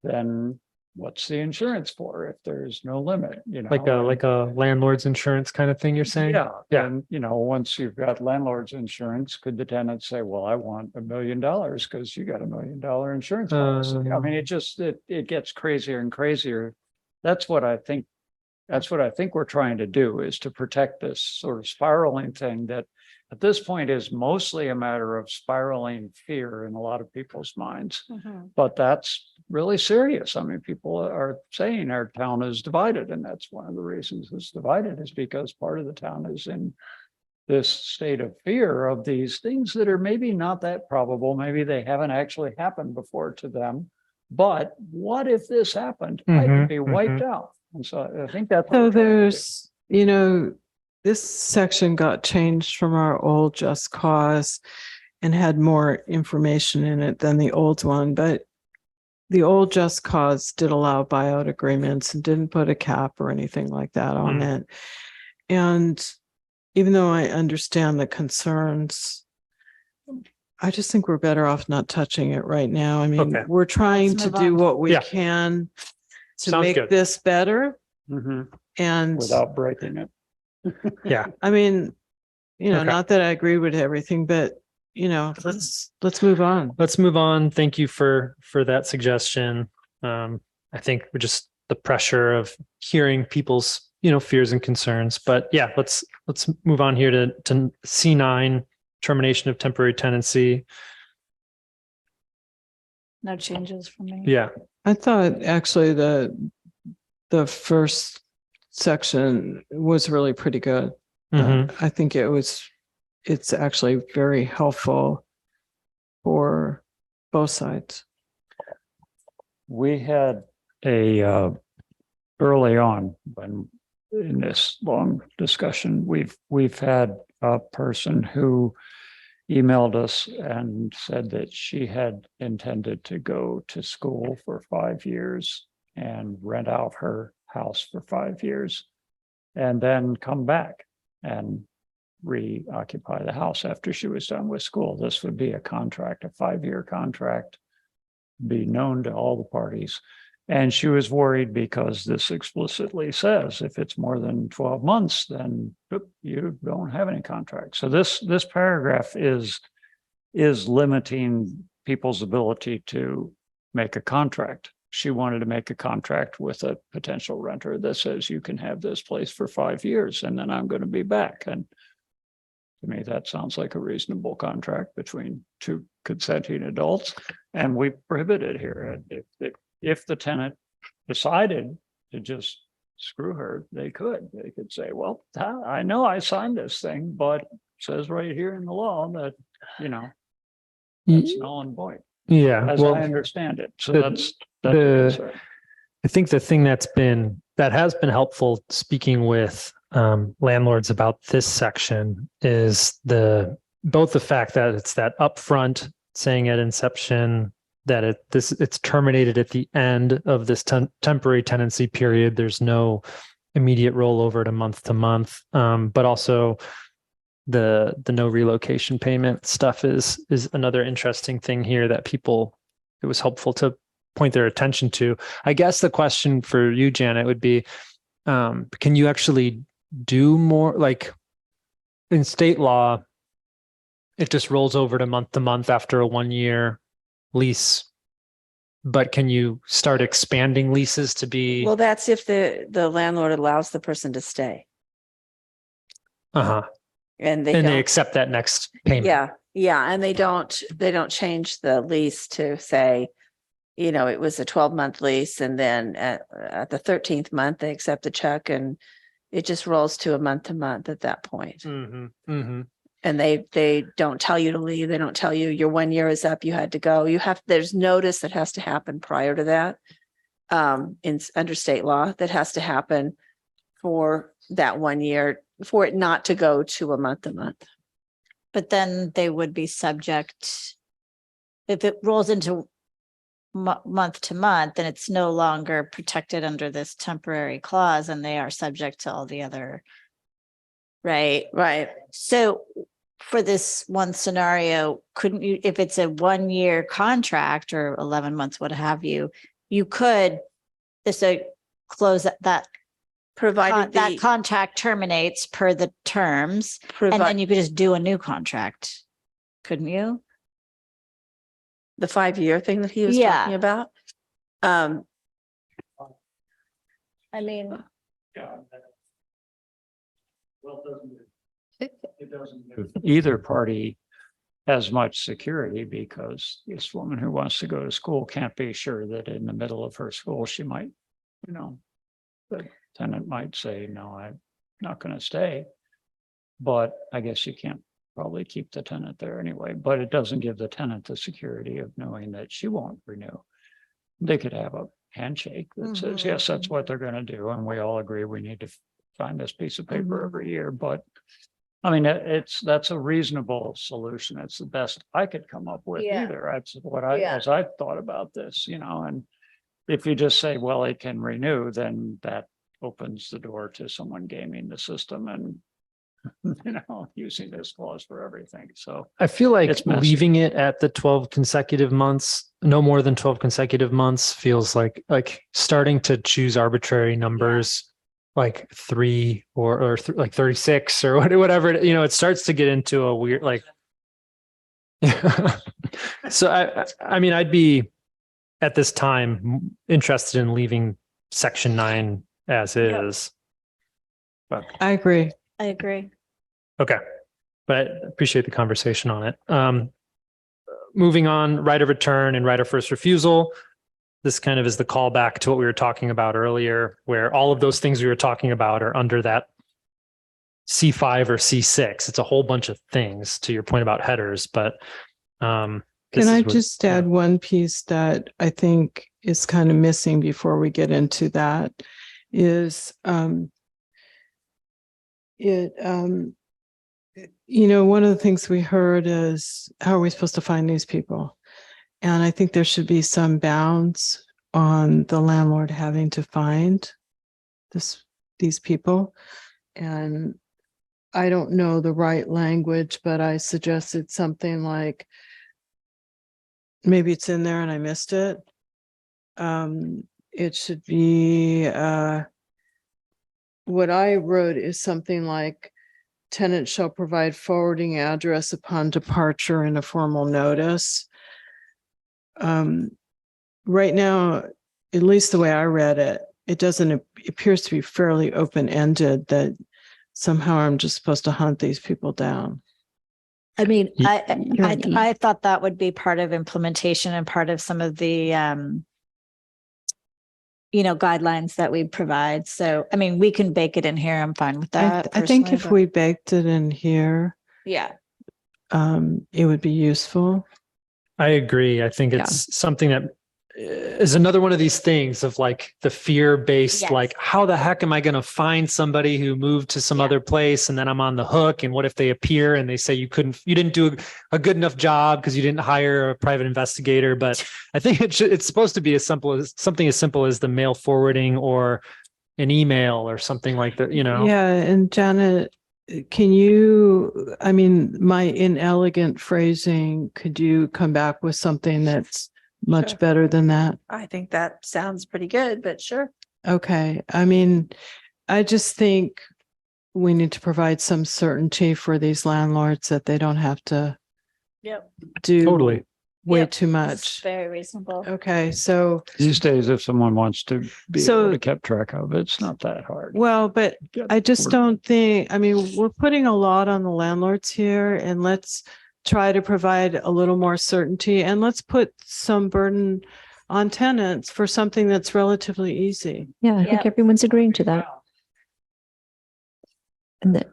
then what's the insurance for if there's no limit, Like a landlord's insurance kind of thing, you're saying? Yeah. Yeah. And, once you've got landlord's insurance, could the tenant say, well, I want $1 million because you got $1 million insurance policy? I mean, it gets crazier and crazier. That's what I think we're trying to do, is to protect this sort of spiraling thing that at this point is mostly a matter of spiraling fear in a lot of people's minds. But that's really serious. I mean, people are saying our town is divided, and that's one of the reasons it's divided, is because part of the town is in this state of fear of these things that are maybe not that probable. Maybe they haven't actually happened before to them. But what if this happened? I could be wiped out. And so I think that's. So there's, this section got changed from our old just cause and had more information in it than the old one, but the old just cause did allow buyout agreements and didn't put a cap or anything like that on it. And even though I understand the concerns, I just think we're better off not touching it right now. I mean, we're trying to do what we can to Sounds make good. this better. Mhm. And Without breaking it. Yeah. I mean, Okay. not that I agree with everything, but let's move on. Let's move on. Thank you for that suggestion. I think we're just the pressure of hearing people's, fears and concerns. But yeah, let's move on here to C9, termination of temporary tenancy. No changes for me. Yeah. I thought actually the first section was really pretty good. I think it's actually very helpful for both sides. We had early on, when in this long discussion, we've had a person who emailed us and said that she had intended to go to school for 5 years and rent out her house for 5 years and then come back and reoccupy the house after she was done with school. This would be a 5-year contract, be known to all the parties. And she was worried because this explicitly says if it's more than 12 months, then you don't have any contract. So this paragraph is limiting people's ability to make a contract. She wanted to make a contract with a potential renter that says you can have this place for 5 years and then I'm going to be back. And to me, that sounds like a reasonable contract between two consenting adults. And we prohibit it here. If the tenant decided to just screw her, they could say, well, I know I signed this thing, but it says right here in the law that, that's null and void. Yeah. As Well, I understand it. So that's I think the thing that has been helpful speaking with landlords about this section is both the fact that it's that upfront saying at inception that it's terminated at the end of this temporary tenancy period. There's no immediate rollover to month, but also the no relocation payment stuff is another interesting thing here that it was helpful to point their attention to. I guess the question for you, Janet, would be, can you actually do more? Like in state law, it just rolls over to month after a 1-year lease, but can you start expanding leases to be? Well, that's if the landlord allows the person to stay. And And they accept that next payment. Yeah. Yeah, and they don't change the lease to say, it was a 12-month lease, and then at the 13th month, they accept the check, and it just rolls to a month to month at that point. Mm-hmm. Mm-hmm. And they don't tell you to leave. They don't tell you your 1 year is up, you had to go. There's notice that has to happen prior to that. Under state law, that has to happen for that 1 year, for it not to go to a month to month. But then they would be subject, if it rolls into month to month, then it's no longer protected under this temporary clause, and they are subject to all the other. Right. Right. So for this one scenario, couldn't you, if it's a 1 year contract or 11 months, what have you, you could just close that Provided that contract terminates per the terms, and then you could just do a new contract, couldn't you? The 5-year thing that he was Yeah. talking about. I mean, It doesn't give either party as much security, because this woman who wants to go to school can't be sure that in the middle of her school, she might, the tenant might say, no, I'm not going to stay. But I guess you can't probably keep the tenant there anyway, but it doesn't give the tenant the security of knowing that she won't renew. They could have a handshake that says, yes, that's what they're going to do. And we all agree we need to sign this piece of paper every year. But I mean, that's a reasonable solution. It's the best I could come up with either. That's what as I thought about this, and if you just say, well, it can renew, then that opens the door to someone gaming the system and using this clause for everything. So I feel like it's messy. leaving it at the 12 consecutive months, no more than 12 consecutive months, feels like starting to choose arbitrary numbers, like 3 or like 36 or whatever, it starts to get into a weird, so I mean, I'd be at this time interested in leaving section 9 as is. But I agree. I agree. okay, but I appreciate the conversation on it. Moving on, right of return and right of first refusal. This kind of is the callback to what we were talking about earlier, where all of those things we were talking about are under that C5 or C6. It's a whole bunch of things, to your point about headers, but can I just add one piece that I think is kind of missing before we get into that is one of the things we heard is, how are we supposed to find these people? And I think there should be some bounds on the landlord having to find these people. And I don't know the right language, but I suggested something like, maybe it's in there and I missed it. It should be, what I wrote is something like, tenant shall provide forwarding address upon departure in a formal notice. Right now, at least the way I read it, it appears to be fairly open-ended, that somehow I'm just supposed to hunt these people down. I mean, I thought that would be part of implementation and part of some of the, guidelines that we provide. So, I mean, we can bake it in here. I'm fine with that. I think if we baked it in here, it would be useful. I agree. I think it's something that is another one of these things of like the fear-based, like, how the heck am I going to find somebody who moved to some other place and then I'm on the hook? And what if they appear and they say you didn't do a good enough job because you didn't hire a private investigator? But I think it's supposed to be something as simple as the mail forwarding or an email or something like that, Yeah. And Janet, my inelegant phrasing, could you come back with something that's much better than that? I think that sounds pretty good, but sure. Okay. I mean, I just think we need to provide some certainty for these landlords that they don't have to do way too much. Very reasonable. Okay. So these days, if someone wants to be able to keep track of it, it's not that hard. Well, but I just don't think, we're putting a lot on the landlords here, and let's try to provide a little more certainty, and let's put some burden on tenants for something that's relatively easy. Yeah, I think everyone's agreeing to that. And that,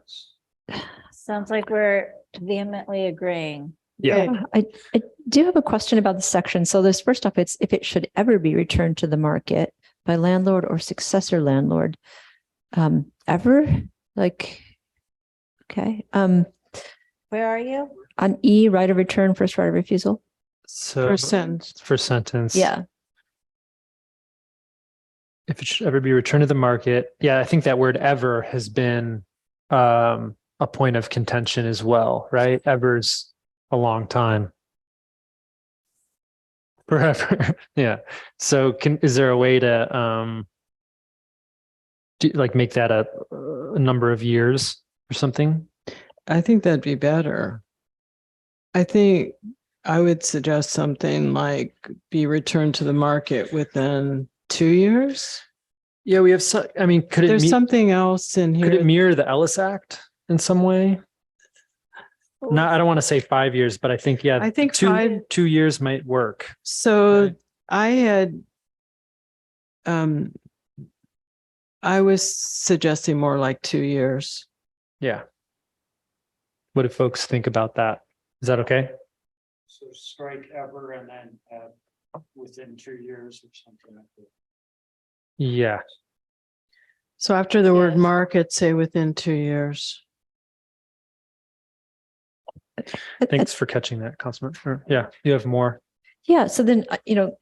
Sounds like we're vehemently agreeing. Yeah. I do have a question about the section. So this first off, it's if it should ever be returned to the market by landlord or successor landlord. Ever? Like, okay. Where are you? On E, right of return, first right of refusal. So First sentence. first sentence. Yeah. If it should ever be returned to the market. Yeah, I think that word ever has been a point of contention as well, right? Ever's a long time. Forever. Yeah. So is there a way to make that a number of years or something? I think that'd be better. I think I would suggest something like be returned to the market within 2 years. Yeah, we have I mean, could it There's something else in here. could it mirror the Ellis Act in some way? No, I don't want to say 5 years, but I think, yeah, I think 2 years might work. So Right. I was suggesting more like 2 years. Yeah. What do folks think about that? Is that okay? So strike ever and then add within 2 years or something like that. Yeah. So after the word market, say within 2 years. Thanks for catching that, Councilman. Yeah, you have more. Yeah. So then,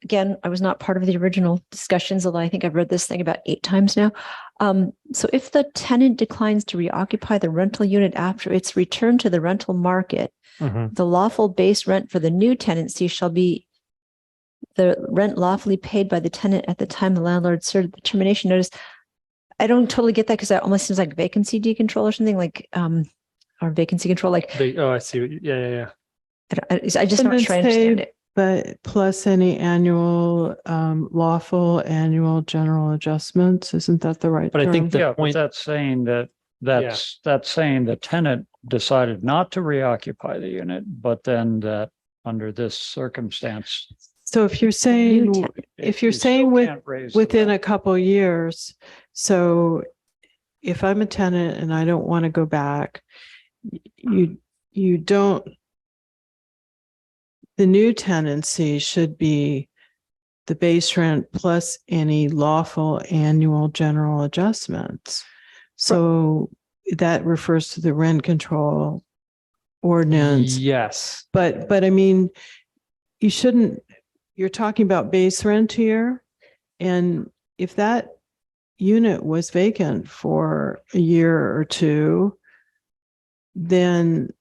again, I was not part of the original discussions, although I think I've read this thing about 8 times now. So if the tenant declines to reoccupy the rental unit after its return to the rental market, the lawful base rent for the new tenancy shall be the rent lawfully paid by the tenant at the time the landlord served the termination notice. I don't totally get that because that almost seems like vacancy decontrol or something like, or vacancy control. Like, I see. Yeah. I just not trying to understand it. But plus any annual, lawful annual general adjustments, isn't that the right But term? I think the Yeah, point. but that's saying that's saying the tenant decided not to reoccupy the unit, but then that under this circumstance. So if you're saying, within a couple years, so if I'm a tenant and I don't want to go back, you don't, the new tenancy should be the base rent plus any lawful annual general adjustments. So that refers to the rent control ordinance. Yes. But I mean, you're talking about base rent here. And if that unit was vacant for a year or two, then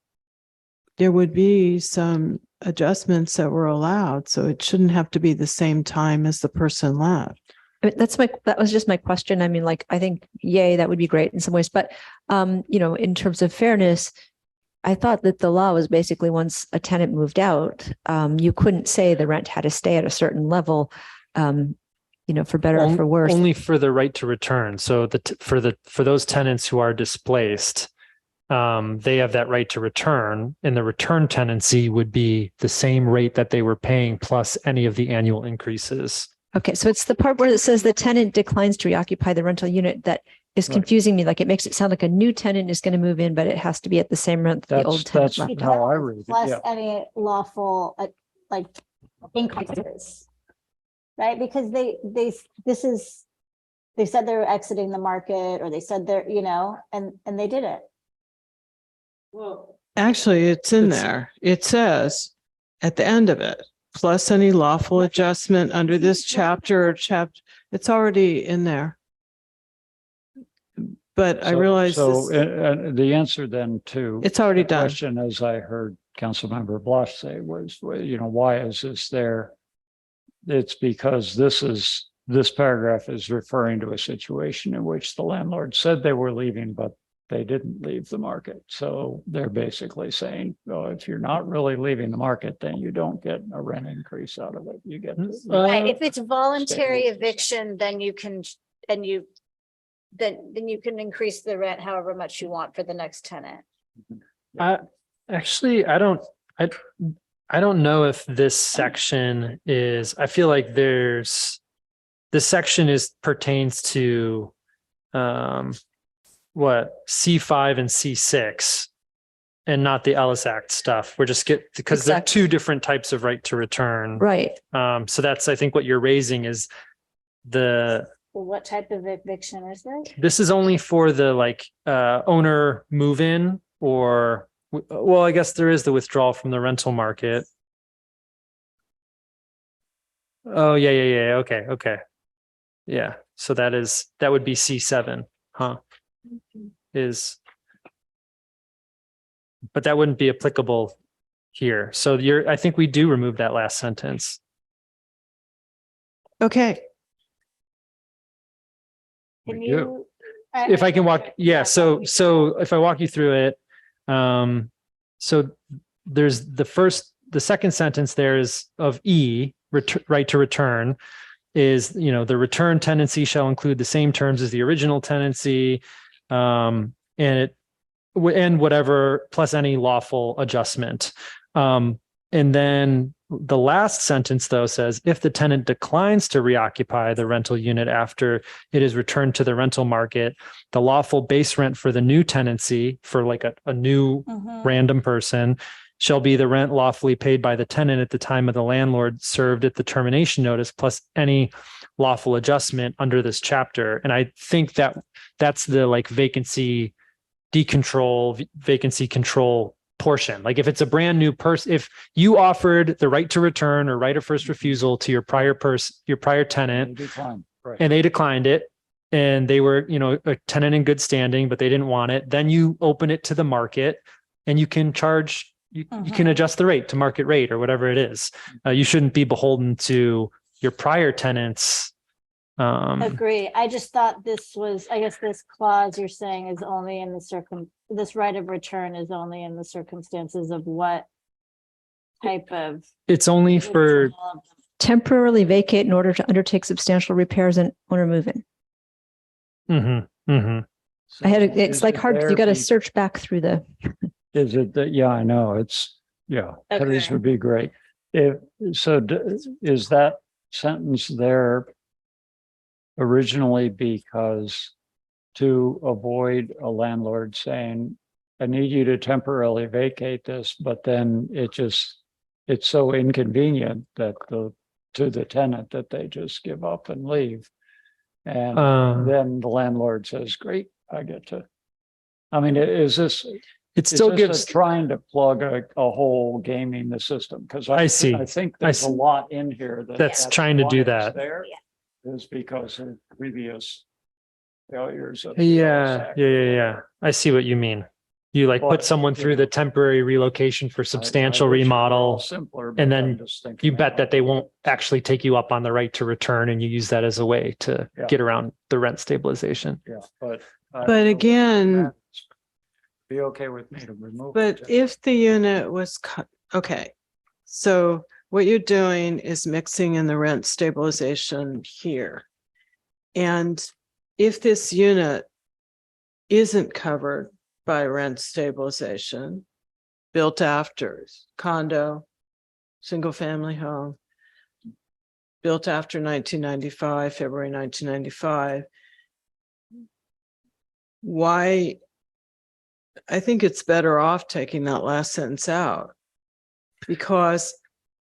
there would be some adjustments that were allowed. So it shouldn't have to be the same time as the person left. That was just my question. I mean, like, I think, yay, that would be great in some ways. But, in terms of fairness, I thought that the law was basically once a tenant moved out, you couldn't say the rent had to stay at a certain level, for better or for worse. Only for the right to return. So for those tenants who are displaced, they have that right to return, and the return tenancy would be the same rate that they were paying plus any of the annual increases. Okay, so it's the part where it says the tenant declines to reoccupy the rental unit that is confusing me. Like, it makes it sound like a new tenant is going to move in, but it has to be at the same rent the old tenant left. That's how I read it. Plus Yeah. any lawful, increases. Right? Because they said they were exiting the market, or they said they're, and they did it. Well, actually, it's in there. It says at the end of it, plus any lawful adjustment under this chapter, it's already in there. But I realize the answer then to it's already the done. question, as I heard Councilmember Blush say, was, why is this there? It's because this paragraph is referring to a situation in which the landlord said they were leaving, but they didn't leave the market. So they're basically saying, well, if you're not really leaving the market, then you don't get a rent increase out of it. You get Right. If it's voluntary eviction, then you can, then you can increase the rent however much you want for the next tenant. I I don't know if this section is, I feel like this section pertains to what, C5 and C6 and not the Ellis Act stuff. Because they're two different types of right to return. Right. So that's, I think what you're raising is Well, what type of eviction is this? this is only for the owner move-in or, well, I guess there is the withdrawal from the rental market. Oh, yeah. Okay. Yeah. So that would be C7, huh? But that wouldn't be applicable here. So I think we do remove that last sentence. Okay. Can you? If I can walk, yeah. So if I walk you through it, so there's the second sentence there is of E, right to return, is, the return tenancy shall include the same terms as the original tenancy, and whatever plus any lawful adjustment. And then the last sentence though says, if the tenant declines to reoccupy the rental unit after it is returned to the rental market, the lawful base rent for the new tenancy for a new random person shall be the rent lawfully paid by the tenant at the time of the landlord served at the termination notice, plus any lawful adjustment under this chapter. And I think that's the vacancy control portion. Like if it's a brand new person, if you offered the right to return or right of first refusal to your prior tenant, and they declined it, and they were, a tenant in good standing, but they didn't want it, then you open it to the market and you can charge, you can adjust the rate to market rate or whatever it is. You shouldn't be beholden to your prior tenants. Agree. I just thought this clause you're saying is only in this right of return is only in the circumstances of what type of. It's only for temporarily vacate in order to undertake substantial repairs and owner move-in. It's hard. You got to search back through the. Is it that? Yeah, I know. This would be great. Is that sentence there originally because to avoid a landlord saying, I need you to temporarily vacate this, but then it's so inconvenient that to the tenant that they just give up and leave. And then the landlord says, great, I get to. I mean, is this? It still gives trying to plug a hole gaming the system, because I think there's a lot in here that's trying to do that. There is because of previous failures. Yeah. I see what you mean. You put someone through the temporary relocation for substantial remodel, and then you bet that they won't actually take you up on the right to return, and you use that as a way to get around the rent stabilization. Yeah, but again, be okay with me to remove. But if the unit was cut, okay. So what you're doing is mixing in the rent stabilization here. And if this unit isn't covered by rent stabilization, built after condo, single family home, built after 1995, February 1995, why? I think it's better off taking that last sentence out, because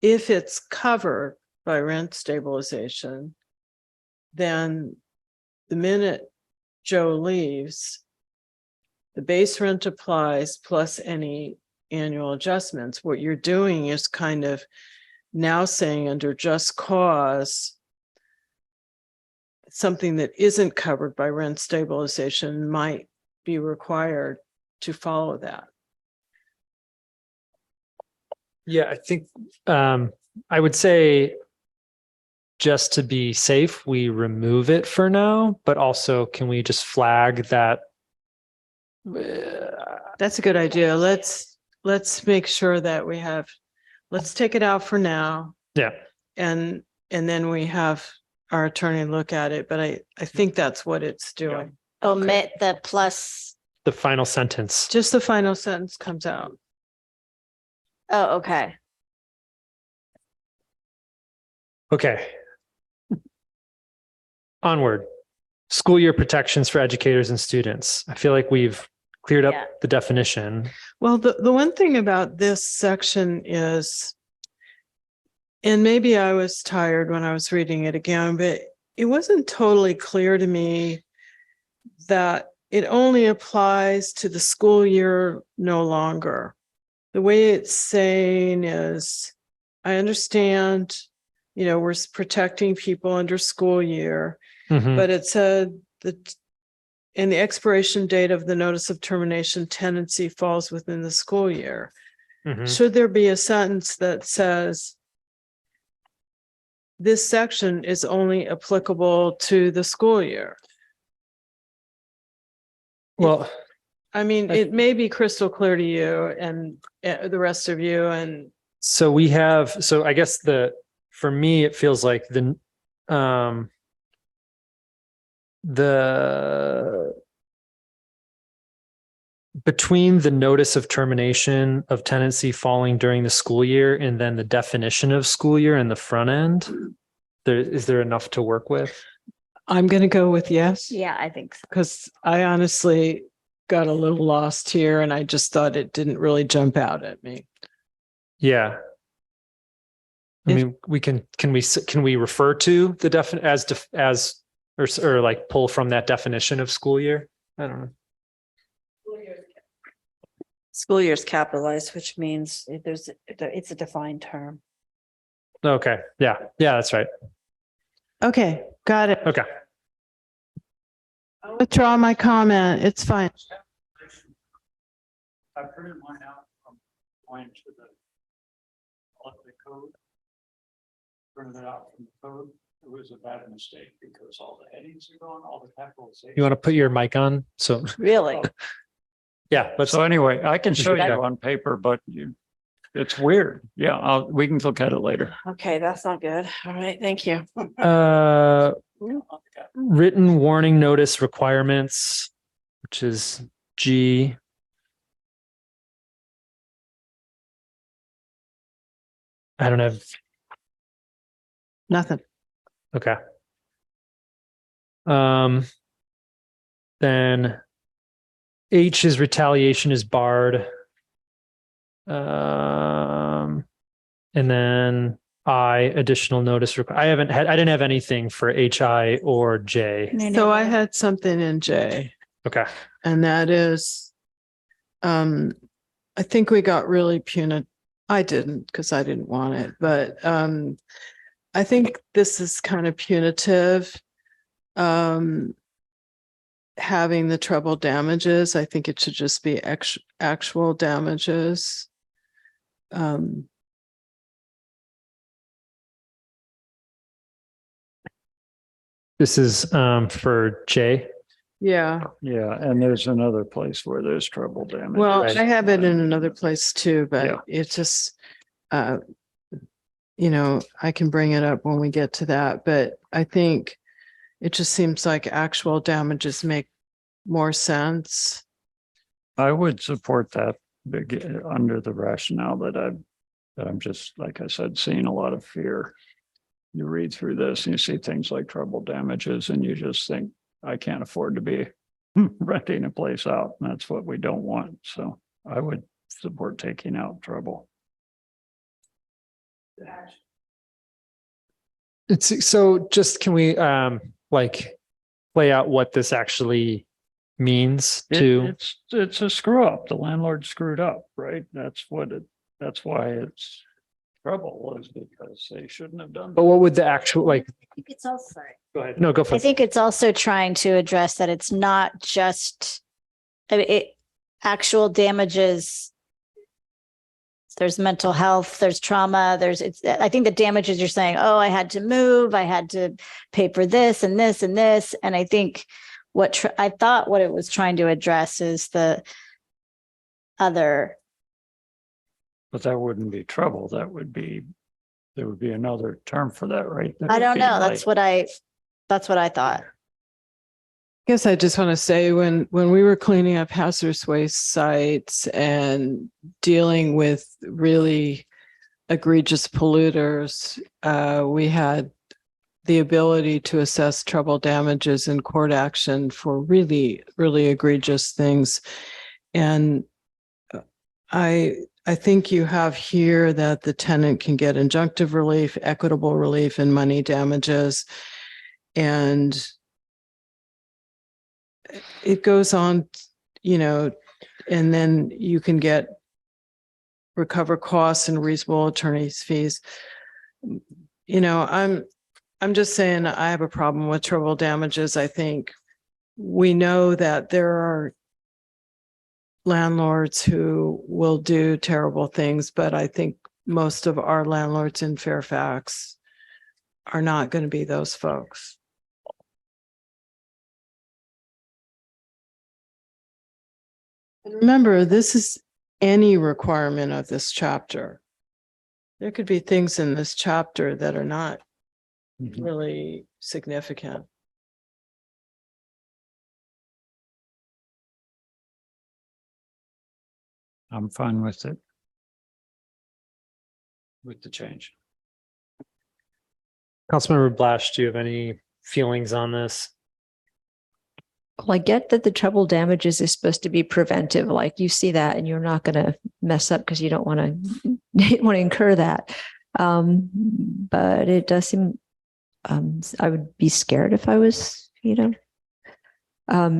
if it's covered by rent stabilization, then the minute Joe leaves, the base rent applies plus any annual adjustments. What you're doing is kind of now saying under just cause, something that isn't covered by rent stabilization might be required to follow that. Yeah, I think I would say just to be safe, we remove it for now, but also can we just flag that? That's a good idea. Let's make sure that let's take it out for now. Yeah. And then we have our attorney look at it, but I think that's what it's doing. Omit the plus. The final sentence. Just the final sentence comes out. Oh, okay. Okay. Onward. School year protections for educators and students. I feel like we've cleared up Yeah. the definition. Well, the one thing about this section is, and maybe I was tired when I was reading it again, but it wasn't totally clear to me that it only applies to the school year no longer. The way it's saying is, I understand, we're protecting people under school year, but it said that and the expiration date of the notice of termination tenancy falls within the school year. Should there be a sentence that says this section is only applicable to the school year? Well, I mean, it may be crystal clear to you and the rest of you. And so I guess for me, it feels like between the notice of termination of tenancy falling during the school year and then the definition of school year in the front end, is there enough to work with? I'm going to go with yes. Yeah, I think so. Because I honestly got a little lost here and I just thought it didn't really jump out at me. Yeah. I mean, can we refer to the or like pull from that definition of school year? I don't know. School year is capitalized, which means it's a defined term. Okay. Yeah. Yeah, that's right. Okay. Got it. Okay. I'll withdraw my comment. It's fine. I printed mine out from going to the code. Printed it out from the code. It was a bad mistake because all the headings are gone, all the capitalization. You want to put your mic on? So Really? yeah. So anyway, I can show you on paper, but it's weird. Yeah, we can look at it later. Okay, that's not good. All right, thank you. Written warning notice requirements, which is G. I don't have nothing. Okay. Then H is retaliation is barred. And then I additional notice. I didn't have anything for HI or J. So I had something in J. Okay. And that is, I think we got really punitive. I didn't because I didn't want it, but I think this is kind of punitive. Having the treble damages, I think it should just be actual damages. This is for J. Yeah. Yeah, and there's another place where there's treble damage. Well, I have it in another place too, but Yeah. it's just, I can bring it up when we get to that, but I think it just seems like actual damages make more sense. I would support that under the rationale that I'm just, like I said, seeing a lot of fear. You read through this and you see things like treble damages and you just think, I can't afford to be renting a place out. And that's what we don't want. So I would support taking out treble. Can we lay out what this actually means to it's a screw up. The landlord screwed up, right? That's why it's trouble, is because they shouldn't have done that. But what would the actual I think it's also, go ahead. No, go for I it. think it's also trying to address that it's not just, actual damages. There's mental health, there's trauma, I think the damages you're saying, oh, I had to move, I had to pay for this and this and this. And I think I thought what it was trying to address is the other. But that wouldn't be trouble. There would be another term for that, right? That I would don't be know. like- That's what I thought. Guess I just want to say when we were cleaning up hazardous waste sites and dealing with really egregious polluters, we had the ability to assess trouble damages in court action for really, really egregious things. And I think you have here that the tenant can get injunctive relief, equitable relief, and money damages. And it goes on, and then you can recover costs and reasonable attorney's fees. I'm just saying I have a problem with trouble damages. I think we know that there are landlords who will do terrible things, but I think most of our landlords in Fairfax are not going to be those folks. And remember, this is any requirement of this chapter. There could be things in this chapter that are not really significant. I'm fine with it. With the change. Councilmember Blash, do you have any feelings on this? Well, I get that the trouble damages is supposed to be preventive. Like you see that and you're not going to mess up because you don't want to incur that. But it does seem, I would be scared if I was,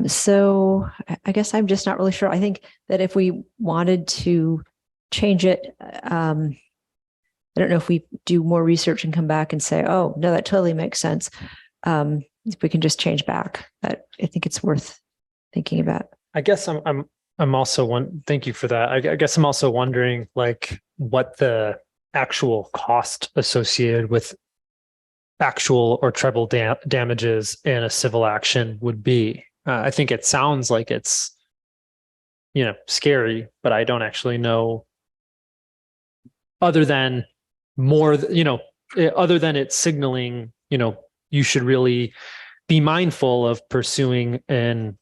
so I guess I'm just not really sure. I think that if we wanted to change it, I don't know if we do more research and come back and say, oh, no, that totally makes sense. If we can just change back, that I think it's worth thinking about. I guess I'm also thank you for that. I guess I'm also wondering like what the actual cost associated with actual or treble damages in a civil action would be. I think it sounds like it's, scary, but I don't actually know other than other than it's signaling, you should really be mindful of pursuing an,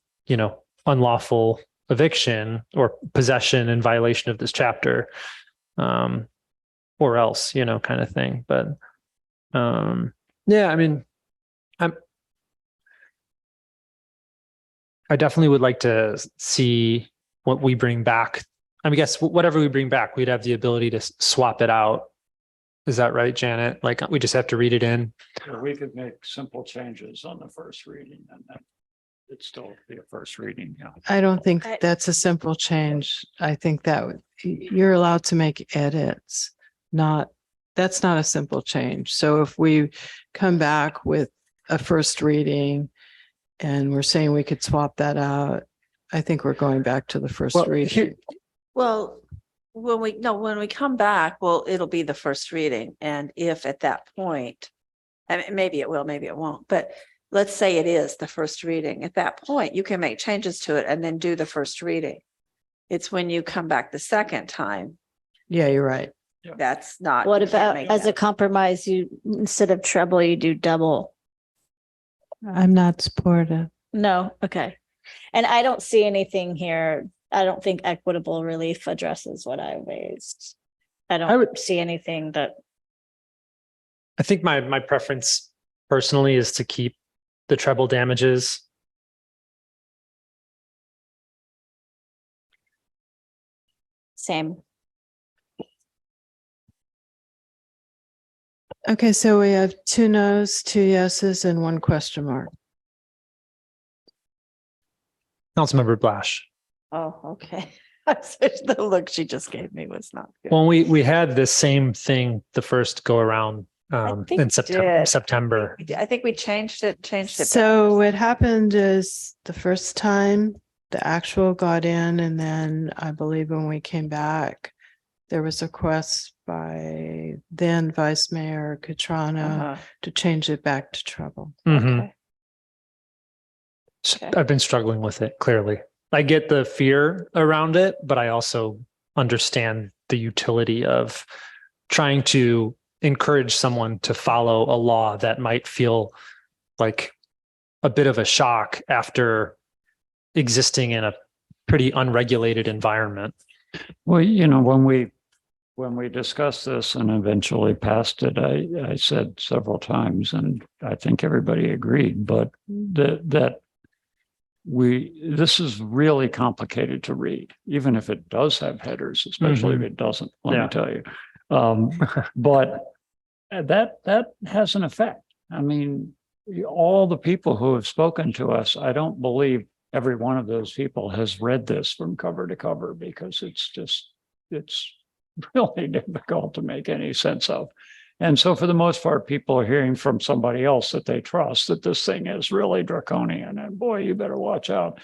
unlawful eviction or possession in violation of this chapter, or else, kind of thing. But yeah, I mean, I definitely would like to see what we bring back. I guess whatever we bring back, we'd have the ability to swap it out. Is that right, Janet? Like we just have to read it in. Or we could make simple changes on the first reading and then it'd still be a first reading. Yeah. I don't think that's a simple change. I think that you're allowed to make edits. That's not a simple change. So if we come back with a first reading and we're saying we could swap that out, I think we're going back to the first reading. Well, when we come back, it'll be the first reading. And if at that point, I mean, maybe it will, maybe it won't, but let's say it is the first reading. At that point, you can make changes to it and then do the first reading. It's when you come back the second time. Yeah, you're right. That's not. What about as a compromise, you instead of treble, you do double? I'm not supportive. No. Okay. And I don't see anything here. I don't think equitable relief addresses what I raised. I don't see anything that. I think my preference personally is to keep the treble damages. Same. Okay, so we have 2 no's, 2 yeses, and 1 question mark. Councilmember Blash. Oh, okay. The look she just gave me was not good. Well, we had this same thing the first go around in September. I think we changed it. So what happened is the first time the actual got in, and then I believe when we came back, there was a request by then Vice Mayor Catrano to change it back to treble. Okay. I've been struggling with it, clearly. I get the fear around it, but I also understand the utility of trying to encourage someone to follow a law that might feel like a bit of a shock after existing in a pretty unregulated environment. Well, when we discussed this and eventually passed it, I said several times, and I think everybody agreed, but that this is really complicated to read, even if it does have headers, especially if it doesn't, let me tell you. But that has an effect. I mean, all the people who have spoken to us, I don't believe every one of those people has read this from cover to cover, because it's really difficult to make any sense of. And so for the most part, people are hearing from somebody else that they trust that this thing is really draconian and boy, you better watch out.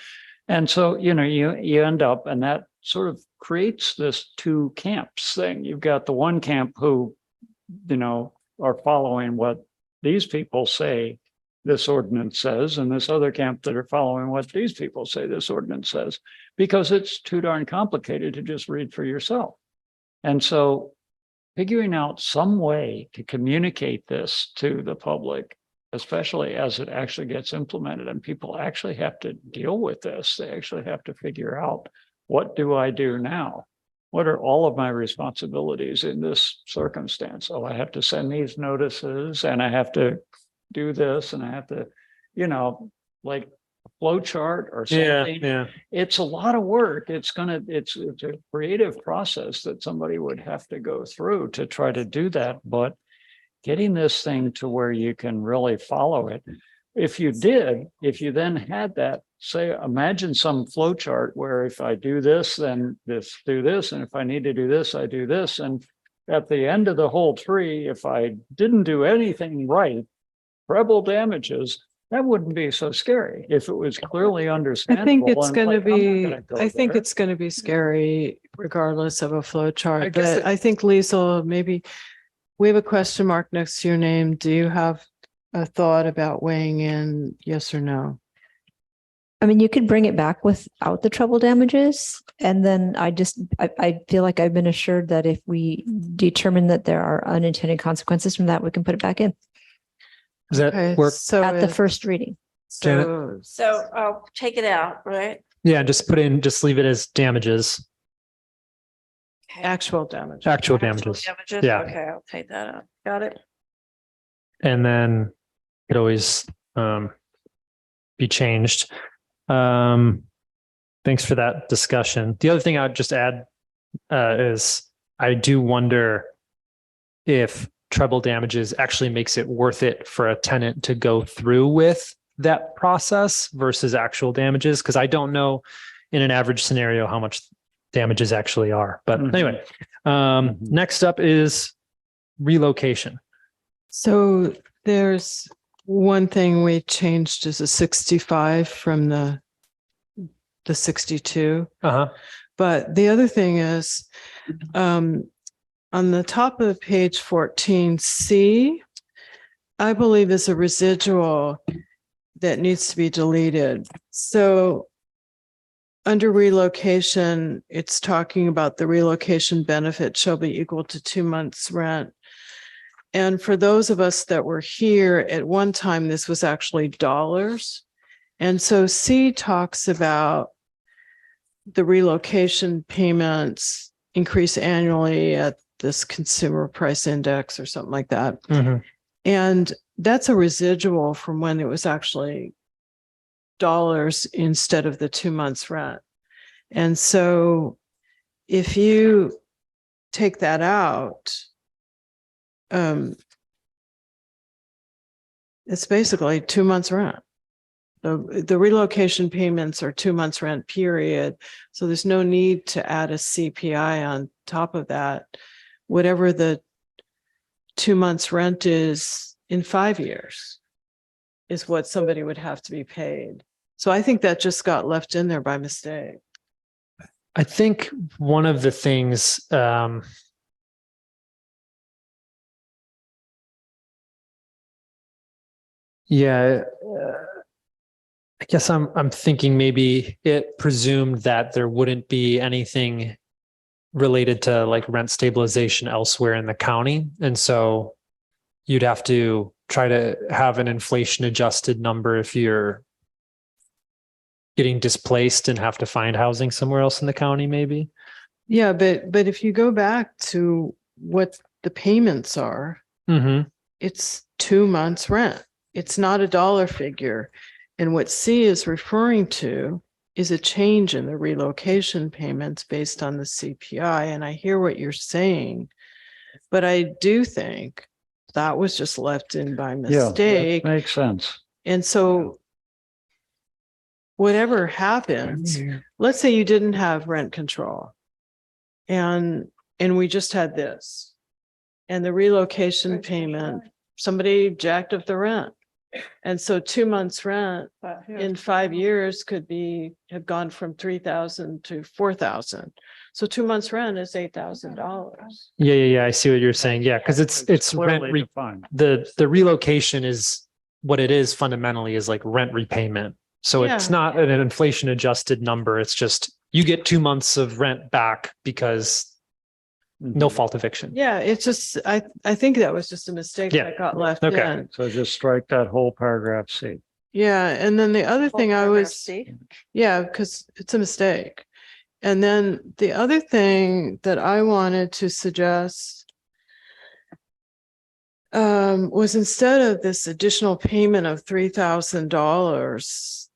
And so, you end up, and that sort of creates this two camps thing. You've got the one camp who, are following what these people say this ordinance says, and this other camp that are following what these people say this ordinance says, because it's too darn complicated to just read for yourself. And so figuring out some way to communicate this to the public, especially as it actually gets implemented and people actually have to deal with this, they actually have to figure out, what do I do now? What are all of my responsibilities in this circumstance? Oh, I have to send these notices, and I have to do this, and I have to, like a flow chart or something. Yeah. It's a lot of work. It's a creative process that somebody would have to go through to try to do that. But getting this thing to where you can really follow it. If you then had that, say, imagine some flow chart where if I do this, then do this. And if I need to do this, I do this. And at the end of the whole tree, if I didn't do anything right, treble damages, that wouldn't be so scary if it was clearly understandable. I think it's and going to like, I'm not be, gonna go I think there. it's going to be scary regardless of a flow chart. guess But I think Liesl, maybe we have a question mark next to your name. Do you have a thought about weighing in, yes or no? I mean, you could bring it back without the treble damages. And then I feel like I've been assured that if we determine that there are unintended consequences from that, we can put it back in. Does that work? So At the first reading. So So I'll take it out, right? Yeah, just leave it as damages, actual damage. actual damages. Yeah. Okay, I'll take that out. Got it. And then it always be changed. Thanks for that discussion. The other thing I would just add is I do wonder if treble damages actually makes it worth it for a tenant to go through with that process versus actual damages, because I don't know in an average scenario how much damages actually are. But anyway, next up is relocation. So there's one thing we changed is a 65 from the 62. But the other thing is, on the top of page 14C, I believe is a residual that needs to be deleted. So under relocation, it's talking about the relocation benefit shall be equal to 2 months' rent. And for those of us that were here at one time, this was actually dollars. And so C talks about the relocation payments increase annually at this consumer price index or something like that. And that's a residual from when it was actually dollars instead of the 2 months rent. And so if you take that out, it's basically 2 months rent. The relocation payments are 2 months rent, period. So there's no need to add a CPI on top of that. Whatever the 2 months rent is in 5 years is what somebody would have to be paid. So I think that just got left in there by mistake. I think one of the things, I guess I'm thinking maybe it presumed that there wouldn't be anything related to like rent stabilization elsewhere in the county. And so you'd have to try to have an inflation adjusted number if you're getting displaced and have to find housing somewhere else in the county, maybe. Yeah, but if you go back to what the payments are, Mm-hmm. it's 2 months rent. It's not a dollar figure. And what C is referring to is a change in the relocation payments based on the CPI. And I hear what you're saying, but I do think that was just left in by mistake. Makes sense. And so whatever happens, let's say you didn't have rent control and we just had this and the relocation payment, somebody jacked up the rent. And so 2 months rent in 5 years could have gone from 3,000 to 4,000. So 2 months rent is $8,000. Yeah. I see what you're saying. Yeah, because it's rent. Clearly defined. The relocation is what it is fundamentally is like rent repayment. So it's Yeah. not an inflation adjusted number. It's just you get 2 months of rent back because no fault eviction. Yeah, it's just, I think that was just a mistake Yeah. that got left Okay. in. So just strike that whole paragraph C. Yeah, and then the other thing I Paragraph was, C. yeah, because it's a mistake. And then the other thing that I wanted to suggest was instead of this additional payment of $3,000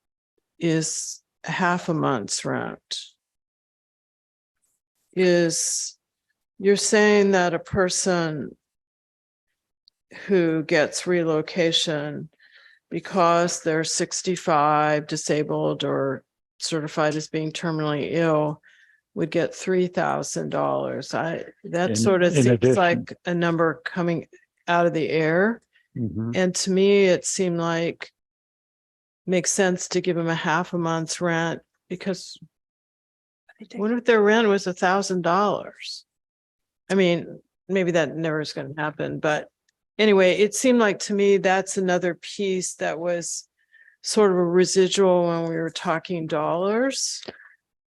is half a month's rent. You're saying that a person who gets relocation because they're 65, disabled, or certified as being terminally ill would get $3,000. That sort of in seems addition. like a number coming out of the air. Mhm. And to me, it seemed like makes sense to give them a half a month's rent because what if their rent was $1,000? I mean, maybe that never is going to happen, but anyway, it seemed like to me that's another piece that was sort of a residual when we were talking dollars.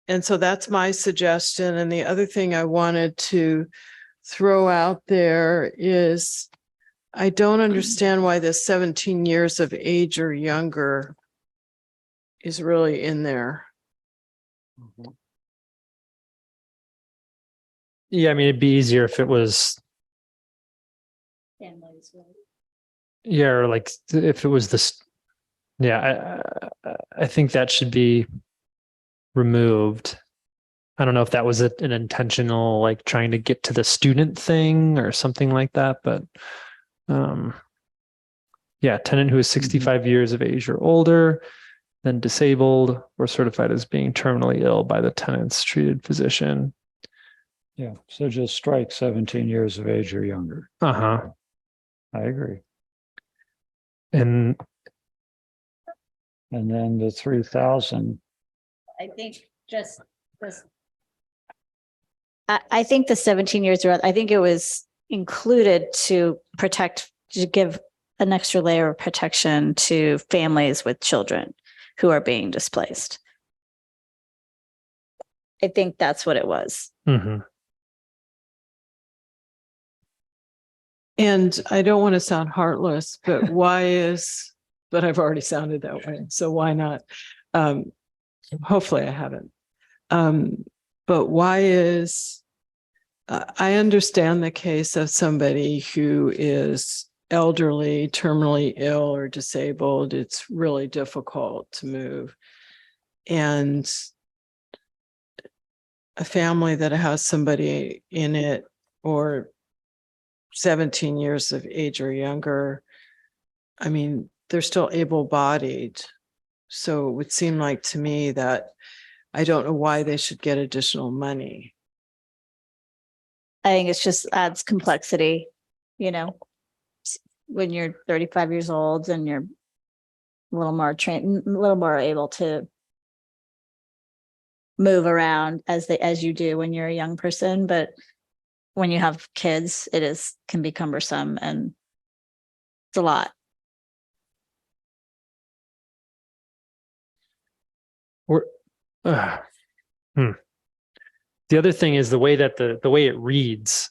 And so that's my suggestion. And the other thing I wanted to throw out there is I don't understand why this 17 years of age or younger is really in there. Yeah, I mean, it'd be easier if it was, yeah, or like if it was this. Yeah, I think that should be removed. I don't know if that was an intentional, like trying to get to the student thing or something like that, but yeah, tenant who is 65 years of age or older, then disabled or certified as being terminally ill by the tenant's treated physician. Yeah, so just strike 17 years of age or younger. Uh-huh. I agree. And then the 3,000. I think just I think the 17 years, I think it was included to give an extra layer of protection to families with children who are being displaced. I think that's what it was. mm-hmm. And I don't want to sound heartless, but but I've already sounded that way. So why not? Hopefully I haven't. But I understand the case of somebody who is elderly, terminally ill or disabled. It's really difficult to move. And a family that has somebody in it or 17 years of age or younger, I mean, they're still able-bodied. So it would seem like to me that I don't know why they should get additional money. I think it's just adds complexity, when you're 35 years old and you're a little more trained, a little more able to move around as you do when you're a young person. But when you have kids, can be cumbersome and it's a lot. The other thing is the way that the way it reads.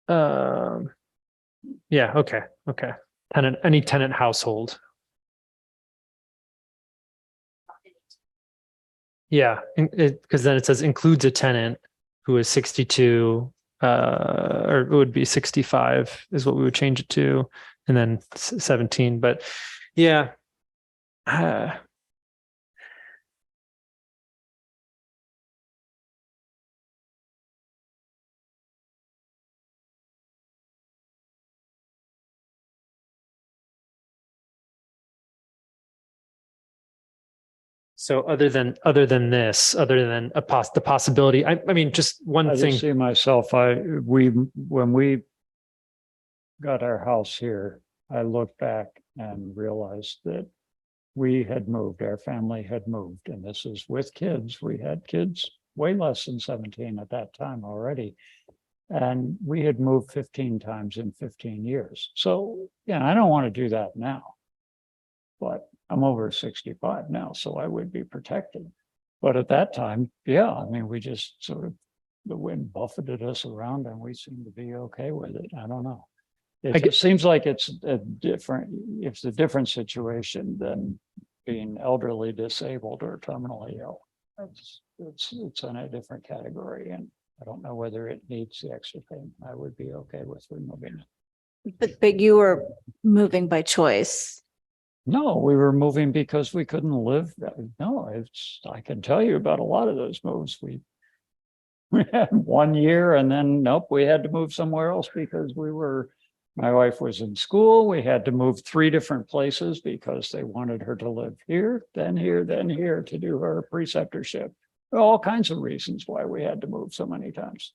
Yeah, okay, okay. Any tenant household. Yeah, because then it says includes a tenant who is 62, or it would be 65 is what we would change it to, and then 17. But yeah, so other than this, other than the possibility, I mean, just one I thing. just see myself, when we got our house here, I looked back and realized that we had moved, our family had moved, and this is with kids. We had kids way less than 17 at that time already. And we had moved 15 times in 15 years. So, yeah, I don't want to do that now. But I'm over 65 now, so I would be protected. But at that time, yeah, I mean, we just sort of, the wind buffeted us around and we seemed to be okay with it. I don't know. It just seems like it's a different situation than being elderly, disabled, or terminally ill. It's in a different category, and I don't know whether it needs the extra thing. I would be okay with removing it. But you were moving by choice. No, we were moving because we couldn't live. No, I can tell you about a lot of those moves. We had 1 year and then nope, we had to move somewhere else because my wife was in school. We had to move 3 different places because they wanted her to live here, then here to do her preceptorship. All kinds of reasons why we had to move so many times.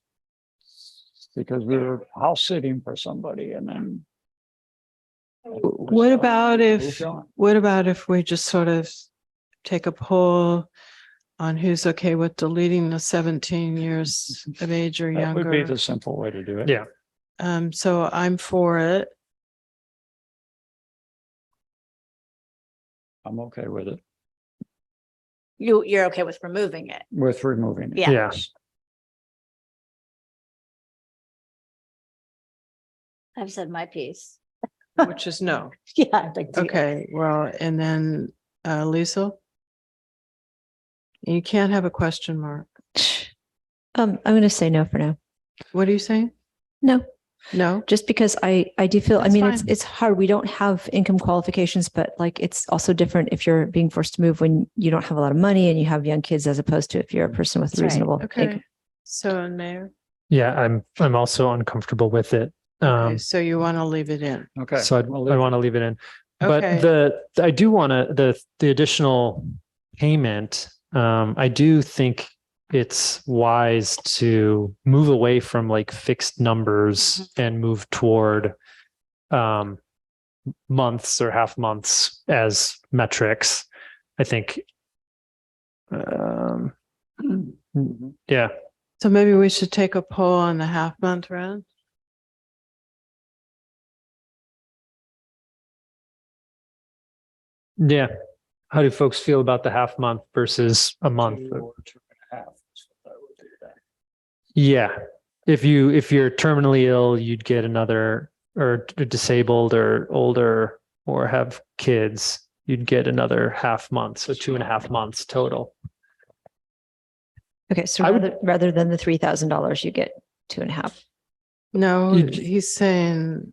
Because we were house sitting for somebody and then. What about if we just sort of take a poll on who's okay with deleting the 17 years of age or That would be younger? the simple way to do it. Yeah. So I'm for it. I'm okay with it. You're okay with removing it. With removing it. Yeah. Yes. I've said my piece. Which is no. Yeah. I'd like to. Okay, well, and then Lisa? You can't have a question mark. I'm going to say no for now. What are you saying? No. No, Just because I do feel, I That's mean, fine. it's hard. We don't have income qualifications, but like, it's also different if you're being forced to move when you don't have a lot of money and you have young kids, as opposed to if you're a person with That's right. reasonable okay. income. So, Mayor, Yeah, I'm also uncomfortable with it. okay, so you want to leave it in? Okay. So I want to leave it in. But Okay. I do want to, the additional payment, I do think it's wise to move away from like fixed numbers and move toward months or half months as metrics. I think, yeah. So maybe we should take a poll on the half month rent. Yeah. How do folks feel about the half month versus a month? 2 or 2.5 is what I would do that. Yeah. If you're terminally ill, you'd get another, or disabled or older or have kids, you'd get another half month. So 2.5 months total. Okay. So I would- rather than the $3,000, you get 2.5. No, You'd- he's saying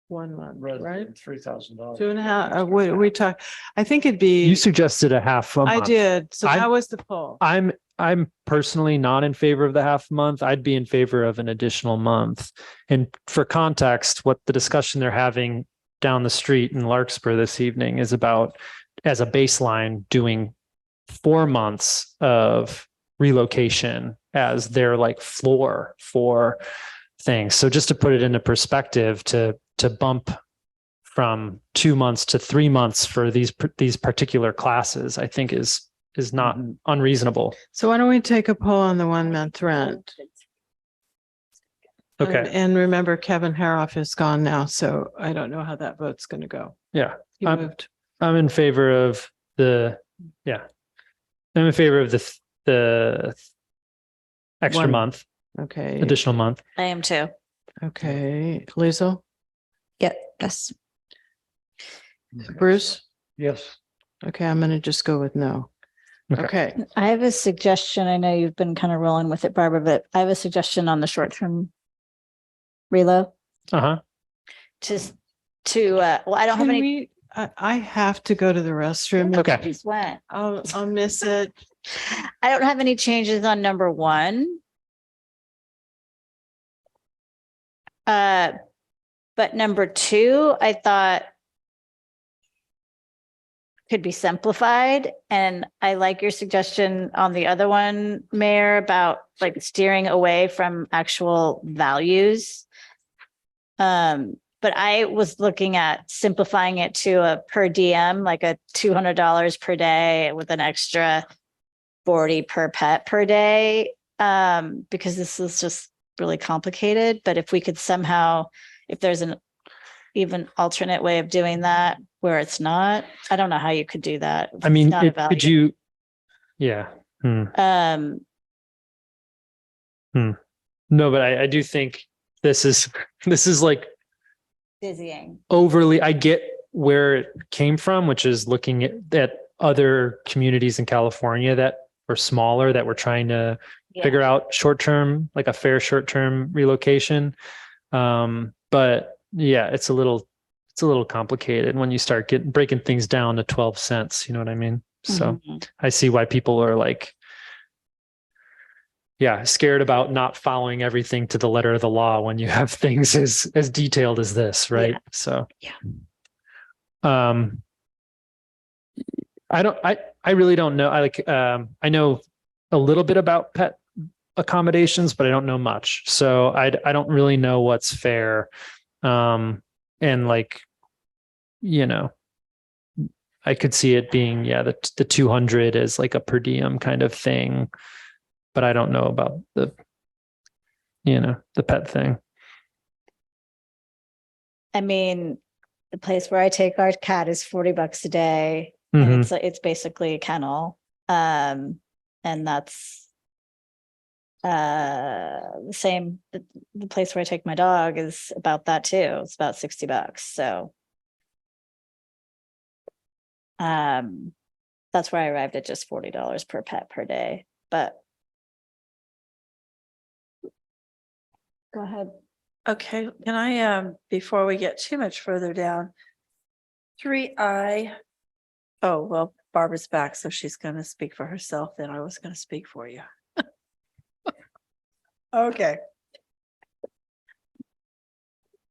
1 month, right? $3,000. 2.5, what we talk, I think it'd be. You suggested a half a month. I did, so that I'm- was the poll. I'm personally not in favor of the half month. I'd be in favor of an additional month. And for context, what the discussion they're having down the street in Larkspur this evening is about, as a baseline, doing 4 months of relocation as their like floor for things. So just to put it into perspective, to bump from 2 months to 3 months for these particular classes, I think is not unreasonable. So why don't we take a poll on the 1 month rent? Okay. And remember, Kevin Haroff is gone now, so I don't know how that vote's going to go. Yeah. He moved. I'm in favor of I'm in favor of the extra One. month, Okay. additional month. I am too. Okay, Lisa, Yes. Bruce? Yes. Okay, I'm gonna just go with no. Okay, I have a suggestion. I know you've been kind of rolling with it, Barbara, but I have a suggestion on the short-term relo. Just to, well, I don't have Can any. I have to go to the restroom. Okay. Just went. I'll miss it. I don't have any changes on number 1. But number 2, I thought could be simplified. And I like your suggestion on the other one, Mayor, about like steering away from actual values. But I was looking at simplifying it to a per diem, like a $200 per day with an extra 40 per pet per day. Because this is just really complicated. But if we could somehow, if there's an even alternate way of doing that where it's not, I don't know how you could do that. I mean, Not a could value. you? Yeah. Um, No, but I do think this is like dizzying. overly. I get where it came from, which is looking at other communities in California that were smaller that were trying to figure out short-term, like a fair short-term relocation. But yeah, it's a little complicated when you start breaking things down to 12 cents. You know what I mean? So I see why people are like, scared about not following everything to the letter of the law when you have things as detailed as this, right? So I really don't know. I know a little bit about pet accommodations, but I don't know much. So I don't really know what's fair. And like, I could see it being, the 200 is like a per diem kind of thing, but I don't know about the pet thing. I mean, the place where I take our cat is $40 a day, and it's basically a kennel. And that's the same. The place where I take my dog is about that too. It's about $60. So that's where I arrived at just $40 per pet per day. But go ahead. Okay, can I, before we get too much further down, 3I, oh, well, Barbara's back, so she's gonna speak for herself, then I was gonna speak for you. Okay.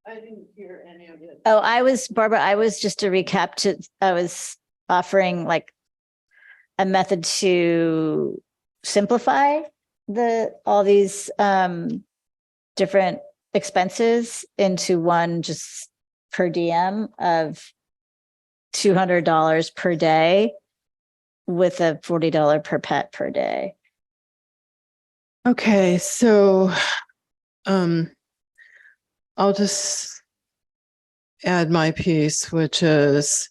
I didn't hear any of it. Oh, Barbara, I was just to recap I was offering like a method to simplify all these different expenses into one just per diem of $200 per day with a $40 per pet per day. Okay, so I'll just add my piece, which is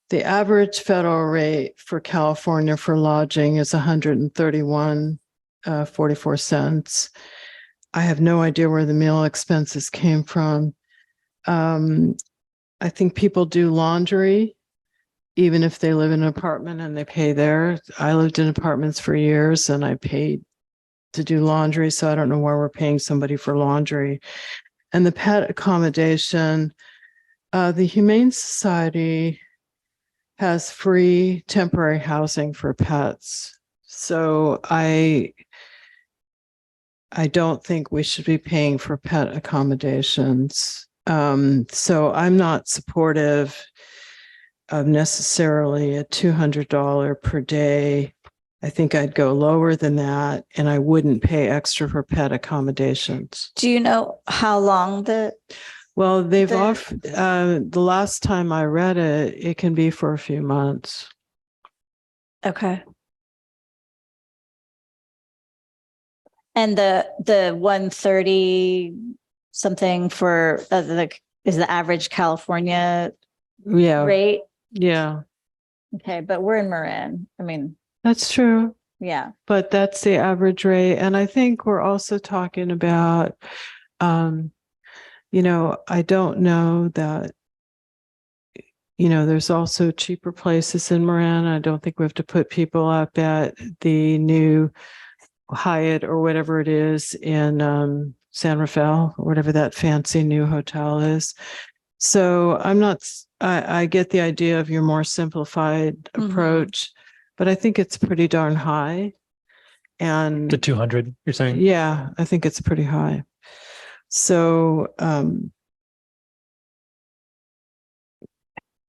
the average federal rate for California for lodging is $131.44. I have no idea where the meal expenses came from. I think people do laundry, even if they live in an apartment and they pay there. I lived in apartments for years and I paid to do laundry, so I don't know why we're paying somebody for laundry. And the pet accommodation, the Humane Society has free temporary housing for pets. So I don't think we should be paying for pet accommodations. So I'm not supportive of necessarily a $200 per day. I think I'd go lower than that, and I wouldn't pay extra for pet accommodations. Do you know how long Well, they've offered, the last time I read it, it can be for a few months. Okay. And the 130 something for is the average California rate? Yeah. Okay, but we're in Marin. I mean, that's true. Yeah. But that's the average rate. And I think we're also talking about I don't know that, there's also cheaper places in Marin. I don't think we have to put people up at the new Hyatt or whatever it is in San Rafael, or whatever that fancy new hotel is. So I get the idea of your more simplified approach, but I think it's pretty darn high. And The 200, you're saying? yeah, I think it's pretty high. So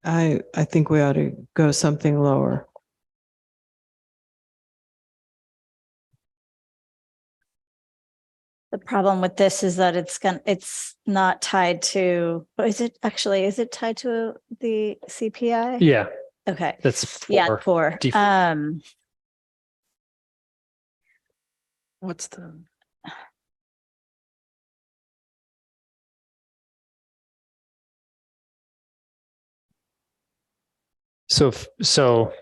I think we ought to go something lower. The problem with this is that it's not tied to, is it tied to the CPI? Yeah. Okay. That's Yeah, poor. poor. What's the? So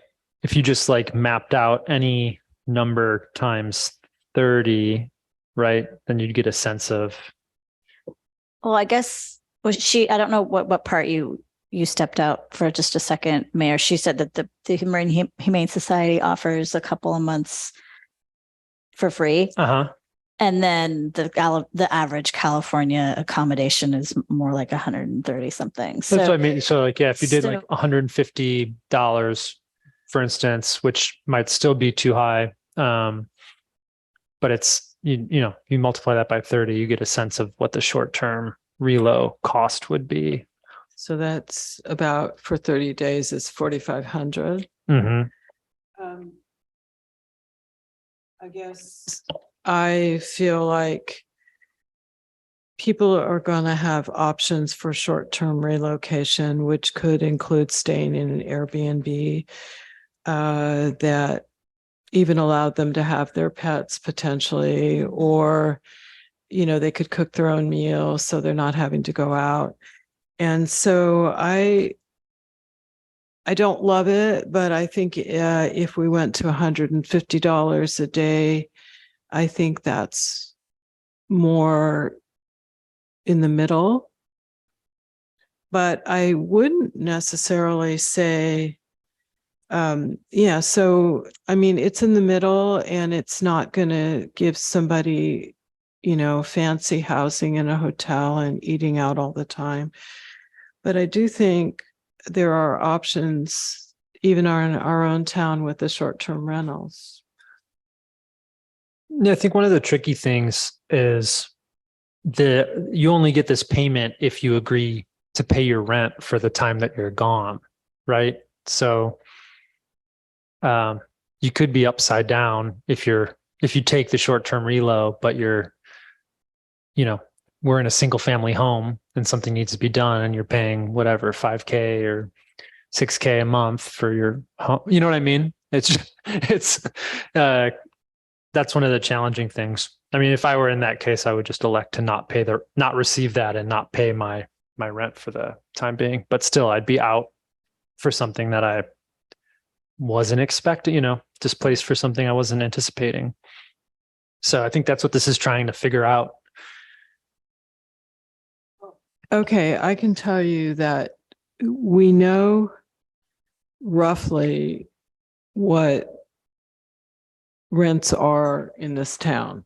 if you just like mapped out any number times 30, right, then you'd get a sense of. Well, I guess I don't know what part you stepped out for just a second, Mayor. She said that the Marine Humane Society offers a couple of months for free. And then the average California accommodation is more like 130 something. So that's what I mean. So like, yeah, if you did like $150, for instance, which might still be too high, but it's, you multiply that by 30, you get a sense of what the short-term relo cost would be. So that's about, for 30 days, is 4,500. I guess I feel like people are going to have options for short-term relocation, which could include staying in an Airbnb that even allowed them to have their pets potentially, or, they could cook their own meals so they're not having to go out. And so I don't love it, but I think if we went to $150 a day, I think that's more in the middle. But I wouldn't necessarily say, so, I mean, it's in the middle and it's not going to give somebody, fancy housing in a hotel and eating out all the time. But I do think there are options, even in our own town, with the short-term rentals. Yeah, I think one of the tricky things is you only get this payment if you agree to pay your rent for the time that you're gone, right? So you could be upside down if you take the short-term relo, but we're in a single family home and something needs to be done and you're paying whatever, $5K or $6K a month for your home. You know what I mean? It's that's one of the challenging things. I mean, if I were in that case, I would just elect to not receive that and not pay my rent for the time being. But still, I'd be out for something that I wasn't expecting, displaced for something I wasn't anticipating. So I think that's what this is trying to figure out. Okay, I can tell you that we know roughly what rents are in this town.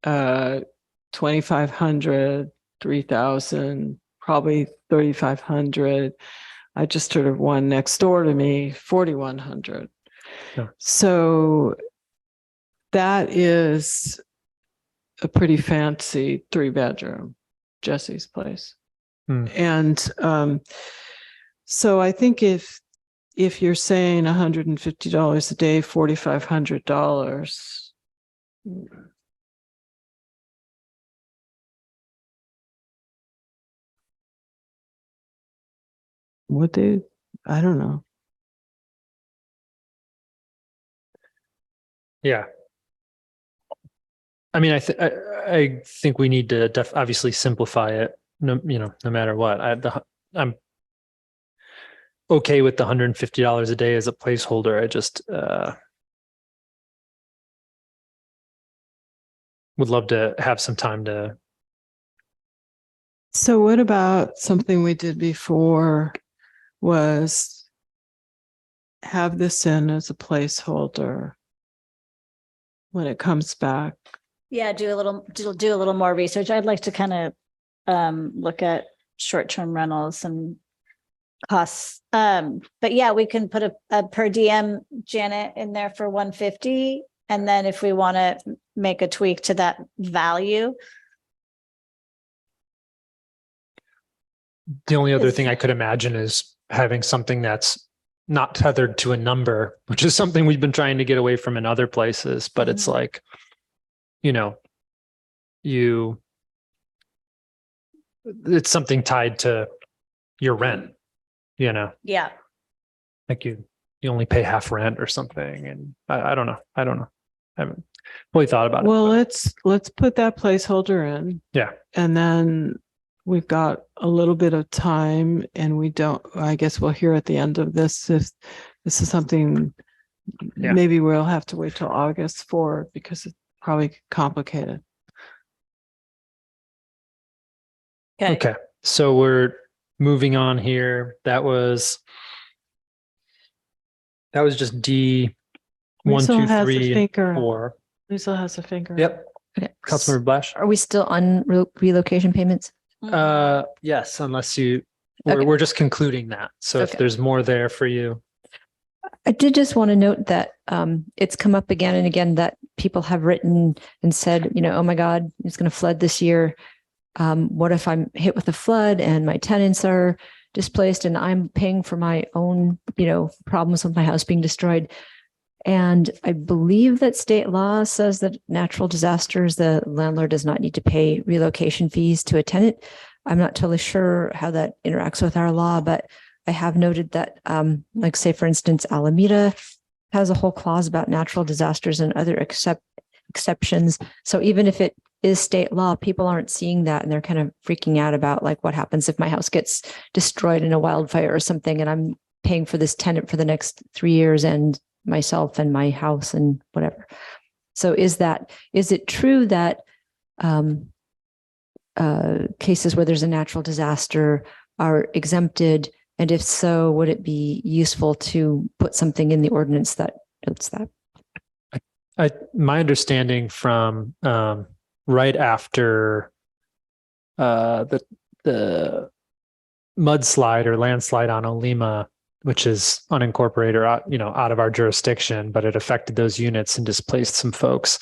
2,500, 3,000, probably 3,500. I just heard of one next door to me, 4,100. Yeah. So that is a pretty fancy 3-bedroom, Jesse's place. And so I think if you're saying $150 a day, $4,500, I don't know. Yeah. I mean, I think we need to obviously simplify it. No matter what. I'm okay with the $150 a day as a placeholder. I just would love to have some time to So what about something we did before was have this in as a placeholder when it comes back? Yeah, do a little more research. I'd like to kind of look at short-term rentals and costs. But yeah, we can put a per diem Janet in there for 150. And then if we want to make a tweak to that value. The only other thing I could imagine is having something that's not tethered to a number, which is something we've been trying to get away from in other places. But it's like, you know, it's something tied to your rent, you know, Yeah. like you only pay half rent or something. And I don't know. I haven't fully thought about it. Well, let's put that placeholder in. Yeah. And then we've got a little bit of time, and I guess we'll hear at the end of this if this is something maybe we'll have to wait till August for, because it's probably complicated. Okay. So we're moving on here. That was just D 1, 2, 3, and 4. Lisa has a finger. Yep. Okay. Councilmember Blash. Are we still on relocation payments? Yes, unless we're just concluding that. So if there's more there for you. I did just want to note that it's come up again and again that people have written and said, you know, oh my God, it's going to flood this year. What if I'm hit with a flood and my tenants are displaced and I'm paying for my own, you know, problems with my house being destroyed? And I believe that state law says that natural disasters, the landlord does not need to pay relocation fees to a tenant. I'm not totally sure how that interacts with our law, but I have noted that, like say, for instance, Alameda has a whole clause about natural disasters and other exceptions. So even if it is state law, people aren't seeing that and they're kind of freaking out about like what happens if my house gets destroyed in a wildfire or something and I'm paying for this tenant for the next 3 years and myself and my house and whatever. So is it true that cases where there's a natural disaster are exempted? And if so, would it be useful to put something in the ordinance that notes that? My understanding from right after the mudslide or landslide on Olima, which is unincorporated or out of our jurisdiction, but it affected those units and displaced some folks.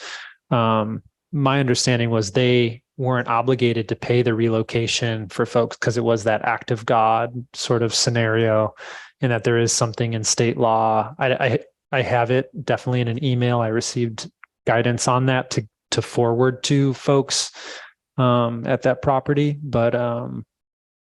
My understanding was they weren't obligated to pay the relocation for folks because it was that act of God sort of scenario, and that there is something in state law. I have it definitely in an email. I received guidance on that to forward to folks at that property, but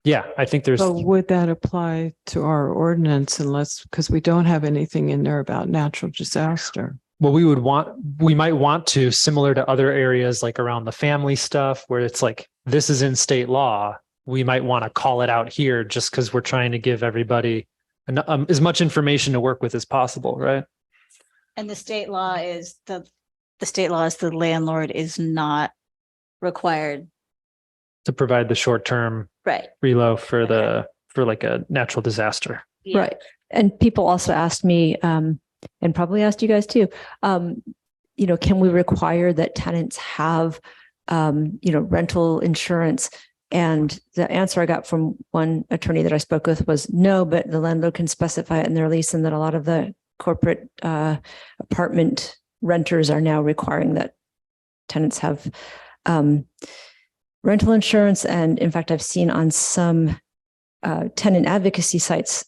yeah, I think there's. But would that apply to our ordinance because we don't have anything in there about natural disaster? Well, we might want to, similar to other areas like around the family stuff where it's like, this is in state law. We might want to call it out here just because we're trying to give everybody as much information to work with as possible, right? And the state law is the landlord is not required to provide the short-term relo for like a natural disaster. Yeah. Right. And people also asked me, and probably asked you guys too, you know, can we require that tenants have, you know, rental insurance? And the answer I got from one attorney that I spoke with was no, but the landlord can specify it in their lease, and that a lot of the corporate apartment renters are now requiring that tenants have rental insurance. And in fact, I've seen on some tenant advocacy sites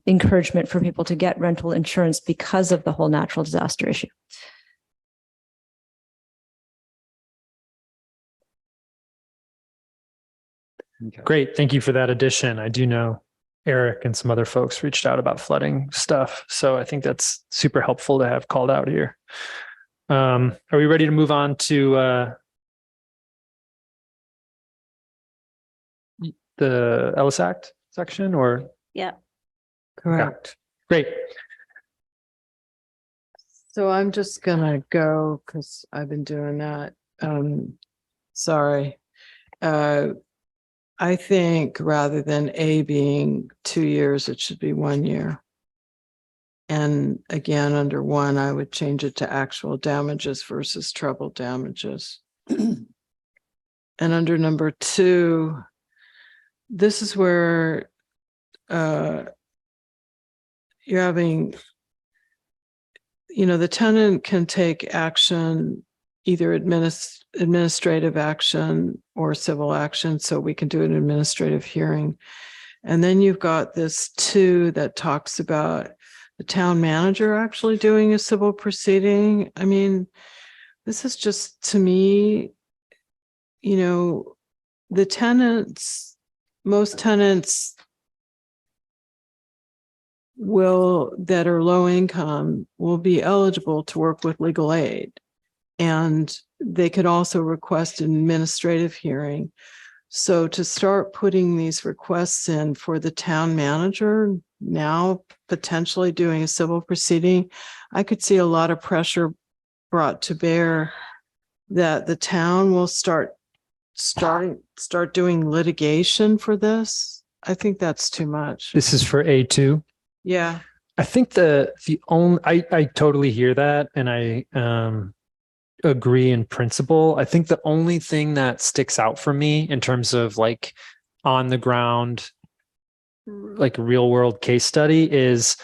encouragement for people to get rental insurance because of the whole natural disaster issue. Okay. Great. Thank you for that addition. I do know Eric and some other folks reached out about flooding stuff. So I think that's super helpful to have called out here. Are we ready to move on to the Ellis Act section or? Yeah. Correct. Great. So I'm just gonna go because I've been doing that. Sorry. I think rather than A being 2 years, it should be 1 year. And again, under 1, I would change it to actual damages versus treble damages. And under number 2, this is where you're having, the tenant can take action, either administrative action or civil action. So we can do an administrative hearing. And then you've got this 2 that talks about the town manager actually doing a civil proceeding. I mean, this is just, to me, the tenants, most tenants that are low income will be eligible to work with legal aid. And they could also request an administrative hearing. So to start putting these requests in for the town manager, now potentially doing a civil proceeding, I could see a lot of pressure brought to bear that the town will start doing litigation for this. I think that's too much. This is for A2. Yeah. I think the only, I totally hear that, and I agree in principle. I think the only thing that sticks out for me in terms of like on the ground, like real world case study, is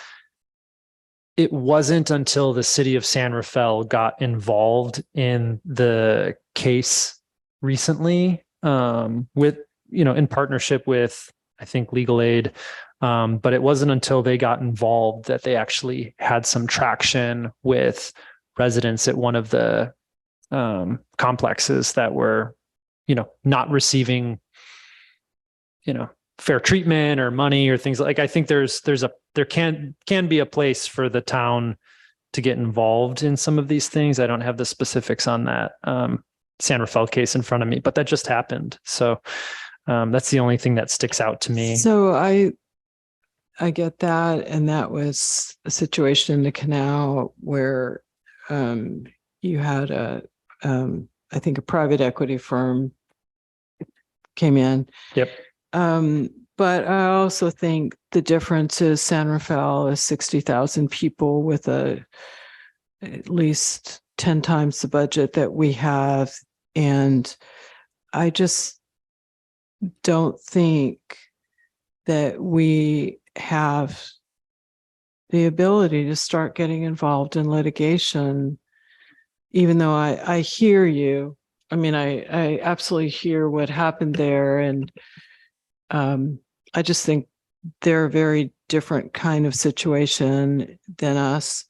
it wasn't until the city of San Rafael got involved in the case recently, with, in partnership with, I think, legal aid. But it wasn't until they got involved that they actually had some traction with residents at one of the complexes that were, not receiving, fair treatment or money or things like. I think there can be a place for the town to get involved in some of these things. I don't have the specifics on that San Rafael case in front of me, but that just happened. So that's the only thing that sticks out to me. So I get that. And that was a situation in the canal where you had I think a private equity firm came in. Yep. But I also think the difference is San Rafael is 60,000 people with at least 10 times the budget that we have. And I just don't think that we have the ability to start getting involved in litigation, even though I hear you. I mean, I absolutely hear what happened there. And I just think they're a very different kind of situation than us.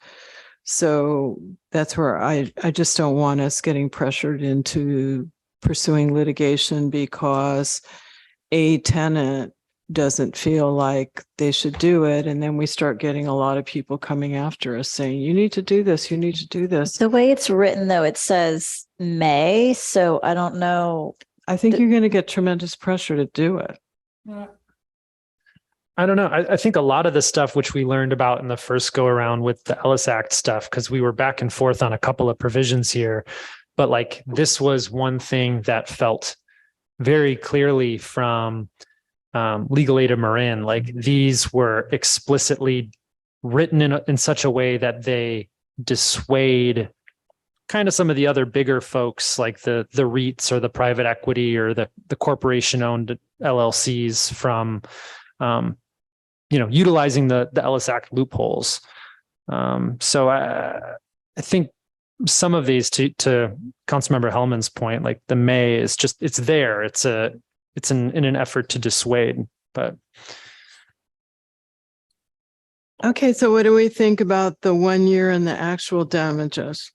So that's where I just don't want us getting pressured into pursuing litigation because a tenant doesn't feel like they should do it. And then we start getting a lot of people coming after us saying, you need to do this, you need to do this. The way it's written, though, it says may. So I don't know. I think you're going to get tremendous pressure to do it. I don't know. I think a lot of the stuff which we learned about in the first go around with the Ellis Act stuff, because we were back and forth on a couple of provisions here, but like this was one thing that felt very clearly from legal aid of Marin. Like these were explicitly written in such a way that they dissuade kind of some of the other bigger folks like the REITs or the private equity or the corporation owned LLCs from utilizing the Ellis Act loopholes. So I think some of these, to Councilmember Hellman's point, like the may is just, it's there. It's in an effort to dissuade, but. Okay. So what do we think about the 1 year and the actual damages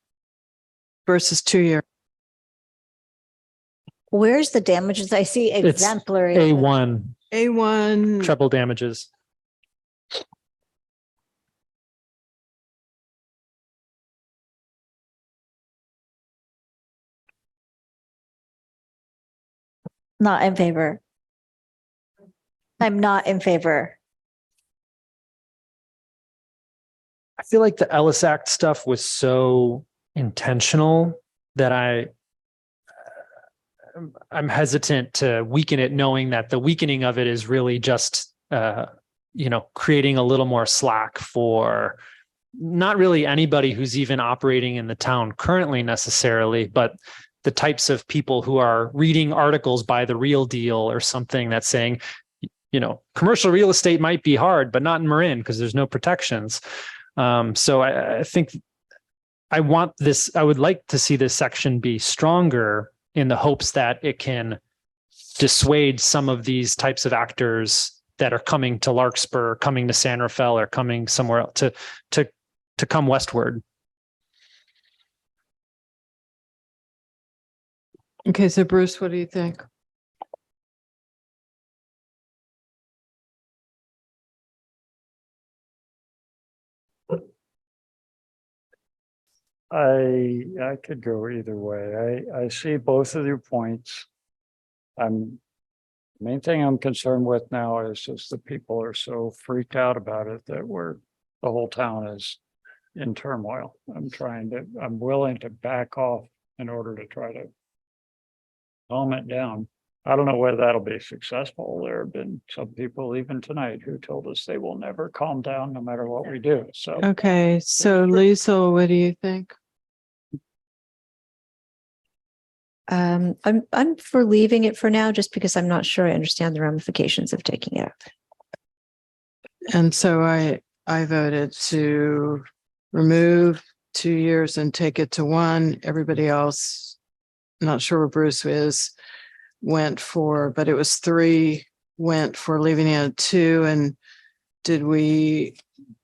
versus 2 year? Where's the damages? I see exemplary. A1 treble damages. Not in favor. I'm not in favor. I feel like the Ellis Act stuff was so intentional that I'm hesitant to weaken it, knowing that the weakening of it is really just, creating a little more slack for not really anybody who's even operating in the town currently necessarily, but the types of people who are reading articles by The Real Deal or something that's saying, commercial real estate might be hard, but not in Marin because there's no protections. So I think I would like to see this section be stronger in the hopes that it can dissuade some of these types of actors that are coming to Larkspur, coming to San Rafael, or coming somewhere else to come westward. Okay, so Bruce, what do you think? I could go either way. I see both of your points. Main thing I'm concerned with now is just that people are so freaked out about it that the whole town is in turmoil. I'm willing to back off in order to try to calm it down. I don't know whether that'll be successful. There have been some people even tonight who told us they will never calm down no matter what we do. So Okay, so Lisa, what do you think? I'm for leaving it for now, just because I'm not sure I understand the ramifications of taking it out. And so I voted to remove 2 years and take it to 1. Everybody else, not sure where Bruce is, went for, but it was 3, went for leaving it at 2. And did we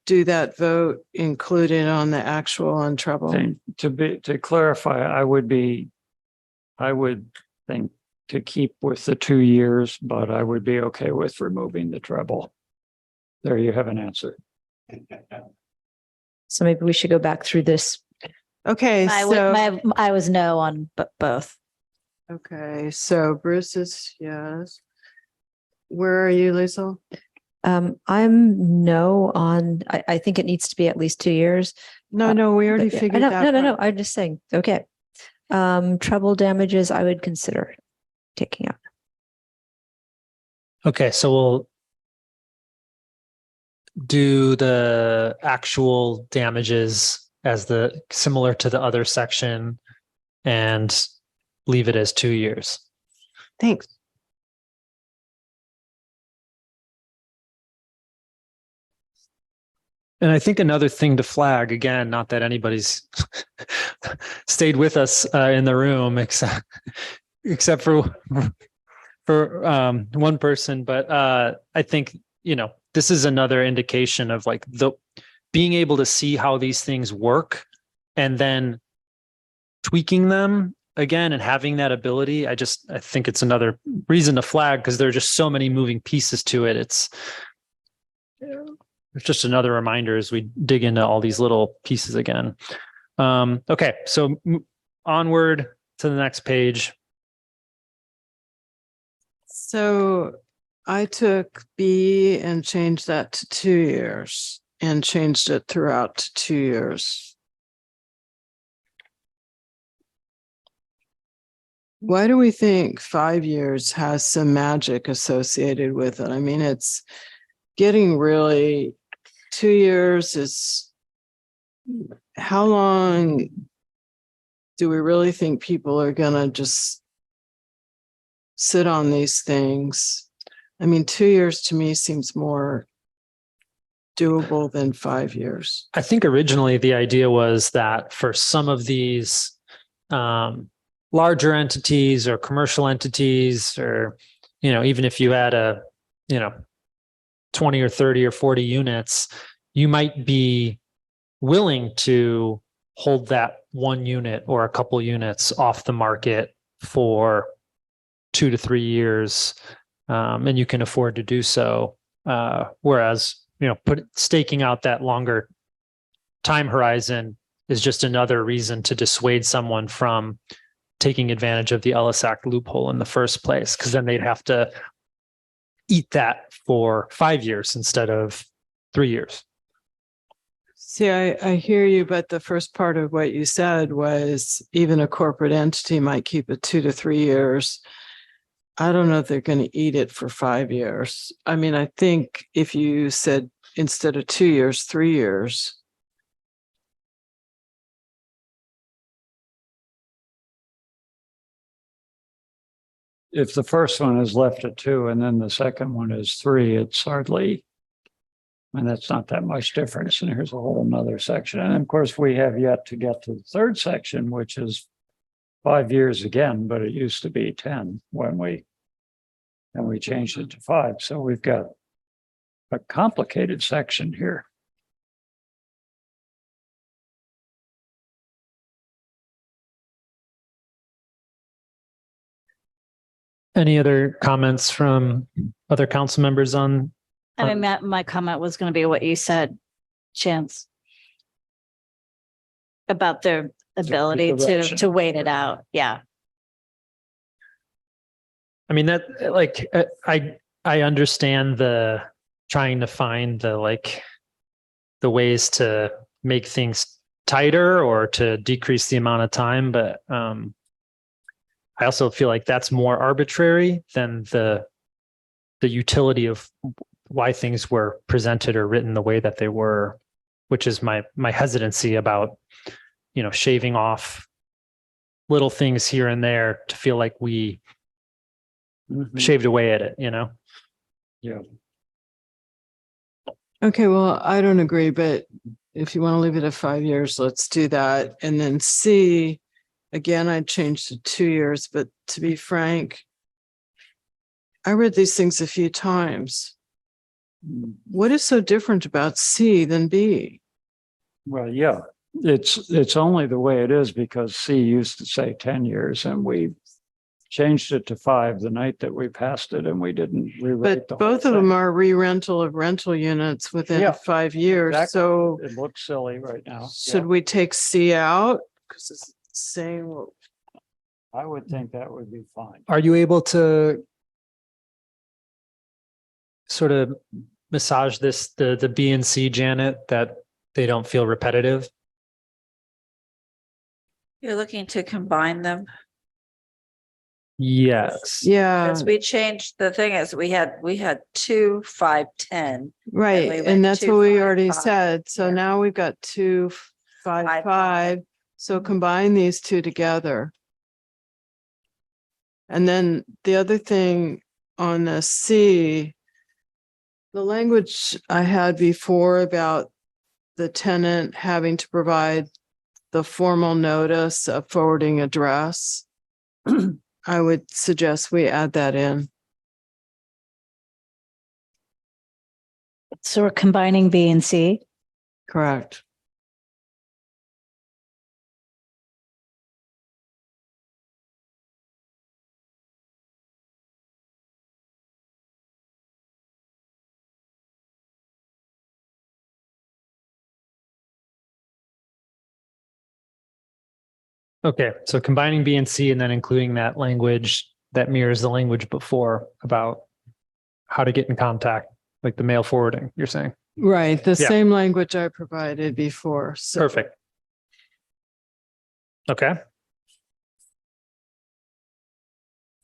do that vote included on the actual on trouble? to clarify, I would think to keep with the 2 years, but I would be okay with removing the treble. There you have an answer. So maybe we should go back through this. Okay, I was no on both. Okay, so Bruce is yes. Where are you, Lisa? I'm no on, I think it needs to be at least 2 years. No, we already But yeah, figured that. No, I'm just saying, okay. Treble damages, I would consider taking out. Okay, so we'll do the actual damages as similar to the other section and leave it as 2 years. Thanks. And I think another thing to flag, again, not that anybody's stayed with us in the room except for one person, but I think, this is another indication of like being able to see how these things work and then tweaking them again and having that ability. I think it's another reason to flag because there are just so many moving pieces to it. It's just another reminder as we dig into all these little pieces again. Okay, so onward to the next page. So I took B and changed that to 2 years and changed it throughout to 2 years. Why do we think 5 years has some magic associated with it? I mean, it's getting really 2 years is how long do we really think people are gonna just sit on these things? I mean, 2 years to me seems more doable than 5 years. I think originally the idea was that for some of these larger entities or commercial entities, or, even if you had 20 or 30 or 40 units, you might be willing to hold that 1 unit or a couple units off the market for 2 to 3 years. And you can afford to do so. Whereas, staking out that longer time horizon is just another reason to dissuade someone from taking advantage of the Ellis Act loophole in the first place, because then they'd have to eat that for 5 years instead of 3 years. See, I hear you, but the first part of what you said was even a corporate entity might keep it 2 to 3 years. I don't know if they're going to eat it for 5 years. I mean, I think if you said instead of 2 years, 3 years. If the first one is left at 2 and then the second one is 3, it's hardly, and that's not that much difference. And here's a whole nother section. And of course, we have yet to get to the third section, which is 5 years again, but it used to be 10 when we changed it to 5. So we've got a complicated section here. Any other comments from other council members on? I mean, my comment was going to be what you said, Chance, about their ability to wait it out. Yeah. I mean, that like, I understand the trying to find the ways to make things tighter or to decrease the amount of time, but I also feel like that's more arbitrary than the utility of why things were presented or written the way that they were, which is my hesitancy about, shaving off little things here and there to feel like we shaved away at it, Yeah. Okay, well, I don't agree, but if you want to leave it at 5 years, let's do that. And then C, again, I'd change to 2 years, but to be frank, I read these things a few times. What is so different about C than B? Well, yeah, it's only the way it is because C used to say 10 years and we changed it to 5 the night that we passed it and we didn't rewrite the But whole both of them thing. are re-rental of rental units within 5 years. Exactly. So It looks silly right now. should we take C out? Because it's saying, well, I would think that would be fine. Are you able to sort of massage the B and C, Janet, that they don't feel repetitive? You're looking to combine them. Yes. yeah, Because we changed, the thing is, we had 2, 5, 10. right. we went And that's 2, what we 5, already 5. said. So now we've got 2, 5, 5, 5. So combine these two together. And then the other thing on the C, the language I had before about the tenant having to provide the formal notice of forwarding address, I would suggest we add that in. So we're combining B and C. Correct. Okay, so combining B and C and then including that language that mirrors the language before about how to get in contact, like the mail forwarding, you're saying? Right. The Yeah. same language I provided before. So Perfect. Okay.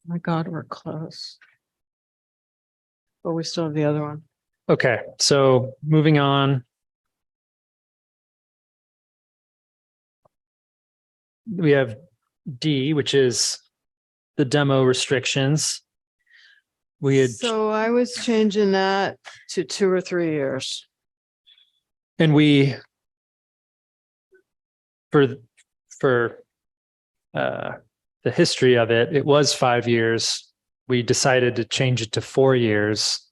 my God, we're close. But we still have the other one. Okay, so moving on. We have D, which is the demo restrictions. We had, So I was changing that to 2 or 3 years. and we, for the history of it, it was 5 years. We decided to change it to 4 years.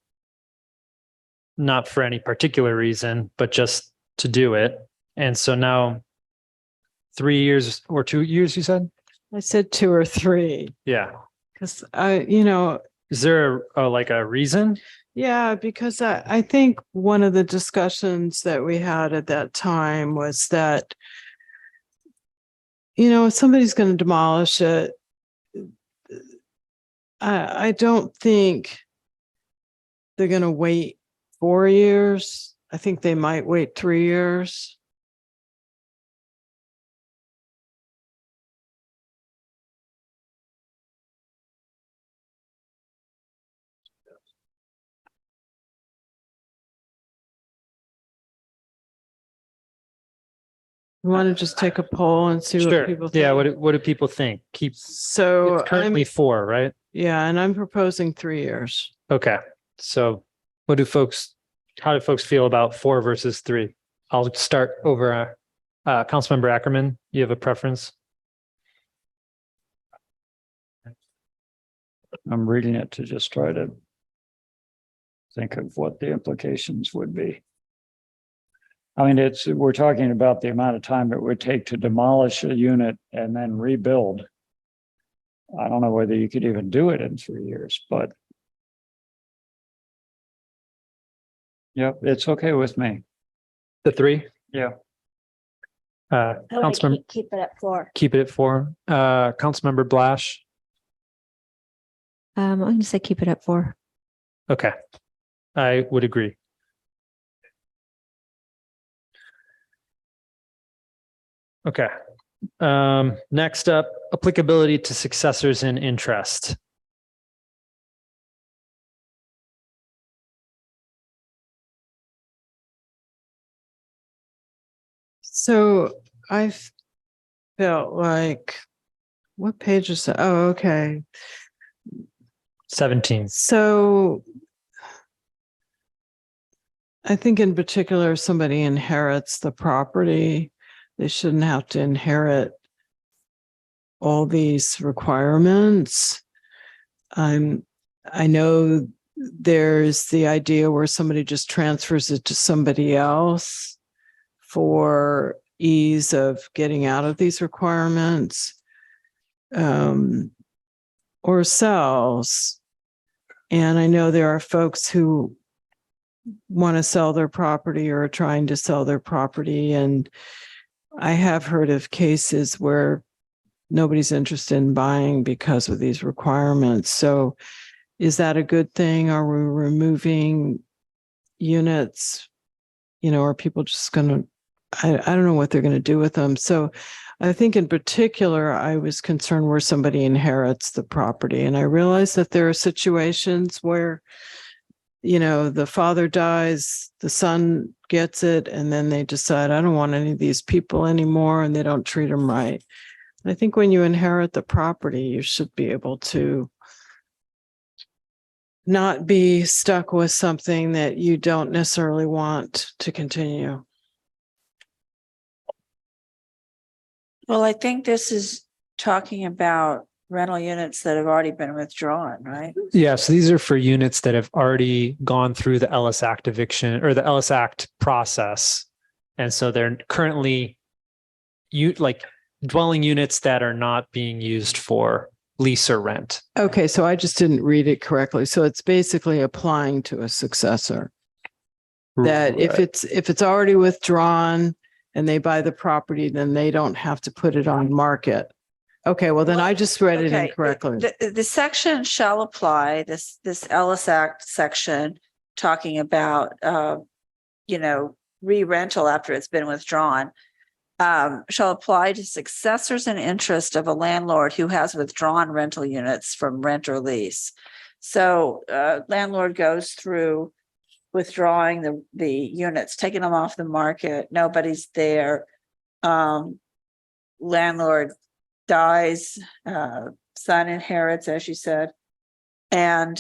Not for any particular reason, but just to do it. And so now 3 years or 2 years, you said? I said 2 or 3 Yeah. because Is there a reason? yeah, because I think one of the discussions that we had at that time was that, if somebody's going to demolish it, I don't think they're going to wait 4 years. I think they might wait 3 years. You want to just take a poll and see what Sure. people think? Yeah. What do people think? So It's currently 4, right? yeah, and I'm proposing 3 years. Okay. So how do folks feel about 4 versus 3? I'll start over. Councilmember Ackerman, you have a preference? I'm reading it to just try to think of what the implications would be. I mean, we're talking about the amount of time it would take to demolish a unit and then rebuild. I don't know whether you could even do it in 3 years, but yep, it's okay with me. The 3? Yeah. Councilmember, Keep it at 4. keep it at 4. Councilmember Blash. I'm going to say keep it at 4. Okay. I would agree. Okay. Next up, applicability to successors in interest. So I felt like, what page is that? Oh, okay. 17. So I think in particular, if somebody inherits the property, they shouldn't have to inherit all these requirements. I know there's the idea where somebody just transfers it to somebody else for ease of getting out of these requirements, or sells. And I know there are folks who want to sell their property or are trying to sell their property. And I have heard of cases where nobody's interested in buying because of these requirements. So is that a good thing? Are we removing units? Are people just going to, I don't know what they're going to do with them. So I think in particular, I was concerned where somebody inherits the property. And I realized that there are situations where, the father dies, the son gets it, and then they decide, I don't want any of these people anymore, and they don't treat them right. I think when you inherit the property, you should be able to not be stuck with something that you don't necessarily want to continue. Well, I think this is talking about rental units that have already been withdrawn, right? Yeah, so these are for units that have already gone through the Ellis Act eviction or the Ellis Act process. And so they're currently dwelling units that are not being used for lease or rent. Okay, so I just didn't read it correctly. So it's basically applying to a successor. That Right. if it's already withdrawn and they buy the property, then they don't have to put it on market. Okay, well then I just read it incorrectly. The section shall apply, this Ellis Act section talking about, re-rental after it's been withdrawn, shall apply to successors in interest of a landlord who has withdrawn rental units from rent or lease. So landlord goes through withdrawing the units, taking them off the market. Nobody's there. Landlord dies, son inherits, as you said. And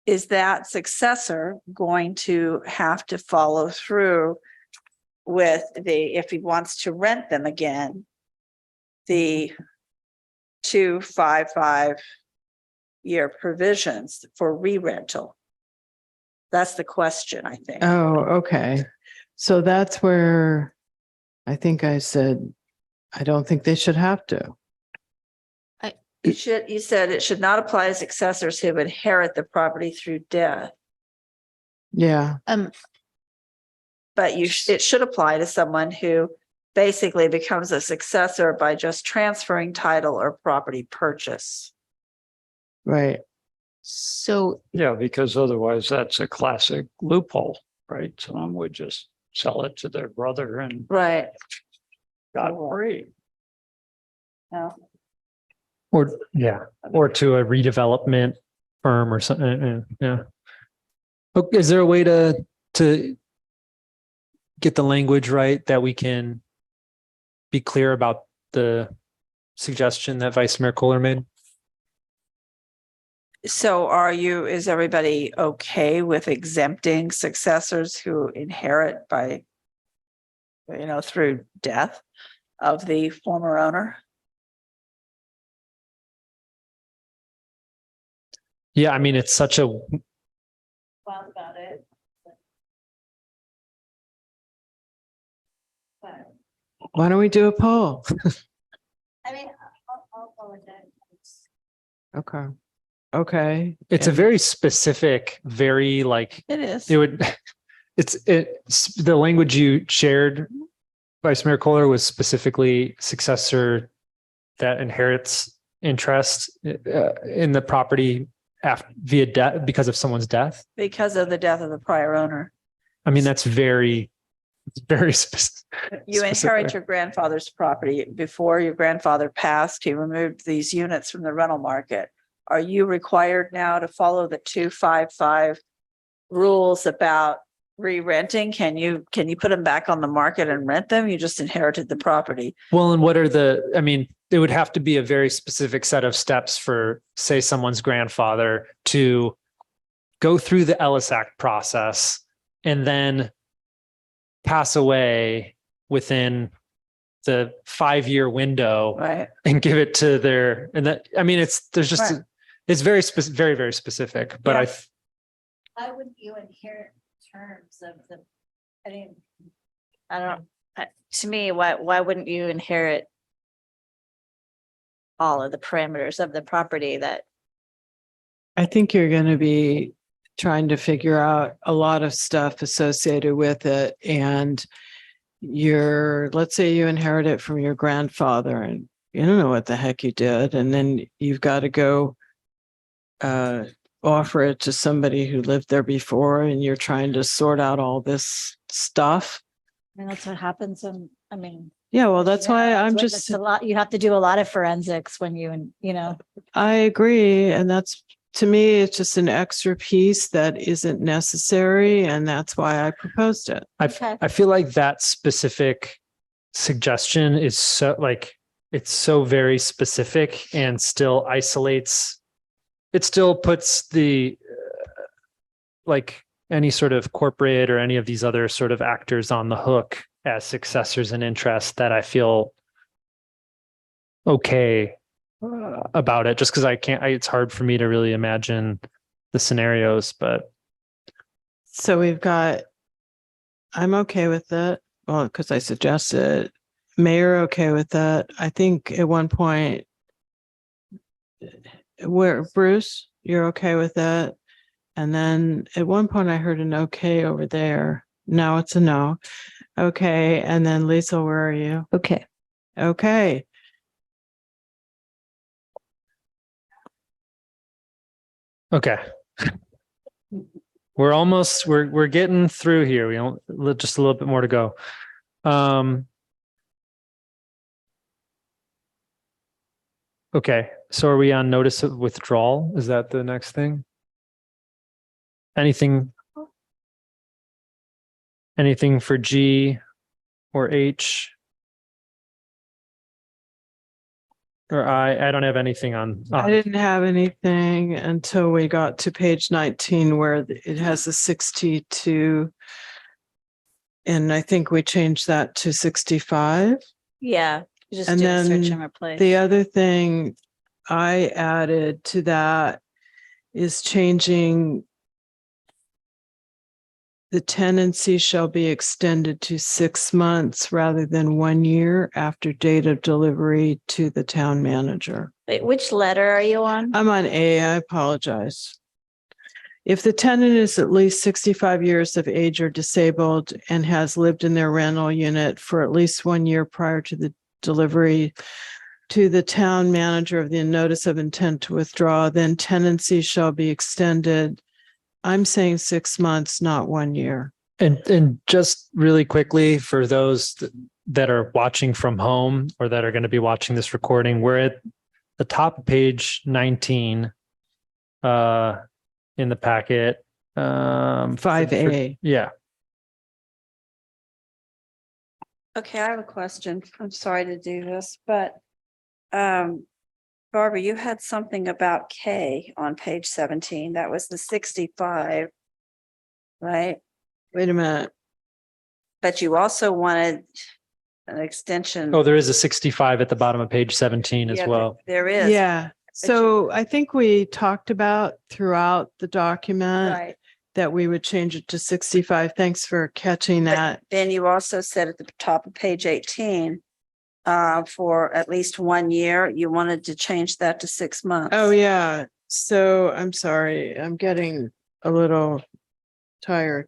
is that successor going to have to follow through with if he wants to rent them again, the 2-5-5-year provisions for re-rental? That's the question, I think. Oh, okay. So that's where I think I said, I don't think they should have to. You said it should not apply to successors who inherit the property through death. Yeah. But it should apply to someone who basically becomes a successor by just transferring title or property purchase. Right. So Yeah, because otherwise that's a classic loophole, right? Someone would just sell it to their brother and right, got free. No. Or to a redevelopment firm or something. Yeah. Okay, is there a way to get the language right that we can be clear about the suggestion that Vice Mayor Kohler made? So is everybody okay with exempting successors who inherit by, through death of the former owner? Yeah, I mean, it's such a, Thought about it. Why don't we do a poll? I mean, I'll go with that. Okay. Okay. it's a very specific, very like, It is. it would, the language you shared, Vice Mayor Kohler, was specifically successor that inherits interest in the property via death because of someone's death. Because of the death of the prior owner. I mean, that's very specific. You inherit your grandfather's property. Before your grandfather passed, he removed these units from the rental market. Are you required now to follow the 255 rules about re-renting? Can you put them back on the market and rent them? You just inherited the property. Well, and I mean, it would have to be a very specific set of steps for, say, someone's grandfather to go through the Ellis Act process and then pass away within the 5-year window, right, and give it to and that, I mean, there's just, right. It's very specific, very, very specific, but Yeah. Why wouldn't you inherit terms of I don't, to me, why wouldn't you inherit all of the parameters of the property that? I think you're going to be trying to figure out a lot of stuff associated with it. And let's say you inherit it from your grandfather and you don't know what the heck you did. And then you've got to go offer it to somebody who lived there before, and you're trying to sort out all this stuff. I mean, that's what happens. Yeah, well, that's why I'm it's just, a lot. You have to do a lot of forensics when I agree. And that's, to me, it's just an extra piece that isn't necessary. And that's why I proposed it. I feel like that specific suggestion is so it's so very specific and still isolates. It still puts the like any sort of corporate or any of these other sort of actors on the hook as successors in interest, that I feel okay about it, just because it's hard for me to really imagine the scenarios. But so I'm okay with it. Well, because I suggested it. Mayor okay with that. I think at one point, Bruce, you're okay with that. And then at one point I heard an okay over there. Now it's a no. Okay. And then Lisa, where are you? Okay. Okay. okay. We're getting through here. We don't, just a little bit more to go. Okay, so are we on notice of withdrawal? Is that the next thing? Anything for G or H? Or I don't have anything on. I didn't have anything until we got to page 19 where it has a 62. And I think we changed that to 65. Yeah. You just And do a search then and replace. the other thing I added to that is changing the tenancy shall be extended to 6 months rather than 1 year after date of delivery to the town manager. Wait, which letter are you on? I'm on A, I apologize. If the tenant is at least 65 years of age or disabled and has lived in their rental unit for at least 1 year prior to the delivery to the town manager of the notice of intent to withdraw, then tenancy shall be extended. I'm saying 6 months, not 1 year. And just really quickly for those that are watching from home or that are going to be watching this recording, we're at the top of page 19 in the packet. 5A. Yeah. Okay, I have a question. I'm sorry to do this, but Barbara, you had something about K on page 17. That was the 65, right? Wait a minute. But you also wanted an extension. Oh, there is a 65 at the bottom of page 17 as Yeah, well. there is. Yeah. So I think we talked about throughout the document Right. that we would change it to 65. Thanks for catching that. Then you also said at the top of page 18, for at least 1 year, you wanted to change that to 6 months. Oh, yeah. So I'm sorry. I'm getting a little tired.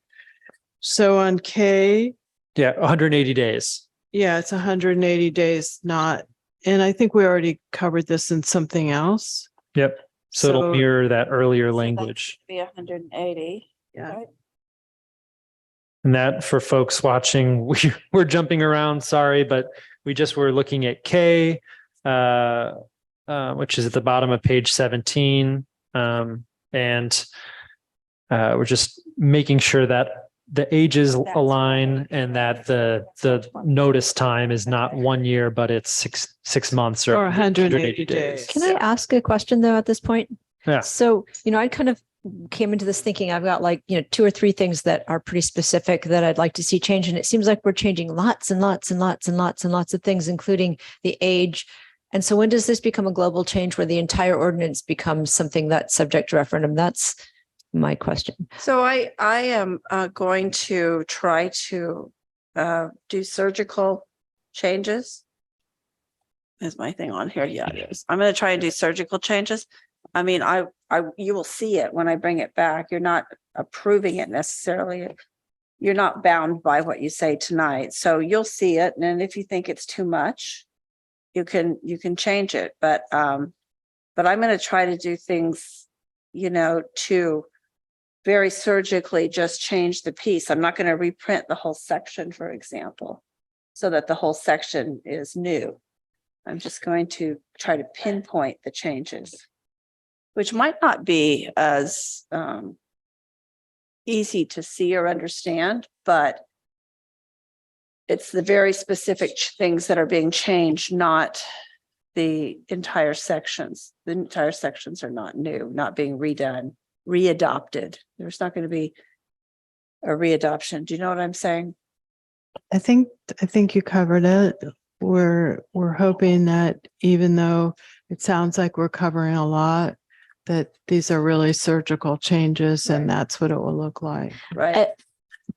So on K, Yeah, 180 days. yeah, it's 180 days, not, and I think we already covered this in something else. Yep. So it'll So- mirror that earlier language. Be 180. Yeah. Right? And that for folks watching, we're jumping around, sorry, but we just were looking at K, which is at the bottom of page 17. And we're just making sure that the ages align and that the notice time is not 1 year, but it's six months or 180 days. Can I ask a question though at this point? Yeah. So, I kind of came into this thinking I've got like, 2 or 3 things that are pretty specific that I'd like to see change. And it seems like we're changing lots and lots and lots and lots and lots of things, including the age. And so when does this become a global change where the entire ordinance becomes something that's subject to referendum? That's my question. So I am going to try to do surgical changes. Is my thing on here? Yeah, it is. I'm going to try and do surgical changes. I mean, you will see it when I bring it back. You're not approving it necessarily. You're not bound by what you say tonight. So you'll see it. And then if you think it's too much, you can change it. But I'm going to try to do things, to very surgically just change the piece. I'm not going to reprint the whole section, for example, so that the whole section is new. I'm just going to try to pinpoint the changes, which might not be as easy to see or understand, but it's the very specific things that are being changed, not the entire sections. The entire sections are not new, not being redone, readopted. There's not going to be a readoption. Do you know what I'm saying? I think you covered it. We're hoping that even though it sounds like we're covering a lot, that these are really surgical changes and that's what it will look like. Right.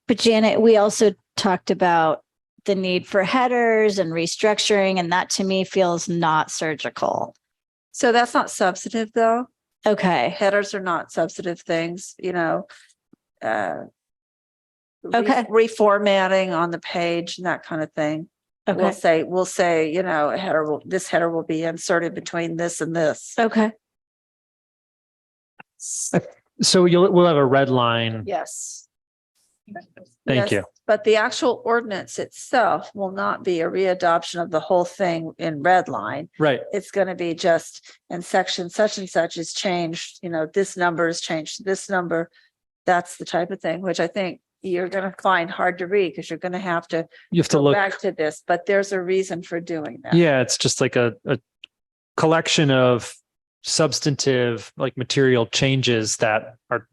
But Janet, we also talked about the need for headers and restructuring, and that to me feels not surgical. So that's not substantive though. Okay. Headers are not substantive things, Okay. reformatting on the page and that kind of thing. Okay. We'll say, this header will be inserted between this and this. Okay. So we'll have a red line. Yes. Thank you. But the actual ordinance itself will not be a readoption of the whole thing in red line. Right. It's going to be just in section such and such is changed, this number is changed to this number. That's the type of thing, which I think you're going to find hard to read because you're going to have to go look back to this, but there's a reason for doing that. Yeah, it's just like a collection of substantive like material changes that are,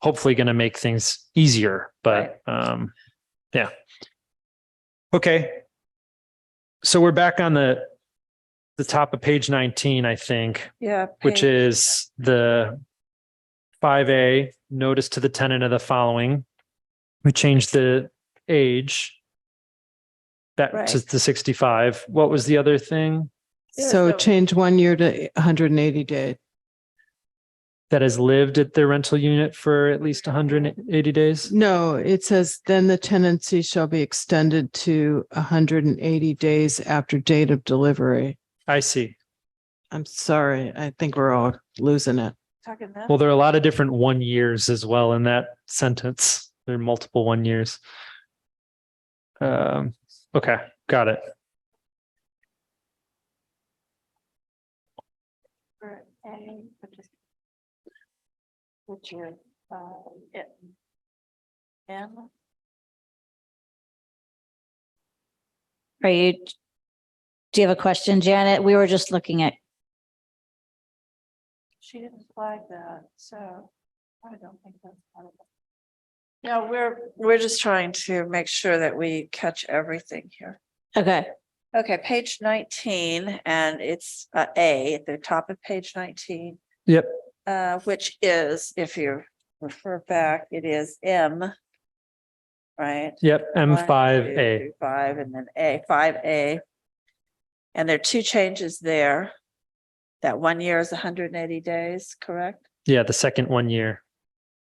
hopefully going to make things easier. But yeah. Okay. So we're back on the top of page 19, I think. Yeah. Which is the 5A, notice to the tenant of the following. We changed the age back to the 65. What was the other thing? So change 1 year to 180 days. That has lived at their rental unit for at least 180 days? No, it says then the tenancy shall be extended to 180 days after date of delivery. I see. I'm sorry. I think we're all losing it. Well, there are a lot of different 1 years as well in that sentence. There are multiple 1 years. Okay, got it. What's your M? Are you, do you have a question, Janet? We were just looking at, She didn't flag that, so I don't think that's part of it. No, we're just trying to make sure that we catch everything here. okay, Okay, page 19, and it's A at the top of page 19, Yep. which is, if you refer back, it is M, right? Yep. M5A. 5 and then A, 5A. And there are two changes there. That 1 year is 180 days, correct? Yeah. The second 1 year.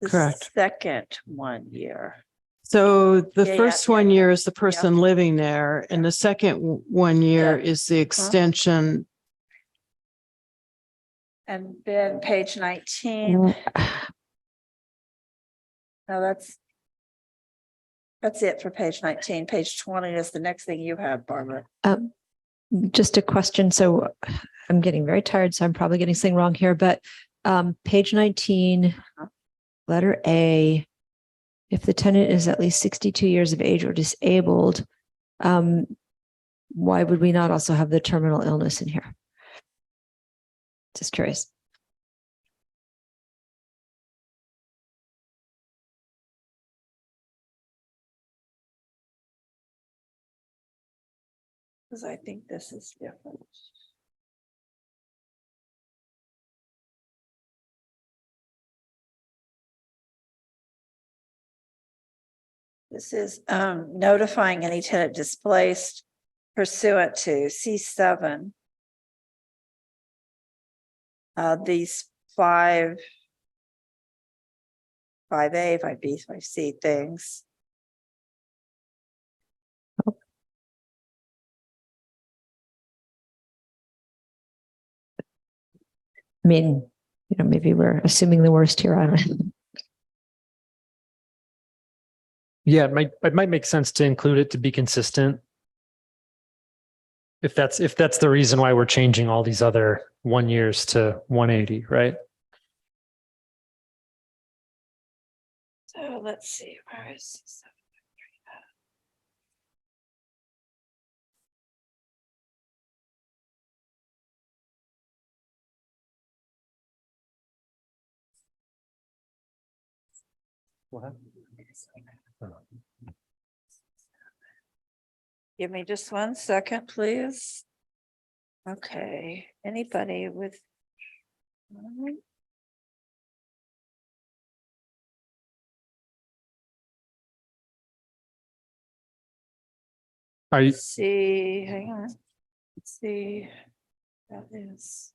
The Correct. second 1 year. So the Yeah, first yeah, 1 yeah. year is the person living there, and the second 1 year is the extension. And then page 19. No, that's it for page 19. Page 20 is the next thing you have, Barbara. Just a question. So I'm getting very tired, so I'm probably getting something wrong here, but page 19, letter A, if the tenant is at least 62 years of age or disabled, why would we not also have the terminal illness in here? Just curious. Because I think this is different. This is notifying any tenant displaced pursuant to C7. These 5A, 5B, 5C things. I mean, maybe we're assuming the worst here. I don't know. Yeah. It might make sense to include it to be consistent. If that's the reason why we're changing all these other 1 years to 180, right? So let's see, where is C7? Give me just 1 second, please. Okay, anybody with? Are you? See, hang on. Let's see. That is.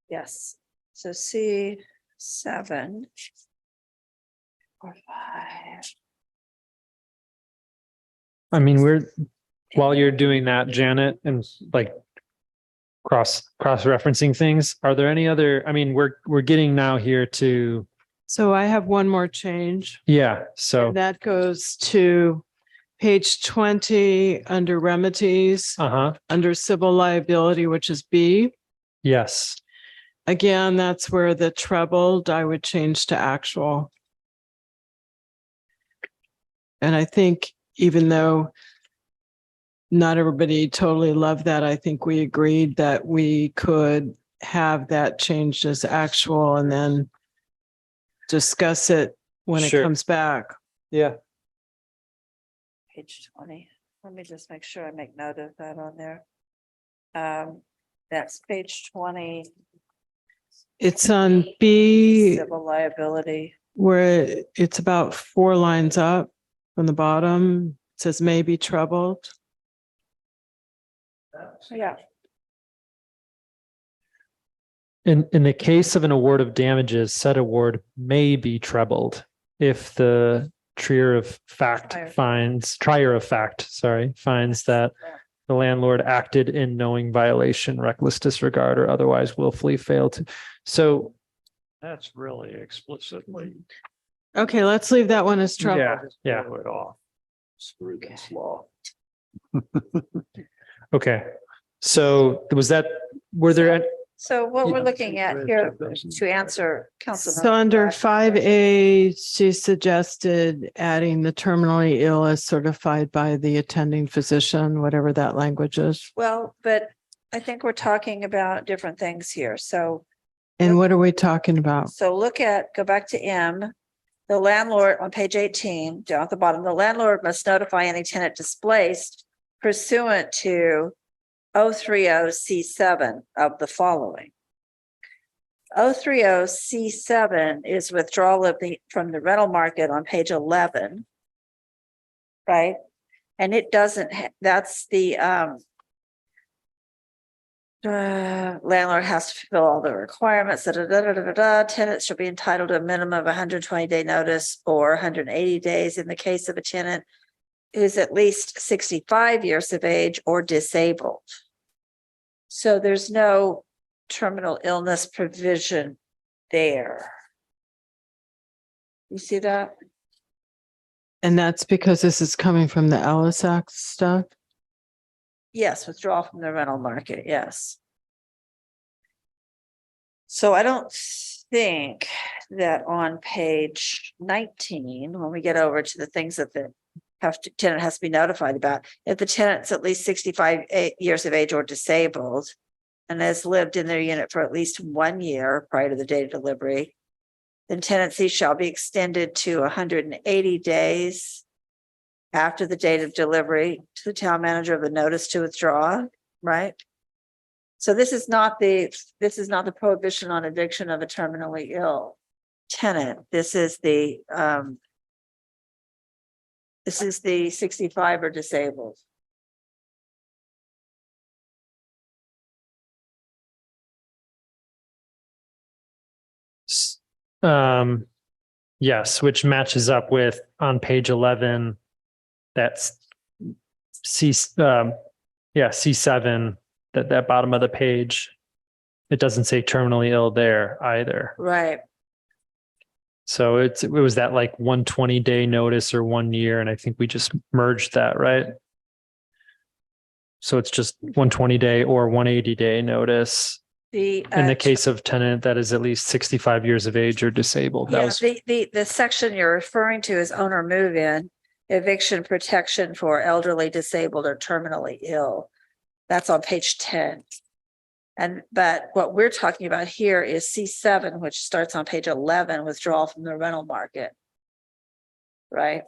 Yes, so C7. Or 5. I mean, while you're doing that, Janet, and like cross-referencing things, are there any other, I mean, we're getting now here to. So I have one more change. Yeah. So And that goes to page 20 under remedies, under civil liability, which is B. Yes. Again, that's where the troubled, I would change to actual. And I think even though not everybody totally loved that, I think we agreed that we could have that changed as actual and then discuss it when it comes back. Yeah. Page 20. Let me just make sure I make note of that on there. That's page 20. It's on B, Civil liability. where it's about 4 lines up from the bottom. It says may be troubled. Yeah. In the case of an award of damages, said award may be trebled if the trier of fact finds that the landlord acted in knowing violation, reckless disregard, or otherwise willfully failed to. So that's really explicitly. Okay, let's leave that one as troubled. Yeah. Blow it off. Screw this law. Okay. So were there So what we're looking at here to answer Council. So under 5A, she suggested adding the terminally ill as certified by the attending physician, whatever that language is. Well, but I think we're talking about different things here. So, And what are we talking about? go back to M. The landlord on page 18, down at the bottom, the landlord must notify any tenant displaced pursuant to 030C7 of the following. 030C7 is withdrawal from the rental market on page 11. Right? And it doesn't, that's the landlord has to fulfill all the requirements. Tenants shall be entitled to a minimum of 120-day notice or 180 days in the case of a tenant who is at least 65 years of age or disabled. So there's no terminal illness provision there. You see that? And that's because this is coming from the Ellis Act stuff? Yes, withdrawal from the rental market, yes. So I don't think that on page 19, when we get over to the things that the tenant has to be notified about, if the tenant's at least 65 years of age or disabled and has lived in their unit for at least 1 year prior to the date of delivery, then tenancy shall be extended to 180 days after the date of delivery to the town manager of the notice to withdraw, right? So this is not the prohibition on eviction of a terminally ill tenant. This is the 65 or disabled. Yes, which matches up with on page 11. That's C7, that bottom of the page. It doesn't say terminally ill there either. Right. So it was that like 120-day notice or 1 year, and I think we just merged that, right? So it's just 120-day or 180-day notice. In the case of tenant that is at least 65 years of age or disabled. The section you're referring to is owner move-in, eviction protection for elderly, disabled, or terminally ill. That's on page 10. But what we're talking about here is C7, which starts on page 11, withdrawal from the rental market. Right?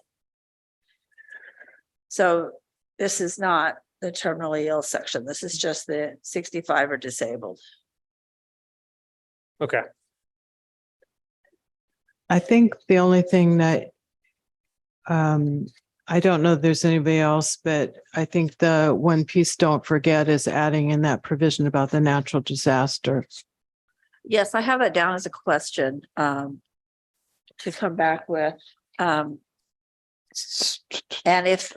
So this is not the terminally ill section. This is just the 65 or disabled. Okay. I think the only thing that I don't know if there's anybody else, but I think the one piece don't forget is adding in that provision about the natural disaster. Yes, I have that down as a question to come back with. And if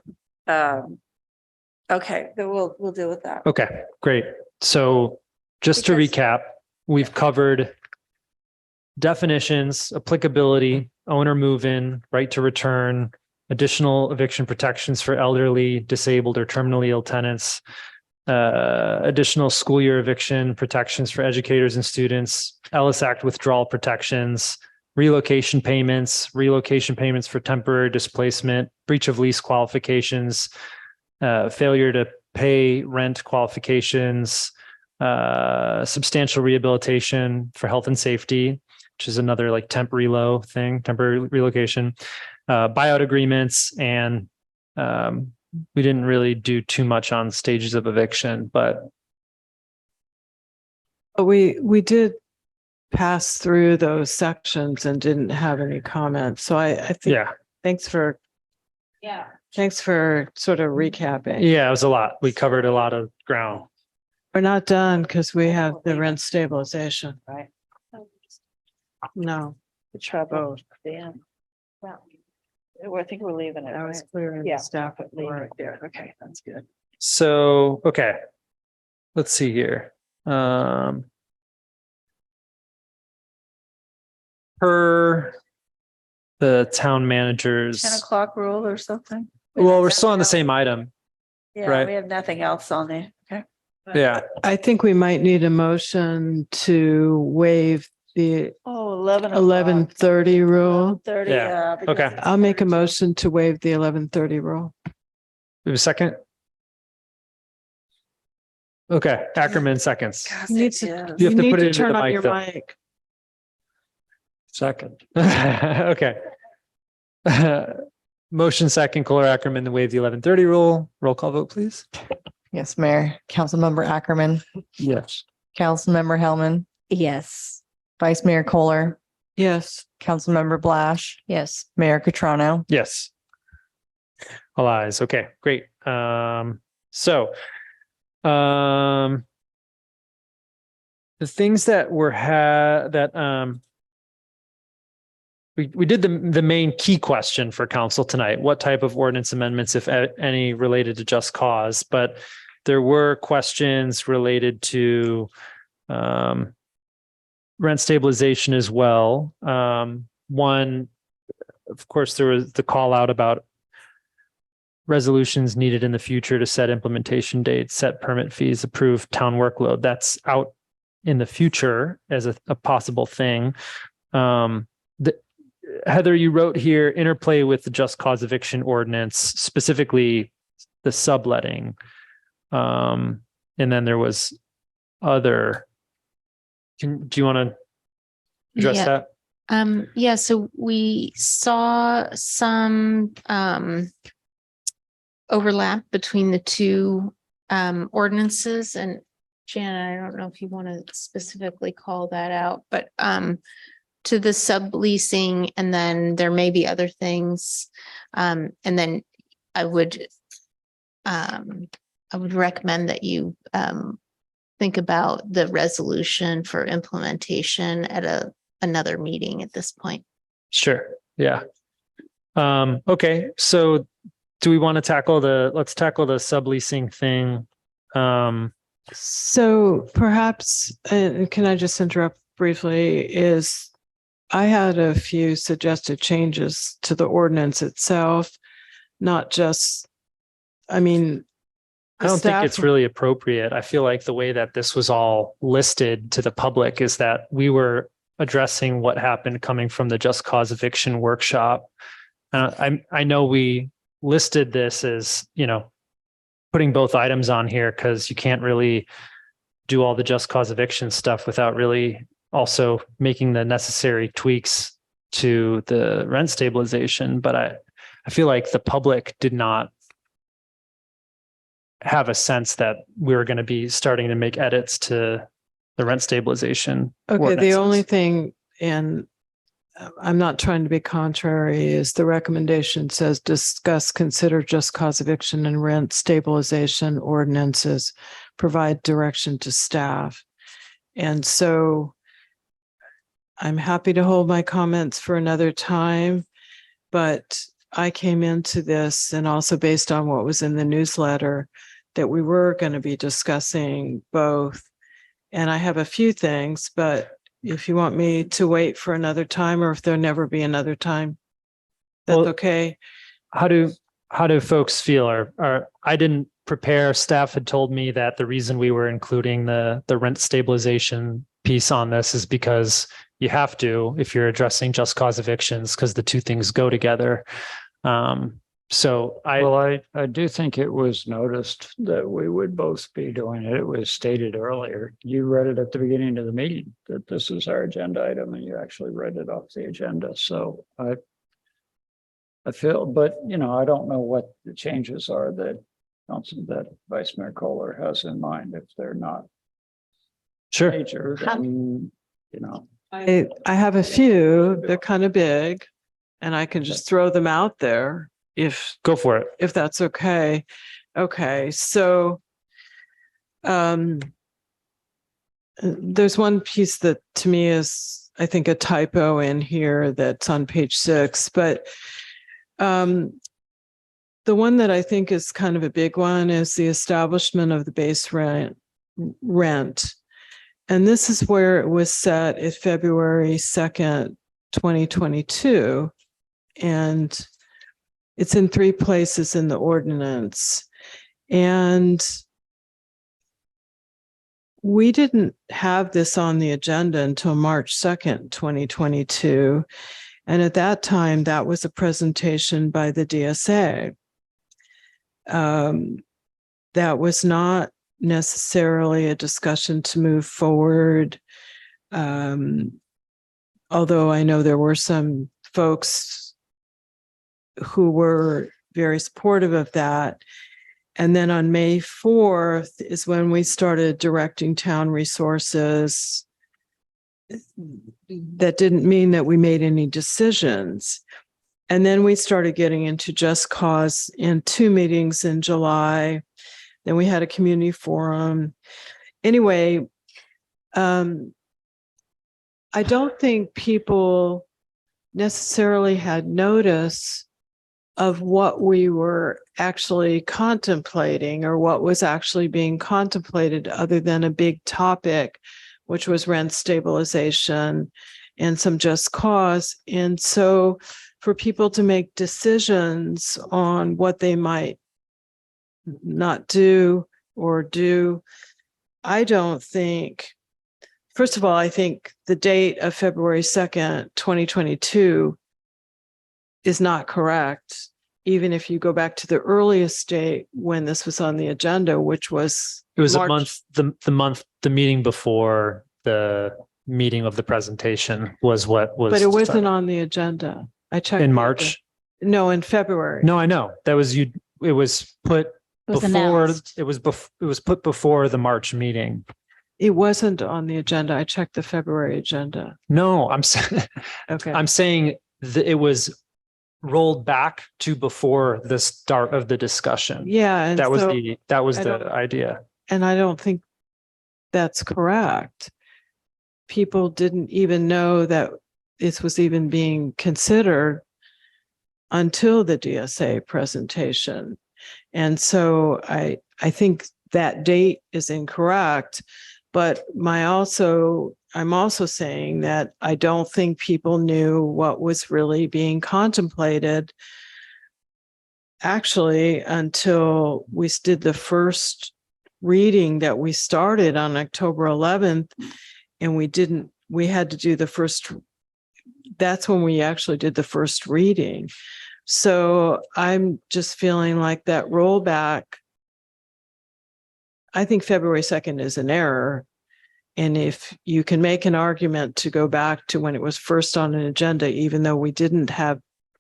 okay, then we'll deal with that. Okay, great. So just to recap, we've covered definitions, applicability, owner move-in, right to return, additional eviction protections for elderly, disabled, or terminally ill tenants, additional school year eviction protections for educators and students, Ellis Act withdrawal protections, relocation payments for temporary displacement, breach of lease qualifications, failure to pay rent qualifications, substantial rehabilitation for health and safety, which is another like temporary relocation, buyout agreements, and we didn't really do too much on stages of eviction, but we did pass through those sections and didn't have any comments. So I think thanks for sort of recapping. Yeah, it was a lot. We covered a lot of ground. We're not done because we have the rent stabilization. Right. No. The trouble. Well, I think we're leaving it. That was clear in the staff report. There. Okay, that's good. So, okay, let's see here. Per the town manager's 10 o'clock rule or something. Well, we're still on the same item. Yeah, right? we have nothing else on there. Okay. Yeah. I think we might need a motion to waive the Oh, 11 o'clock. 11:30 rule. 30, Yeah. because Okay. it's I'll make a 42. motion to waive the 11:30 rule. We have a second? Okay, Ackerman seconds. Yes, You need it to, is. You have you to need put it to into turn the on mic, your though. mic. Second. Okay. Motion second, Kohler Ackerman to waive the 11:30 rule. Roll call vote, please. Yes, Mayor. Councilmember Ackerman, Yes. Councilmember Hellman, Yes. Vice Mayor Kohler, Yes. Councilmember Blash, Yes. Mayor Catrano. Yes. All ayes. Okay, great. So the things that we did the main key question for council tonight. What type of ordinance amendments, if any, related to just cause? But there were questions related to rent stabilization as well. One, of course, there was the call out about resolutions needed in the future to set implementation dates, set permit fees, approve town workload. That's out in the future as a possible thing. Heather, you wrote here interplay with the just cause eviction ordinance, specifically the subletting. And then there was other. Do you want to address that? Yeah, so we saw some overlap between the two ordinances, and Jana, I don't know if you want to specifically call that out, but to the subleasing, and then there may be other things. And then I would recommend that you think about the resolution for implementation at another meeting at this point. Sure. Yeah. Okay. So do we want to let's tackle the subleasing thing? So perhaps, can I just interrupt briefly, I had a few suggested changes to the ordinance itself, not just, I mean, I don't think it's really appropriate. I feel like the way that this was all listed to the public is that we were addressing what happened coming from the just cause eviction workshop. I know we listed this as, putting both items on here because you can't really do all the just cause eviction stuff without really also making the necessary tweaks to the rent stabilization. But I feel like the public did not have a sense that we were going to be starting to make edits to the rent stabilization. Okay, the ordinances. only thing, and I'm not trying to be contrary, is the recommendation says discuss, consider just cause eviction and rent stabilization ordinances, provide direction to staff. And so I'm happy to hold my comments for another time, but I came into this and also based on what was in the newsletter that we were going to be discussing both. And I have a few things, but if you want me to wait for another time, or if there'll never be another time, that's okay. How do folks feel? I didn't prepare. Staff had told me that the reason we were including the rent stabilization piece on this is because you have to if you're addressing just cause evictions, because the two things go together. So I do think it was noticed that we would both be doing it. It was stated earlier. You read it at the beginning of the meeting that this is our agenda item, and you actually read it off the agenda. So I feel, but I don't know what the changes are that Vice Mayor Kohler has in mind. If they're not major, then, I have a few, they're kind of big, and I can just throw them out there. Go for it. If that's okay. Okay, so there's one piece that to me is, I think, a typo in here that's on page 6, but the one that I think is kind of a big one is the establishment of the base rent. And this is where it was set at February 2nd, 2022. And it's in 3 places in the ordinance. And we didn't have this on the agenda until March 2nd, 2022. And at that time, that was a presentation by the DSA. That was not necessarily a discussion to move forward. Although I know there were some folks who were very supportive of that. And then on May 4th is when we started directing town resources. That didn't mean that we made any decisions. And then we started getting into Just Cause in 2 meetings in July. Then we had a community forum. Anyway, I don't think people necessarily had notice of what we were actually contemplating or what was actually being contemplated other than a big topic, which was rent stabilization and some just cause. And so for people to make decisions on what they might not do or do, I don't think, first of all, I think the date of February 2nd, 2022 is not correct. Even if you go back to the earliest date when this was on the agenda, which was It was March. the meeting before the meeting of the presentation was what was. But it wasn't on the agenda. I checked. In March? No, in February. No, I know. That was you. It was put was before, announced. it was put before the March meeting. It wasn't on the agenda. I checked the February agenda. No, I'm saying, Okay. I'm saying that it was rolled back to before the start of the discussion. Yeah. And That was so the idea. And I don't think that's correct. People didn't even know that this was even being considered until the DSA presentation. And so I think that date is incorrect, but I'm also saying that I don't think people knew what was really being contemplated actually until we did the first reading that we started on October 11th, and we had to do the first, that's when we actually did the first reading. So I'm just feeling like that rollback, I think February 2nd is an error. And if you can make an argument to go back to when it was first on an agenda, even though we didn't have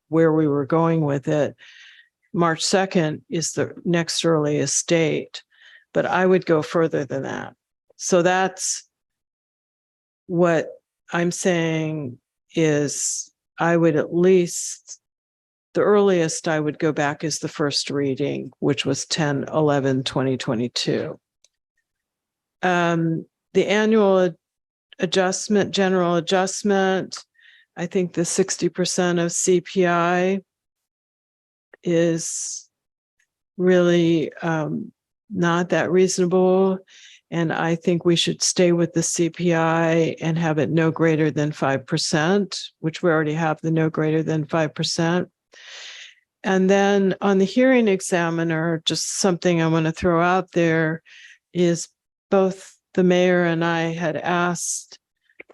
where we were going with it, March 2nd is the next earliest date. But I would go further than that. So that's what I'm saying is I would at least, the earliest I would go back is the first reading, which was 10/11/2022. The annual adjustment, general adjustment, I think the 60% of CPI is really not that reasonable. And I think we should stay with the CPI and have it no greater than 5%, which we already have the no greater than 5%. And then on the hearing examiner, just something I want to throw out there is both the mayor and I had asked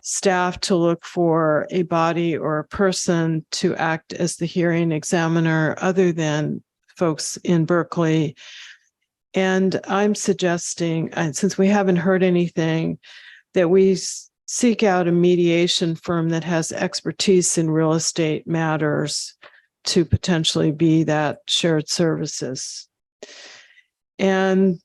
staff to look for a body or a person to act as the hearing examiner other than folks in Berkeley. And I'm suggesting, and since we haven't heard anything, that we seek out a mediation firm that has expertise in real estate matters to potentially be that shared services. And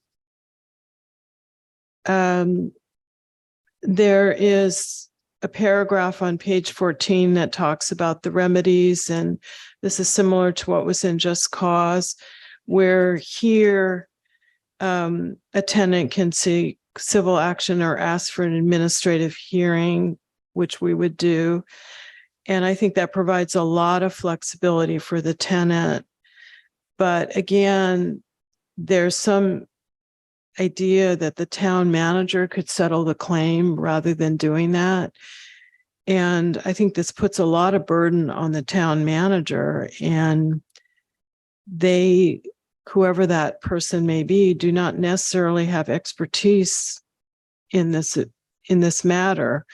there is a paragraph on page 14 that talks about the remedies, and this is similar to what was in Just Cause, where here a tenant can seek civil action or ask for an administrative hearing, which we would do. And I think that provides a lot of flexibility for the tenant. But again, there's some idea that the town manager could settle the claim rather than doing that. And I think this puts a lot of burden on the town manager, and they, whoever that person may be, do not necessarily have expertise in this matter.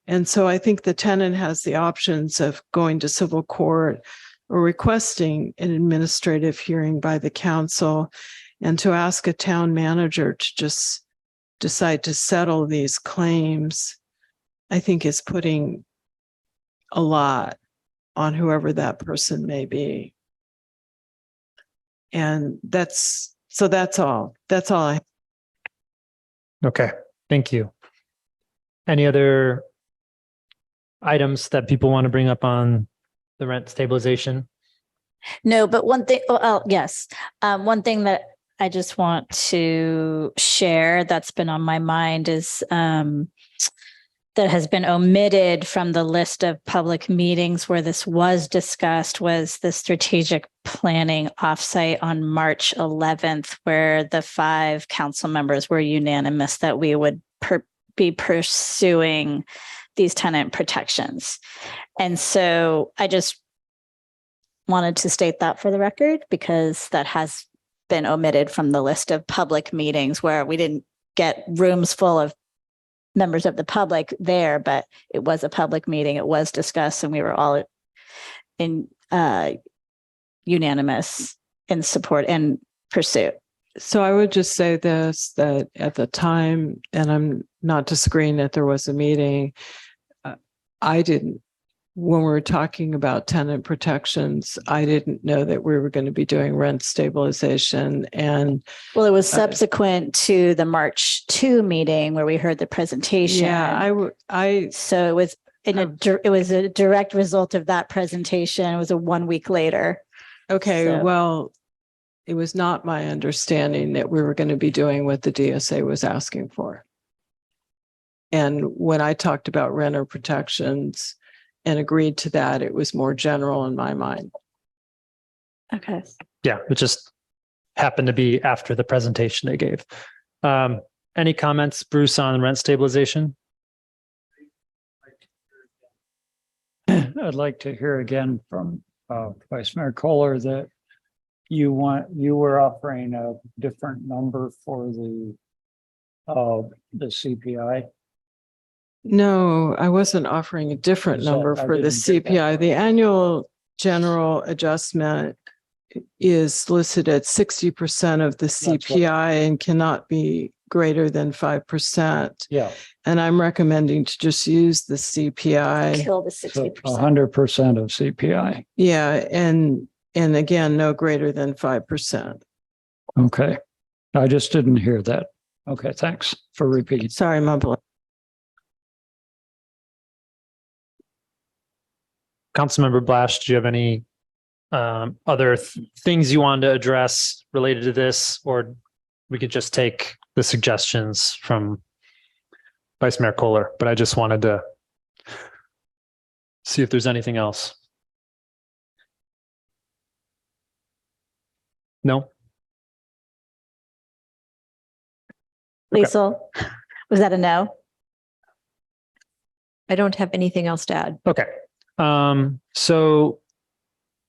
And so I think the tenant has the options of going to civil court or requesting an administrative hearing by the council, and to ask a town manager to just decide to settle these claims, I think is putting a lot on whoever that person may be. And that's all. That's all I. Okay, thank you. Any other items that people want to bring up on the rent stabilization? No, but one thing, yes. One thing that I just want to share that's been on my mind is that has been omitted from the list of public meetings where this was discussed was the strategic planning offsite on March 11th, where the 5 council members were unanimous that we would be pursuing these tenant protections. And so I just wanted to state that for the record, because that has been omitted from the list of public meetings where we didn't get rooms full of members of the public there, but it was a public meeting. It was discussed, and we were all in unanimous in support and pursuit. So I would just say this, that at the time, and I'm not disagreeing that there was a meeting, when we were talking about tenant protections, I didn't know that we were going to be doing rent stabilization. And well, it was subsequent to the March 2 meeting where we heard the presentation. Yeah, so it was it was a direct result of that presentation. It was a 1 week later. Okay, So. well, it was not my understanding that we were going to be doing what the DSA was asking for. And when I talked about renter protections and agreed to that, it was more general in my mind. Okay. Yeah, it just happened to be after the presentation they gave. Any comments, Bruce, on rent stabilization? I'd like to hear again from Vice Mayor Kohler that you were offering a different number for the CPI. No, I wasn't offering a different number for the CPI. The annual general adjustment is listed at 60% of the CPI and cannot be greater than 5%. Yeah. And I'm recommending to just use the CPI. Kill the 60%. 100% of CPI. Yeah, and again, no greater than 5%. Okay. I just didn't hear that. Okay, thanks for repeating. Sorry, mumble. Councilmember Blash, do you have any other things you wanted to address related to this, or we could just take the suggestions from Vice Mayor Kohler? But I just wanted to see if there's anything else. No? Liesl, was that a no? I don't have anything else to add. Okay.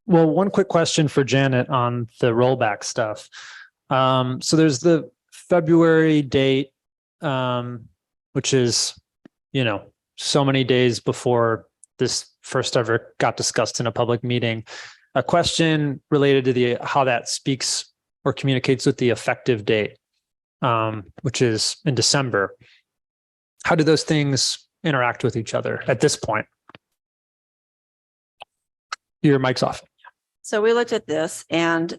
Well, one quick question for Janet on the rollback stuff. So there's the February date, which is, so many days before this first ever got discussed in a public meeting. A question related to how that speaks or communicates with the effective date, which is in December. How do those things interact with each other at this point? Your mic's off. So we looked at this and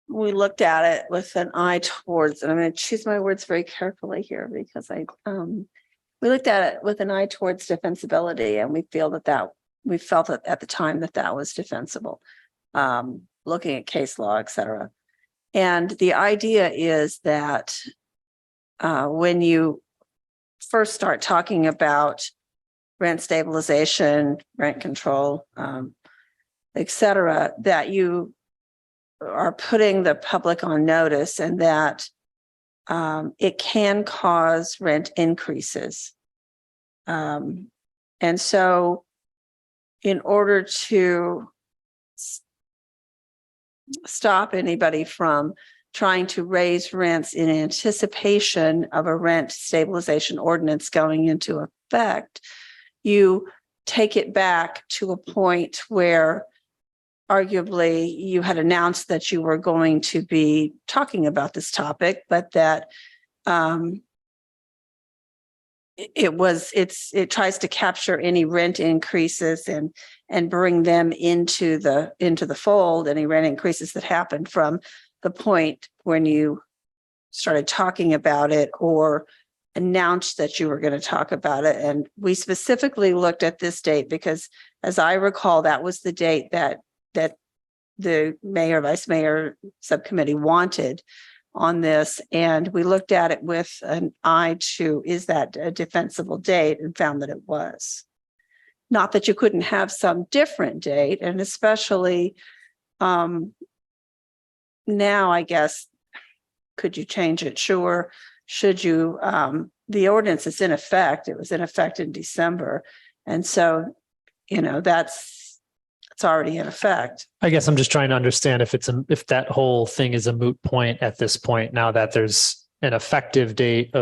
we looked at it with an eye towards, and I'm going to choose my words very carefully here because we looked at it with an eye towards defensibility, and we felt that at the time that was defensible, looking at case law, et cetera. And the idea is that when you first start talking about rent stabilization, rent control, et cetera, that you are putting the public on notice, and that it can cause rent increases. And so in order to stop anybody from trying to raise rents in anticipation of a rent stabilization ordinance going into effect, you take it back to a point where arguably you had announced that you were going to be talking about this topic, but that it tries to capture any rent increases and bring them into the fold, any rent increases that happened from the point when you started talking about it or announced that you were going to talk about it. And we specifically looked at this date because, as I recall, that was the date that the mayor, vice mayor subcommittee wanted on this. And we looked at it with an eye to, is that a defensible date, and found that it was. Not that you couldn't have some different date, and especially now, I guess, could you change it? Sure. Should you? The ordinance is in effect. It was in effect in December. And so, it's already in effect. I guess I'm just trying to understand if if that whole thing is a moot point at this point, now that there's an effective date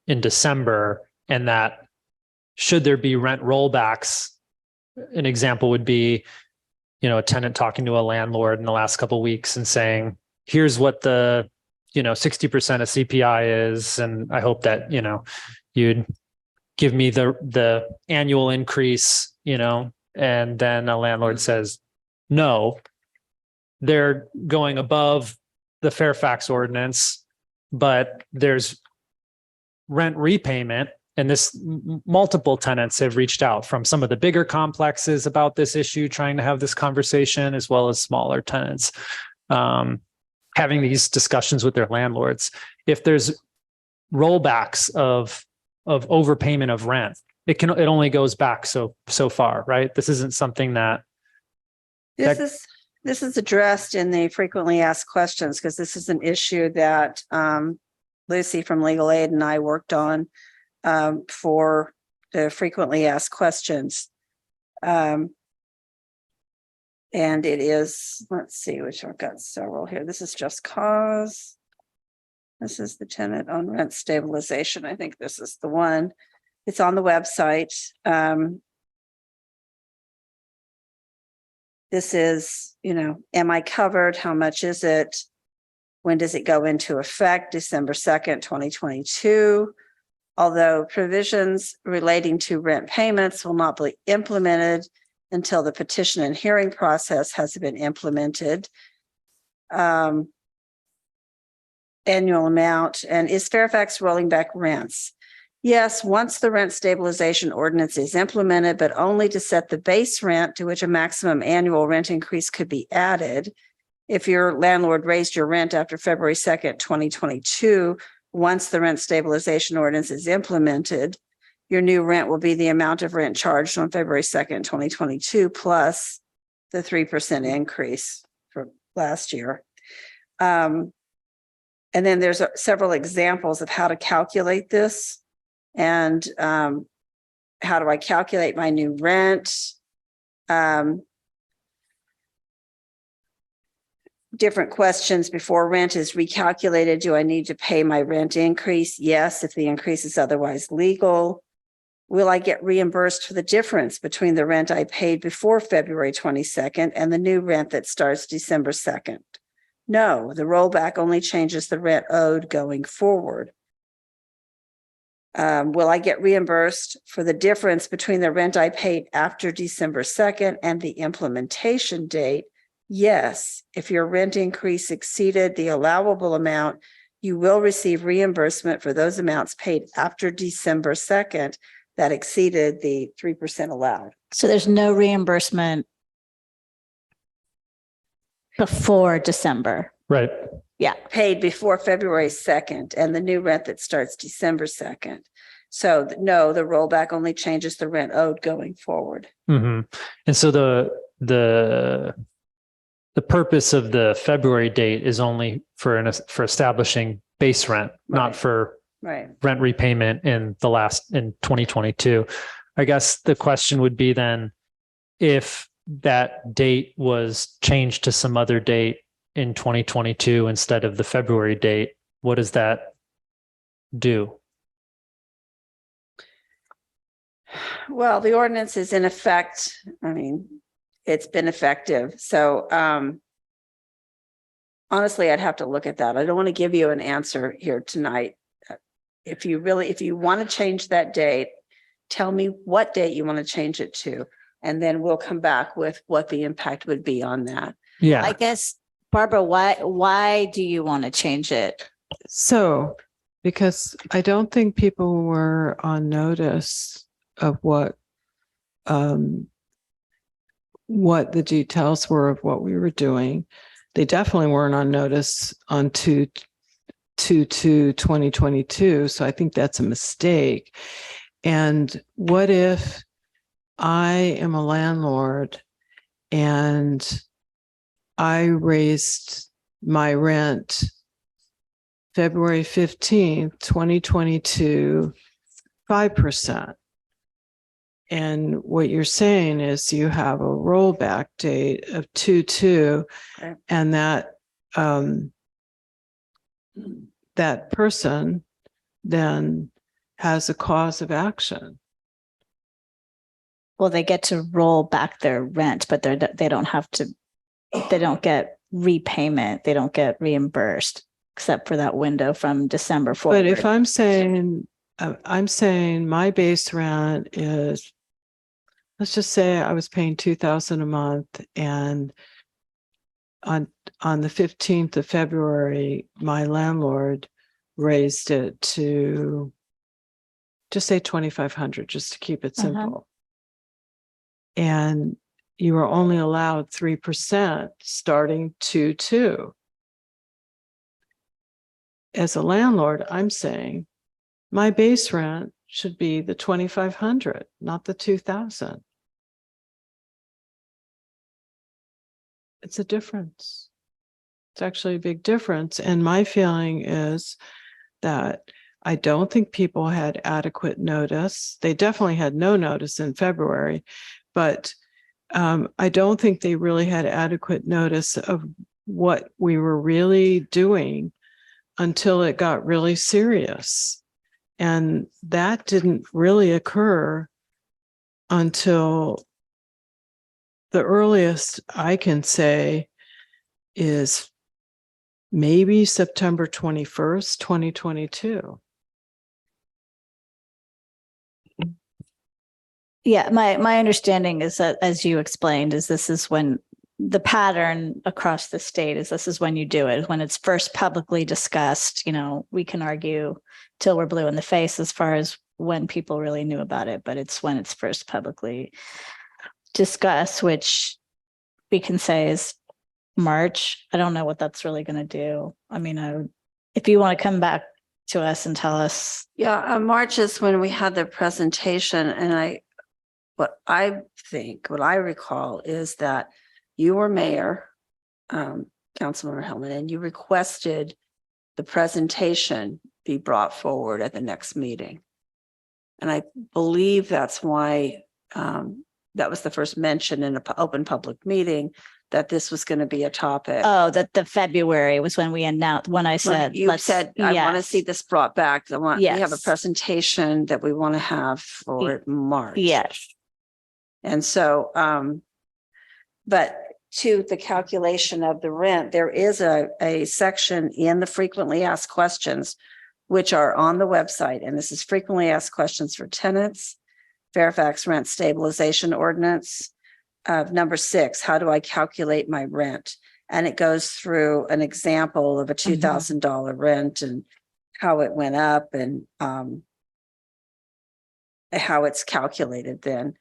in December, and that should there be rent rollbacks, an example would be, a tenant talking to a landlord in the last couple of weeks and saying, here's what the 60% of CPI is, and I hope that you'd give me the annual increase, and then a landlord says, no, they're going above the Fairfax ordinance, but there's rent repayment. And multiple tenants have reached out from some of the bigger complexes about this issue, trying to have this conversation, as well as smaller tenants, having these discussions with their landlords. If there's rollbacks of overpayment of rent, it only goes back so far, right? This isn't something that this is addressed in the frequently asked questions, because this is an issue that Lucy from Legal Aid and I worked on for the frequently asked questions. And it is, let's see, which I've got several here. This is just cause. This is the tenant on rent stabilization. I think this is the one. It's on the website. This is, am I covered? How much is it? When does it go into effect? December 2nd, 2022. Although provisions relating to rent payments will not be implemented until the petition and hearing process has been implemented. Annual amount. And is Fairfax rolling back rents? Yes, once the rent stabilization ordinance is implemented, but only to set the base rent to which a maximum annual rent increase could be added. If your landlord raised your rent after February 2nd, 2022, once the rent stabilization ordinance is implemented, your new rent will be the amount of rent charged on February 2nd, 2022, plus the 3% increase for last year. And then there's several examples of how to calculate this. And how do I calculate my new rent? Different questions before rent is recalculated. Do I need to pay my rent increase? Yes, if the increase is otherwise legal. Will I get reimbursed for the difference between the rent I paid before February 22nd and the new rent that starts December 2nd? No, the rollback only changes the rent owed going forward. Will I get reimbursed for the difference between the rent I paid after December 2nd and the implementation date? Yes, if your rent increase exceeded the allowable amount, you will receive reimbursement for those amounts paid after December 2nd that exceeded the 3% allowed. So there's no reimbursement before December. Right. Yeah, paid before February 2nd and the new rent that starts December 2nd. So no, the rollback only changes the rent owed going forward. Mm-hmm. And so the purpose of the February date is only for establishing base rent, not for rent repayment in 2022. I guess the question would be then, if that date was changed to some other date in 2022 instead of the February date, what does that do? Well, the ordinance is in effect. I mean, it's been effective. So honestly, I'd have to look at that. I don't want to give you an answer here tonight. If you want to change that date, tell me what date you want to change it to, and then we'll come back with what the impact would be on that. Yeah. I guess, Barbara, why do you want to change it? So, because I don't think people were on notice of what the details were of what we were doing. They definitely weren't on notice on 2/2/2022. So I think that's a mistake. And what if I am a landlord and I raised my rent February 15th, 2022, 5%. And what you're saying is you have a rollback date of 2/2, Okay. and that person then has a cause of action. Well, they get to roll back their rent, but they don't get repayment. They don't get reimbursed except for that window from December forward. But if I'm saying my base rent is, let's just say I was paying $2,000 a month, and on the 15th of February, my landlord raised it to just say $2,500, just to keep it simple. And you are only allowed 3% starting 2/2. As a landlord, I'm saying my base rent should be the $2,500, not the $2,000. It's a difference. It's actually a big difference. And my feeling is that I don't think people had adequate notice. They definitely had no notice in February, but I don't think they really had adequate notice of what we were really doing until it got really serious. And that didn't really occur until the earliest I can say is maybe September 21st, 2022. Yeah, my understanding is that, as you explained, is this is when the pattern across the state is this is when you do it, when it's first publicly discussed. We can argue till we're blue in the face as far as when people really knew about it, but it's when it's first publicly discussed, which we can say is March. I don't know what that's really going to do. I mean, if you want to come back to us and tell us. Yeah, March is when we had the presentation, and what I recall is that you were mayor, Councilmember Hellman, and you requested the presentation be brought forward at the next meeting. And I believe that's why that was the first mention in an open public meeting that this was going to be a topic. Oh, that the February was when we announced, when I said, you said, I want to yes. see this brought back. We have a Yes. presentation that we want to have for March. Yes. And so, but to the calculation of the rent, there is a section in the frequently asked questions, which are on the website. And this is frequently asked questions for tenants, Fairfax rent stabilization ordinance. Number 6, how do I calculate my rent? And it goes through an example of a $2,000 rent and how it went up and how it's calculated then.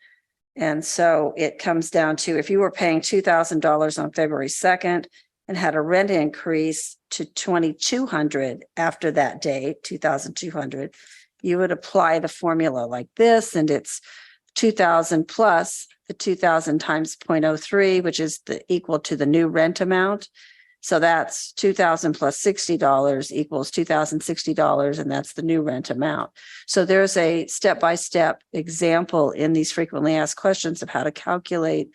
And so it comes down to, if you were paying $2,000 on February 2nd and had a rent increase to $2,200 after that date, $2,200, you would apply the formula like this, and it's 2,000 plus the 2,000 times 0.03, which is equal to the new rent amount. So that's 2,000 plus $60 equals $2,060, and that's the new rent amount. So there's a step-by-step example in these frequently asked questions of how to calculate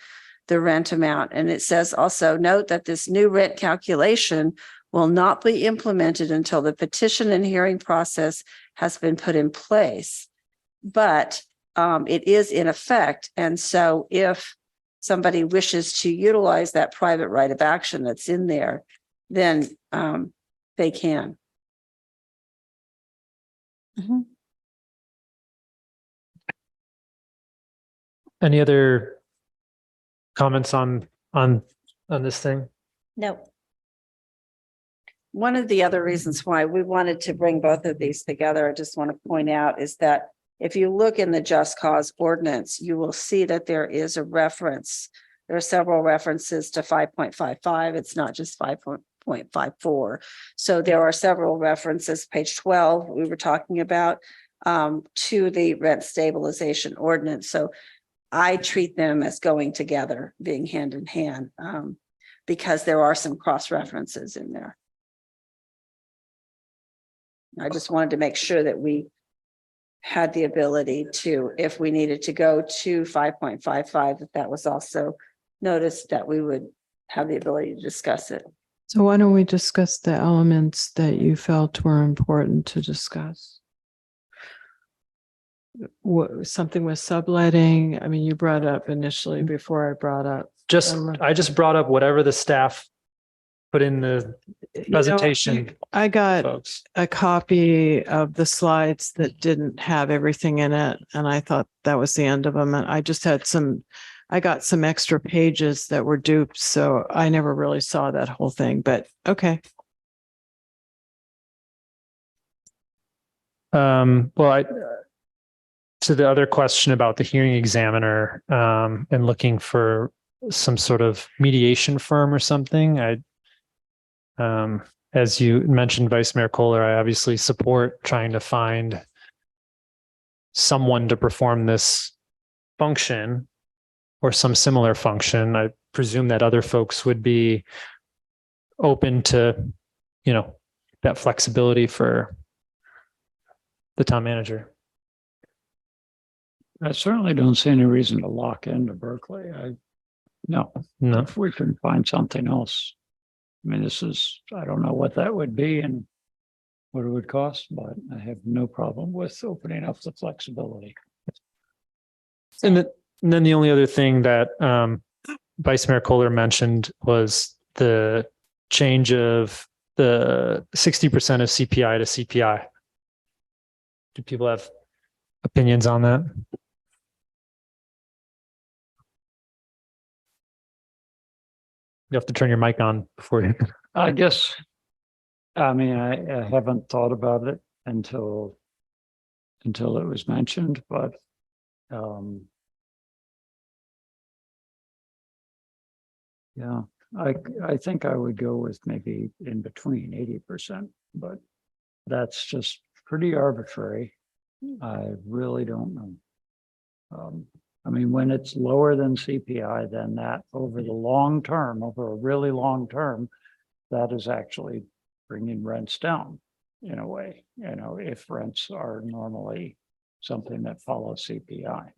the rent amount. And it says also, note that this new rent calculation will not be implemented until the petition and hearing process has been put in place. But it is in effect. And so if somebody wishes to utilize that private right of action that's in there, then they can. Any other comments on this thing? No. One of the other reasons why we wanted to bring both of these together, I just want to point out, is that if you look in the just cause ordinance, you will see that there is a reference. There are several references to 5.55. It's not just 5.54. So there are several references, page 12, we were talking about, to the rent stabilization ordinance. So I treat them as going together, being hand in hand, because there are some cross references in there. I just wanted to make sure that we had the ability to, if we needed to go to 5.55, that was also noticed, that we would have the ability to discuss it. So why don't we discuss the elements that you felt were important to discuss? Something with subletting. I mean, you brought up initially before I brought up. I just brought up whatever the staff put in the presentation. I got folks. a copy of the slides that didn't have everything in it, and I thought that was the end of them. And I just had I got some extra pages that were duped, so I never really saw that whole thing, but okay. Well, to the other question about the hearing examiner and looking for some sort of mediation firm or something, as you mentioned, Vice Mayor Kohler, I obviously support trying to find someone to perform this function or some similar function. I presume that other folks would be open to, that flexibility for the town manager. I certainly don't see any reason to lock into Berkeley. No. If we can find something else. I mean, I don't know what that would be and what it would cost, but I have no problem with opening up the flexibility. And then the only other thing that Vice Mayor Kohler mentioned was the change of the 60% of CPI to CPI. Do people have opinions on that? You have to turn your mic on before you. I guess, I mean, I haven't thought about it until it was mentioned, but yeah, I think I would go with maybe in between 80%, but that's just pretty arbitrary. I really don't know. I mean, when it's lower than CPI, then that over the long term, over a really long term, that is actually bringing rents down in a way, if rents are normally something that follows CPI.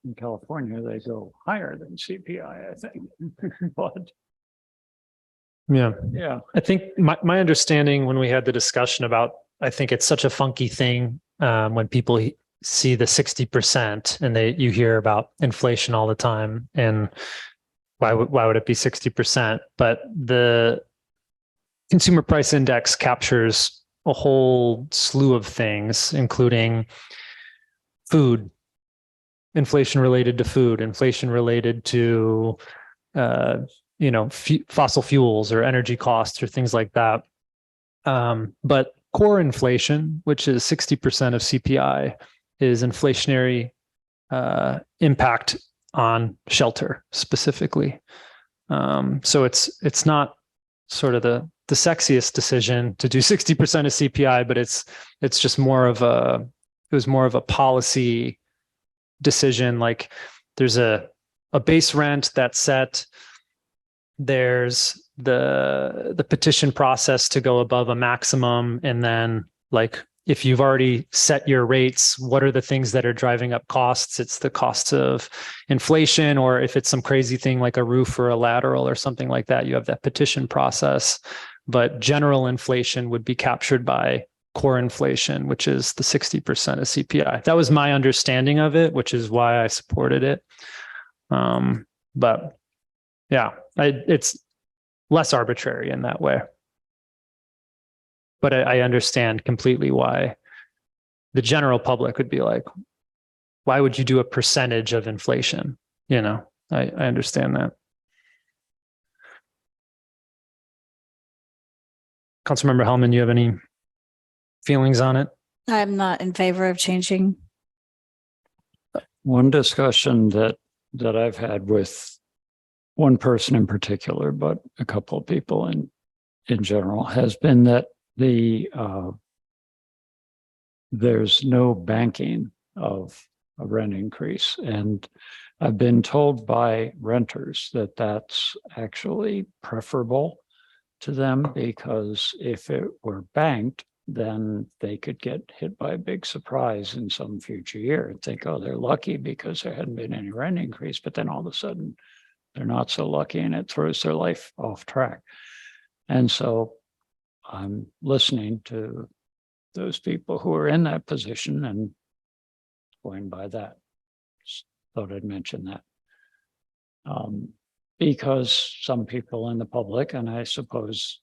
In California, they go higher than CPI, I think. But yeah. I think my understanding when we had the discussion about, I think it's such a funky thing when people see the 60% and you hear about inflation all the time, and why would it be 60%? But the consumer price index captures a whole slew of things, including food, inflation related to food, inflation related to fossil fuels or energy costs or things like that. But core inflation, which is 60% of CPI, is inflationary impact on shelter specifically. So it's not sort of the sexiest decision to do 60% of CPI, but it's just more of a policy decision. Like there's a base rent that's set. There's the petition process to go above a maximum, and then like if you've already set your rates, what are the things that are driving up costs? It's the cost of inflation, or if it's some crazy thing like a roof or a lateral or something like that, you have that petition process. But general inflation would be captured by core inflation, which is the 60% of CPI. That was my understanding of it, which is why I supported it. But yeah, it's less arbitrary in that way. But I understand completely why the general public would be like, why would you do a percentage of inflation? You know, I understand that. Councilmember Hellman, you have any feelings on it? I'm not in favor of changing. One discussion that I've had with one person in particular, but a couple of people in general, has been that there's no banking of a rent increase. And I've been told by renters that that's actually preferable to them, because if it were banked, then they could get hit by a big surprise in some future year and think, oh, they're lucky because there hadn't been any rent increase, but then all of a sudden they're not so lucky and it throws their life off track. And so I'm listening to those people who are in that position and going by that. Just thought I'd mention that. Because some people in the public, and I suppose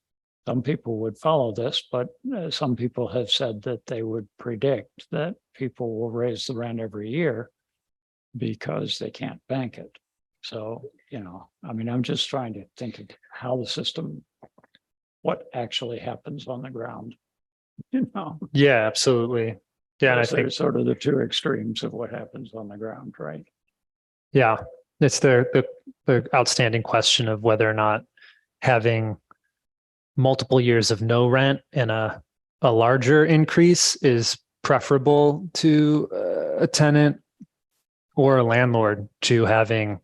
some people would follow this, but some people have said that they would predict that people will raise the rent every year because they can't bank it. So, you know, I mean, I'm just trying to think of how the system, what actually happens on the ground, you know? Yeah, absolutely. Yeah, and I think there's sort of the two extremes of what happens on the ground, right? yeah, it's the outstanding question of whether or not having multiple years of no rent and a larger increase is preferable to a tenant or a landlord to having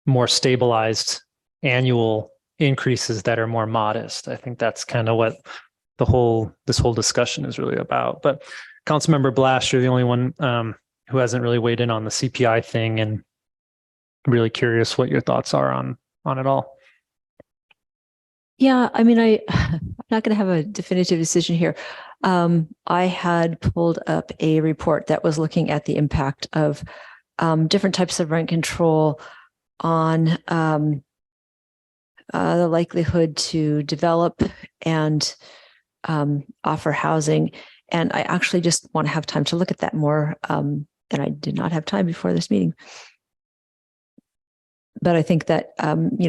more stabilized annual increases that are more modest. I think that's kind of what this whole discussion is really about. But Councilmember Blash, you're the only one who hasn't really weighed in on the CPI thing, and I'm really curious what your thoughts are on it all. Yeah, I mean, I'm not going to have a definitive decision here. I had pulled up a report that was looking at the impact of different types of rent control on the likelihood to develop and offer housing. And I actually just want to have time to look at that more. And I did not have time before this meeting. But I think that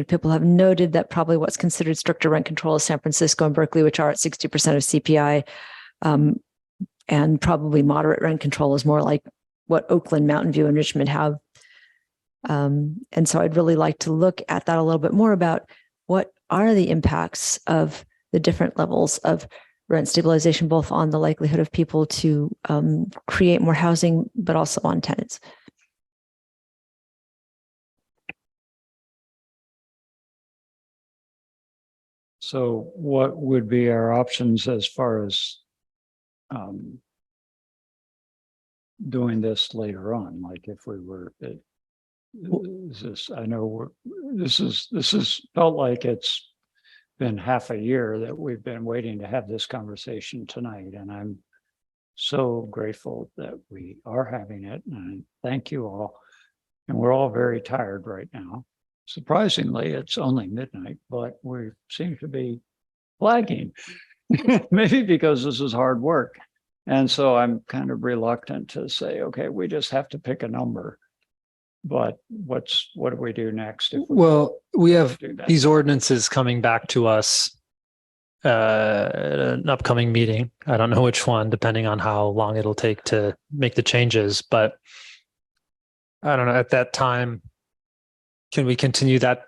people have noted that probably what's considered stricter rent control is San Francisco and Berkeley, which are at 60% of CPI, and probably moderate rent control is more like what Oakland, Mountain View, and Richmond have. And so I'd really like to look at that a little bit more about what are the impacts of the different levels of rent stabilization, both on the likelihood of people to create more housing, but also on tenants. So what would be our options as far as doing this later on? Like if we were, I know this is felt like it's been half a year that we've been waiting to have this conversation tonight. And I'm so grateful that we are having it. And thank you all. And we're all very tired right now. Surprisingly, it's only midnight, but we seem to be lagging, maybe because this is hard work. And so I'm kind of reluctant to say, okay, we just have to pick a number. But what do we do next? Well, we have these ordinances coming back to us at an upcoming meeting. I don't know which one, depending on how long it'll take to make the changes. But I don't know, at that time, can we continue that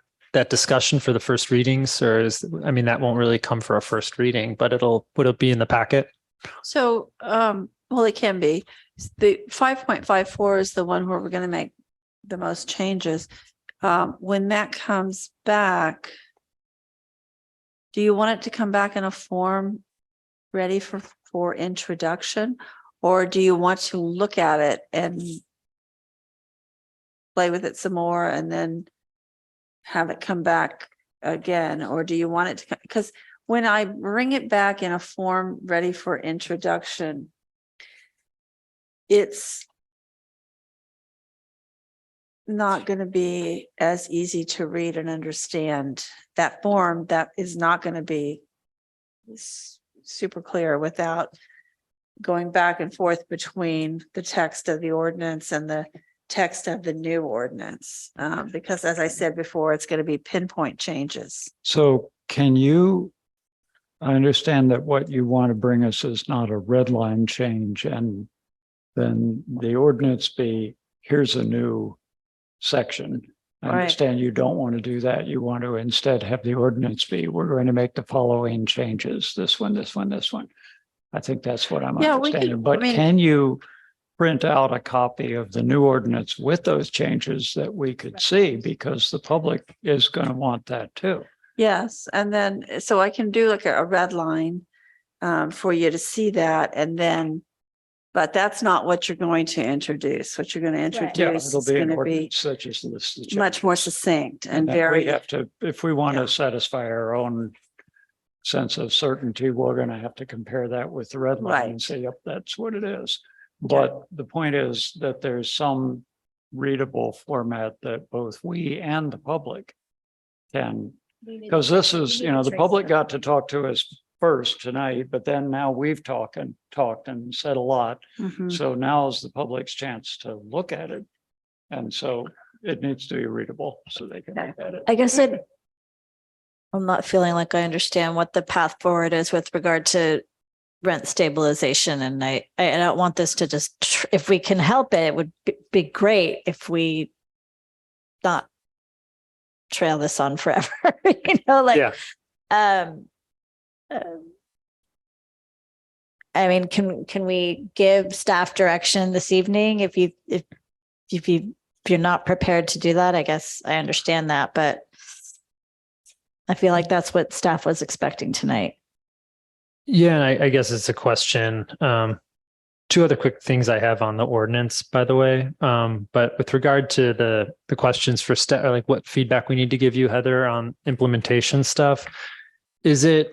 discussion for the first readings, or that won't really come for a first reading, but would it be in the packet? So, well, it can be. The 5.54 is the one where we're going to make the most changes. When that comes back, do you want it to come back in a form ready for for introduction? Or do you want to look at it and play with it some more and then have it come back again? Or do you want it to, because when I bring it back in a form ready for introduction, it's not going to be as easy to read and understand. That form, that is not going to be super clear without going back and forth between the text of the ordinance and the text of the new ordinance. Because as I said before, it's going to be pinpoint changes. So I understand that what you want to bring us is not a red line change, and then the ordinance be, here's a new section. I Right. understand you don't want to do that. You want to instead have the ordinance be, we're going to make the following changes, this one, this one, this one. I think that's what I'm Yeah, we understanding. can- But I mean- can you print out a copy of the new ordinance with those changes that we could see? Because the public is going to want that too. Yes, and then, so I can do like a red line for you to see that, and then, but that's not what you're going to introduce. What you're going to Yeah, introduce it'll is be going an to be ordinance such as this. much more succinct and then very, we have to, if we want to satisfy our own sense of certainty, we're going to have to compare that with the red line Right. and say, yep, that's what it is. But the point is that there's some readable format that both we and the public can, because this is, the public got to talk to us first tonight, but then now we've talked and said a lot. Mhm. So now is the public's chance to look at it. And so it needs to be readable so they can look at it. I guess I'm not feeling like I understand what the path forward is with regard to rent stabilization. And I don't want this to just, if we can help it, it would be great if we not trail this on forever, Yeah. I mean, can we give staff direction this evening? If you're not prepared to do that, I guess I understand that, but I feel like that's what staff was expecting tonight. Yeah, and I guess it's a question. Two other quick things I have on the ordinance, by the way. But with regard to the questions for staff, like what feedback we need to give you, Heather, on implementation stuff, is it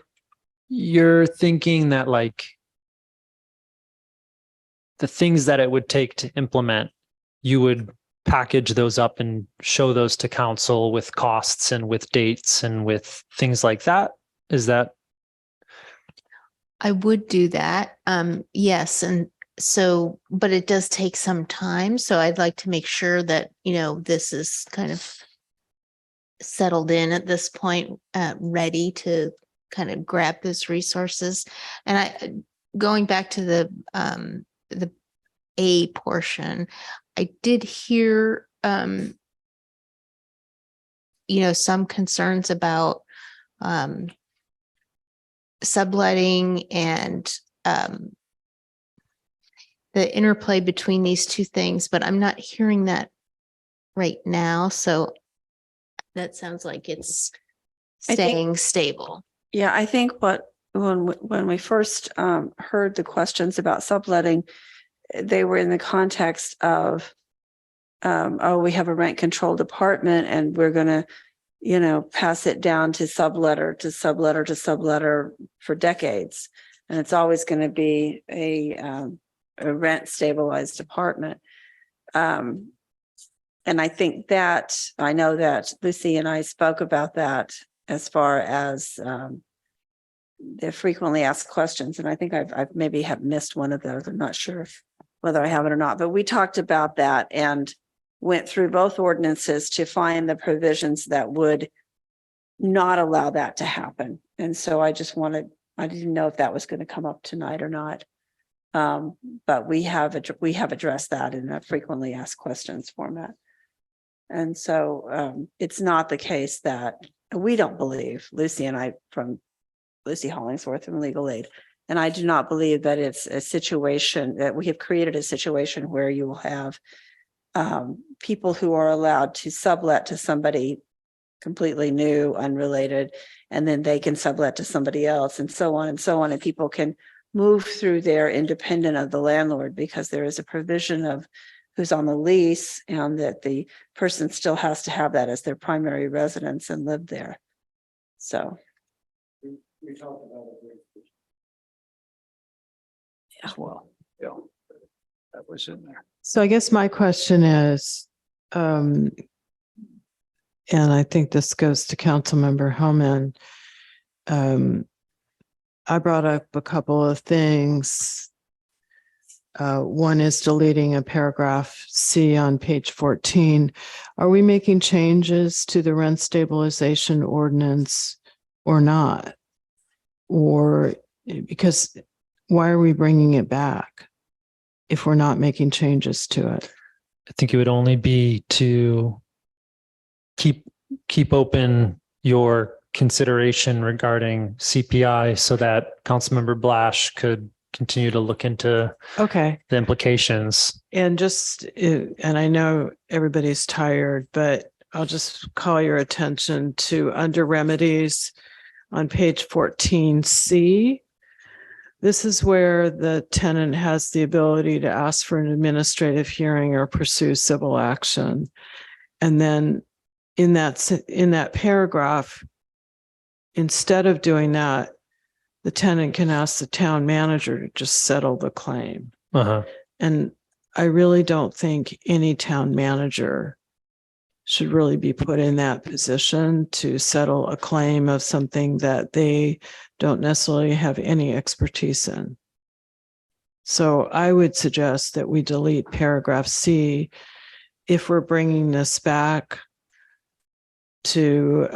you're thinking that like the things that it would take to implement, you would package those up and show those to council with costs and with dates and with things like that? Is that? I would do that. Yes. And so, but it does take some time. So I'd like to make sure that, this is kind of settled in at this point, ready to kind of grab those resources. And going back to the A portion, I did hear, some concerns about subletting and the interplay between these two things, but I'm not hearing that right now. So that sounds like it's staying stable. yeah, I think when we first heard the questions about subletting, they were in the context of, we have a rent control department and we're going to, pass it down to subletter to subletter to subletter for decades. And it's always going to be a rent stabilized department. And I think that, I know that Lucy and I spoke about that as far as the frequently asked questions. And I think I've maybe have missed one of those. I'm not sure whether I have it or not, but we talked about that and went through both ordinances to find the provisions that would not allow that to happen. And so I didn't know if that was going to come up tonight or not. But we have addressed that in a frequently asked questions format. And so it's not the case that we don't believe, Lucy and I, from Lucy Hollingsworth from Legal Aid, and I do not believe that it's a situation that we have created a situation where you will have people who are allowed to sublet to somebody completely new, unrelated, and then they can sublet to somebody else and so on and so on. And people can move through there independent of the landlord, because there is a provision of who's on the lease and that the person still has to have that as their primary residence and live there. So. As well. Yeah. That was in there. So I guess my question is, and I think this goes to Councilmember Hellman. I brought up a couple of things. One is deleting a paragraph C on page 14. Are we making changes to the rent stabilization ordinance or not? Or because why are we bringing it back if we're not making changes to it? I think it would only be to keep open your consideration regarding CPI so that Councilmember Blash could continue to look into the implications. And and I know everybody's tired, but I'll just call your attention to under remedies on page 14C. This is where the tenant has the ability to ask for an administrative hearing or pursue civil action. And then in that paragraph, instead of doing that, the tenant can ask the town manager to just settle the claim. And I really don't think any town manager should really be put in that position to settle a claim of something that they don't necessarily have any expertise in. So I would suggest that we delete paragraph C if we're bringing this back to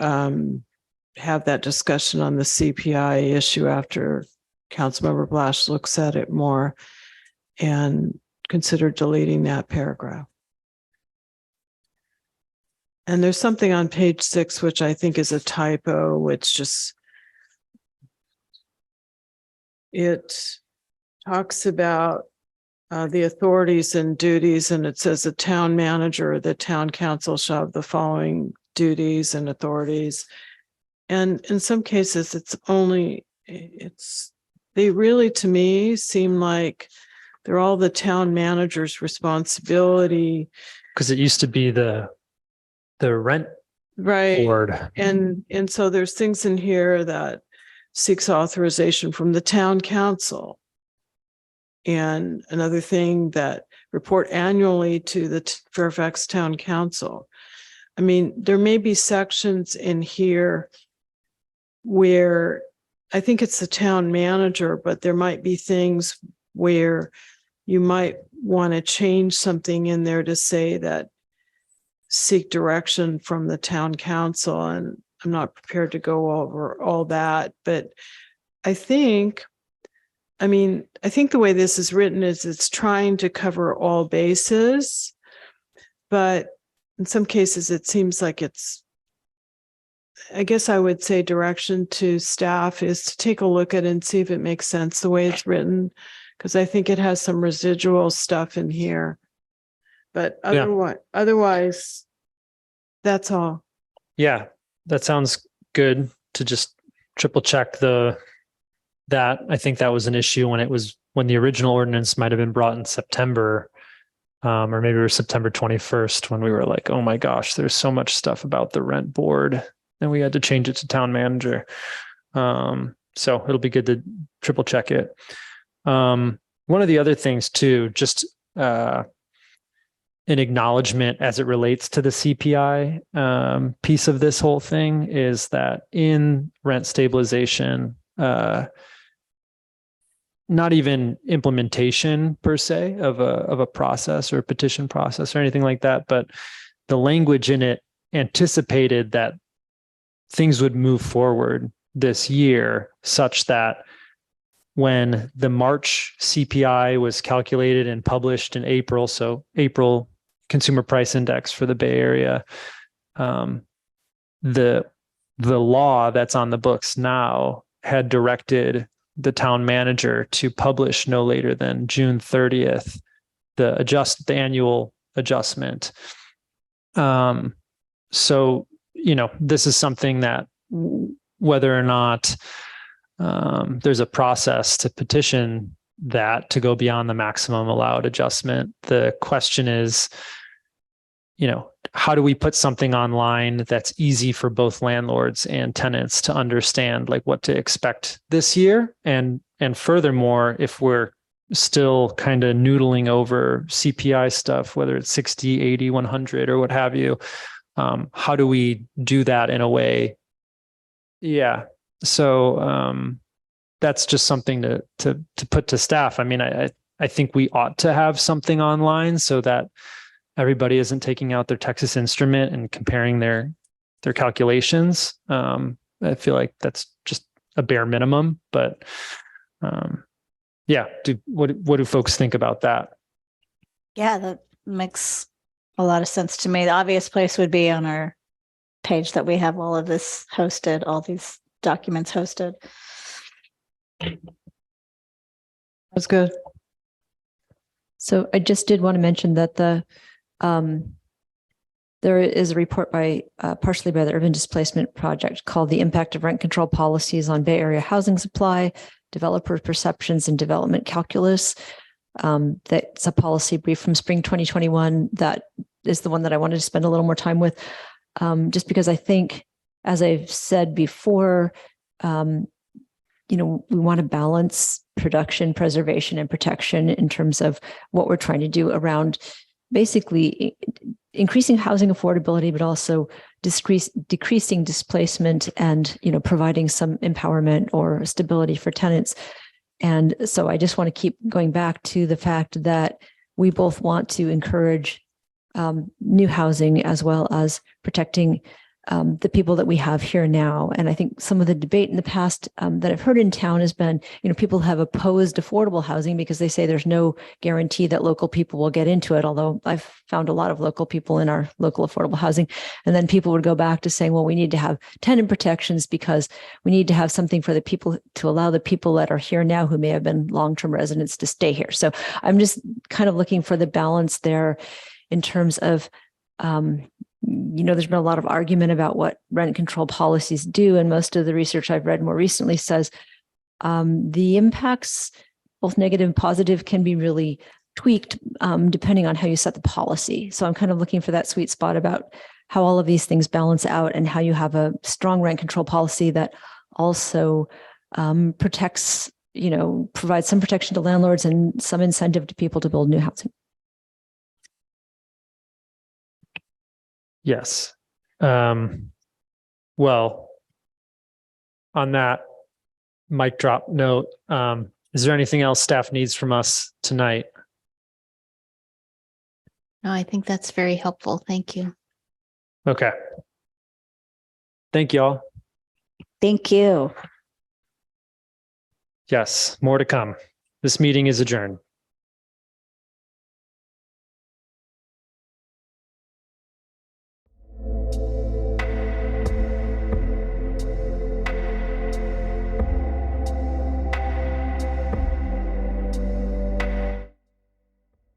have that discussion on the CPI issue after Councilmember Blash looks at it more, and consider deleting that paragraph. And there's something on page 6, which I think is a typo, which just, it talks about the authorities and duties, and it says the town manager or the town council shall have the following duties and authorities. And in some cases, they really, to me, seem like they're all the town manager's responsibility. Because it used to be the rent board. And so there's things in here that seeks authorization from the town council. And another thing that report annually to the Fairfax Town Council. I mean, there may be sections in here where I think it's the town manager, but there might be things where you might want to change something in there to say that seek direction from the town council. And I'm not prepared to go over all that, but I think the way this is written is it's trying to cover all bases, but in some cases it seems like I guess I would say direction to staff is to take a look at it and see if it makes sense the way it's written, because I think it has some residual stuff in here. But otherwise, that's all. Yeah, that sounds good to just triple check that. I think that was an issue when the original ordinance might have been brought in September, or maybe it was September 21st, when we were like, oh my gosh, there's so much stuff about the rent board. And we had to change it to town manager. So it'll be good to triple check it. One of the other things too, just an acknowledgement as it relates to the CPI piece of this whole thing is that in rent stabilization, not even implementation per se of a process or a petition process or anything like that, but the language in it anticipated that things would move forward this year such that when the March CPI was calculated and published in April, so April Consumer Price Index for the Bay Area, the law that's on the books now had directed the town manager to publish no later than June 30th, the annual adjustment. So, this is something that whether or not there's a process to petition that to go beyond the maximum allowed adjustment. The question is, how do we put something online that's easy for both landlords and tenants to understand, like what to expect this year? And furthermore, if we're still kind of noodling over CPI stuff, whether it's 60, 80, 100 or what have you, how do we do that in a way? Yeah. So that's just something to put to staff. I mean, I think we ought to have something online so that everybody isn't taking out their Texas Instrument and comparing their calculations. I feel like that's just a bare minimum, but yeah. What do folks think about that? Yeah, that makes a lot of sense to me. The obvious place would be on our page that we have all of this hosted, all these documents hosted. That's good. So I just did want to mention that there is a report by partially by the Urban Displacement Project called The Impact of Rent Control Policies on Bay Area Housing Supply, Developer Perceptions and Development Calculus. That's a policy brief from spring 2021. That is the one that I wanted to spend a little more time with, just because I think, as I've said before, we want to balance production, preservation, and protection in terms of what we're trying to do around basically increasing housing affordability, but also decreasing displacement and, providing some empowerment or stability for tenants. And so I just want to keep going back to the fact that we both want to encourage new housing as well as protecting the people that we have here now. And I think some of the debate in the past that I've heard in town has been, people have opposed affordable housing because they say there's no guarantee that local people will get into it. Although I've found a lot of local people in our local affordable housing. And then people would go back to saying, well, we need to have tenant protections because we need to have something for the people to allow the people that are here now who may have been long-term residents to stay here. So I'm just kind of looking for the balance there in terms of, there's been a lot of argument about what rent control policies do. And most of the research I've read more recently says the impacts, both negative and positive, can be really tweaked depending on how you set the policy. So I'm kind of looking for that sweet spot about how all of these things balance out and how you have a strong rent control policy that also protects, provides some protection to landlords and some incentive to people to build new housing. Yes. Well, on that mic drop note, is there anything else staff needs from us tonight? No, I think that's very helpful. Thank you. Okay. Thank you all. Thank you. Yes, more to come. This meeting is adjourned.